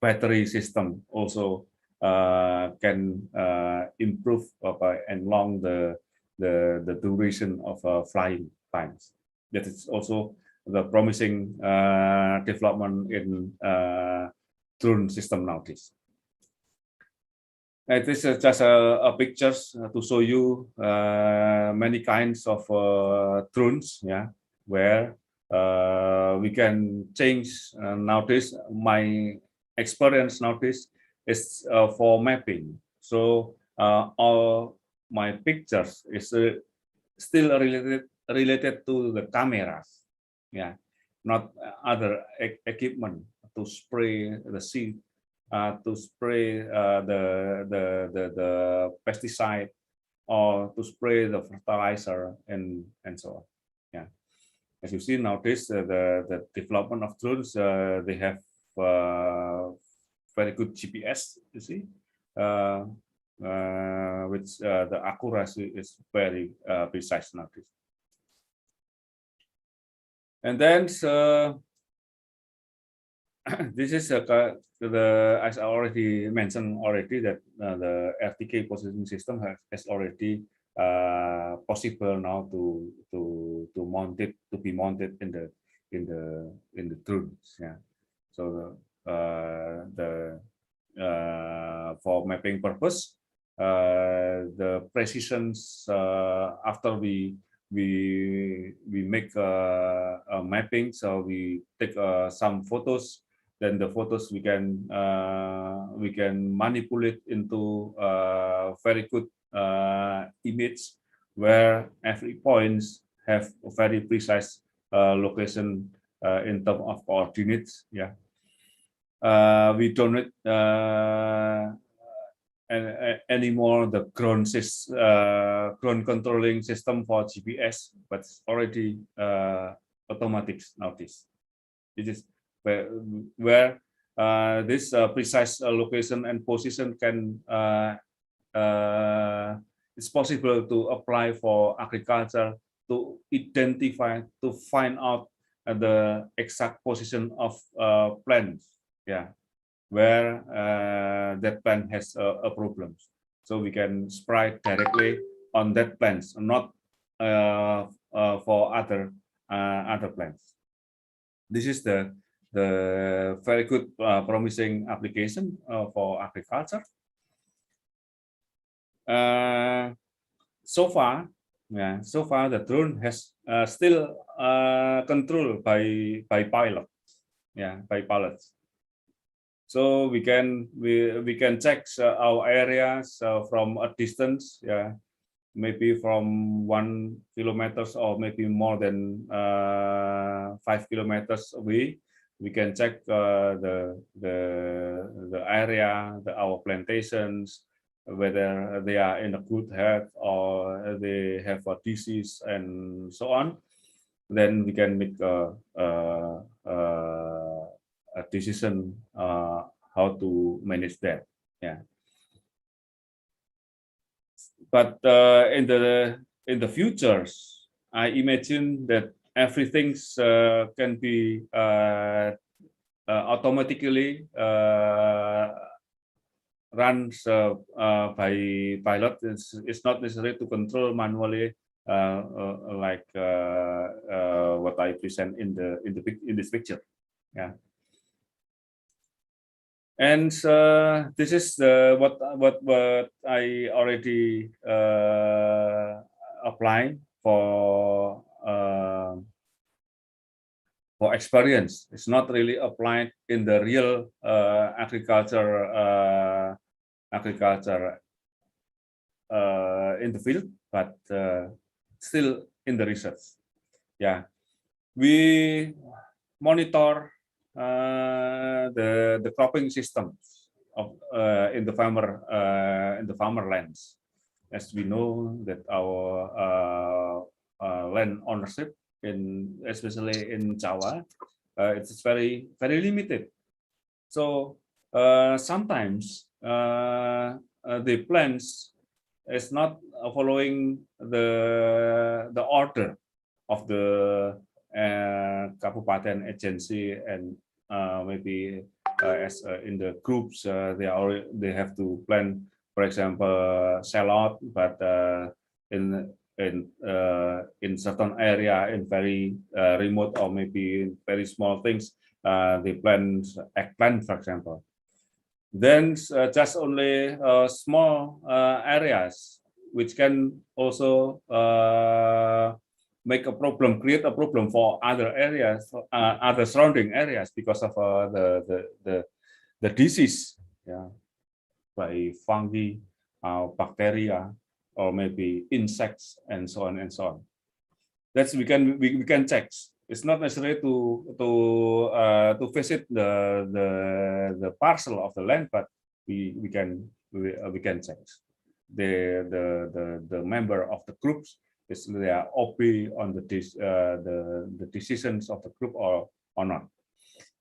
Speaker 2: battery system also can improve and long the duration of flying times. That is also the promising development in drone system nowadays. This is just a pictures to show you many kinds of drones, yeah, where we can change. Nowadays, my experience nowadays is for mapping. So all my pictures is still related to the cameras, yeah, not other equipment to spray the seed. To spray the pesticide or to spray the fertilizer and so on. Yeah, as you see nowadays, the development of drones, they have very good GPS. You see, which the accuracy is very precise nowadays. And then this is as I already mentioned already that the RTK positioning system has already possible now to be mounted in the drones. Yeah, so for mapping purpose, the precisions after we make a mapping, so we take some photos. Then the photos we can manipulate into very good image where every points have a very precise location in terms of coordinates. Yeah, we don't need anymore the ground controlling system for GPS, but it's already automatic nowadays. It is where this precise location and position can it's possible to apply for agriculture to identify, to find out the exact position of plants. Yeah, where that plant has a problem, so we can spray directly on that plants, not for other plants. This is the very good promising application for agriculture. So far the drone has still controlled by pilots. Yeah, by pilots. So we can check our areas from a distance. Yeah, maybe from 1 kilometer or maybe more than 5 kilometers away. We can check the area, our plantations, whether they are in a good health or they have a disease and so on. Then we can make a decision how to manage that. Yeah. But in the futures, I imagine that everything can be automatically runs by pilot. It's not necessary to control manually, like what I present in this picture. Yeah. And this is what I already applying for experience. It's not really applied in the real agriculture in the field, but still in the research. Yeah, we monitor the cropping systems of in the farmer lands. As we know that our land ownership especially in Jawa, it's very limited. So sometimes the plans is not following the order of the Kabupaten agency, and maybe as in the groups they have to plan, for example, shallot, but in certain area, in very remote or maybe very small things, they plant eggplant, for example. Then just only small areas which can also make a problem, create a problem for other areas, other surrounding areas, because of the disease, yeah, by fungi, bacteria, or maybe insects, and so on and so on. That's we can check. It's not necessary to visit the parcel of the land, but we can check. The member of the groups is they are obey on the decisions of the group or not.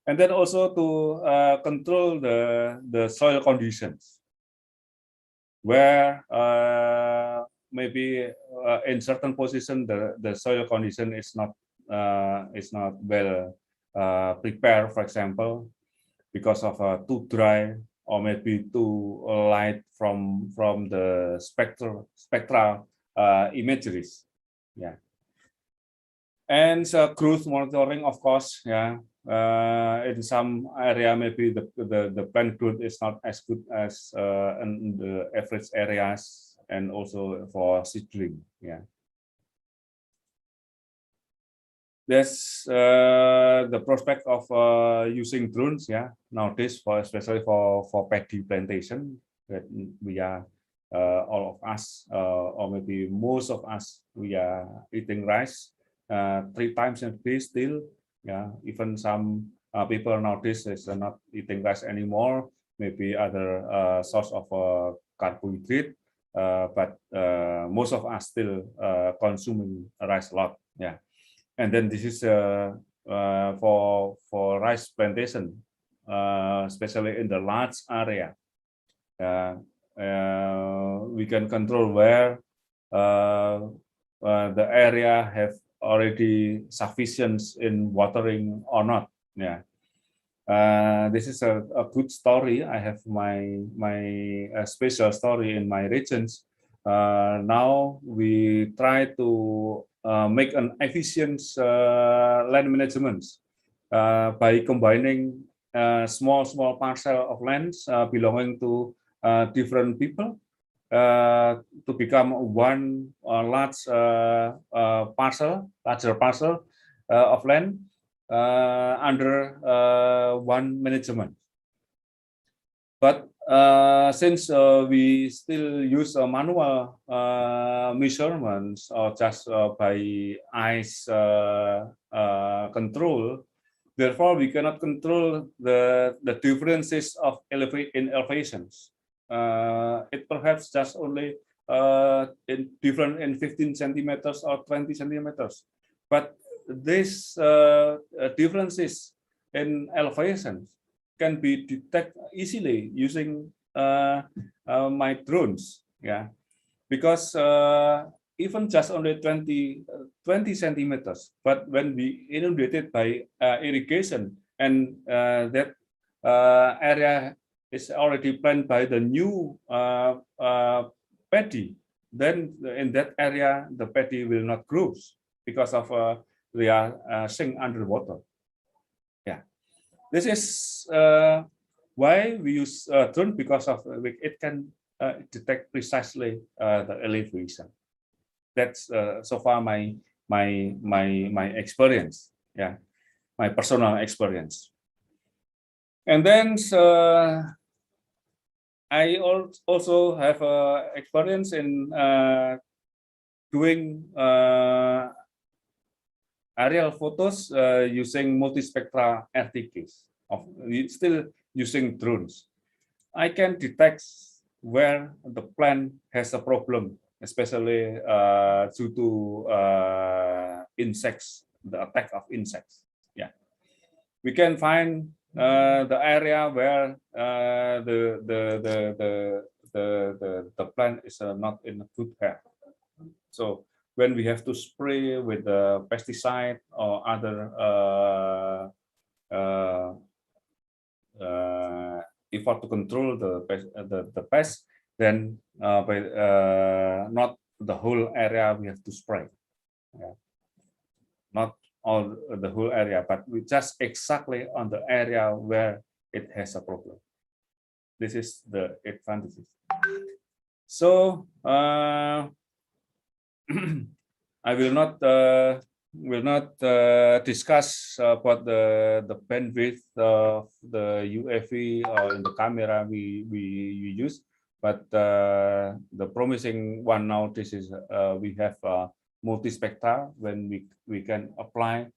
Speaker 2: And then also to control the soil conditions, where maybe in certain position the soil condition is not well prepared, for example, because of too dry or maybe too light from the spectral imageries. Yeah. And growth monitoring, of course. Yeah. In some area, maybe the plant growth is not as good as in the average areas, and also for seedling. Yeah. There's the prospect of using drones. Yeah. Nowadays, especially for paddy plantation, that we are all of us, or maybe most of us, we are eating rice 3 times a day still. Yeah, even some people nowadays is not eating rice anymore. Maybe other source of carbohydrate, but most of us still consuming rice a lot. Yeah, and then this is for rice plantation, especially in the large area. We can control where the area have already sufficient in watering or not. Yeah, this is a good story. I have my special story in my regions. Now we try to make an efficient land management by combining small parcel of lands belonging to different people to become one larger parcel of land under one management. But since we still use manual measurements or just by eyes control, therefore we cannot control the differences of elevations. It perhaps just only different in 15 centimeters or 20 centimeters, but these differences in elevations can be detected easily using my drones. Yeah, because even just only 20 centimeters. But when we inundate it by irrigation, and that area is already planted by the new paddy, then in that area the paddy will not grow because of they are sink underwater. Yeah, this is why we use drone, because of it can detect precisely the elevation. That's so far my experience. Yeah, my personal experience. And then I also have experience in doing aerial photos using multispectral RTKs, still using drones. I can detect where the plant has a problem, especially due to insects, the attack of insects. Yeah, we can find the area where the plant is not in a good health. So when we have to spray with the pesticide or other effort to control the pest, then not the whole area we have to spray. Yeah. Not all the whole area, but we just exactly on the area where it has a problem. This is the advantages. So I will not discuss about the bandwidth of the UAV or in the camera we use, but the promising one now, this is we have multispectral, when we can apply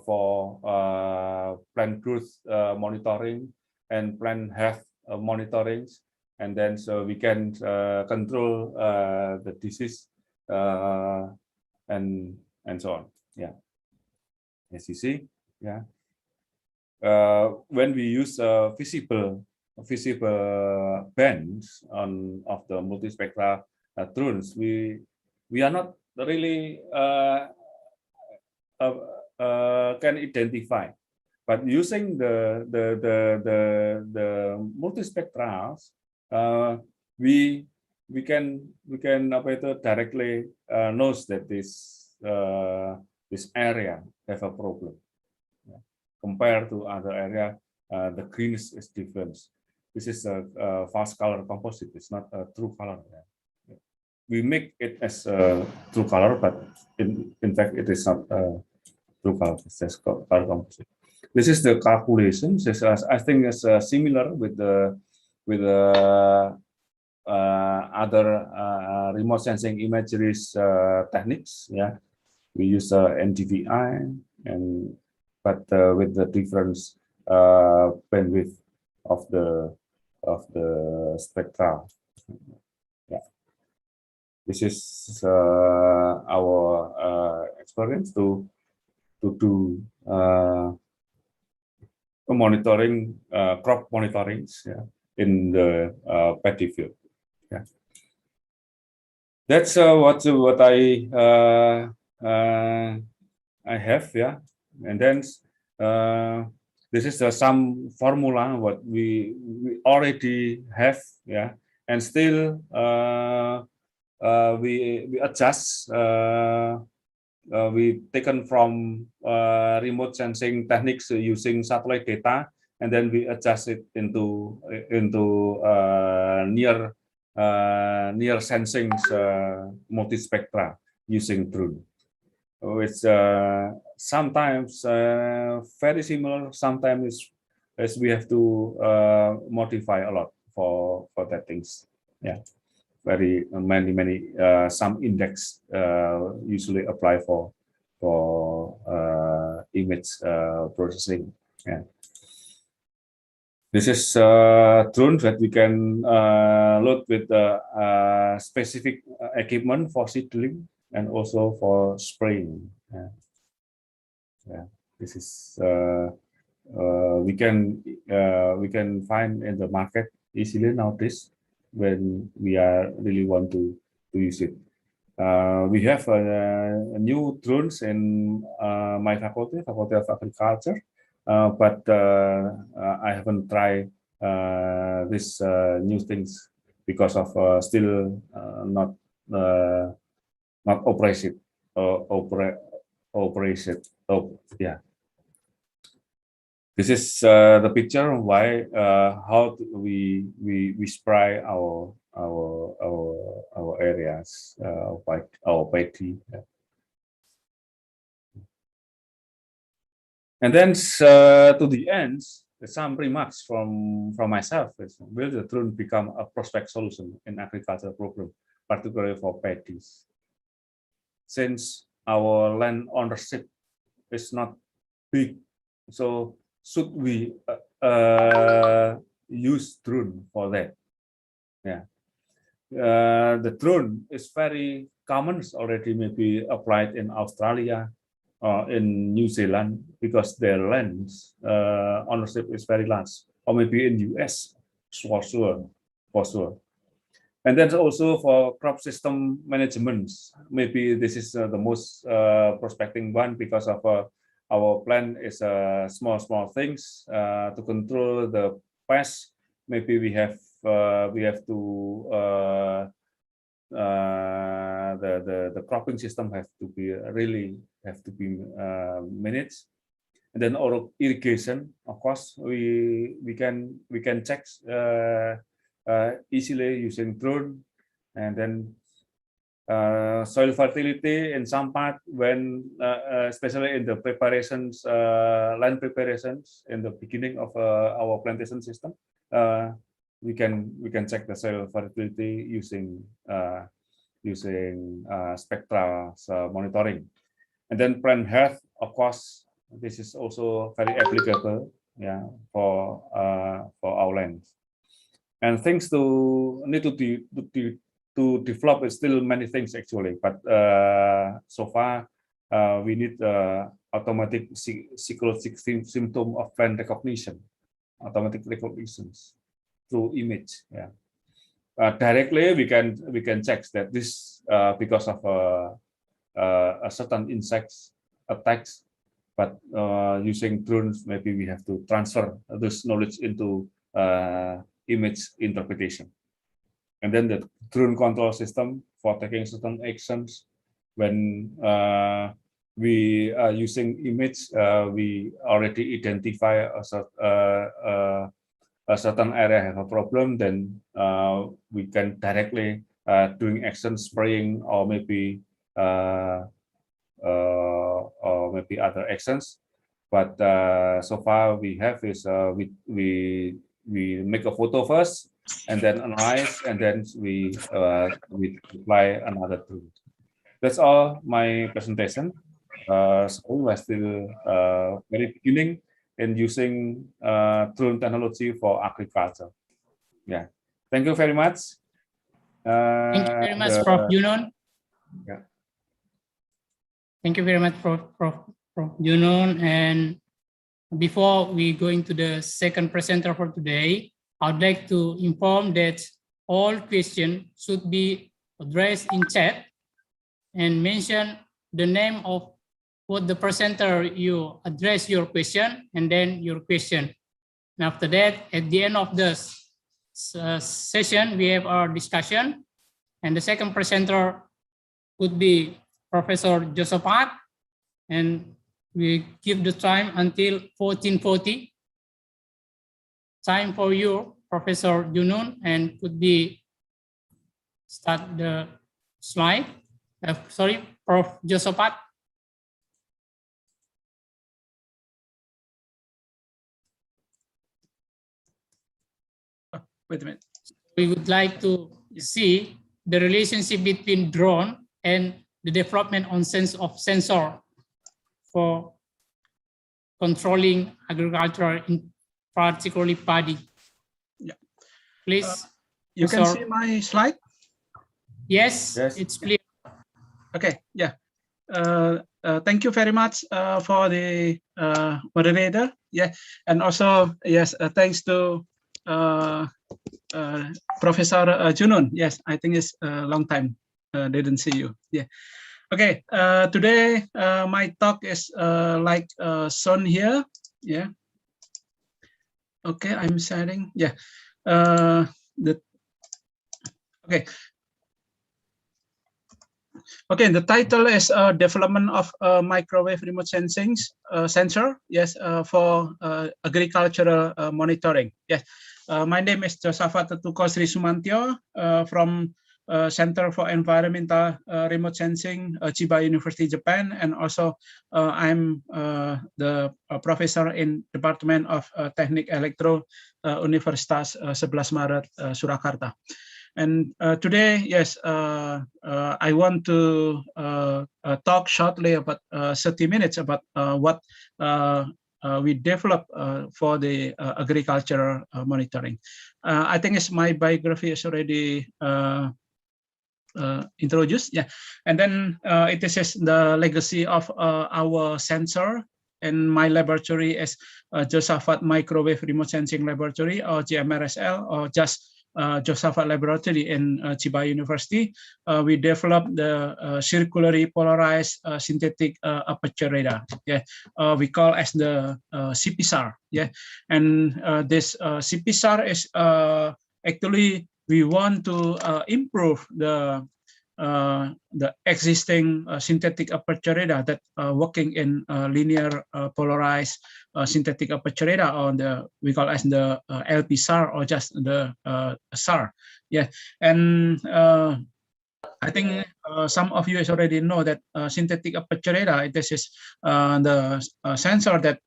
Speaker 2: for plant growth monitoring and plant health monitoring, and then so we can control the disease and so on. Yeah, as you see, yeah. When we use visible bands of the multispectral drones, we are not really can identify, but using the multispectrals, we can directly knows that this area have a problem. Yeah. Compared to other area, the green is different. This is a false color composite. It's not a true color. Yeah. We make it as a true color, but in fact it is not true color. It's just color composite. This is the calculation. I think it's similar with the other remote sensing imageries techniques. Yeah, we use NDVI, but with the difference bandwidth of the spectra. Yeah. This is our experience to do monitoring, crop monitoring, yeah, in the paddy field. Yeah, that's what I have. Yeah, and then this is some formula what we already have. Yeah, and still. We adjust. We taken from remote sensing techniques using satellite data, and then we adjust it into near sensing multispectra using drone. It's sometimes very similar. Sometimes we have to modify a lot for that things. Yeah. Very many some index usually apply for image processing. Yeah. This is drone that we can load with specific equipment for seedling and also for spraying. Yeah. Yeah. This is we can find in the market easily nowadays when we are really want to use it. We have new drones in my faculty, Faculty of Agriculture, but I haven't tried these new things because of still not operation. Yeah. This is the picture why how we spray our areas, our paddy. And then to the end, some remarks from myself is, will the drone become a prospect solution in agriculture program, particularly for paddies? Since our land ownership is not big, so should we use drone for that? Yeah, the drone is very common, already maybe applied in Australia or in New Zealand because their land ownership is very large, or maybe in US for sure. And then also for crop system management, maybe this is the most prospecting one because of our plan is small things to control the pests. Maybe we have to the cropping system have to be managed. And then our irrigation, of course, we can check easily using drone. And then soil fertility in some part, when especially in the preparations, land preparations in the beginning of our plantation system, we can check the soil fertility using spectral monitoring. And then plant health, of course, this is also very applicable, yeah, for our lands. And things to need to develop is still many things actually, but so far we need automatic psychological symptom of plant recognition, automatic recognitions through image. Yeah, directly we can check that this because of a certain insects attacks, but using drones maybe we have to transfer this knowledge into image interpretation. And then the drone control system for taking certain actions. When we are using image, we already identify a certain area have a problem, then we can directly doing action spraying or maybe other actions. But so far we have is we make a photo first, and then analyze, and then we apply another tool. That's all my presentation. So we're still very beginning in using drone technology for agriculture. Yeah, thank you very much.
Speaker 1: Thank you very much, Prof. Junon.
Speaker 2: Yeah.
Speaker 1: Thank you very much, Prof. Junon. And before we go into the second presenter for today, I'd like to inform that all questions should be addressed in chat and mention the name of what the presenter you address your question and then your question. And after that, at the end of this session, we have our discussion, and the second presenter would be Professor Josaphat, and we give the time until 14:40. Time for you, Professor Junon, and could be start the slide. Sorry, Prof. Josaphat.
Speaker 8: Wait a minute.
Speaker 1: We would like to see the relationship between drone and the development on sense of sensor for controlling agriculture, in particularly paddy.
Speaker 8: Yeah.
Speaker 1: Please.
Speaker 8: You can see my slide?
Speaker 1: Yes, it's clear.
Speaker 8: Okay, yeah. Thank you very much for the moderator. Yeah, and also, yes, thanks to Professor Junon. Yes, I think it's a long time didn't see you. Yeah. Okay. Today my talk is like shown here. Yeah. Okay, I'm sharing. Yeah. Okay. Okay, the title is development of microwave remote sensing sensor. Yes, for agricultural monitoring. Yes, my name is Josaphat Tukosri Sumantyo from Center for Environmental Remote Sensing, Chiba University, Japan, and also I'm the professor in Department of Teknik Elektro, Universitas 11 Maret, Surakarta. And today, yes, I want to talk shortly about 30 minutes about what we developed for the agriculture monitoring. I think my biography is already introduced, yeah. And then it is the legacy of our sensor. And my laboratory is Josaphat Microwave Remote Sensing Laboratory, or JMRSL, or just Josaphat Laboratory in Chiba University. We developed the circularly polarized synthetic aperture radar. Yeah, we call as the CPSAR. Yeah, and this CPSAR is actually we want to improve the existing synthetic aperture radar that working in linear polarized synthetic aperture radar, or we call as the LP SAR, or just the SAR. Yeah, and I think some of you already know that synthetic aperture radar, this is the sensor that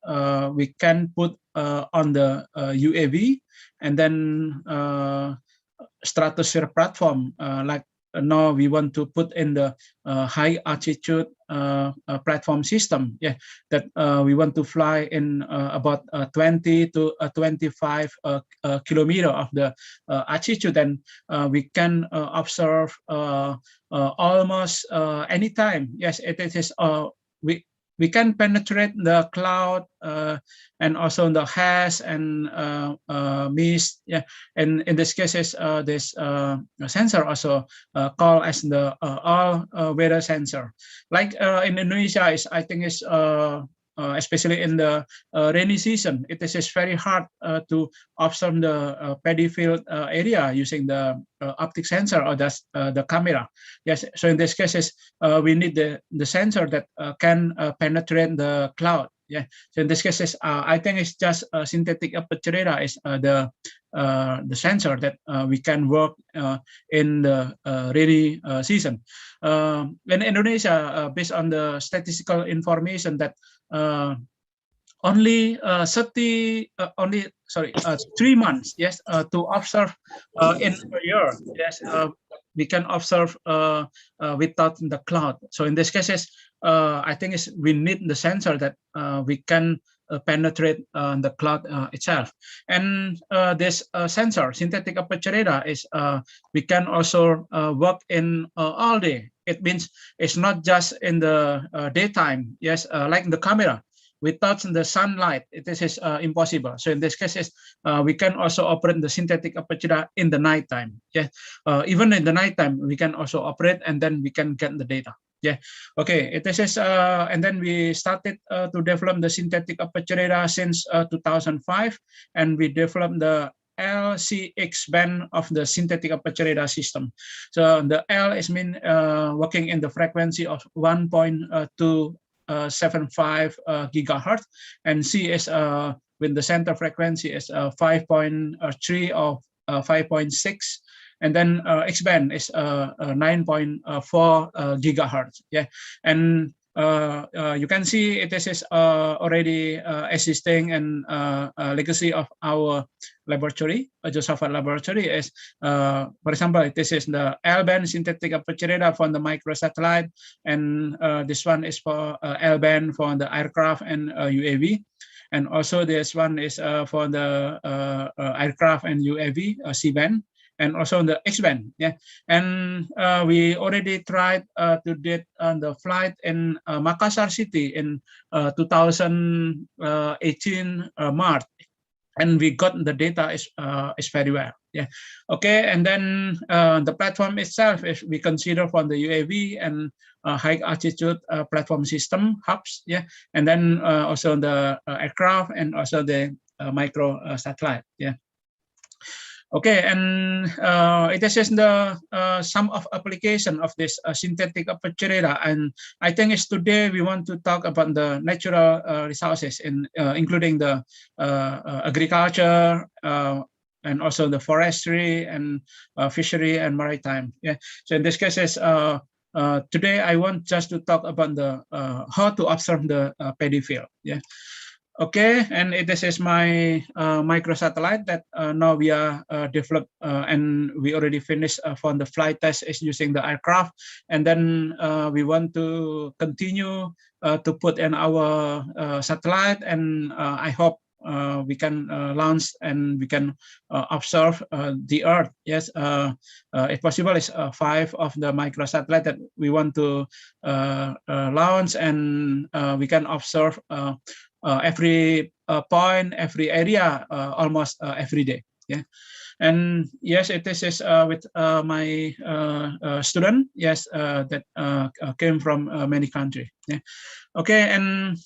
Speaker 8: we can put on the UAV, and then stratosphere platform, like now we want to put in the high altitude platform system. Yeah, that we want to fly in about 20 to 25 kilometer of the altitude, and we can observe almost anytime. Yes, it is. We can penetrate the cloud and also the haze and mist. Yeah, and in this case, this sensor also called as the all weather sensor. Like in Indonesia, I think is especially in the rainy season, it is very hard to observe the paddy field area using the optic sensor or just the camera. Yes, so in this case, we need the sensor that can penetrate the cloud. Yeah, so in this case, I think it's just synthetic aperture radar is the sensor that we can work in the rainy season. In Indonesia, based on the statistical information that only 3 months, yes, to observe in a year. Yes, we can observe without the cloud. So in this case, I think we need the sensor that we can penetrate the cloud itself. And this sensor, synthetic aperture radar, is we can also work in all day. It means it's not just in the daytime. Yes, like the camera. Without the sunlight, it is impossible. So in this case, we can also operate the synthetic aperture in the nighttime. Yeah, even in the nighttime, we can also operate, and then we can get the data. Yeah, okay. It is, and then we started to develop the synthetic aperture radar since 2005, and we developed the LCX band of the synthetic aperture radar system. So the L is working in the frequency of 1.275 gigahertz, and C is with the center frequency is 5.3 or 5.6. And then X band is 9.4 gigahertz. Yeah, and you can see it is already existing, and legacy of our laboratory, Josaphat Laboratory, is, for example, this is the L-band synthetic aperture radar for the microsatellite, and this one is for L-band for the aircraft and UAV. And also this one is for the aircraft and UAV, C-band. And also the X-band, yeah. And we already tried to do the flight in Makassar city in 2018 March. and we got the data is very well. Yeah. Okay. And then the platform itself is we consider from the UAV and high altitude platform system hubs. Yeah. And then also the aircraft and also the micro satellite. Yeah. Okay, and it is just the some of application of this synthetic aperture radar, and I think it's today we want to talk about the natural resources, in including the agriculture and also the forestry and fishery and maritime. Yeah. So in this case, today I want just to talk about the how to observe the paddy field. Yeah. Okay, and this is my microsatellite that now we are developed and we already finished for the flight test is using the aircraft, and then we want to continue to put in our satellite, and I hope we can launch and we can observe the Earth. Yes, if possible, is 5 of the microsatellite that we want to launch, and we can observe every point, every area, almost every day. Yeah, and yes, it is with my student. Yes, that came from many countries. Yeah. Okay, and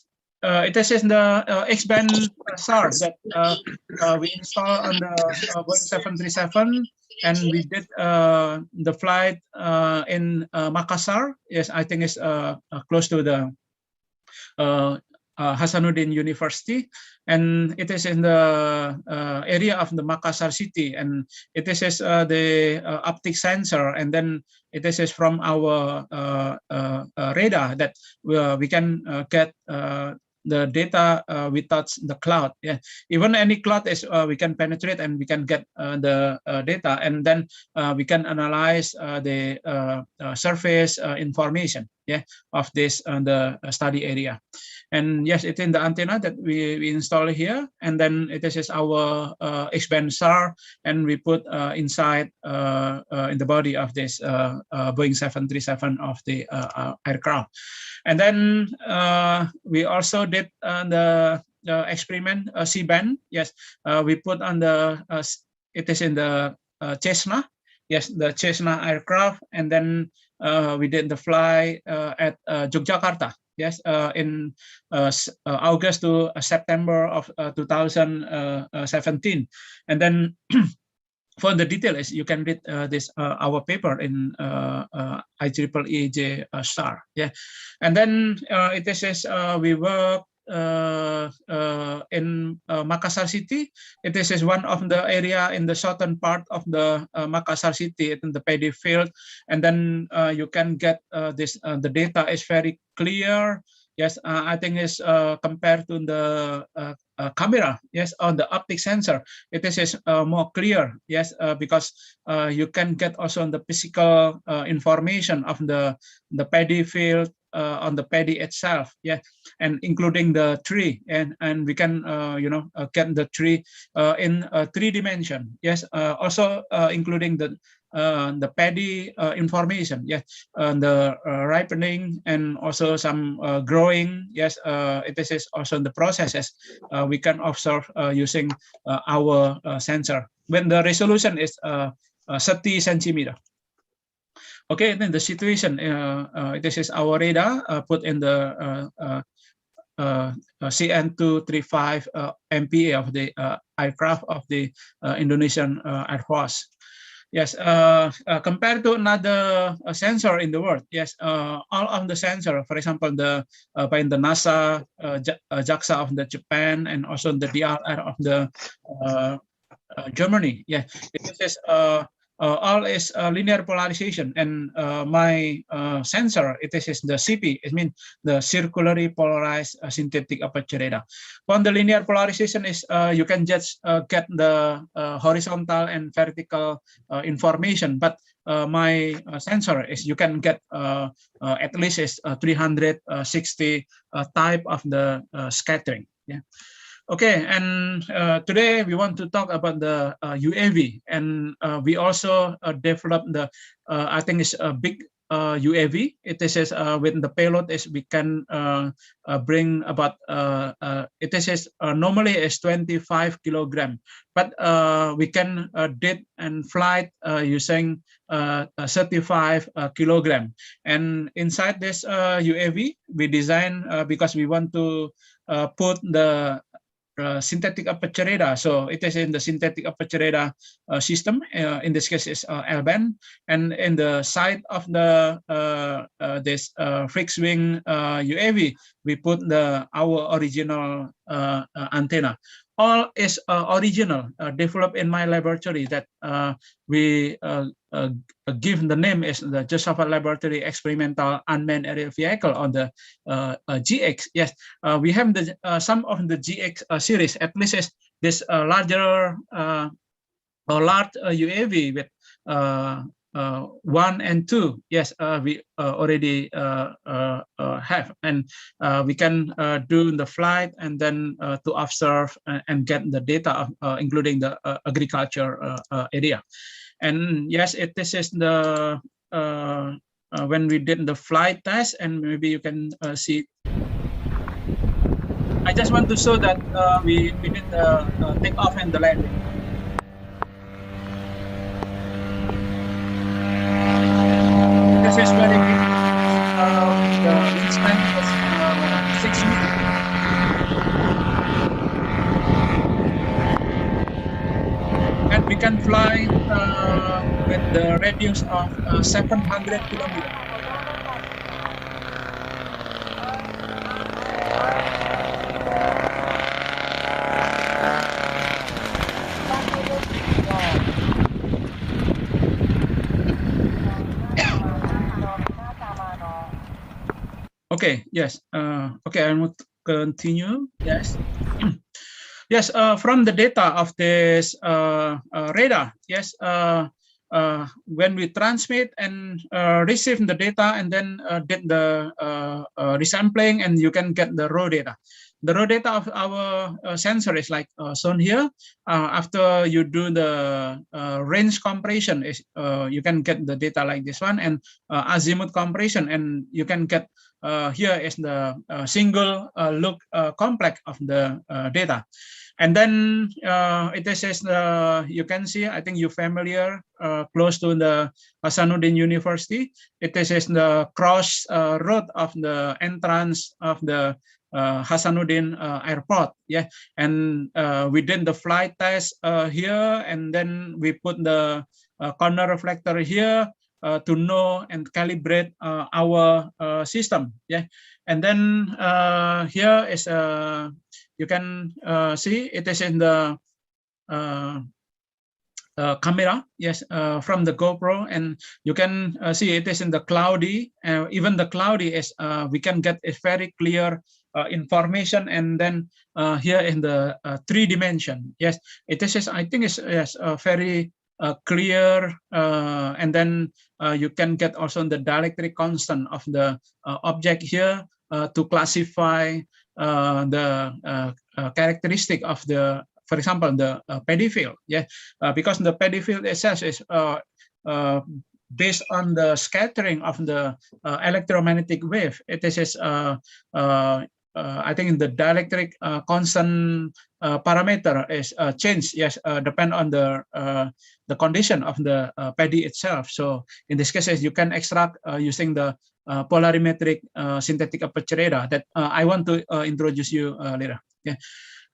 Speaker 8: it is the X-band SAR that we installed on the Boeing 737, and we did the flight in Makassar. Yes, I think it's close to the Hasanuddin University, and it is in the area of the Makassar city, and it is the optic sensor, and then it is from our radar that we can get the data without the cloud. Yeah, even any cloud is we can penetrate and we can get the data, and then we can analyze the surface information. Yeah, of this the study area. And yes, it's in the antenna that we install here, and then it is our X-band SAR, and we put inside in the body of this Boeing 737 of the aircraft. And then we also did the experiment C-band. Yes, we put on the it is in the Cessna. Yes, the Cessna aircraft, and then we did the fly at Yogyakarta. Yes, in August to September of 2017, and then for the detail is you can read this our paper in IEEE SAR. Yeah, and then it is we work in Makassar city. It is one of the area in the southern part of the Makassar city in the paddy field, and then you can get this the data is very clear. Yes, I think is compared to the camera. Yes, on the optic sensor, it is more clear. Yes, because you can get also the physical information of the paddy field on the paddy itself. Yeah, and including the tree, and we can get the tree in 3 dimension. Yes, also including the paddy information. Yes, the ripening and also some growing. Yes, it is also the processes we can observe using our sensor when the resolution is 30 centimeter. Okay, then the situation, this is our radar put in the CN235 MPA of the aircraft of the Indonesian Air Force. Yes, compared to another sensor in the world, yes, all of the sensor, for example, the by the NASA, JAXA of the Japan, and also the DLR of the Germany. Yeah, it is all is linear polarization, and my sensor, it is the CP. It means the circularly polarized synthetic aperture radar. On the linear polarization is you can just get the horizontal and vertical information, but my sensor is you can get at least is 360 type of the scattering. Yeah. Okay, and today we want to talk about the UAV, and we also developed the I think it's a big UAV. It is with the payload is we can bring about it is normally is 25 kilogram, but we can did and flight using 35 kilogram. And inside this UAV, we design because we want to put the synthetic aperture radar. So it is in the synthetic aperture radar system. In this case, is L-band, and in the side of the this fixed wing UAV, we put our original antenna. All is original, developed in my laboratory that we give the name is the Joshafat Laboratory Experimental Unmanned Aerial Vehicle on the GX. Yes, we have the some of the GX series. At least is this larger or large UAV with 1 and 2. Yes, we already have, and we can do the flight and then to observe and get the data of, including the agriculture area. And yes, this is the when we did the flight test, and maybe you can see. I just want to show that we did the takeoff and the landing. This is very good. The wingspan was 6 meters. And we can fly with the radius of 700 kilometers. Okay, yes. Okay, I will continue. Yes. Yes, from the data of this radar, yes, when we transmit and receive the data and then did the resampling, and you can get the raw data. The raw data of our sensor is like shown here. After you do the range compression, is you can get the data like this one, and azimuth compression, and you can get here is the single look complex of the data. And then it is you can see, I think you're familiar, close to the Hasanuddin University. It is the cross road of the entrance of the Hasanuddin Airport. Yeah, and we did the flight test here, and then we put the corner reflector here to know and calibrate our system. Yeah, and then here is you can see it is in the camera, yes, from the GoPro, and you can see it is in the cloudy. Even the cloudy is we can get a very clear information, and then here in the 3 dimension. Yes, it is. I think it's yes, very clear, and then you can get also the dielectric constant of the object here to classify the characteristic of the, for example, the paddy field. Yeah, because the paddy field itself is based on the scattering of the electromagnetic wave. It is I think the dielectric constant parameter is changed. Yes, depend on the condition of the paddy itself. So in this case, you can extract using the polarimetric synthetic aperture radar that I want to introduce you later. Yeah.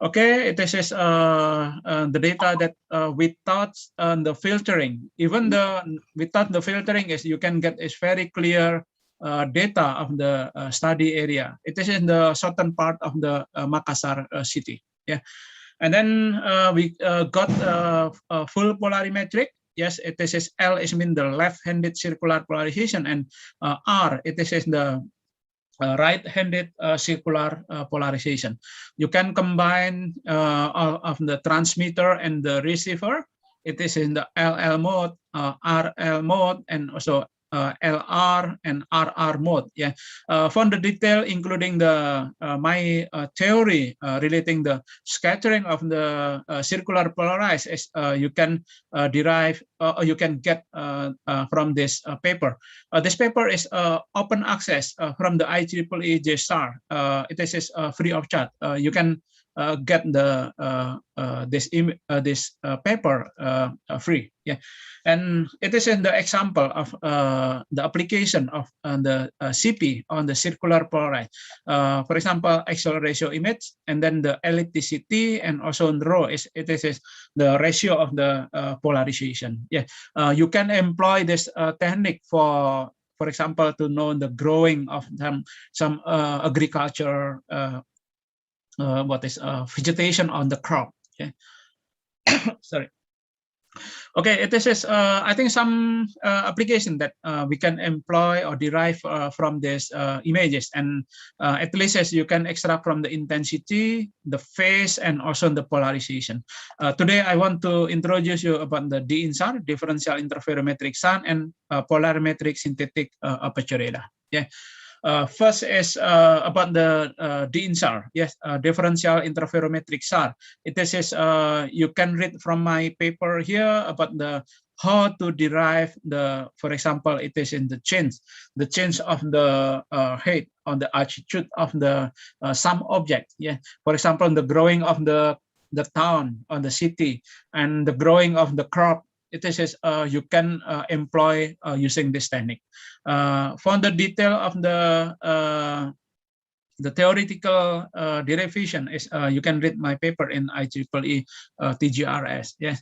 Speaker 8: Okay, it is the data that we taught the filtering. Even without the filtering, is you can get is very clear data of the study area. It is in the southern part of the Makassar city. Yeah, and then we got full polarimetric. Yes, it is L is mean the left-handed circular polarization, and R it is the right-handed circular polarization. You can combine all of the transmitter and the receiver. It is in the LL mode, RL mode, and also LR and RR mode. Yeah, for the detail, including the my theory relating the scattering of the circular polarized, you can derive or you can get from this paper. This paper is open access from the IEEE JSTAR. It is free of charge. You can get the this paper free. Yeah, and it is in the example of the application of the CP on the circular polarized. For example, axial ratio image, and then the ellipticity, and also in the row is the ratio of the polarization. Yeah, you can employ this technique for example, to know the growing of some agriculture. What is vegetation on the crop? Okay, sorry. Okay, it is I think some application that we can employ or derive from these images, and at least as you can extract from the intensity, the phase, and also the polarization. Today, I want to introduce you about the DINSAR, differential interferometric SAR, and polarimetric synthetic aperture radar. Yeah. First is about the DINSAR, yes, differential interferometric SAR. It is you can read from my paper here about the how to derive the, for example, it is in the change of the height on the altitude of the some object. Yeah, for example, the growing of the town or the city, and the growing of the crop. It is you can employ using this technique. For the detail of the theoretical derivation is you can read my paper in IEEE TGRS. Yes.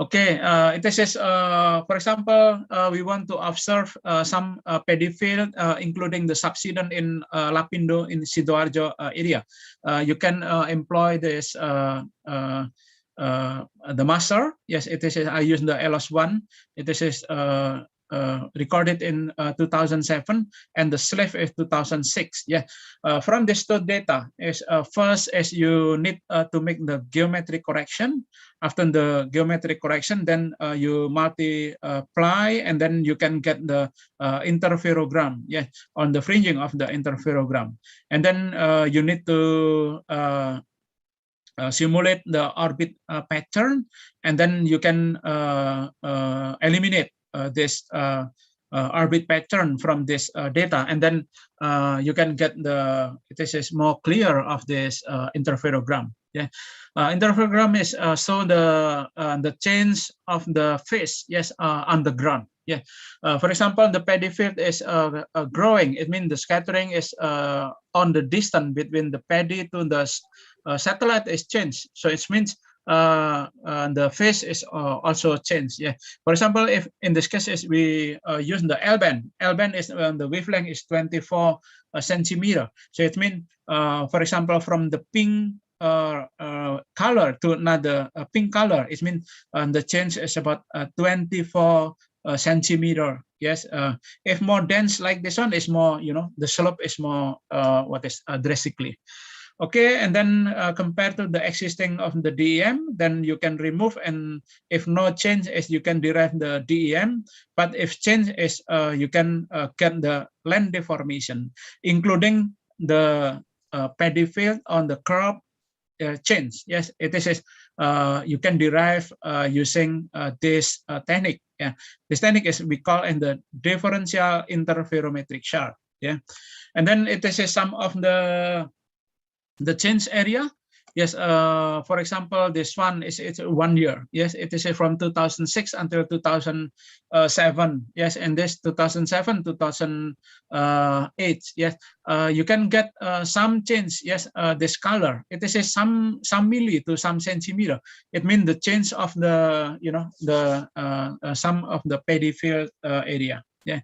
Speaker 8: Okay. It is for example, we want to observe some paddy field, including the subsidence in Lapindo in Sidoarjo area. You can employ this. The master, yes, it is. I use the ELOS-1. It is recorded in 2007, and the slave is 2006. Yeah, from this two data is first is you need to make the geometric correction. After the geometric correction, then you multiply, and then you can get the interferogram. Yeah, on the fringing of the interferogram, and then you need to simulate the orbit pattern, and then you can eliminate this orbit pattern from this data, and then you can get the it is more clear of this interferogram. Yeah, interferogram is so the change of the phase, yes, on the ground. Yeah, for example, the paddy field is growing. It means the scattering is on the distance between the paddy to the satellite is changed. So it means the phase is also changed. Yeah. For example, if in this case is we use the L band. L band is the wavelength is 24 centimeter. So it means, for example, from the pink color to another pink color, it means the change is about 24 centimeter. Yes. If more dense like this one is more, the slope is more drastically. Okay, and then compared to the existing of the DEM, then you can remove, and if no change is you can derive the DEM, but if change is you can get the land deformation, including the paddy field on the crop change. Yes, it is you can derive using this technique. Yeah, this technique is we call in the differential interferometric SAR. Yeah, and then it is some of the change area. Yes, for example, this one is it's 1 year. Yes, it is from 2006 until 2007. Yes, and this 2007 2008. Yes, you can get some change. Yes, this color. It is some milli to some centimeter. It means the change of the the some of the paddy field area. Yeah,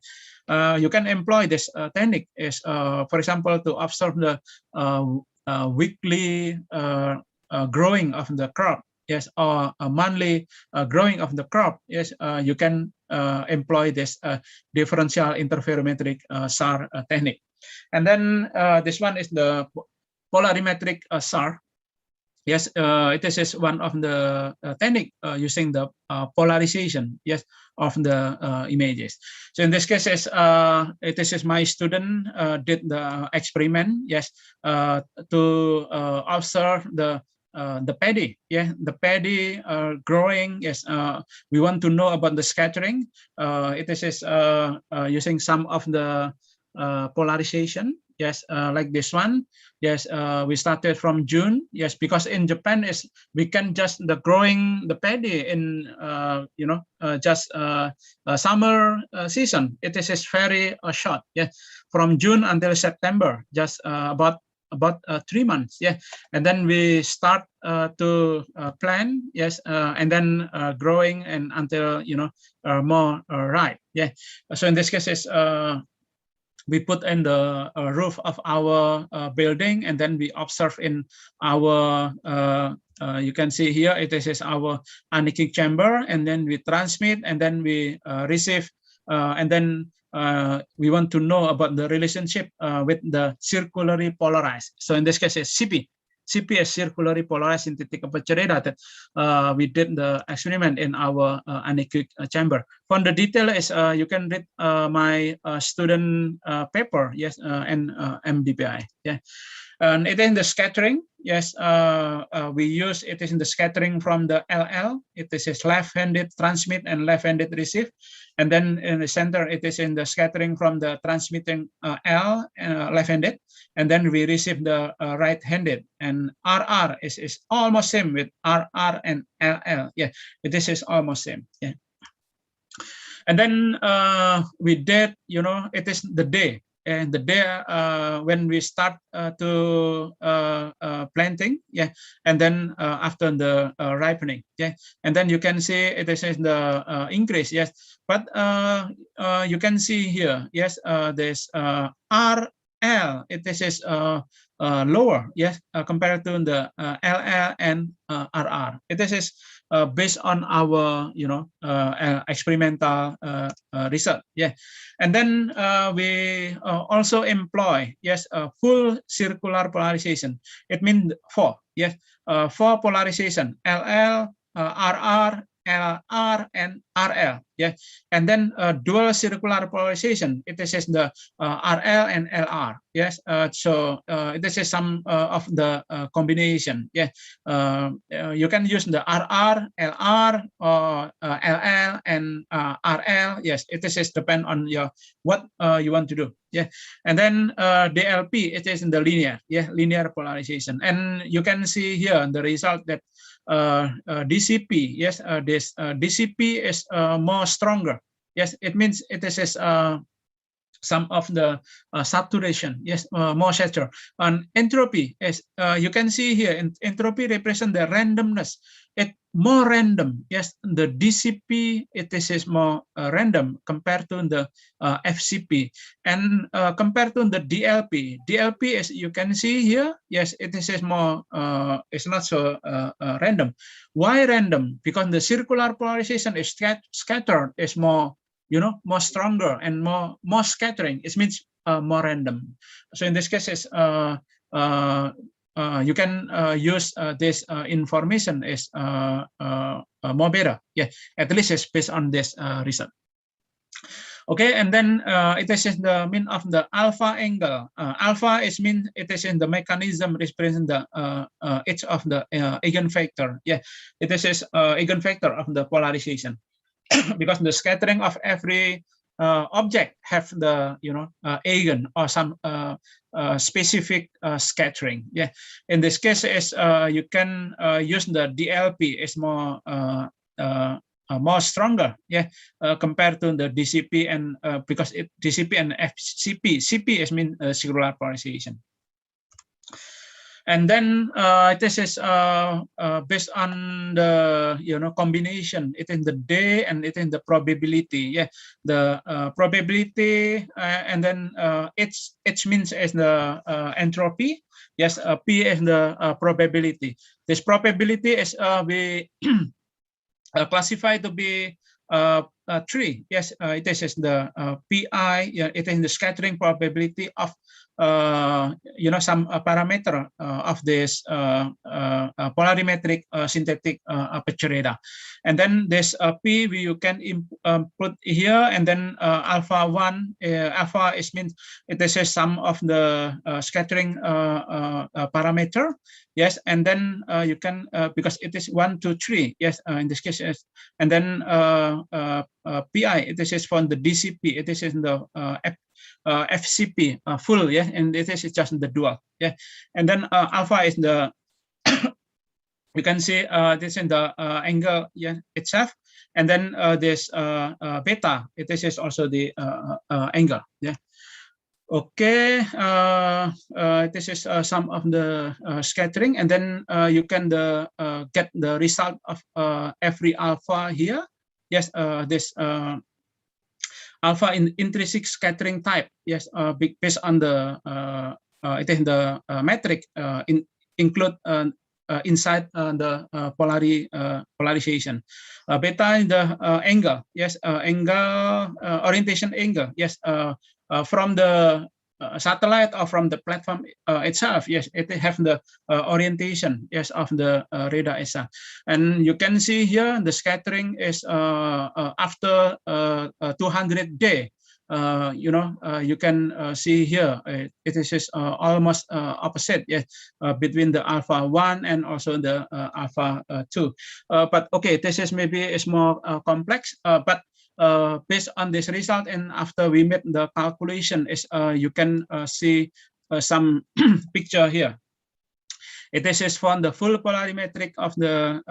Speaker 8: you can employ this technique is for example to observe the weekly growing of the crop, yes, or a monthly growing of the crop, yes, you can employ this differential interferometric SAR technique. And then this one is the polarimetric SAR. Yes, it is one of the technique using the polarization, yes, of the images. So in this case, it is my student did the experiment, yes, to observe the paddy, yeah, the paddy growing. Yes, we want to know about the scattering. It is using some of the polarization. Yes, like this one. Yes, we started from June. Yes, because in Japan we can just the growing the paddy in just summer season. It is very short. Yeah, from June until September, just about 3 months. Yeah, and then we start to plant. Yes, and then growing and until more ripe. Yeah, so in this case we put in the roof of our building, and then we observe in our, you can see here, it is our anechoic chamber, and then we transmit, and then we receive, and then we want to know about the relationship with the circularly polarized. So in this case, it's CP. CP is circularly polarized synthetic aperture radar that we did the experiment in our anechoic chamber. For the detail is you can read my student paper, yes, and MDPI, yeah. And it is in the scattering, yes, we use it is in the scattering from the LL. It is left-handed transmit and left-handed receive. And then in the center, it is in the scattering from the transmitting L, left-handed. And then we receive the right-handed. And RR is almost same with RR and LL. Yeah, this is almost same. Yeah. And then we did, it is the day. And the day when we start to planting, yeah, and then after the ripening, yeah, and then you can see it is in the increase, yes, but you can see here, yes, this RL, it is lower, yes, compared to the LL and RR. It is based on our, experimental research, yeah. And then we also employ, yes, full circular polarization. It means 4, yes, 4 polarization, LL, RR, LR, and RL, yeah. And then dual circular polarization, it is the RL and LR, yes. So it is some of the combination, yeah. You can use the RR, LR, or LL and RL, yes. It is depend on your what you want to do, yeah. And then DLP, it is in the linear, yeah, linear polarization. And you can see here the result that DCP, yes, this DCP is more stronger. Yes, it means it is some of the saturation, yes, more saturated. And entropy is, you can see here, entropy represent the randomness. It more random, yes, the DCP, it is more random compared to the FCP. And compared to the DLP, DLP is, you can see here, yes, it is more, it's not so random. Why random? Because the circular polarization is scattered, is more, more stronger and more scattering. It means more random. So in this case, is you can use this information is more better. Yeah, at least it's based on this result. Okay, and then it is the mean of the alpha angle. Alpha is mean it is in the mechanism represent the each of the eigenvector. Yeah, it is eigenvector of the polarization. Because the scattering of every object have the eigen or some specific scattering. Yeah, in this case is you can use the DLP is more stronger, yeah, compared to the DCP and because DCP and FCP. CP is mean circular polarization. And then this is based on the combination. It in the day and it in the probability. Yeah, the probability and then H means is the entropy. Yes, P is the probability. This probability is we classify to be 3. Yes, this is the PI. Yeah, it is the scattering probability of some parameter of this polarimetric synthetic aperture radar. And then this P you can put here, and then alpha 1, alpha is means it is a sum of the scattering parameter. Yes, and then you can because it is 1, 2, 3. Yes, in this case, yes. And then PI, this is from the DCP. It is in the FCP full. Yeah, and this is just the dual. Yeah, and then alpha is the you can see this in the angle, yeah, itself, and then this beta. This is also the angle. Yeah. Okay, this is some of the scattering, and then you can get the result of every alpha here. Yes, this alpha in intrinsic scattering type. Yes, based on the it is the metric include inside the polarization. Beta is the angle. Yes, angle orientation angle. Yes. From the satellite or from the platform itself, yes, it have the orientation, yes, of the radar itself. And you can see here the scattering is after 200 day. You can see here it is almost opposite, yes, between the alpha 1 and also the alpha 2. But okay, this is maybe is more complex, but based on this result, and after we made the calculation, is you can see some picture here. It is from the full polarimetric of the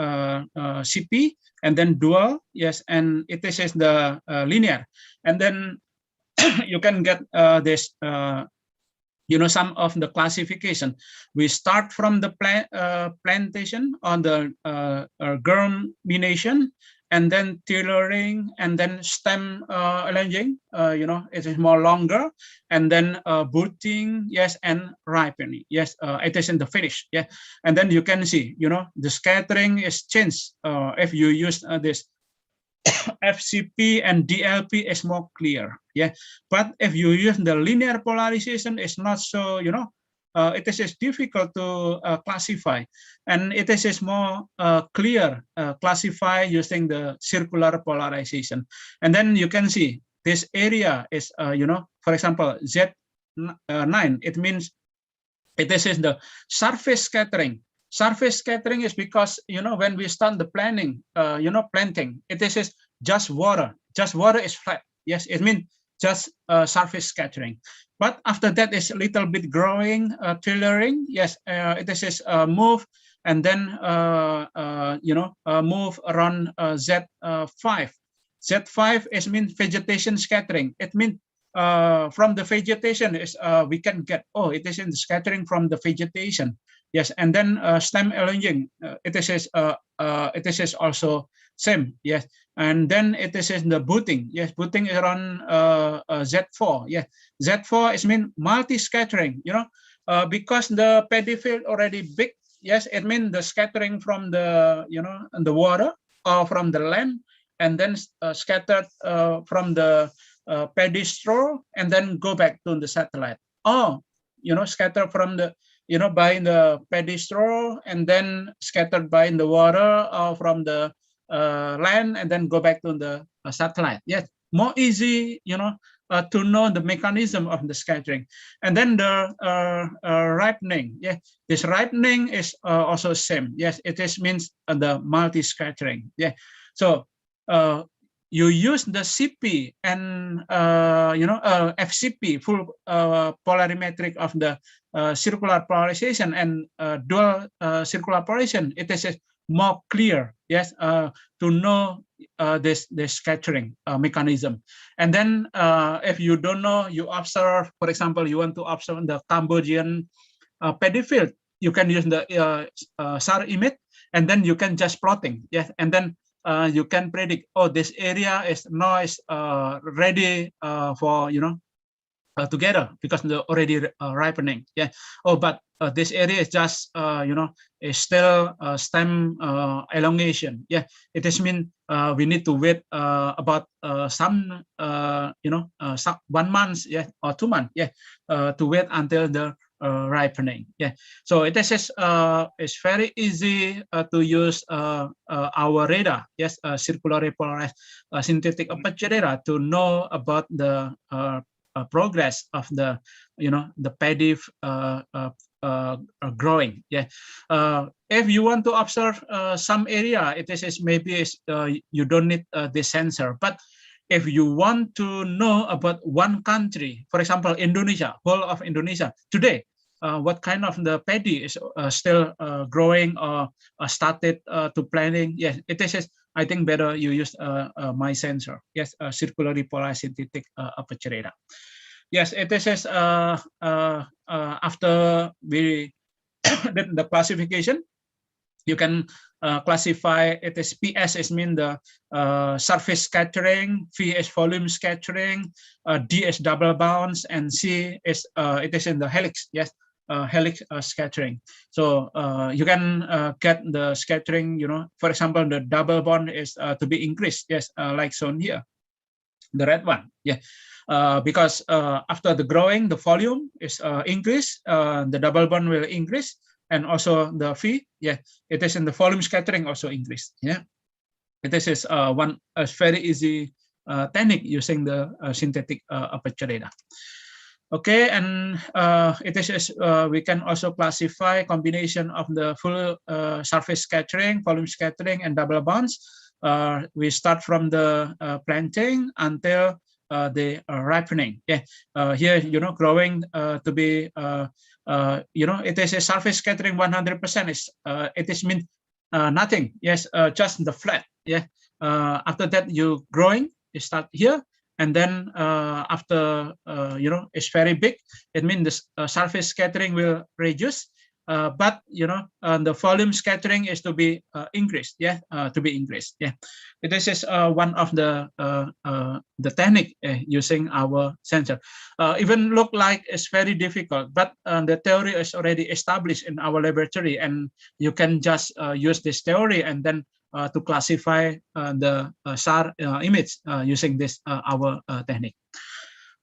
Speaker 8: CP, and then dual, yes, and it is the linear, and then you can get this. Some of the classification. We start from the plantation on the germination, and then tillering, and then stem arranging. It is more longer, and then booting, yes, and ripening. Yes, it is in the finish. Yeah, and then you can see, the scattering is changed if you use this. FCP and DLP is more clear, yeah. But if you use the linear polarization, it's not so, it is difficult to classify, and it is more clear classify using the circular polarization. And then you can see this area is, for example, Z9. It means it is the surface scattering. Surface scattering is because, when we start the planting, it is just water. Just water is flat. Yes, it means just surface scattering. But after that is a little bit growing, tillering. Yes, it is move, and then move around Z5. Z5 is mean vegetation scattering. It means from the vegetation is we can get, oh, it is in the scattering from the vegetation. Yes, and then stem arranging, it is also same. Yes, and then it is in the booting. Yes, booting is around Z4. Yes, Z4 is mean multi scattering. Because the paddy field already big. Yes, it means the scattering from the the water or from the land, and then scattered from the paddy straw, and then go back to the satellite. Or scatter from the by the paddy straw, and then scattered by the water or from the land, and then go back to the satellite. Yes, more easy, to know the mechanism of the scattering. And then the ripening. Yeah, this ripening is also same. Yes, it is means the multi-scattering. Yeah, so you use the CP and FCP, full polarimetric of the circular polarization, and dual circular polarization. It is more clear, yes, to know this scattering mechanism. And then if you don't know, you observe, for example, you want to observe the Cambodian paddy field, you can use the SAR image, and then you can just plotting, yes, and then you can predict, oh, this area is now ready for together because they're already ripening. Yeah. Oh, but this area is just is still stem elongation. Yeah. It is mean we need to wait about some 1 month, yeah, or 2 months, yeah, to wait until the ripening. Yeah. So it is it's very easy to use our radar. Yes, circularly polarized synthetic aperture radar to know about the progress of the the paddy growing. Yeah. If you want to observe some area, it is maybe you don't need this sensor. But if you want to know about one country, for example, Indonesia, whole of Indonesia today, what kind of the paddy is still growing or started to planting? Yes, it is. I think better you use my sensor. Yes, circularly polarized synthetic aperture radar. Yes, it is after we did the classification, you can classify it as PS is mean the surface scattering, V is volume scattering, D is double bounce, and C is it is in the helix. Yes, helix scattering. So you can get the scattering. For example, the double bond is to be increased. Yes, like shown here, the red one. Yeah. Because after the growing, the volume is increased, the double bond will increase, and also the V, yeah, it is in the volume scattering also increased. Yeah, it is one very easy technique using the synthetic aperture radar. Okay, and it is we can also classify combination of the full surface scattering, volume scattering, and double bonds. We start from the planting until the ripening. Yeah, here growing to be it is a surface scattering 100%. Is it is mean nothing. Yes, just the flat. Yeah. After that, you growing. You start here, and then after it's very big. It means the surface scattering will reduce. But the volume scattering is to be increased. Yeah, to be increased. Yeah, this is one of the technique using our sensor. Even look like it's very difficult, but the theory is already established in our laboratory, and you can just use this theory and then to classify the SAR image using this our technique.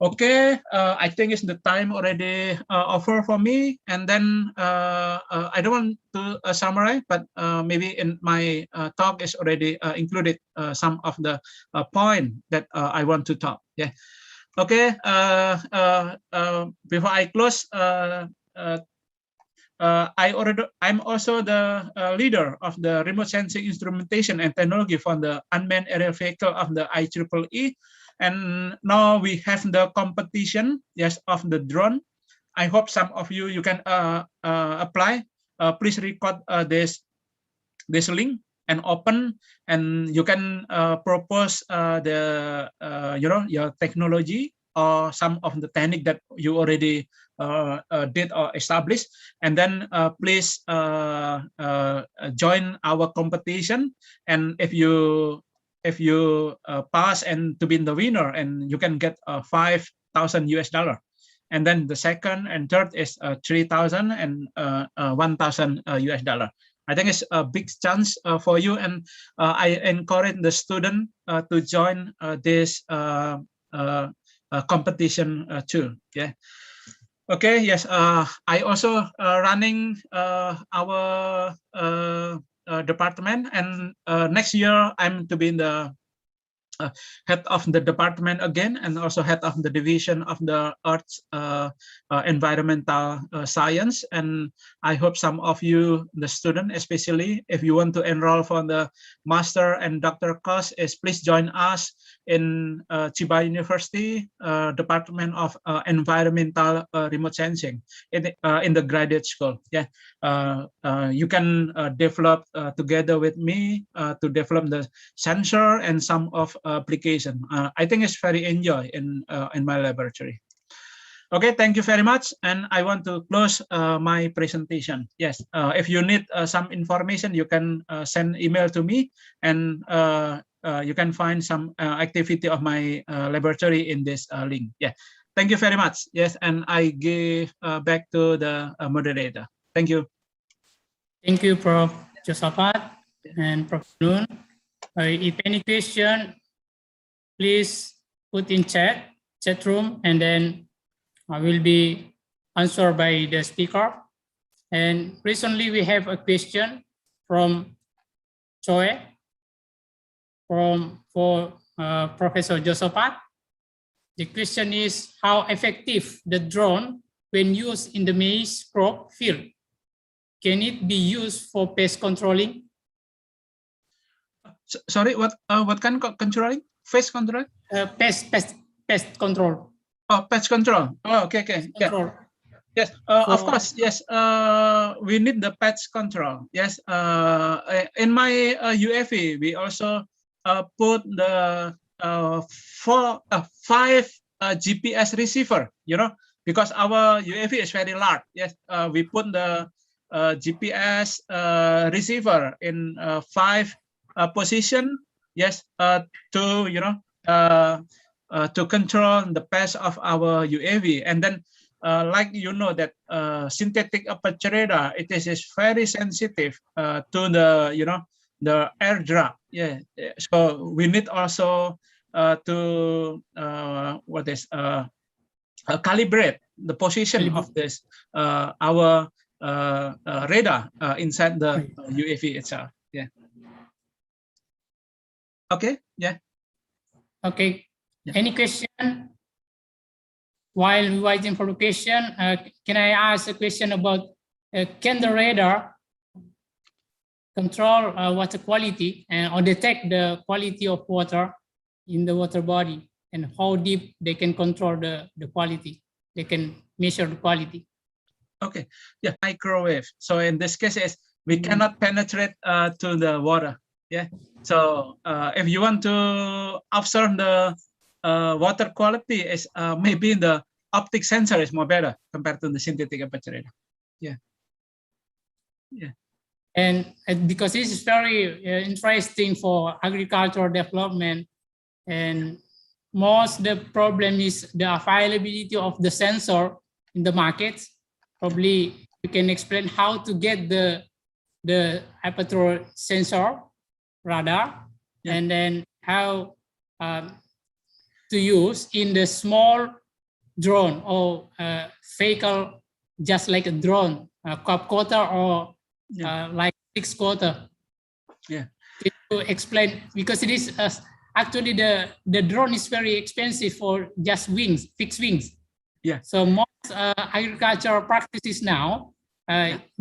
Speaker 8: Okay, I think it's the time already over for me, and then I don't want to summarize, but maybe in my talk is already included some of the point that I want to talk. Yeah. Okay. Before I close, I'm also the leader of the remote sensing instrumentation and technology for the unmanned aerial vehicle of the IEEE. And now we have the competition, yes, of the drone. I hope some of you can apply. Please record this link and open, and you can propose your technology or some of the technique that you already did or established, and then please join our competition. And if you pass and to be the winner, and you can get $5,000 US. And then the second and third is 3,000 and 1,000 US. I think it's a big chance for you, and I encourage the student to join this competition too. Yeah. Okay. Yes. I also running our department, and next year I'm to be in the head of the department again, and also head of the division of the Earth environmental science. And I hope some of you, the student especially, if you want to enroll for the master and doctor course, is please join us in Chiba University Department of Environmental Remote Sensing in the graduate school. Yeah, you can develop together with me to develop the sensor and some of application. I think it's very enjoy in my laboratory. Okay, thank you very much, and I want to close my presentation. Yes, if you need some information, you can send email to me, and you can find some activity of my laboratory in this link. Yeah, Thank you very much. Yes, and I give back to the moderator. Thank you.
Speaker 1: Thank you, Prof. Josaphat and Prof. Noon. If any question, please put in chat room, and then I will be answered by the speaker. And recently we have a question from Choi for Professor Josaphat. The question is how effective the drone when used in the maize crop field. Can it be used for pest controlling?
Speaker 8: Sorry, what kind of controlling? Pest control?
Speaker 1: Pest control.
Speaker 8: Oh, pest control. Oh, okay.
Speaker 1: Control.
Speaker 8: Yeah. Yes, of course. Yes, we need the pest control. Yes, in my UAV, we also put the 5 GPS receiver. You know, because our UAV is very large. Yes, we put the GPS receiver in 5 position. Yes, to to control the path of our UAV, and then like you know that synthetic aperture radar, it is very sensitive to the the air drop. Yeah, so we need also to calibrate the position of this our radar inside the UAV itself. Yeah. Okay. Yeah.
Speaker 1: Okay. Yeah. Any question? While we waiting for the question, can I ask a question about can the radar control water quality or detect the quality of water in the water body, and how deep they can control the quality? They can measure the quality.
Speaker 8: Okay. Yeah. Microwave. So in this case, we cannot penetrate to the water. Yeah. So if you want to observe the water quality, is maybe the optic sensor is more better compared to the synthetic aperture radar. Yeah. Yeah.
Speaker 1: And because this is very interesting for agricultural development, and most the problem is the availability of the sensor in the market. Probably you can explain how to get the aperture sensor radar, and then how to use in the small drone or vehicle, just like a drone, a quadcopter or like 6-quarter.
Speaker 8: Yeah.
Speaker 1: To explain, because it is actually the drone is very expensive for just wings, fixed wings.
Speaker 8: Yeah.
Speaker 1: So most agricultural practices now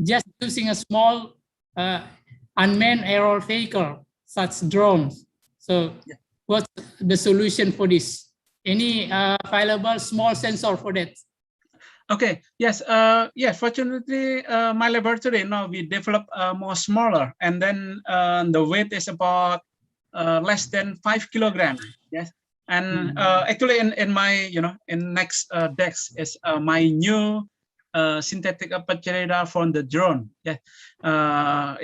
Speaker 1: just using a small unmanned aerial vehicle, such drones. So what's the solution for this? Any available small sensor for that?
Speaker 8: Okay. Yes. Yes. Fortunately, my laboratory now we develop more smaller, and then the weight is about less than 5 kilograms. Yes. And actually, in my in next desk is my new synthetic aperture radar from the drone. Yeah.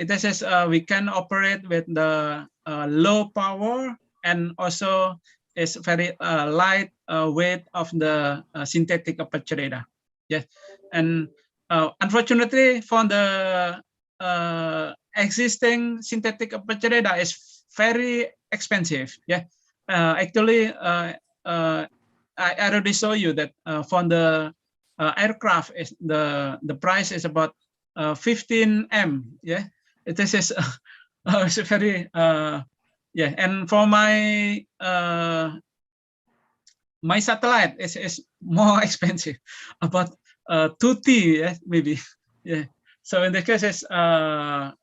Speaker 8: It says we can operate with the low power, and also is very light weight of the synthetic aperture radar. Yes, and unfortunately, for the existing synthetic aperture radar is very expensive. Yeah, actually, I already show you that for the aircraft is the price is about 15 M. Yeah, it is it's very yeah, and for my my satellite is more expensive, about 2T, yeah, maybe. Yeah. So in the cases,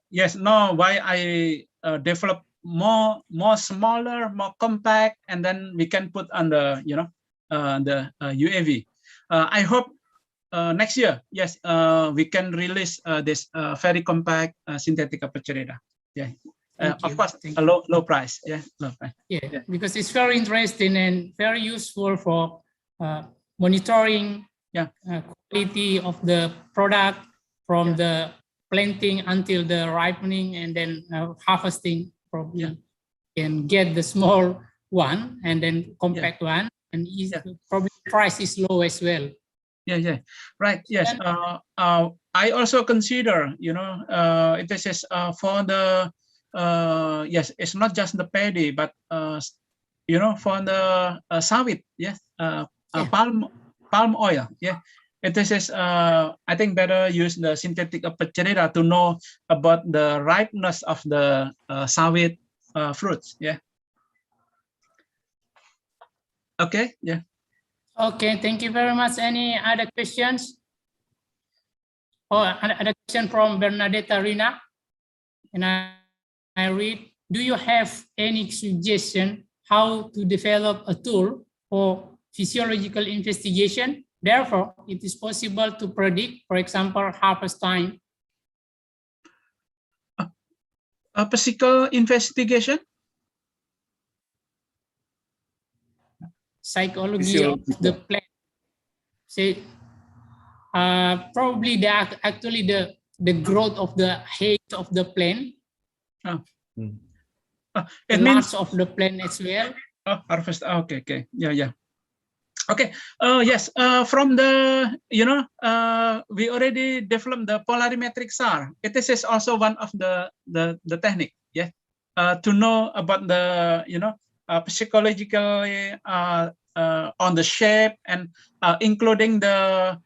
Speaker 8: yes, no, why I develop more smaller, more compact, and then we can put on the the UAV. I hope next year, yes, we can release this very compact synthetic aperture radar. Yeah. Of course, a low price. Yeah, low price.
Speaker 1: Yeah, because it's very interesting and very useful for monitoring quality of the product from the planting until the ripening, and then harvesting. Probably can get the small one and then compact one, and probably price is low as well.
Speaker 8: Yeah, right. Yes. I also consider, it is for the yes, it's not just the paddy, but for the sawit, yes, palm oil, yeah. It is I think better use the synthetic pecharita to know about the ripeness of the sawit fruits, yeah. Okay, yeah.
Speaker 1: Okay, thank you very much. Any other questions? Oh, another question from Bernadetta Rina. And I read, do you have any suggestion how to develop a tool for physiological investigation? Therefore, it is possible to predict, for example, harvest time.
Speaker 8: A physical investigation?
Speaker 1: Psychology of the plant. Say, probably actually the growth of the height of the plant.
Speaker 8: It
Speaker 1: the
Speaker 8: means
Speaker 1: mass of the plant as well.
Speaker 8: Harvest. Okay. Yeah. Okay. Yes. From the we already developed the polarimetric SAR. It is also one of the technique. Yeah. To know about the psychologically on the shape and including the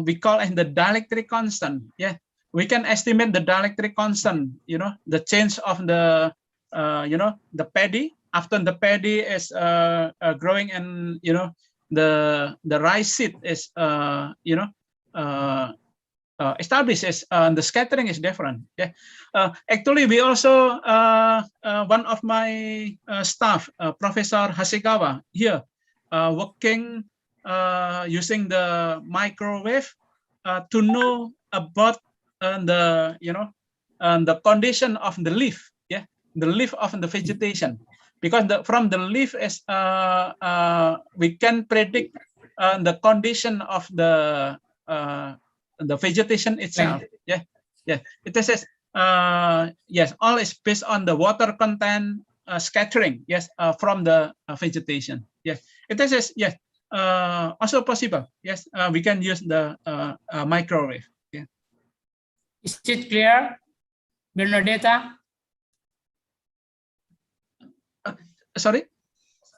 Speaker 8: we call it the dielectric constant. Yeah. We can estimate the dielectric constant. The change of the the paddy after the paddy is growing, and the rice seed is established as the scattering is different. Yeah. Actually, we also one of my staff, Professor Hasegawa here, working using the microwave to know about the condition of the leaf. Yeah, the leaf of the vegetation, because from the leaf is we can predict the condition of the vegetation itself. Yeah. It is yes, all is based on the water content scattering. Yes, from the vegetation. Yes, it is yes also possible. Yes, we can use the microwave. Yeah.
Speaker 1: Is it clear, Bernadetta?
Speaker 8: Sorry.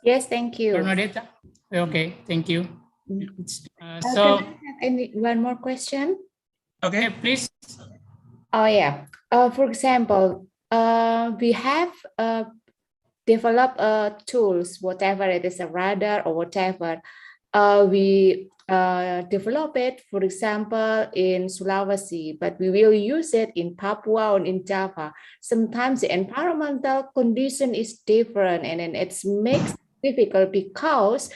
Speaker 9: Yes, thank you.
Speaker 1: Bernadetta. Okay, thank you.
Speaker 9: So, one more question.
Speaker 8: Okay,
Speaker 1: please.
Speaker 9: Oh yeah. For example, we have developed tools, whatever it is, a radar or whatever. We develop it, for example, in Sulawesi, but we will use it in Papua or in Java. Sometimes the environmental condition is different, and then it makes it difficult because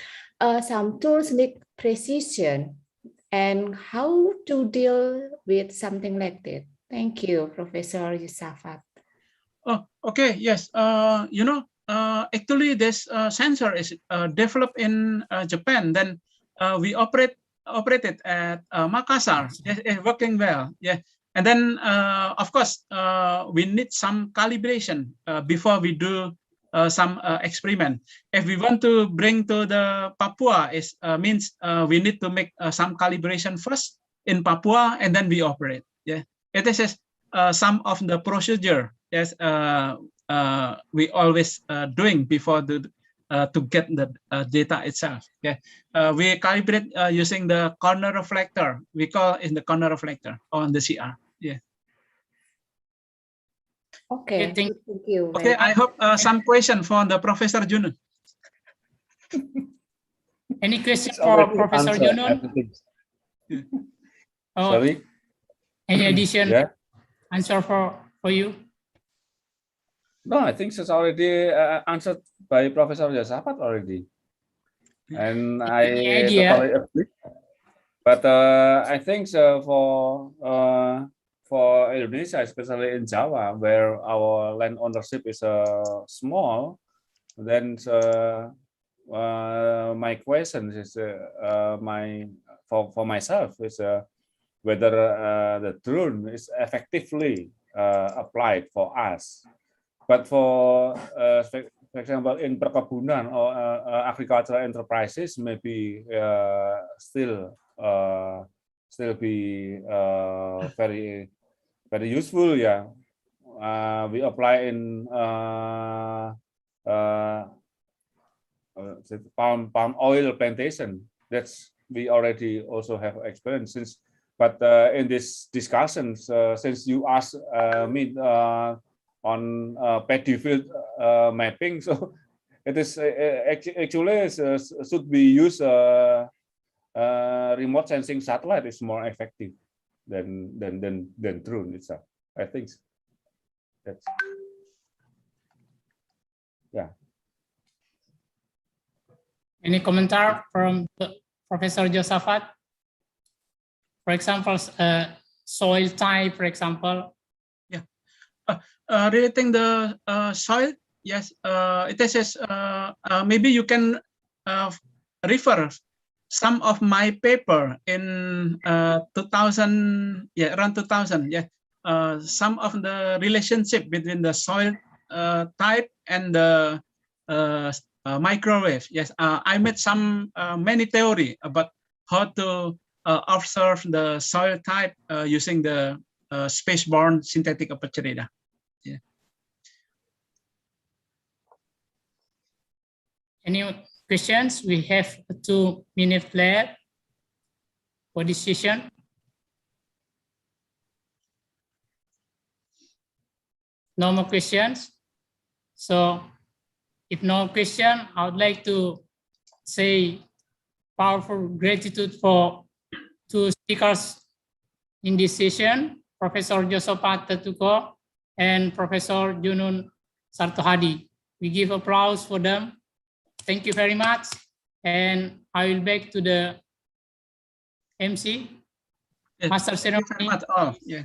Speaker 9: some tools need precision. And how to deal with something like that? Thank you, Professor Yusafat.
Speaker 8: Oh, okay. Yes. Actually, this sensor is developed in Japan. Then we operated at Makassar. It's working well. Yeah. And then, of course, we need some calibration before we do some experiment. If we want to bring to the Papua, it means we need to make some calibration first in Papua, and then we operate. Yeah, it is some of the procedure. Yes, we always doing before to get the data itself. Yeah, we calibrate using the corner reflector. We call it the corner reflector on the CR. Yeah.
Speaker 9: Okay, thank you.
Speaker 8: Okay, I hope some question for the Professor Junun.
Speaker 1: Any question for Professor Junun? Oh,
Speaker 2: sorry.
Speaker 1: Any addition?
Speaker 2: Yeah.
Speaker 1: Answer for you?
Speaker 2: No, I think it's already answered by Professor Yusafat already, and I totally agree. But I think for Indonesia, especially in Java, where our land ownership is small, then my question is for myself is whether the drone is effectively applied for us. But for for example, in perkebunan or agricultural enterprises, maybe still be very useful. Yeah, we apply in palm oil plantation. That's we already also have experience since. But in this discussions, since you asked me on paddy field mapping, so it is actually should be used. Remote sensing satellite is more effective than drone itself. I think that's yeah.
Speaker 1: Any commentar from Professor Josaphat? For example, soil type, for example.
Speaker 8: Yeah, relating the soil, yes, it is maybe you can refer some of my paper in 2000, yeah, around 2000, yeah, some of the relationship between the soil type and the microwave. Yes, I made some many theory about how to observe the soil type using the space-borne synthetic aperture radar. Yeah.
Speaker 1: Any questions? We have 2 minutes left for this session. No more questions. So if no question, I would like to say powerful gratitude for 2 speakers in this session, Professor Josaphat Tetuko and Professor Junun Sartohadi. We give applause for them. Thank you very much. And I will back to the MC,
Speaker 8: yes,
Speaker 1: Master Ceremony.
Speaker 8: Oh, yeah.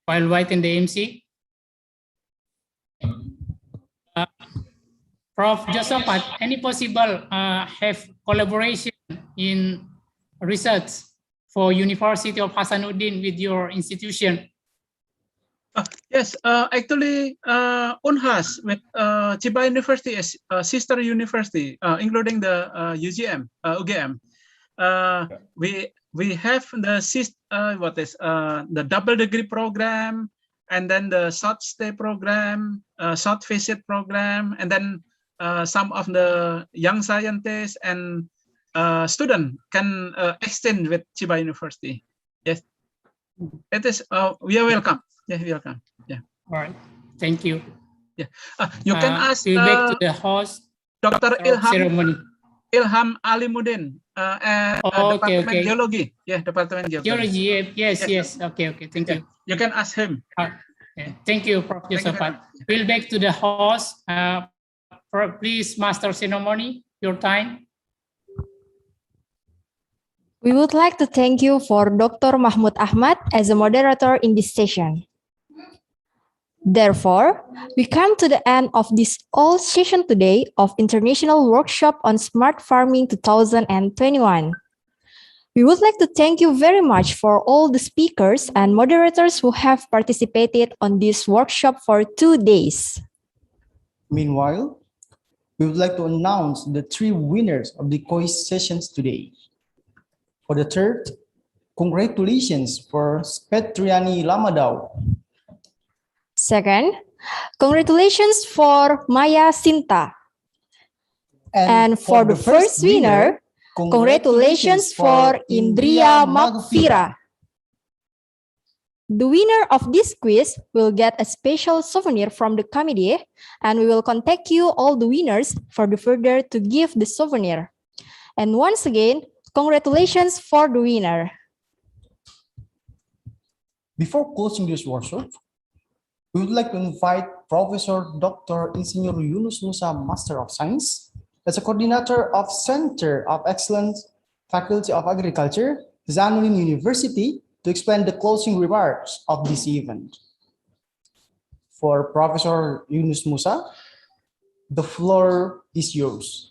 Speaker 1: While writing the MC, Prof. Josaphat, any possible have collaboration in research for University of Hasanuddin with your institution?
Speaker 8: Yes, actually, UNHAS with Chiba University is a sister university, including the UGM. We have the the double degree program, and then the short stay program, short visit program, and then some of the young scientists and students can exchange with Chiba University. Yes, it is. We are welcome. Yeah, welcome. Yeah.
Speaker 1: All right. Thank you.
Speaker 8: Yeah. You can ask
Speaker 1: back to the host,
Speaker 8: Dr. Ilham Alimuddin, Department Geology. Yeah, Department Geology.
Speaker 1: Yes. Okay. Thank you.
Speaker 8: You can ask him.
Speaker 1: Thank you, Prof. Josaphat. We'll back to the host. Please, Master Ceremony, your time.
Speaker 10: We would like to thank you for Dr. Mahmud Ahmad as a moderator in this session. Therefore, we come to the end of this all session today of International Workshop on Smart Farming 2021. We would like to thank you very much for all the speakers and moderators who have participated on this workshop for 2 days.
Speaker 11: Meanwhile, we would like to announce the 3 winners of the quiz sessions today. For the third, congratulations for Petriani Lamadau.
Speaker 10: Second, congratulations for Maya Sinta. And for the first winner, congratulations for Indria Magfira. The winner of this quiz will get a special souvenir from the committee, and we will contact you all the winners for the further to give the souvenir. And once again, congratulations for the winner.
Speaker 11: Before closing this workshop, we would like to invite Professor Dr. Insinyur Yunus Musa, Master of Science, as a coordinator of Center of Excellence, Faculty of Agriculture, Hasanuddin University, to explain the closing remarks of this event. For Professor Yunus Musa, the floor is yours.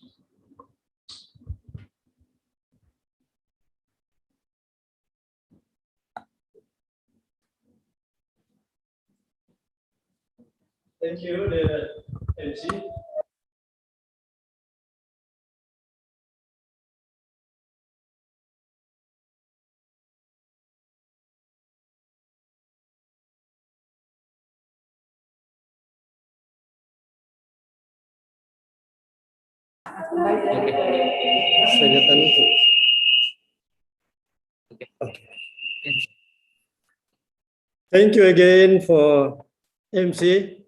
Speaker 5: Thank you, the MC. Thank you again for MC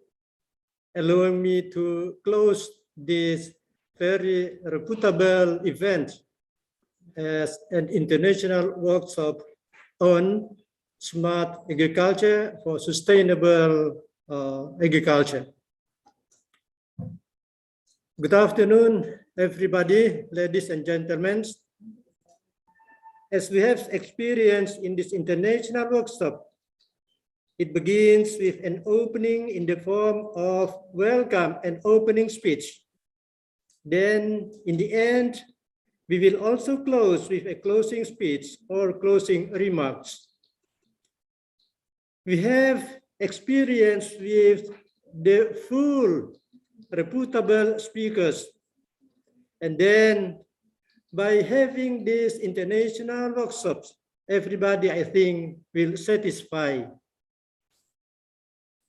Speaker 5: allowing me to close this very reputable event as an international workshop on smart agriculture for sustainable agriculture. Good afternoon, everybody, ladies and gentlemen. As we have experienced in this international workshop, it begins with an opening in the form of welcome and opening speech. Then, in the end, we will also close with a closing speech or closing remarks. We have experience with the full reputable speakers. And then, by having these international workshops, everybody, I think, will satisfy.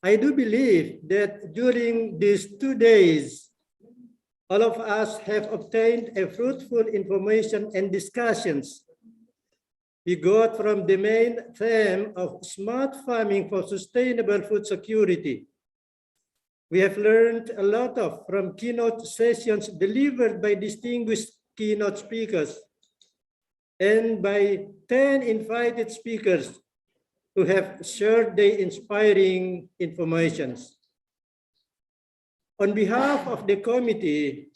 Speaker 5: I do believe that during these 2 days, all of us have obtained a fruitful information and discussions. We got from the main theme of smart farming for sustainable food security. We have learned a lot from keynote sessions delivered by distinguished keynote speakers and by 10 invited speakers who have shared their inspiring informations. On behalf of the committee,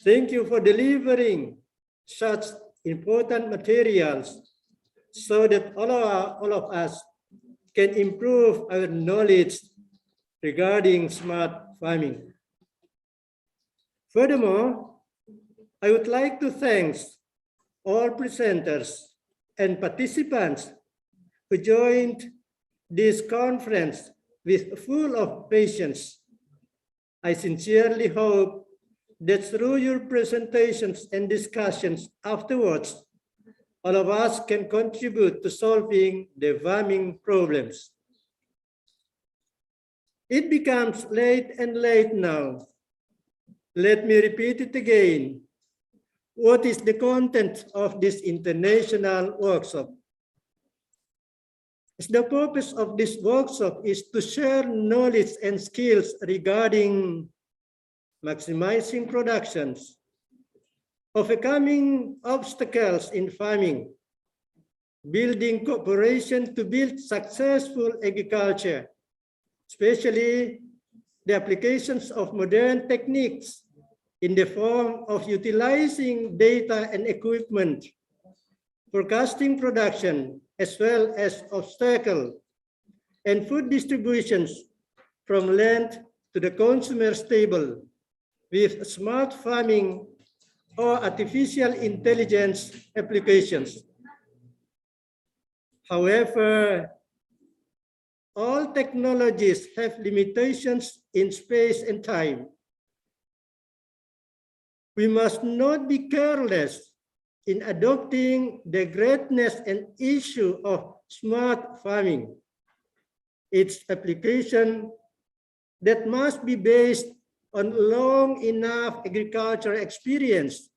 Speaker 5: thank you for delivering such important materials so that all of us can improve our knowledge regarding smart farming. Furthermore, I would like to thank all presenters and participants who joined this conference with full of patience. I sincerely hope that through your presentations and discussions afterwards, all of us can contribute to solving the farming problems. It becomes late and late now. Let me repeat it again. What is the content of this international workshop? The purpose of this workshop is to share knowledge and skills regarding maximizing productions, overcoming obstacles in farming, building cooperation to build successful agriculture, especially the applications of modern techniques in the form of utilizing data and equipment, forecasting production, as well as obstacle and food distributions from land to the consumer's table with smart farming or artificial intelligence applications. However, all technologies have limitations in space and time. We must not be careless in adopting the greatness and issue of smart farming. Its application that must be based on long enough agricultural experience,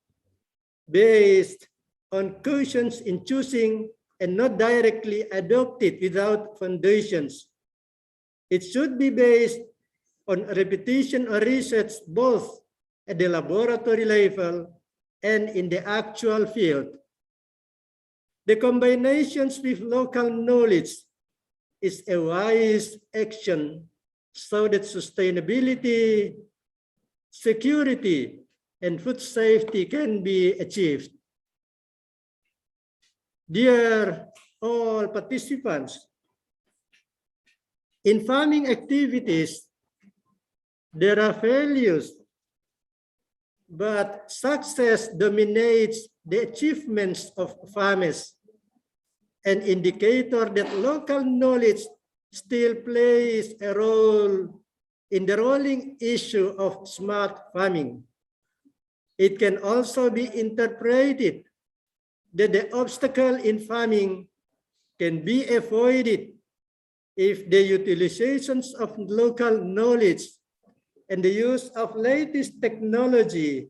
Speaker 5: based on cautions in choosing and not directly adopted without foundations. It should be based on repetition or research both at the laboratory level and in the actual field. The combinations with local knowledge is a wise action so that sustainability, security, and food safety can be achieved. Dear all participants, in farming activities, there are failures, but success dominates the achievements of farmers, an indicator that local knowledge still plays a role in the rolling issue of smart farming. It can also be interpreted that the obstacle in farming can be avoided if the utilizations of local knowledge and the use of latest technology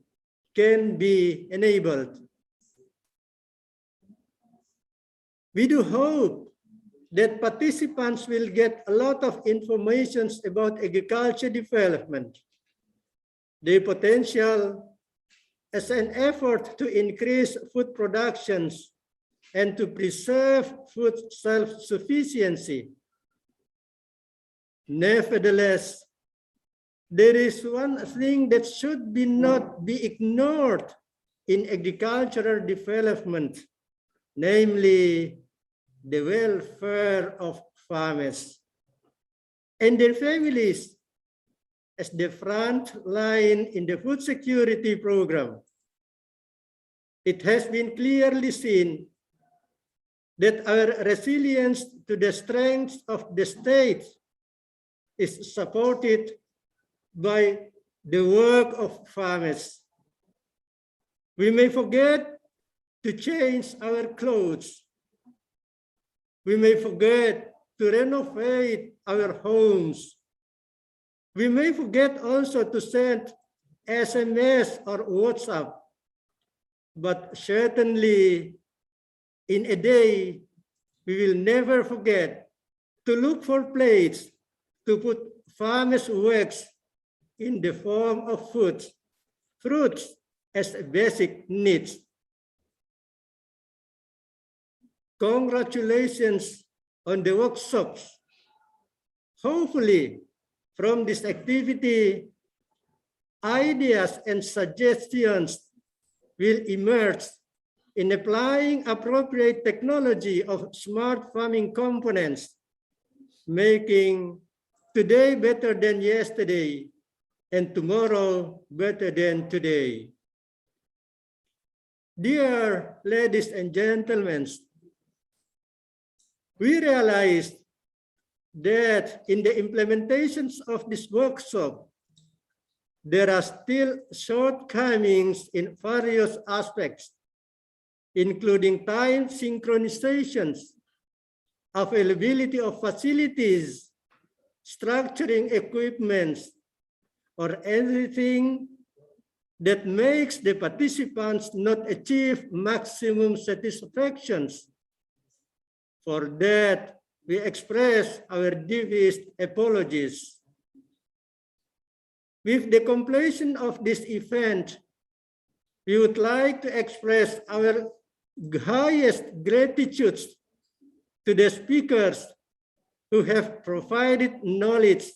Speaker 5: can be enabled. We do hope that participants will get a lot of information about agriculture development, the potential as an effort to increase food productions and to preserve food self-sufficiency. Nevertheless, there is one thing that should not be ignored in agricultural development, namely the welfare of farmers and their families as the front line in the food security program. It has been clearly seen that our resilience to the strength of the state is supported by the work of farmers. We may forget to change our clothes. We may forget to renovate our homes. We may forget also to send SMS or WhatsApp, but certainly in a day, we will never forget to look for places to put farmers' works in the form of food, fruits as basic needs. Congratulations on the workshops. Hopefully, from this activity, ideas and suggestions will emerge in applying appropriate technology of smart farming components, making today better than yesterday and tomorrow better than today. Dear ladies and gentlemen, we realized that in the implementations of this workshop, there are still shortcomings in various aspects, including time synchronizations, availability of facilities, structuring equipments, or anything that makes the participants not achieve maximum satisfactions. For that, we express our deepest apologies. With the completion of this event, we would like to express our highest gratitude to the speakers who have provided knowledge,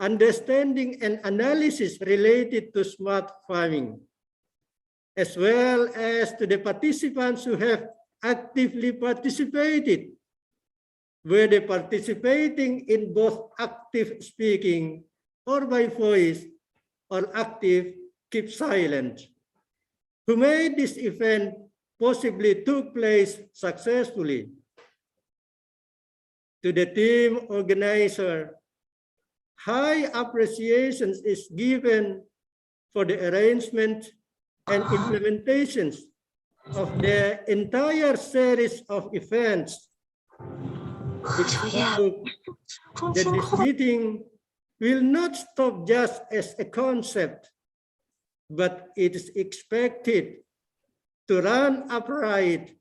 Speaker 5: understanding, and analysis related to smart farming, as well as to the participants who have actively participated, whether participating in both active speaking or by voice or active keep silent, who made this event possibly took place successfully. To the team organizer, high appreciation is given for the arrangement and implementations of the entire series of events. It shows that this meeting will not stop just as a concept, but it is expected to run upright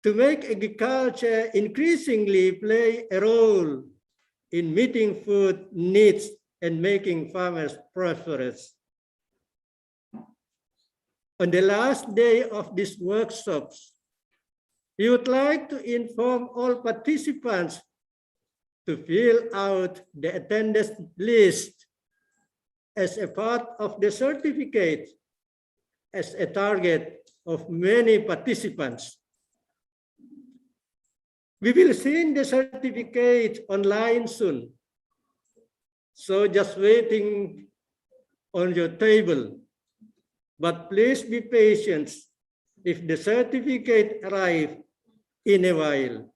Speaker 5: to make agriculture increasingly play a role in meeting food needs and making farmers prosperous. On the last day of these workshops, we would like to inform all participants to fill out the attendance list as a part of the certificate as a target of many participants. We will send the certificate online soon. So just waiting on your table. But please be patient if the certificate arrives in a while.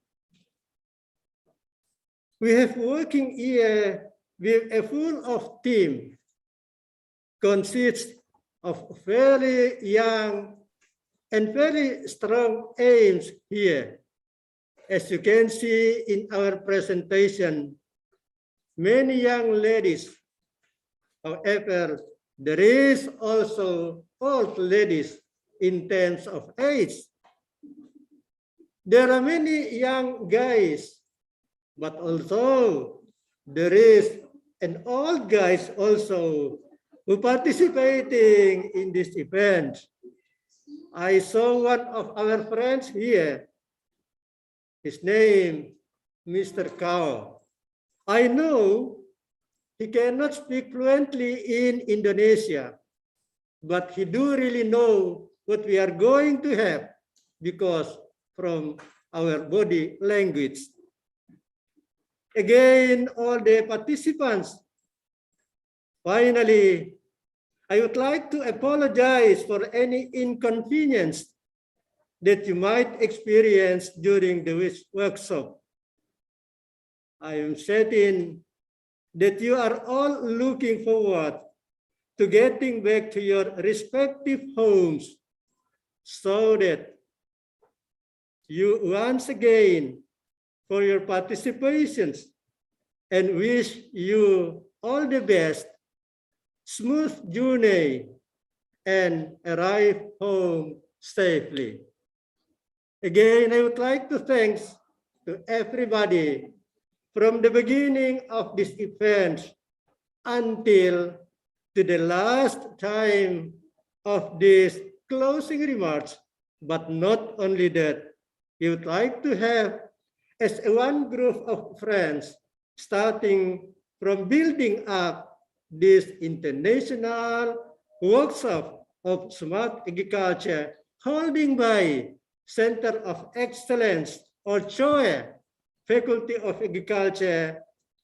Speaker 5: We have working here with a full of team consists of very young and very strong aims here. As you can see in our presentation, many young ladies. However, there is also old ladies in terms of age. There are many young guys, but also there is an old guys also who participating in this event. I saw one of our friends here. His name, Mr. Kao. I know he cannot speak fluently in Indonesia, but he do really know what we are going to have because from our body language. Again, all the participants, finally, I would like to apologize for any inconvenience that you might experience during the workshop. I am certain that you are all looking forward to getting back to your respective homes so that you once again for your participations and wish you all the best, smooth journey, and arrive home safely. Again, I would like to thank to everybody from the beginning of this event until to the last time of this closing remarks. But not only that, we would like to have as one group of friends starting from building up this international workshop of smart agriculture holding by Center of Excellence or CHOE, Faculty of Agriculture,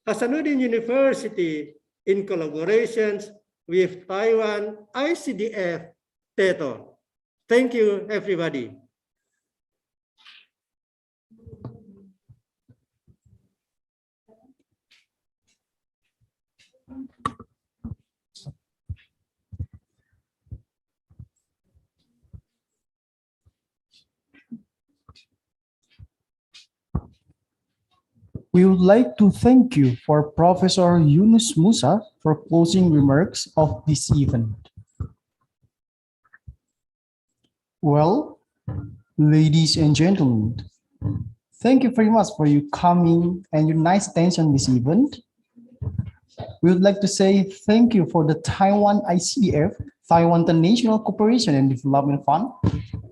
Speaker 5: Hasanuddin University in collaborations with Taiwan ICDF TETO. Thank you, everybody.
Speaker 11: We would like to thank you for Professor Yunus Musa for closing remarks of this event. Well, ladies and gentlemen, thank you very much for you coming and your nice attention this event. We would like to say thank you for the Taiwan ICDF, Taiwan International Cooperation and Development Fund.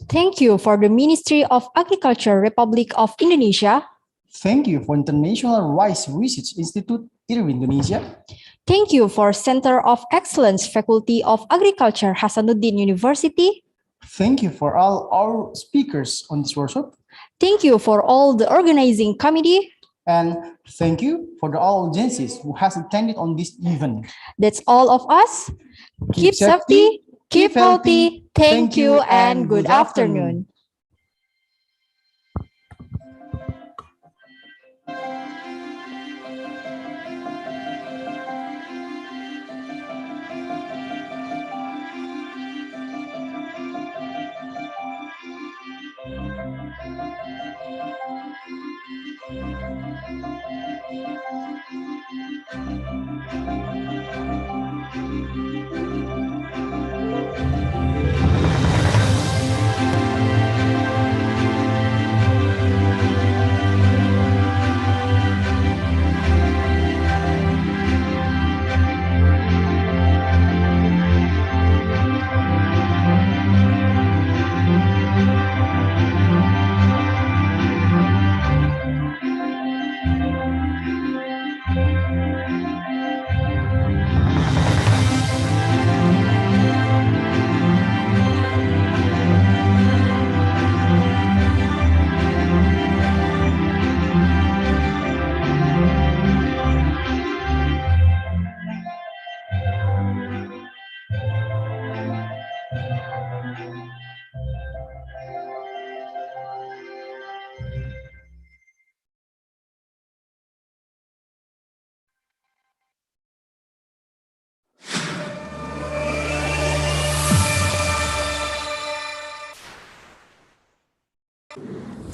Speaker 10: Thank you for the Ministry of Agriculture, Republic of Indonesia.
Speaker 11: Thank you for International Rice Research Institute, IRWI Indonesia.
Speaker 10: Thank you for Center of Excellence, Faculty of Agriculture, Hasanuddin University.
Speaker 11: Thank you for all our speakers on this workshop.
Speaker 10: Thank you for all the organizing committee.
Speaker 11: And thank you for the all agencies who has attended on this event.
Speaker 10: That's all of us. Keep safety, keep healthy. Thank you and good afternoon.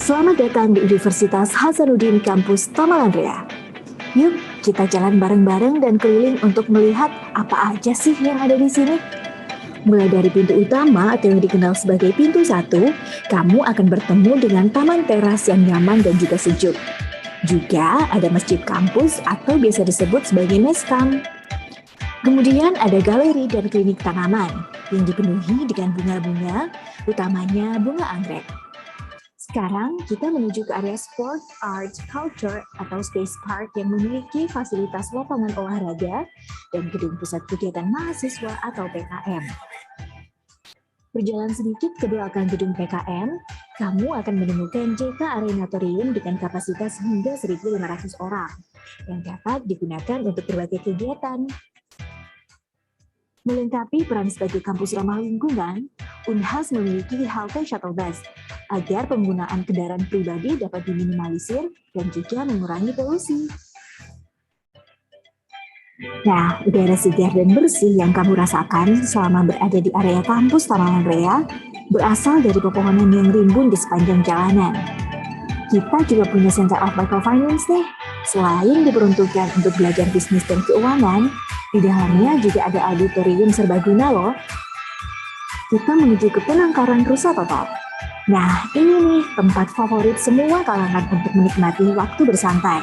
Speaker 21: Selamat datang di Universitas Hasanuddin Kampus Tamalan Raya. Yuk, kita jalan bareng-bareng dan keliling untuk melihat apa aja sih yang ada di sini. Mulai dari pintu utama atau yang dikenal sebagai pintu 1, kamu akan bertemu dengan taman teras yang nyaman dan juga sejuk. Juga ada masjid kampus atau biasa disebut sebagai meskam. Kemudian ada galeri dan klinik tanaman yang dipenuhi dengan bunga-bunga, utamanya bunga anggrek. Sekarang kita menuju ke area Sport, Art, Culture atau Space Park yang memiliki fasilitas lapangan olahraga dan gedung pusat kegiatan mahasiswa atau PKM. Berjalan sedikit ke belakang gedung PKM, kamu akan menemukan JK Arenatorium dengan kapasitas hingga 1.500 orang yang dapat digunakan untuk berbagai kegiatan. Melengkapi peran sebagai kampus ramah lingkungan, Unhas memiliki halte shuttle bus agar penggunaan kendaraan pribadi dapat diminimalisir dan juga mengurangi polusi. Nah, udara segar dan bersih yang kamu rasakan selama berada di area kampus Tamalan Raya berasal dari pepohonan yang rimbun di sepanjang jalanan. Kita juga punya Center of Microfinance nih. Selain diperuntukkan untuk belajar bisnis dan keuangan, di dalamnya juga ada auditorium serbaguna loh. Kita menuju ke penangkaran rusa total. Nah, ini nih tempat favorit semua kalangan untuk menikmati waktu bersantai,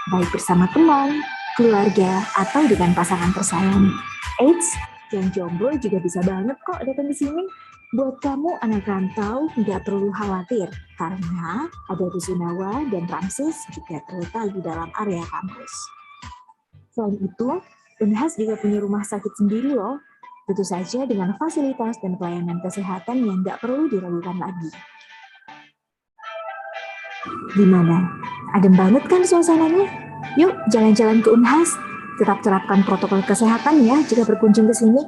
Speaker 21: baik bersama teman, keluarga, atau dengan pasangan tersayang. Eits, yang jomblo juga bisa banget kok datang ke sini. Buat kamu anak rantau, nggak perlu khawatir, karena ada Rusunawa dan Ramses juga terletak di dalam area kampus. Selain itu, Unhas juga punya rumah sakit sendiri loh, tentu saja dengan fasilitas dan pelayanan kesehatan yang nggak perlu diragukan lagi. Gimana? Adem banget kan suasananya? Yuk jalan-jalan ke Unhas, tetap terapkan protokol kesehatan ya jika berkunjung ke sini.